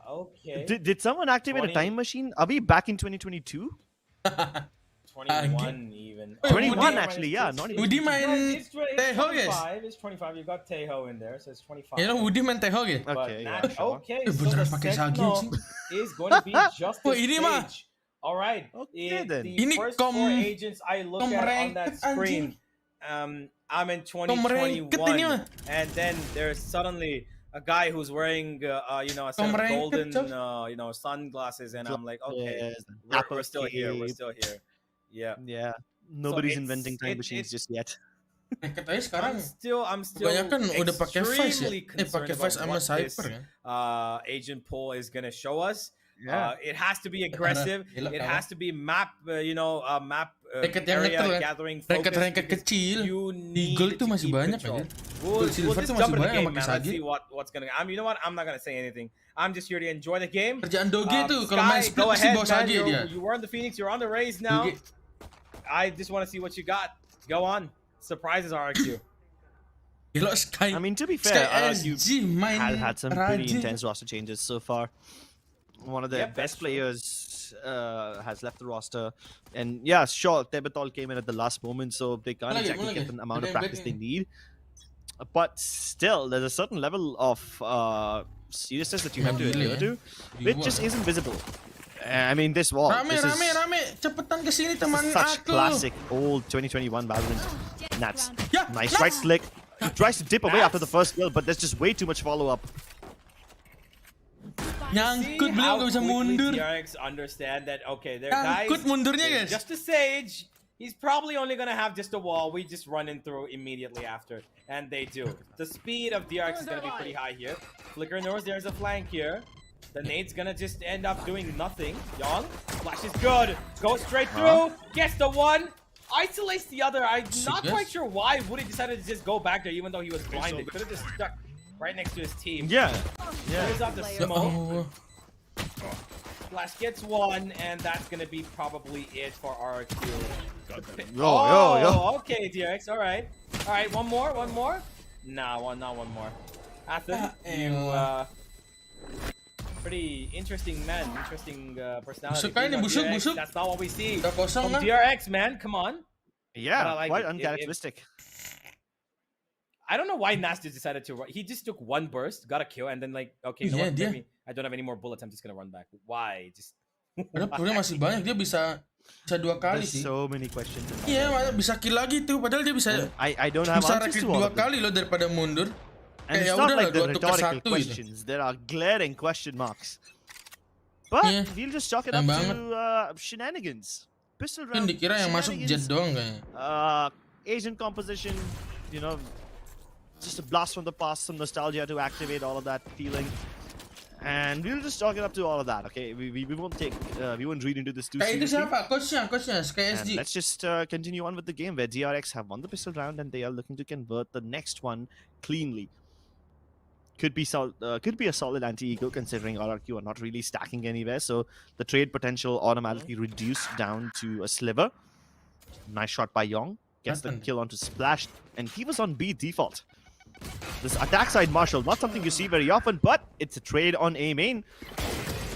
Okay. Did someone activate a time machine? Are we back in 2022? 21 even. 21 actually, yeah. Not even. Woody main Teho guys. It's 25. You got Teho in there, so it's 25. Ya, Woody main Teho guys. Okay, yeah. Okay, so the Sentinel is going to be just the stage. All right. then. The first 4 agents I look at on that screen, I'm in 2021, and then there's suddenly a guy who's wearing, a set of golden, sunglasses, and I'm like, okay, we're still here. We're still here. Yeah. Nobody's inventing time machines just yet. I'm still udah pakai Voice ya? Pakai Voice sama this Cypher kan? agent pool is gonna show us. It has to be aggressive. It has to be map, map area gathering focus. Ranket kecil. Eagle tuh masih banyak kan? We'll Silver just tuh masih jump into the banyak game, pakai man. Let's Sage. see what's gonna. You know what? I'm not gonna say anything. I'm just here to enjoy the game. Kerjaan Doge tuh kalau main Sky, Split go pasti ahead, bawa man. Sage dia. You were on the Phoenix. You're on the Raze now. Doge. I just want to see what you got. Go on. Surprises RRQ. I mean, to be fair, RRQ has had some pretty intense roster changes so far. One of their best players has left the roster. And yeah, sure, Tebatol came in at the last moment, so they can't exactly get the amount of practice they need. But still, there's a certain level of seriousness that you have to adhere to, which just isn't visible. I mean, this wall. This is such classic old 2021 Valorant. Nats. Nice right click. He tries to dip away after the first kill, but there's just way too much follow-up. Nyangkut beliau gak bisa mundur. DRX understand that, okay, their guys, mundurnya guys. Just a Sage. He's probably only gonna have just a wall. We just run in through immediately after, and they do. The speed of DRX is gonna be pretty high here. Flicker knows there's a flank here. The nade's gonna just end up doing nothing. Young, flash is good. Goes straight through. Gets the one. Isolates the other. I'm not quite sure why Woody decided to just go back there, even though he was blinded. Could have just stuck right next to his team. Yeah. Clears out the smoke. Flash gets one, and that's gonna be probably it for RRQ. Yo. Okay, DRX. All right. One more. Nah, not one more. Athen, you pretty interesting man, interesting personality. Busuk. That's not what we see from DRX, man. Come on. Yeah, like quite uncharacteristic. I don't know why Nas just decided to run. He just took one burst, got a kill, and then like, okay, you know what? I don't have any more bullets. I'm just gonna run back. Why? Just. Padahal masih banyak. Dia bisa 2 kali sih. So many questions. Iya, bisa kill lagi tuh. Padahal dia bisa. I don't have bisa answers to 2 kali loh daripada mundur. And it's not like the rhetorical questions. There are glaring question marks. But we'll just chalk it up to shenanigans. Pistol round. Dikira yang masuk jet doang kayaknya. Asian composition, you know, just a blast from the past, some nostalgia to activate all of that feeling. And we'll just chalk it up to all of that, okay? We won't take, we won't read into this too seriously. Coachnya, And let's just continue on with the game where DRX have won the pistol round and they are looking to convert the next one cleanly. Could be a solid anti-ego considering RRQ are not really stacking anywhere, so the trade potential automatically reduced down to a sliver. Nice shot by Yong. Gets the kill onto Splash, and he was on B default. This attack side Marshall, not something you see very often, but it's a trade on A main.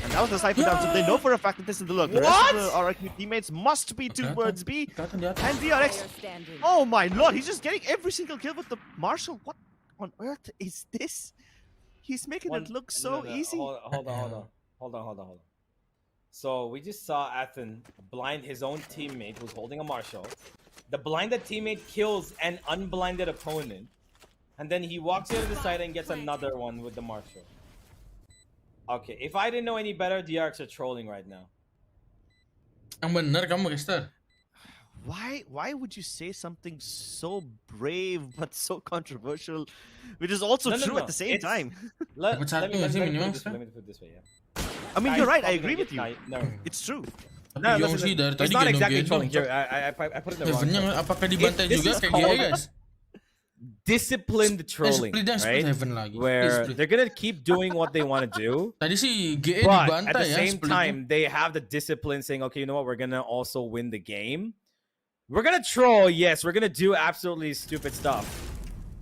And that was the cypher down, so they know for a fact that this is the look. The rest of the RRQ teammates must be towards B. And DRX, oh my lord, he's just getting every single kill with the Marshall. What on earth is this? He's making it look so easy. Hold on. So we just saw Athen blind his own teammate who's holding a Marshall. The blinded teammate kills an unblinded opponent. And then he walks into the side and gets another one with the Marshall. Okay, if I didn't know any better, DRX are trolling right now. Yang bener kamu, Gester. Why would you say something so brave but so controversial, which is also true at the same time? Let me put it this way, yeah. I mean, you're right. I agree with you. It's true. No, it's not exactly trolling. Here, I put it in the wrong way. Apakah dibantai juga kayak gini, guys? Disciplined trolling, right? Where they're gonna keep doing what they want to do. Tadi sih GE but dibantai at the ya, same time, they have the discipline saying, okay, you know what? We're gonna also win the game. We're gonna troll, yes. We're gonna do absolutely stupid stuff.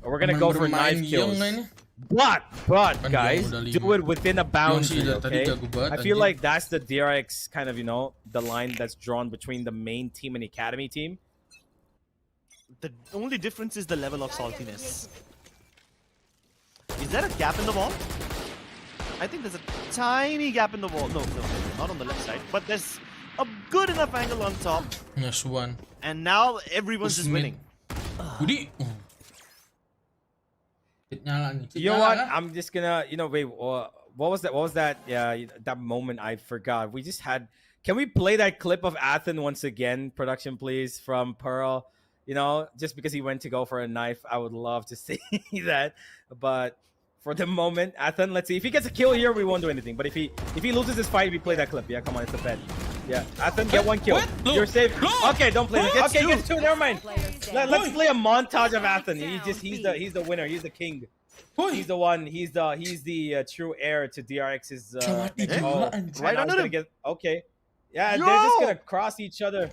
We're gonna go for knife kills. But guys, do it within a boundary, okay? I feel like that's the DRX kind of, you know, the line that's drawn between the main team and academy team. The only difference is the level of saltiness. Is there a gap in the wall? I think there's a tiny gap in the wall. No, not on the left side. But there's a good enough angle on top. Yes, one. And now everyone's just winning. You know what? I'm just gonna, you know, wait. What was that? What was that? Yeah, that moment I forgot. We just had. Can we play that clip of Athen once again, production, please, from Pearl? You know, just because he went to go for a knife, I would love to see that. But for the moment, Athen, let's see. If he gets a kill here, we won't do anything. But if he loses this fight, we play that clip. Yeah, come on, it's a bet. Yeah, Athen, get one kill. You're safe. Okay, don't play. Okay, he gets two. Never mind. Let's play a montage of Athen. He's the winner. He's the king. He's the one. He's the true heir to DRX's. Right under him. Okay. Yeah, they're just gonna cross each other.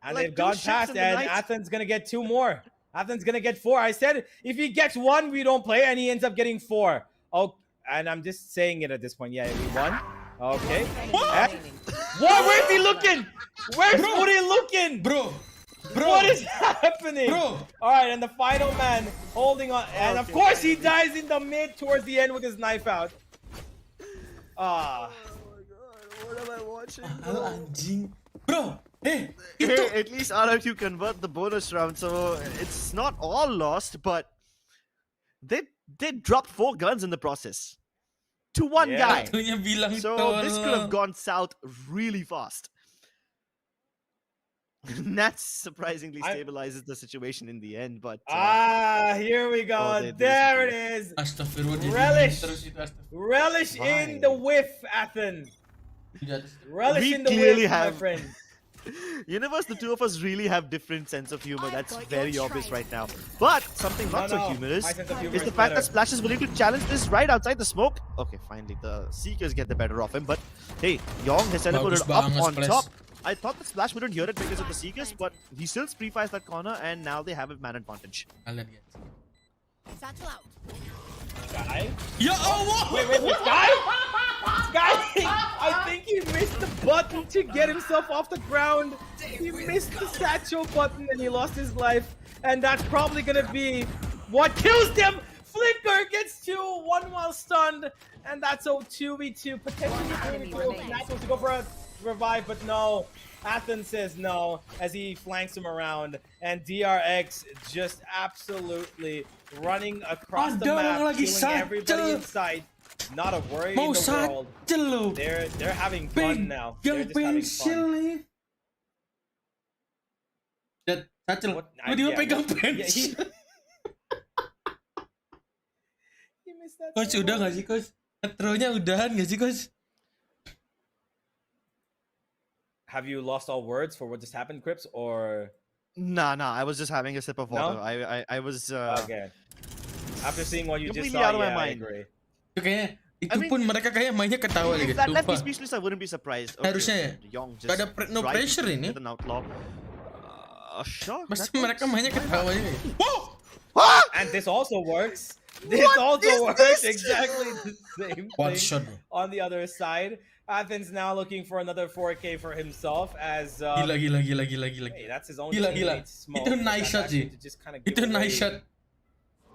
And like they've gone ships past, in the and night. Athens gonna get 2 more. Athens gonna get 4. I said if he gets 1, we don't play, and he ends up getting 4. Oh, and I'm just saying it at this point. Yeah, we won. Okay. What? Where's he looking? Where's Woody looking? Bro. What is happening? Bro. All right, and the final man holding on, and of course he dies in the mid towards the end with his knife out. Ah. What am I watching? Anjing. Bro. Hey, at least RRQ convert the bonus round, so it's not all lost, but they dropped 4 guns in the process to one guy. So this could have gone south really fast. That surprisingly stabilizes the situation in the end, but here we go. There it is. Relish in the whiff, Athens. Relish in the whiff, my friend. Universe, the two of us really have different sense of humor. That's very obvious right now. But something not so humorous is the fact that Splash is willing to challenge this right outside the smoke. Okay, finally the Seekers get the better of him. But hey, Yong has teleported up on top. I thought that Splash wouldn't hear it because of the Seekers, but he still pre-fires that corner, and now they have a man advantage. Satchel out. Sky? Yo, oh, wait, Sky? Sky, I think he missed the button to get himself off the ground. He missed the satchel button and he lost his life. And that's probably gonna be what kills them. Flicker gets 2, 1 while stunned, and that's a 2v2, potentially 3v2. Nationals to go for a revive, but no. Athens says no as he flanks him around, and DRX just absolutely running across the map, killing everybody in sight. Not a worry in the world. They're having fun now. They're just having fun. Satchel. Dia pegang pensil. Coach udah nggak sih coach? Ngetronya udahan nggak sih coach? Have you lost all words for what just happened, Crips, or? Nah, I was just having a sip of water. No? I was. Okay. After seeing what you just completely saw, out of my yeah, I mind. agree. Kayaknya itu pun mereka kayak mainnya ketawa If gitu. that left me speechless, I wouldn't be surprised. Okay, Harusnya Yong just gak ada no pressure ini. an outlaw. Sure. Pasti mereka mainnya ketawa aja. And this also works. This also works exactly the same One thing shot. On the other side. Athens now looking for another 4K for himself as Gila. Hey, that's his own Gila. smoke. Itu nice shot sih. Itu nice shot.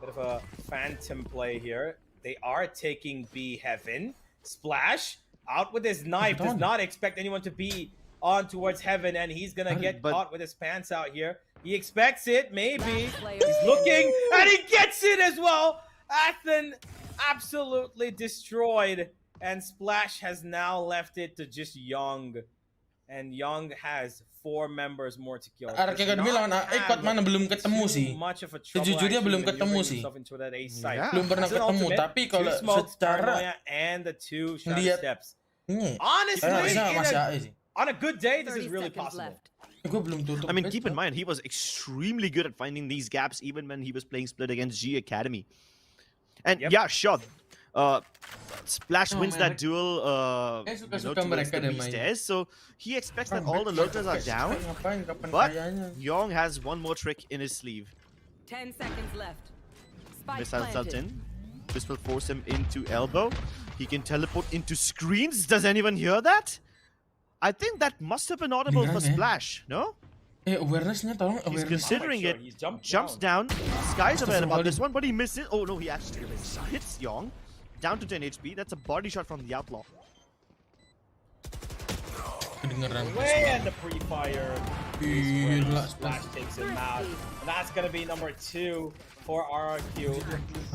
Bit of a phantom play here. They are taking B Heaven. Splash out with his knife. Does not expect anyone to be on towards Heaven, and he's gonna get caught with his pants out here. He expects it, maybe. He's looking, and he gets it as well. Athens absolutely destroyed, and Splash has now left it to just Young, and Young has 4 members more to kill. RRQ Academy lawan Ekot mana belum ketemu sih. Sejujurnya belum ketemu sih. Belum pernah ketemu, tapi kalau secara and the 2 shot lihat steps. Honestly, on a good day, this is really possible. I mean, keep in mind, he was extremely good at finding these gaps even when he was playing split against G Academy. And yeah, sure. Splash wins that duel towards the B stairs, so he expects that all the lurkers are down. But Yong has one more trick in his sleeve. 10 seconds left. Missile out in. This will force him into elbow. He can teleport into screens. Does anyone hear that? I think that must have been audible for Splash, no? Awareness-nya tolong He's awareness. considering it. Jumps down. Sky's aware about this one, but he misses. Oh no, he actually hits Yong. Down to 10 HP. That's a body shot from the outlaw. Way and the pre-fire. Splash takes him out. And that's going to be number 2 for RRQ.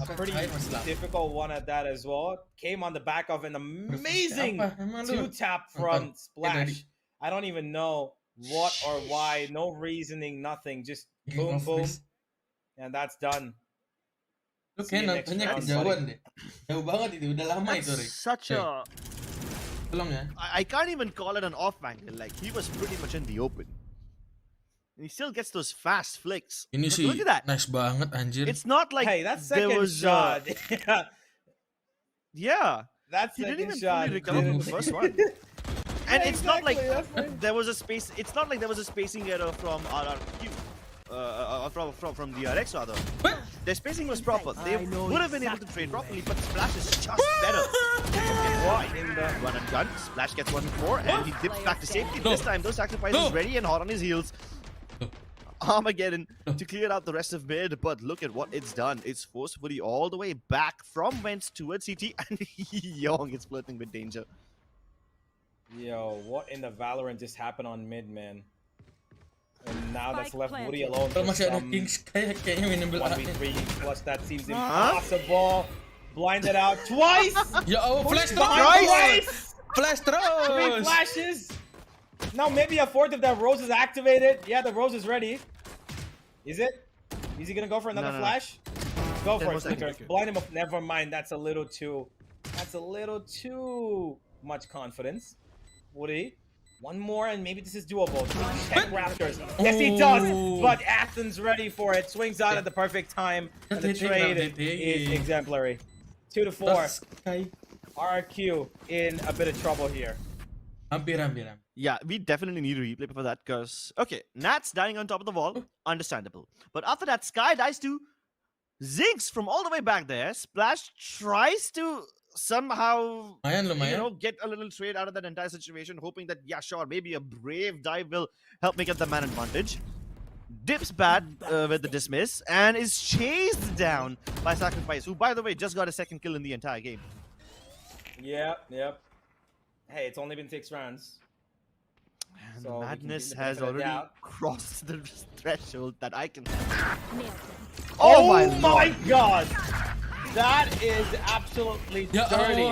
A pretty difficult one at that as well. Came on the back of an amazing 2-tap from Splash. I don't even know what or why. No reasoning, nothing. Just boom, boom. And that's done. Lu kayak nontonnya kejauhan deh. Jauh banget itu, udah lama itu, Rick. Such a... Tolong ya. I can't even call it an off angle. Like, he was pretty much in the open. And he still gets those fast flicks. Ini sih look at that. Nice banget, anjir. It's not like hey, that second there was, shot. Yeah. That he didn't second even shot fully recover from the first one. And it's not like there was a space. It's not like there was a spacing error from RRQ, from DRX rather. Their spacing was proper. They would have been able to trade properly, but Splash is just better. In the run and gun, Splash gets one more, and he dips back to safety. This time, those sacrifices ready and hot on his heels. Armageddon to clear out the rest of mid, but look at what it's done. It's forcefully all the way back from Vents towards CT, and Young is flirting with danger. Yo, what in the Valorant just happened on mid, man? And now that's left Woody alone. For some 1v3 plus that seems impossible. Blinded out twice! Yo, flash twice! Flash throws! 3 flashes! Now maybe a fourth of that Rose is activated. Yeah, the Rose is ready. Is it? Is he gonna go for another flash? Go for it, Slicker. Blind him up. Never mind. That's a little too much confidence. Woody, one more and maybe this is doable. Check Raptors. Yes, he does. But Athens ready for it. Swings out at the perfect time. And the trade is exemplary. 2-4. RRQ in a bit of trouble here. Yeah, we definitely need a replay for that because, okay, Nats dying on top of the wall, understandable. But after that, Sky dies to Ziggs from all the way back there. Splash tries to somehow, get a little trade out of that entire situation, hoping that, yeah, sure, maybe a brave dive will help make up the man advantage. Dips bad with the dismiss and is chased down by Sacrifice, who, by the way, just got a second kill in the entire game. Yep. Hey, it's only been 6 rounds. And so Madness has already crossed the threshold that I can. Oh my god! That is absolutely dirty.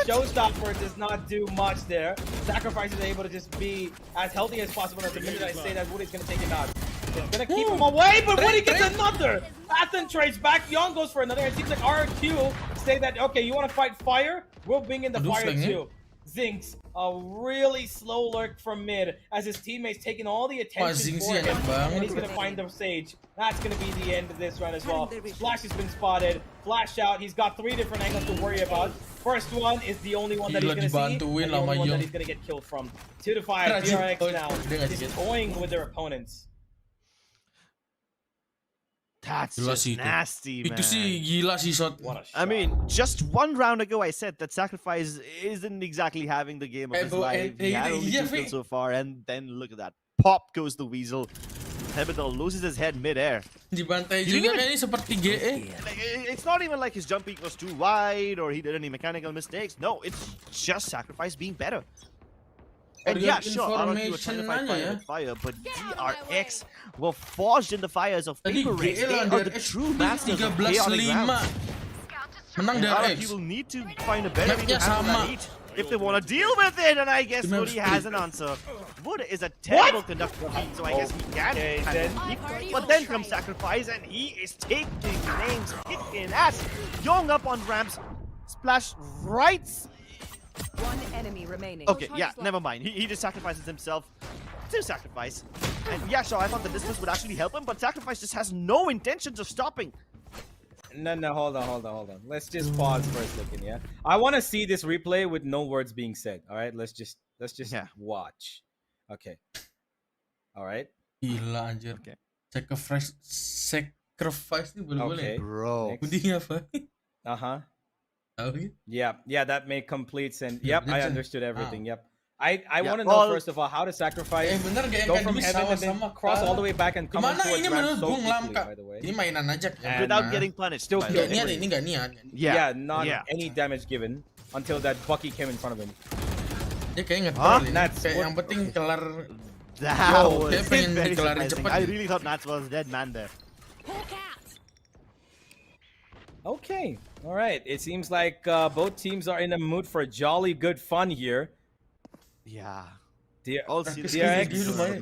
Showstopper does not do much there. Sacrifice is able to just be as healthy as possible. At the minute I say that, Woody's gonna take him out. It's gonna keep him away, but Woody gets another! Athen trades back, Young goes for another. It seems like RRQ say that, okay, you wanna fight fire? We'll bring in the fire too. Zinx, a really slow lurk from mid as his teammates taking all the attention for him, and he's gonna find the Sage. That's gonna be the end of this run as well. Splash has been spotted, flash out. He's got 3 different angles to worry about. First one is the only one that he's gonna see, and the only one that he's gonna get killed from. 2-5, DRX now just toying with their opponents. That's just nasty, man. Itu sih gila sih shot. I mean, just one round ago I said that Sacrifice isn't exactly having the game of his life. He had only 2 kills so far, and then look at that. Pop goes the Weasel. Hebedal loses his head mid-air. Dibantai juga kayaknya seperti GE. It's not even like his jump peak was too wide or he did any mechanical mistakes. No, it's just Sacrifice being better. And yeah, sure, RRQ were trying to fight fire with fire, but DRX were forged in the fires of Paper Race. They are the true masters of chaotic rounds. RRQ will need to find a better way to handle that heat if they want to deal with it, and I guess Woody has an answer. Wood is a terrible conductor of heat, so I guess he can handle heat. But then comes Sacrifice, and he is taking names, kicking ass. Young up on ramps, Splash right. 1 enemy remaining. Okay, yeah, never mind. He just sacrifices himself to Sacrifice. And yeah, sure, I thought the distance would actually help him, but Sacrifice just has no intentions of stopping. No, hold on. Let's just pause for a second, yeah? I want to see this replay with no words being said, all right? Let's just watch. Okay. All right? Gila anjir. Okay. Sacrifice ni boleh-boleh. Bro. Putih apa? Uh-huh. Yeah, that made complete sense. Yep, I understood everything. Yep. I want to know first of all how to Sacrifice go from heaven and then cross all the way back and come on towards ramp so quickly, by the way. And, without getting punished. Still killed. Yeah, not any damage given until that Bucky came in front of him. Dia kayak Nats, yang penting kelar. That was very surprising. I really thought Nats was dead man there. Okay, all right. It seems like both teams are in the mood for jolly good fun here. Yeah. DRX.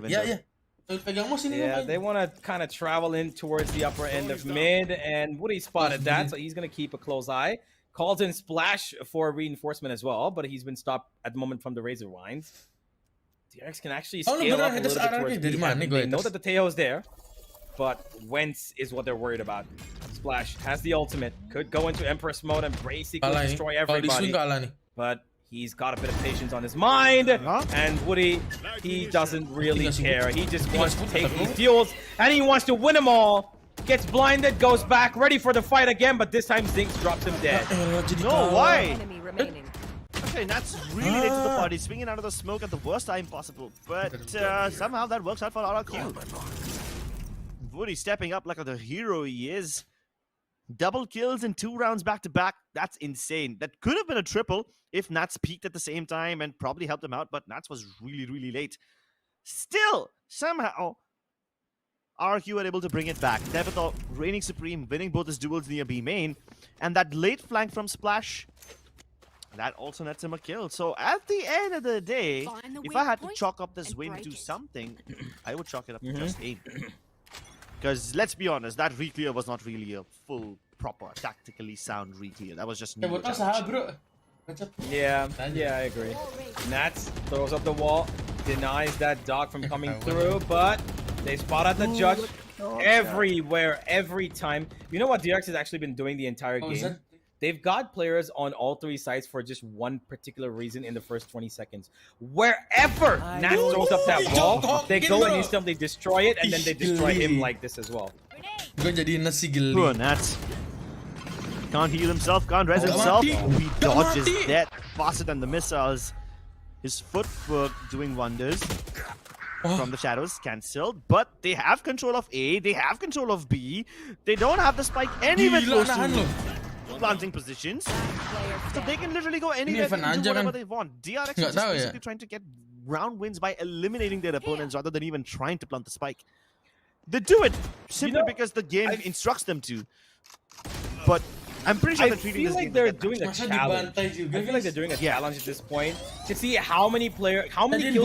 Yeah. Yeah, they want to kind of travel in towards the upper end of mid, and Woody spotted that, so he's going to keep a close eye. Calls in Splash for reinforcement as well, but he's been stopped at the moment from the Razor Wines. DRX can actually scale up a little bit towards B. They know that the Teo is there, but Wentz is what they're worried about. Splash has the ultimate, could go into Empress mode and basically destroy everybody, but He's got a bit of patience on his mind, and Woody, he doesn't really care. He just wants to take these duels, and he wants to win them all. Gets blinded, goes back, ready for the fight again, but this time Zinx drops him dead. No, why? Enemy remaining. Okay, that's really late to the party, swinging out of the smoke at the worst time possible. But somehow that works out for RRQ. Woody stepping up like the hero he is. Double kills in 2 rounds back to back. That's insane. That could have been a triple if Nats peaked at the same time and probably helped him out, but Nats was really, really late. Still, somehow, RRQ were able to bring it back. Tevital reigning supreme, winning both his duels near B main, and that late flank from Splash, that also nets him a kill. So at the end of the day, if I had to chalk up this win to something, I would chalk it up to just aim. Because let's be honest, that re-clear was not really a full, proper, tactically sound re-clear. That was just new. Yeah, I agree. Nats throws up the wall, denies that dog from coming through, but they spot out the judge everywhere, every time. You know what DRX has actually been doing the entire game? They've got players on all 3 sides for just one particular reason in the first 20 seconds. Wherever Nats throws up that wall, they go and instantly destroy it, and then they destroy him like this as well. Poor Nats. Can't heal himself, can't res himself. He dodges death faster than the missiles. His footwork doing wonders. From the shadows, cancelled. But they have control of A, they have control of B. They don't have the spike anywhere close to planting positions. So they can literally go anywhere and do whatever they want. DRX is just basically trying to get round wins by eliminating their opponents rather than even trying to plant the spike. They do it simply because the game instructs them to. But I'm pretty sure they're treating this game they're doing a challenge. I feel like they're doing a challenge at this point to see how many kills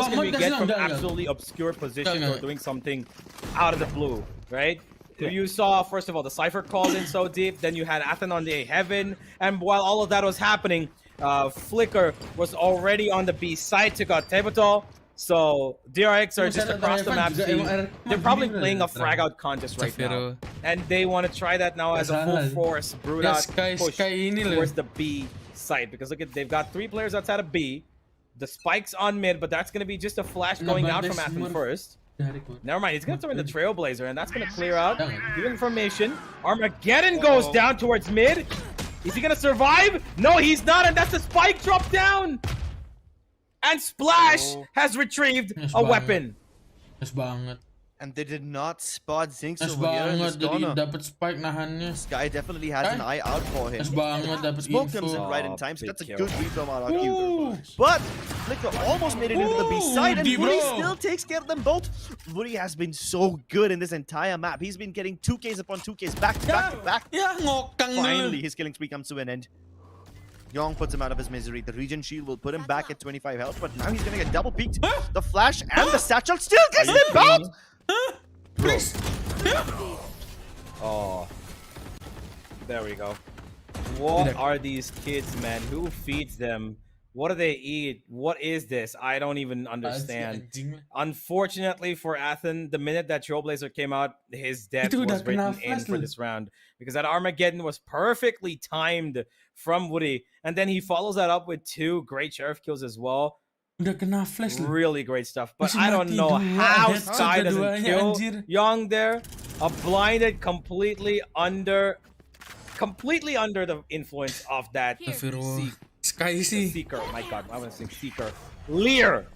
can we get from absolutely obscure positions or doing something out of the blue, right? You saw, first of all, the Cypher called in so deep, then you had Athen on the Heaven, and while all of that was happening, Flicker was already on the B side, took out Tevital. So DRX are just across the map. They're probably playing a frag out contest right now, and they want to try that now as a full force brood out push towards the B side, because look at, they've got 3 players outside of B. The spike's on mid, but that's going to be just a flash going out from Athen first. Never mind, he's going to throw in the Trailblazer, and that's going to clear out. Give information. Armageddon goes down towards mid. Is he going to survive? No, he's not, and that's the spike drop down. And Splash has retrieved a weapon. And they did not spot Zinx over here in this corner. This guy definitely has an eye out for him. Smoke comes in right in time, so that's a good read from RRQ. But Flicker almost made it into the B side, and Woody still takes care of them both. Woody has been so good in this entire map. He's been getting 2Ks upon 2Ks back to back to back. Finally, his killing spree comes to an end. Yong puts him out of his misery. The Regen Shield will put him back at 25 health, but now he's gonna get double peeked. The Flash and the Satchel still gets him out! Oh. There we go. What are these kids, man? Who feeds them? What do they eat? What is this? I don't even understand. Unfortunately for Athen, the minute that Trailblazer came out, his death was written in for this round. Because that Armageddon was perfectly timed from Woody. And then he follows that up with 2 great Sheriff kills as well. Really great stuff. But I don't know how Sky doesn't kill Young there. A blinded completely under the influence of that Seeker. Oh my god, I want to say Seeker. Lear.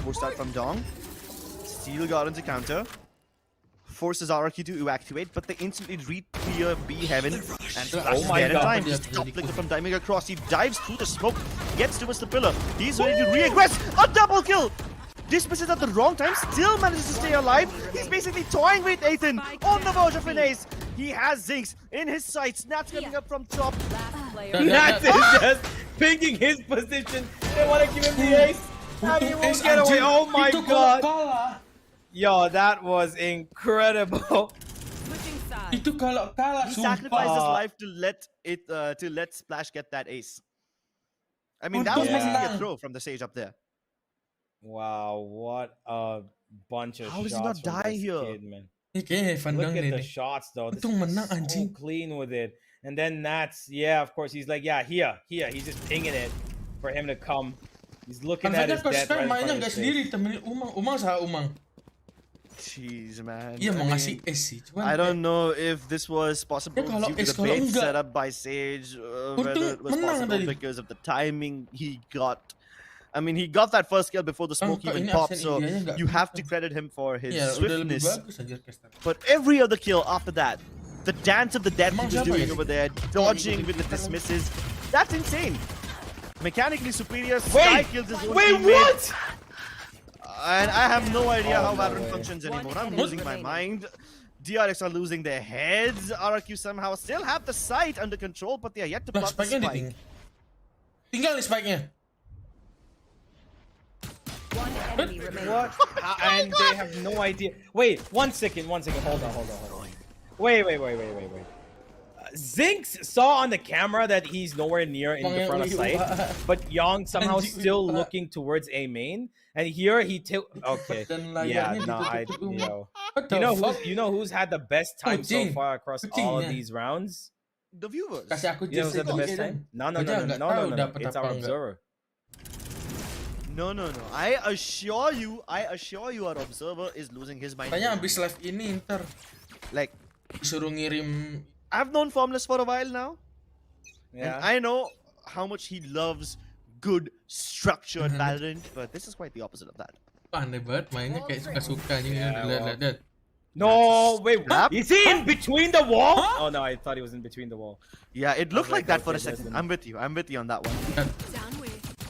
Force start from Dong. Steel got into counter. Forces RRQ to evacuate, but they instantly re-clear B Heaven. And Flash is dead in time. Stop Flicker from diving across. He dives through the smoke, gets towards the pillar. He's ready to re-aggress. A double kill! Dismisses at the wrong time, still manages to stay alive. He's basically toying with Athen on the verge of an ace. He has Zinx in his sights. Nat's coming up from top. Nats is just picking his position. They want to give him the ace. And he won't get away. Oh my god. Yo, that was incredible. He sacrificed his life to let Splash get that ace. I mean, that was basically a throw from the stage up there. Wow, what a bunch of shots. How does he not die here? Kid, man. Look at the shots though. This is so clean with it. And then Nats, yeah, of course, he's like, yeah, here. He's just pinging it for him to come. He's looking at his death right in front of his face. Umang sa Umang. Jeez, man. Iya mau ngasih S sih, cuman I don't know if this was possible kalau due to the bait set up by Sage, whether it was possible because of the timing he got. I mean, he got that first kill before the smoke even popped, so you have to credit him for his swiftness. But every other kill after that, the dance of the death he was doing over there, dodging with the dismisses, that's insane. Mechanically superior, Sky kills his own teammate. What? And I have no idea how Valorant functions anymore. I'm losing my mind. DRX are losing their heads. RRQ somehow still have the site under control, but they are yet to pop the spike. Tinggal nih spike-nya. One enemy remaining. What? And they have no idea. Wait, one second. Hold on. Wait. Zinx saw on the camera that he's nowhere near in the front of sight, but Yong somehow still looking towards A main. And here he okay. Yeah, no, you know who's had the best time so far across all of these rounds? The viewers. You know who's had the best time? No. It's our observer. No. I assure you, our observer is losing his mind. Tanya habis live ini ntar. Like, disuruh ngirim. I've known Formless for a while now. Yeah. And I know how much he loves good, structured Valorant, but this is quite the opposite of that. Aneh banget mainnya kayak suka-suka lihat. No, wait, is he in between the wall? Huh? Oh no, I thought he was in between the wall. Yeah, it looked like that for a second. I'm with you on that one.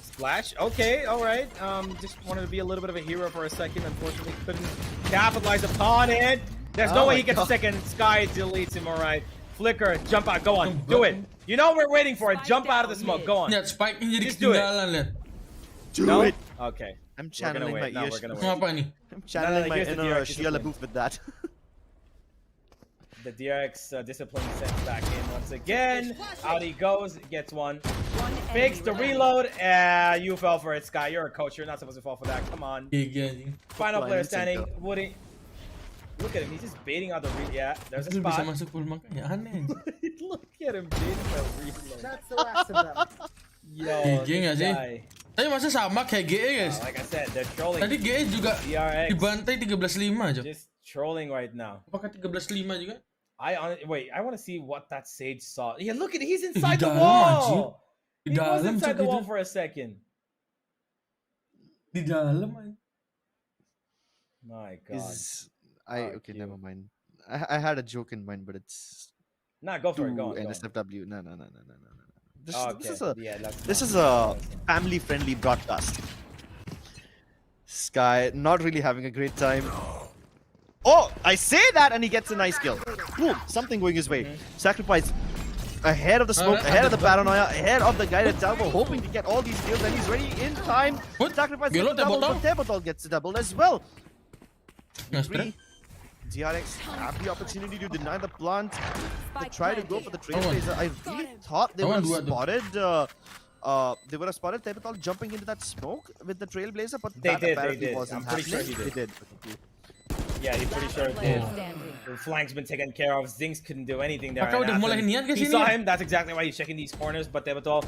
Splash, okay, alright. Just wanted to be a little bit of a hero for a second. Unfortunately, couldn't capitalize upon it. There's no way he gets a second. Sky deletes him, alright. Flicker, jump out, go on, do it. You know we're waiting for it. Jump out of the smoke, go on. Just do it. Do it. Okay. I'm channeling my ear. I'm channeling my inner Shia LaBeouf with that. The DRX discipline sent back in once again. Out he goes, gets one. Fakes the reload. You fell for it, Sky. You're a coach. You're not supposed to fall for that. Come on. Final player standing. Woody. Look at him. He's just baiting out the reload. Yeah, there's a spot. Look at him baiting the reload. That's the last of them. Yo, this guy. Tapi masa sama kayak GE guys. Like I said, they're trolling. Tadi GE juga DRX dibantai 13-5 aja. Just trolling right now. Apakah 13-5 juga? Wait, I want to see what that Sage saw. Yeah, look at it. He's inside the wall. He was inside the wall for a second. Di dalam aja. My God. Okay, never mind. I had a joke in mind, but it's go for it. Go on. NSFW. No. This is a family-friendly broadcast. Sky not really having a great time. Oh, I say that and he gets a nice kill. Boom, something going his way. Sacrifice ahead of the smoke, ahead of the paranoia, ahead of the guided elbow, hoping to get all these kills, and he's ready in time. Sacrifice gets the double, but Tebotol gets the double as well. DRX have the opportunity to deny the plant. They try to go for the trailblazer. I really thought they would have spotted. They would have spotted Tebotol jumping into that smoke with the trailblazer, but that apparently wasn't happening. Sure they did. Yeah, you're pretty sure it did. The flank's been taken care of. Zinx couldn't do anything there. He saw him. That's exactly why he's checking these corners. But Tebotol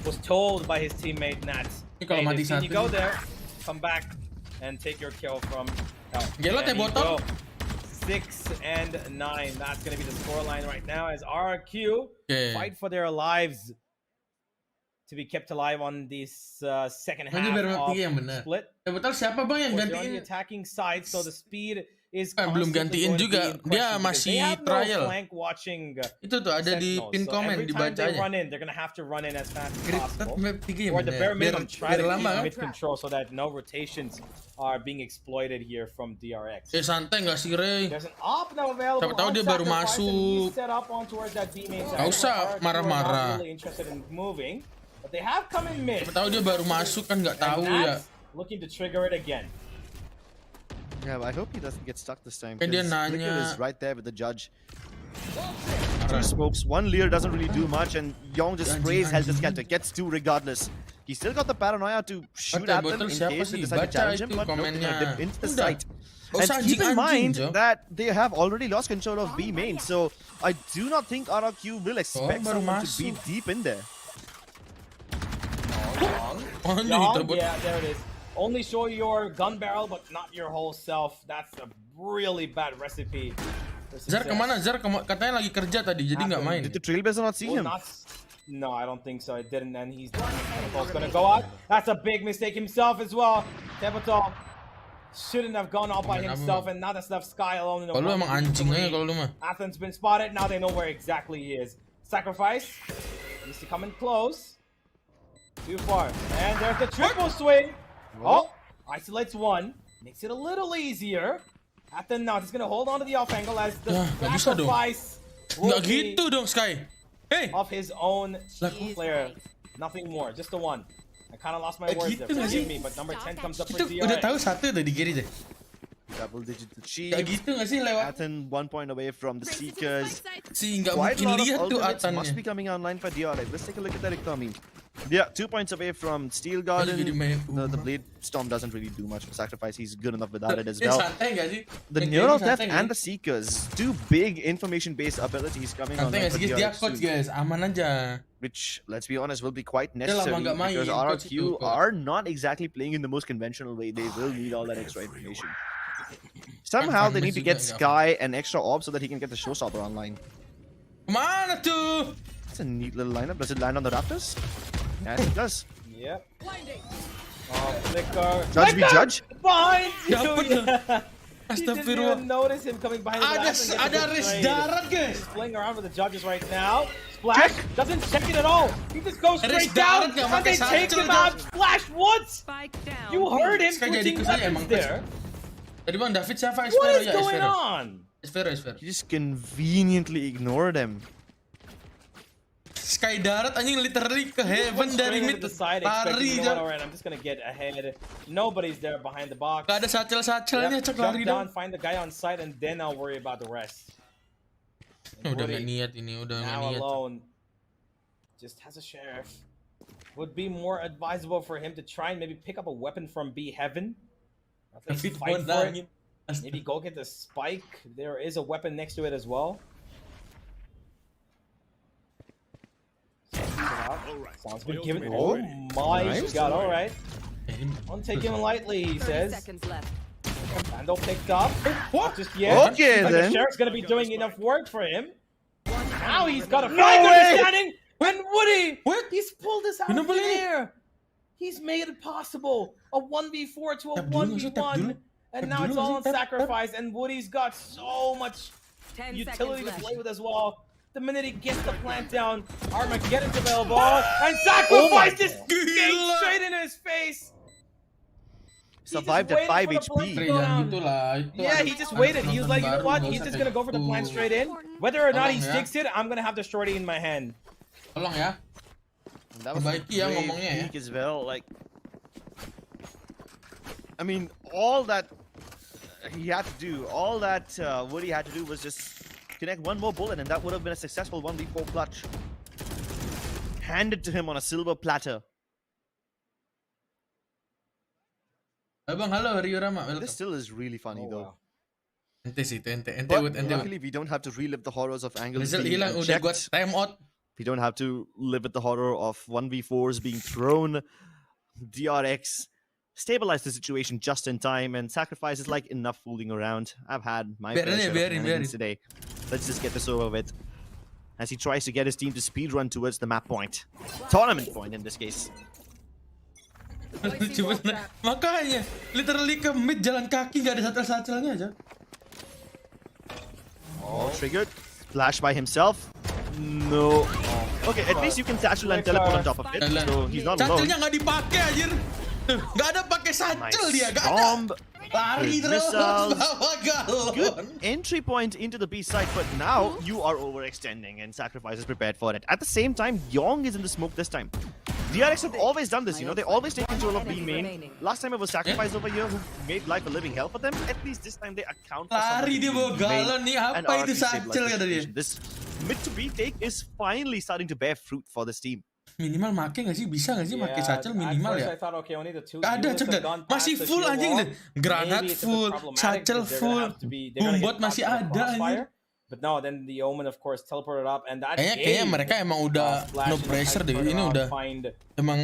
was told by his teammate Nats, hey, they've seen you go there, come back and take your kill from. Tebotol. 6 and 9. That's gonna be the scoreline right now as RRQ fight for their lives to be kept alive on this second half of split. Tebotol siapa bang yang gantiin? On the attacking side, so the speed is belum gantiin juga. Dia masih trial. Itu tuh ada di pin comment dibacanya. They're gonna have to run in as fast as possible. Or at the bare minimum try to keep mid control so that no rotations are being exploited here from DRX. Santai nggak sih, Ray? There's an op now available. Siapa tahu dia baru masuk. Gak usah marah-marah. But they have come in mid. Siapa tahu dia baru masuk kan nggak tahu ya. Looking to trigger it again. Yeah, but I hope he doesn't get stuck this time. Dia Flicker nanya. is right there with the judge. 2 smokes, 1 Lear doesn't really do much, and Yong just sprays Helter Skelter, gets 2 regardless. He still got the paranoia to shoot at them in case they decide to challenge him, but no, dip into the site. And keep in mind that they have already lost control of B main, so I do not think RRQ will expect someone to be deep in there. Young, yeah, there it is. Only show your gun barrel, but not your whole self. That's a really bad recipe. Zar kemana? Zar katanya lagi kerja tadi, jadi nggak main. Did the Trailblazer not see him? No, I don't think so. It didn't, and he's gonna go out. That's a big mistake himself as well. Tebatal shouldn't have gone out by himself, and now that's left Sky alone in the Kalau emang anjing aja kalau lu mah. Athens been spotted. Now they know where exactly he is. Sacrifice needs to come in close. Too far, and there's the triple swing. Oh, isolates one, makes it a little easier. Athens now just gonna hold on to the off angle as the sacrifice. Nggak gitu dong Sky. Hey! Of his own player. Nothing more, just the one. I kind of lost my words there, forgive me, but number 10 comes up for DRX. Udah tahu satu tadi kiri deh. Double digit achieve. Gak gitu nggak sih lewat? Athen 1 point away from the Seekers. Si nggak Quite mungkin a lot lihat of tuh ultimates Athennya. must be coming online for DRX. Let's take a look at that economy. Yeah, 2 points away from Steel Garden. The Blade Storm doesn't really do much for Sacrifice. He's good enough without it as well. The Neural Theft and the Seekers, two big information-based abilities coming online for DRX soon. Guys, aman aja. Which, let's be honest, will be quite necessary because RRQ are not exactly playing in the most conventional way. They will need all that extra information. Somehow they need to get Sky an extra orb so that he can get the Showstopper online. Mana tuh? It's a neat little lineup. Does it land on the Raptors? Yes, it does. Yep. Flicker. Judge be judge. Behind you. Astagfirullah. He didn't even notice him coming behind the Ada res darat guys. He's playing around with the judges right now. Splash doesn't check it at all. He just goes straight down and they take him out. Splash once. You heard him putting weapons there. Tadi bang David siapa? What is going on? Esfero. You just conveniently ignore them. Sky darat anjing literally ke heaven dari mid lari aja. Alright, I'm just gonna get ahead. Nobody's there behind the box. Gak ada satchel-satchelnya, cek lari down, find the guy on site, and then I'll worry about the rest. Udah nggak niat ini, udah nggak niat. Now alone, just has a sheriff. Would be more advisable for him to try and maybe pick up a weapon from B Heaven. At least fight for it. Maybe go get the spike. There is a weapon next to it as well. Sounds been given. Oh my god, alright. Don't take him lightly, he says. Vandal picked up. What? Just yet. Okay, like then. The Sheriff's gonna be doing enough work for him. Now he's got a fight understanding. And Woody! What? He's pulled this out of the air. He's made it possible. A 1v4 to a 1v1. And now it's all on Sacrifice. And Woody's got so much utility to play with as well. The minute he gets the plant down, Armageddon's available, and Sacrifice just came straight in his face. Survived at 5 HP. Yeah, he just waited. He was like, you know what? He's just gonna go for the plant straight in. Whether or not he sticks it, I'm gonna have the shorty in my hand. Tolong ya. That was weak as well. Like, I mean, all that he had to do, all that Woody had to do was just connect one more bullet, and that would have been a successful 1v4 clutch. Handed to him on a silver platter. Abang, halo Rio Rama. This still is really funny though. But luckily we don't have to relive the horrors of angles being hilang, udah gua time out. We don't have to live with the horror of 1v4s being thrown. DRX stabilize the situation just in time, and Sacrifice is like enough fooling around. I've had my fair share of shenanigans today. Let's just get this over with. As he tries to get his team to speedrun towards the map point. Tournament point in this case. Makanya, literally ke mid jalan kaki gak ada satchel-satchelnya aja. Oh, triggered. Flash by himself. No. Okay, at least you can satchel and teleport on top of it. So he's not alone. Satchelnya gak dipakai anjir. Gak ada pakai satchel dia, gak ada. Lari terus bawa galon. Good entry point into the B side, but now you are overextending and Sacrifice is prepared for it. At the same time, Yong is in the smoke this time. DRX have always done this, you know, they always take control of B main. Last time it was Sacrifice over here who made life a living hell for them. At least this time they account for Lari dia bawa galon nih, apa itu satchel kata dia. This mid to B take is finally starting to bear fruit for this team. Minimal make nggak sih? Bisa nggak sih make satchel minimal ya? I thought, okay, only the two Gak ada, cek deh. Masih full anjing deh. Granat full, satchel full, bombot masih ada anjing. But no, then the Omen of course teleported up and that Kayaknya mereka emang udah no pressure deh. Ini udah emang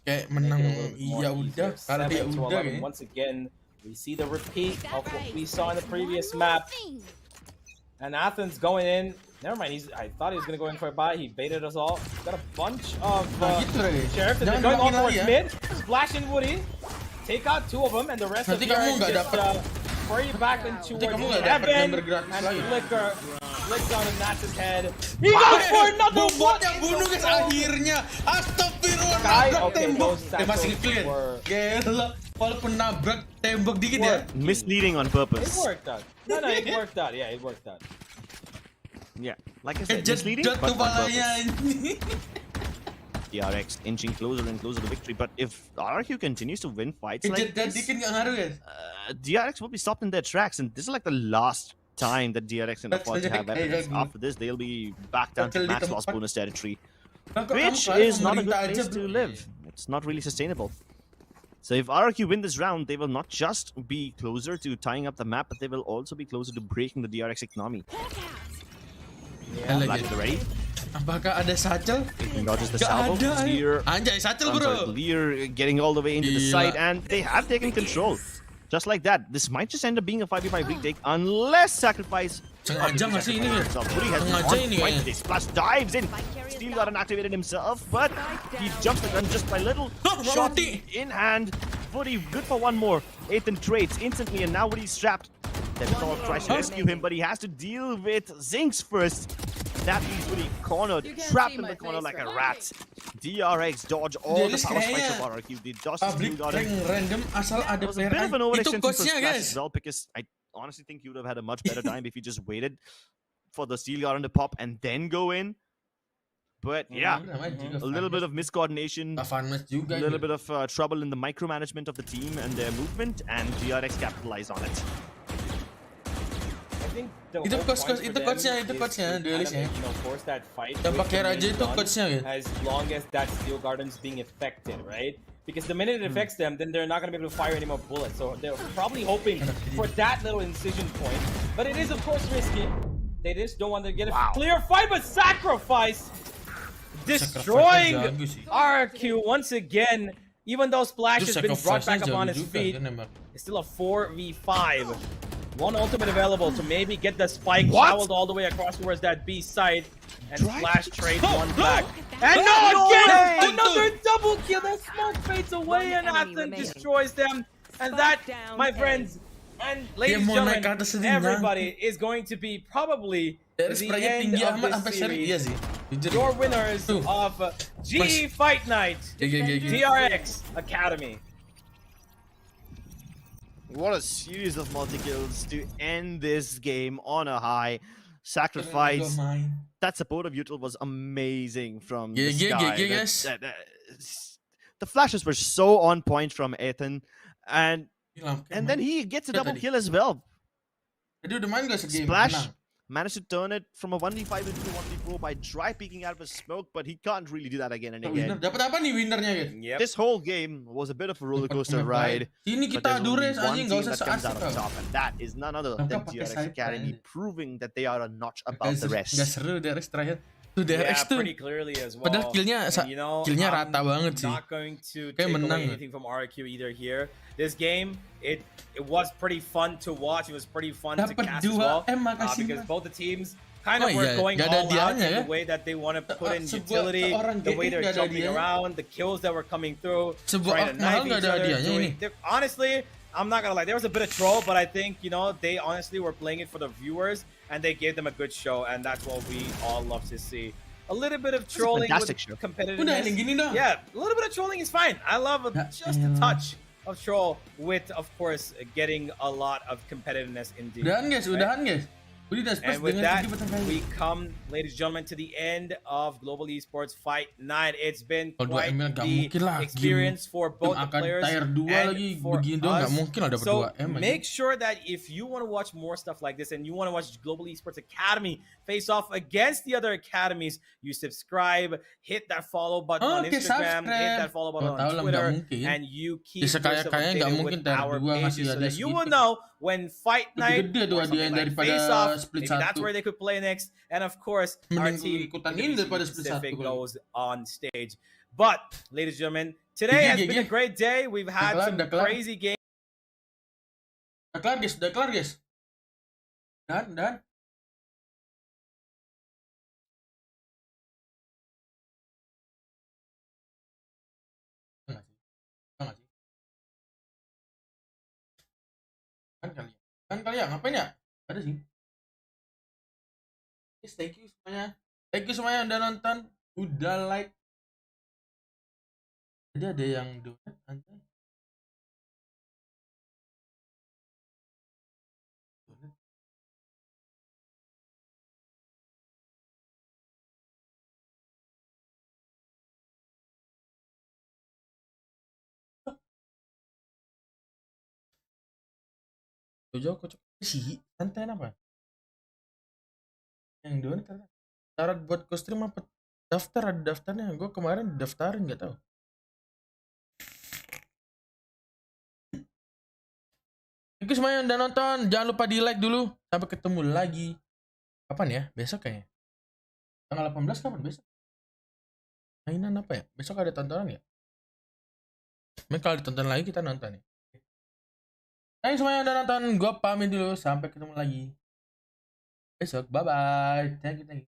kayak menang. Ya udah, kalau dia udah kayaknya. Once again, we see the repeat of what we saw in the previous map. And Athens going in. Never mind, I thought he was going to go in for a buy. He baited us all. Got a bunch of sheriffs. And they're going all towards mid. Splash in Woody. Take out two of them. And the rest of the DRX just spray back into heaven. And Flicker flicks on Matcha's head. He goes for another one! Yang bunuh guys akhirnya. Astagfirullah, nabrak tembok. Masih clear. Gila. Walaupun nabrak tembok dikit ya. Misleading on purpose. It worked out. No, it worked out. Yeah, it worked out. Yeah, like I said, misleading, but on purpose. DRX inching closer and closer to victory, but if RRQ continues to win fights like this, DRX will be stopped in their tracks, and this is like the last time that DRX can afford to have evidence. After this, they'll be back down to max loss bonus territory, which is not a good place to live. It's not really sustainable. So if RRQ win this round, they will not just be closer to tying up the map, but they will also be closer to breaking the DRX economy. Yeah, ready? Apakah ada satchel? Dodges the salvo. Lear, anjay, satchel bro. Lear getting all the way into the site, and they have taken control. Just like that. This might just end up being a 5v5 retake unless sacrifice. Sengaja nggak sih ini? Sengaja ini. Splash dives in. Steel got activated himself, but he jumps the gun just by little. Shot in hand. Woody good for one more. Ethan trades instantly, and now Woody's strapped. Then tries to rescue him, but he has to deal with Zinx first. That leaves Woody cornered, trapped in the corner like a rat. DRX dodge all the power spikes of RRQ. They dodge the Steel Garden. Random asal ada player. Bit of an overextension for Splash as well, because I honestly think he would have had a much better time if he just waited for the Steel Garden to pop and then go in. But yeah, a little bit of miscoordination, a little bit of trouble in the micromanagement of the team and their movement, and DRX capitalized on it. Itu coachnya, duelisnya. Force that fight. Pakai Raja itu coachnya ya. As long as that Steel Garden's being affected, right? Because the minute it affects them, then they're not going to be able to fire any more bullets. So they're probably hoping for that little incision point. But it is, of course, risky. They just don't want to get a clear fight, but sacrifice destroying RRQ once again. Even though Splash has been brought back up on his feet, it's still a 4v5. One ultimate available to maybe get the spike traveled all the way across towards that B side, and Splash trades one back. And no, again, another double kill. That smoke fades away, and Athens destroys them. And that, my friends, and ladies and gentlemen, everybody is going to be probably the end of this series. Your winners of GE Fight Night, DRX Academy. What a series of multi-kills to end this game on a high. Sacrifice. That support of Util was amazing from the sky. The flashes were so on point from Ethan. And then he gets a double kill as well. Splash managed to turn it from a 1v5 into a 1v4 by dry peeking out of his smoke, but he can't really do that again and again. Dapat apa nih winnernya, guys? This whole game was a bit of a roller coaster ride. Ini kita dures anjing, enggak usah out on top, and that is none other than DRX Academy, proving that they are a notch above the rest. Gak seru DRX terakhir. Tuh DRX tuh. Pretty clearly as well. Padahal killnya rata banget sih. Not going to take away anything from RRQ either here. This game, it was pretty fun to watch. It was pretty fun to cast as well. Because both the teams kind of were going all out in the way that they want to put in utility, the way they're jumping around, the kills that were coming through, trying to knife each other. Honestly, I'm not gonna lie, there was a bit of troll, but I think, you know, they honestly were playing it for the viewers, and they gave them a good show, and that's what we all love to see. A little bit of trolling with competitiveness. Yeah, a little bit of trolling is fine. I love just a touch of troll with, of course, getting a lot of competitiveness indeed. Udahan guys. And with that, we come, ladies and gentlemen, to the end of Global Esports Fight Night. It's been quite the experience for both the players and for us. So make sure that if you want to watch more stuff like this and you want to watch Global Esports Academy face off against the other academies, you subscribe, hit that follow button on Instagram, hit that follow button on Twitter, and you keep yourself updated with our pages so that you will know when Fight Night or something like face off, maybe that's where they could play next. And of course, our team Pacific goes on stage. But, ladies and gentlemen, today has been a great day. We've had some crazy games. Udah kelar guys. Dan. Kan kali ya, ngapain ya? Ada sih. Yes, thank you semuanya. Thank you semuanya yang udah nonton, udah like. Tadi ada yang donat anjay. Jauh kocok sih, santai apa? Yang donat ternyata. Syarat buat kostrim apa? Daftar, ada daftarnya. Gue kemarin daftarin nggak tahu. Thank you semuanya yang udah nonton. Jangan lupa di like dulu. Sampai ketemu lagi. Kapan ya? Besok kayaknya. Tanggal 18 kapan besok? Mainan apa ya? Besok ada tontonan ya? Mungkin kalau ditonton lagi kita nonton ya. Thank you semuanya yang udah nonton. Gue pamit dulu. Sampai ketemu lagi besok. Bye bye. Thank you.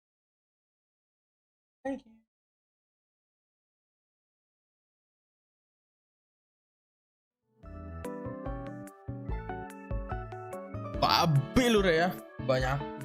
Babi lu ya, banyak.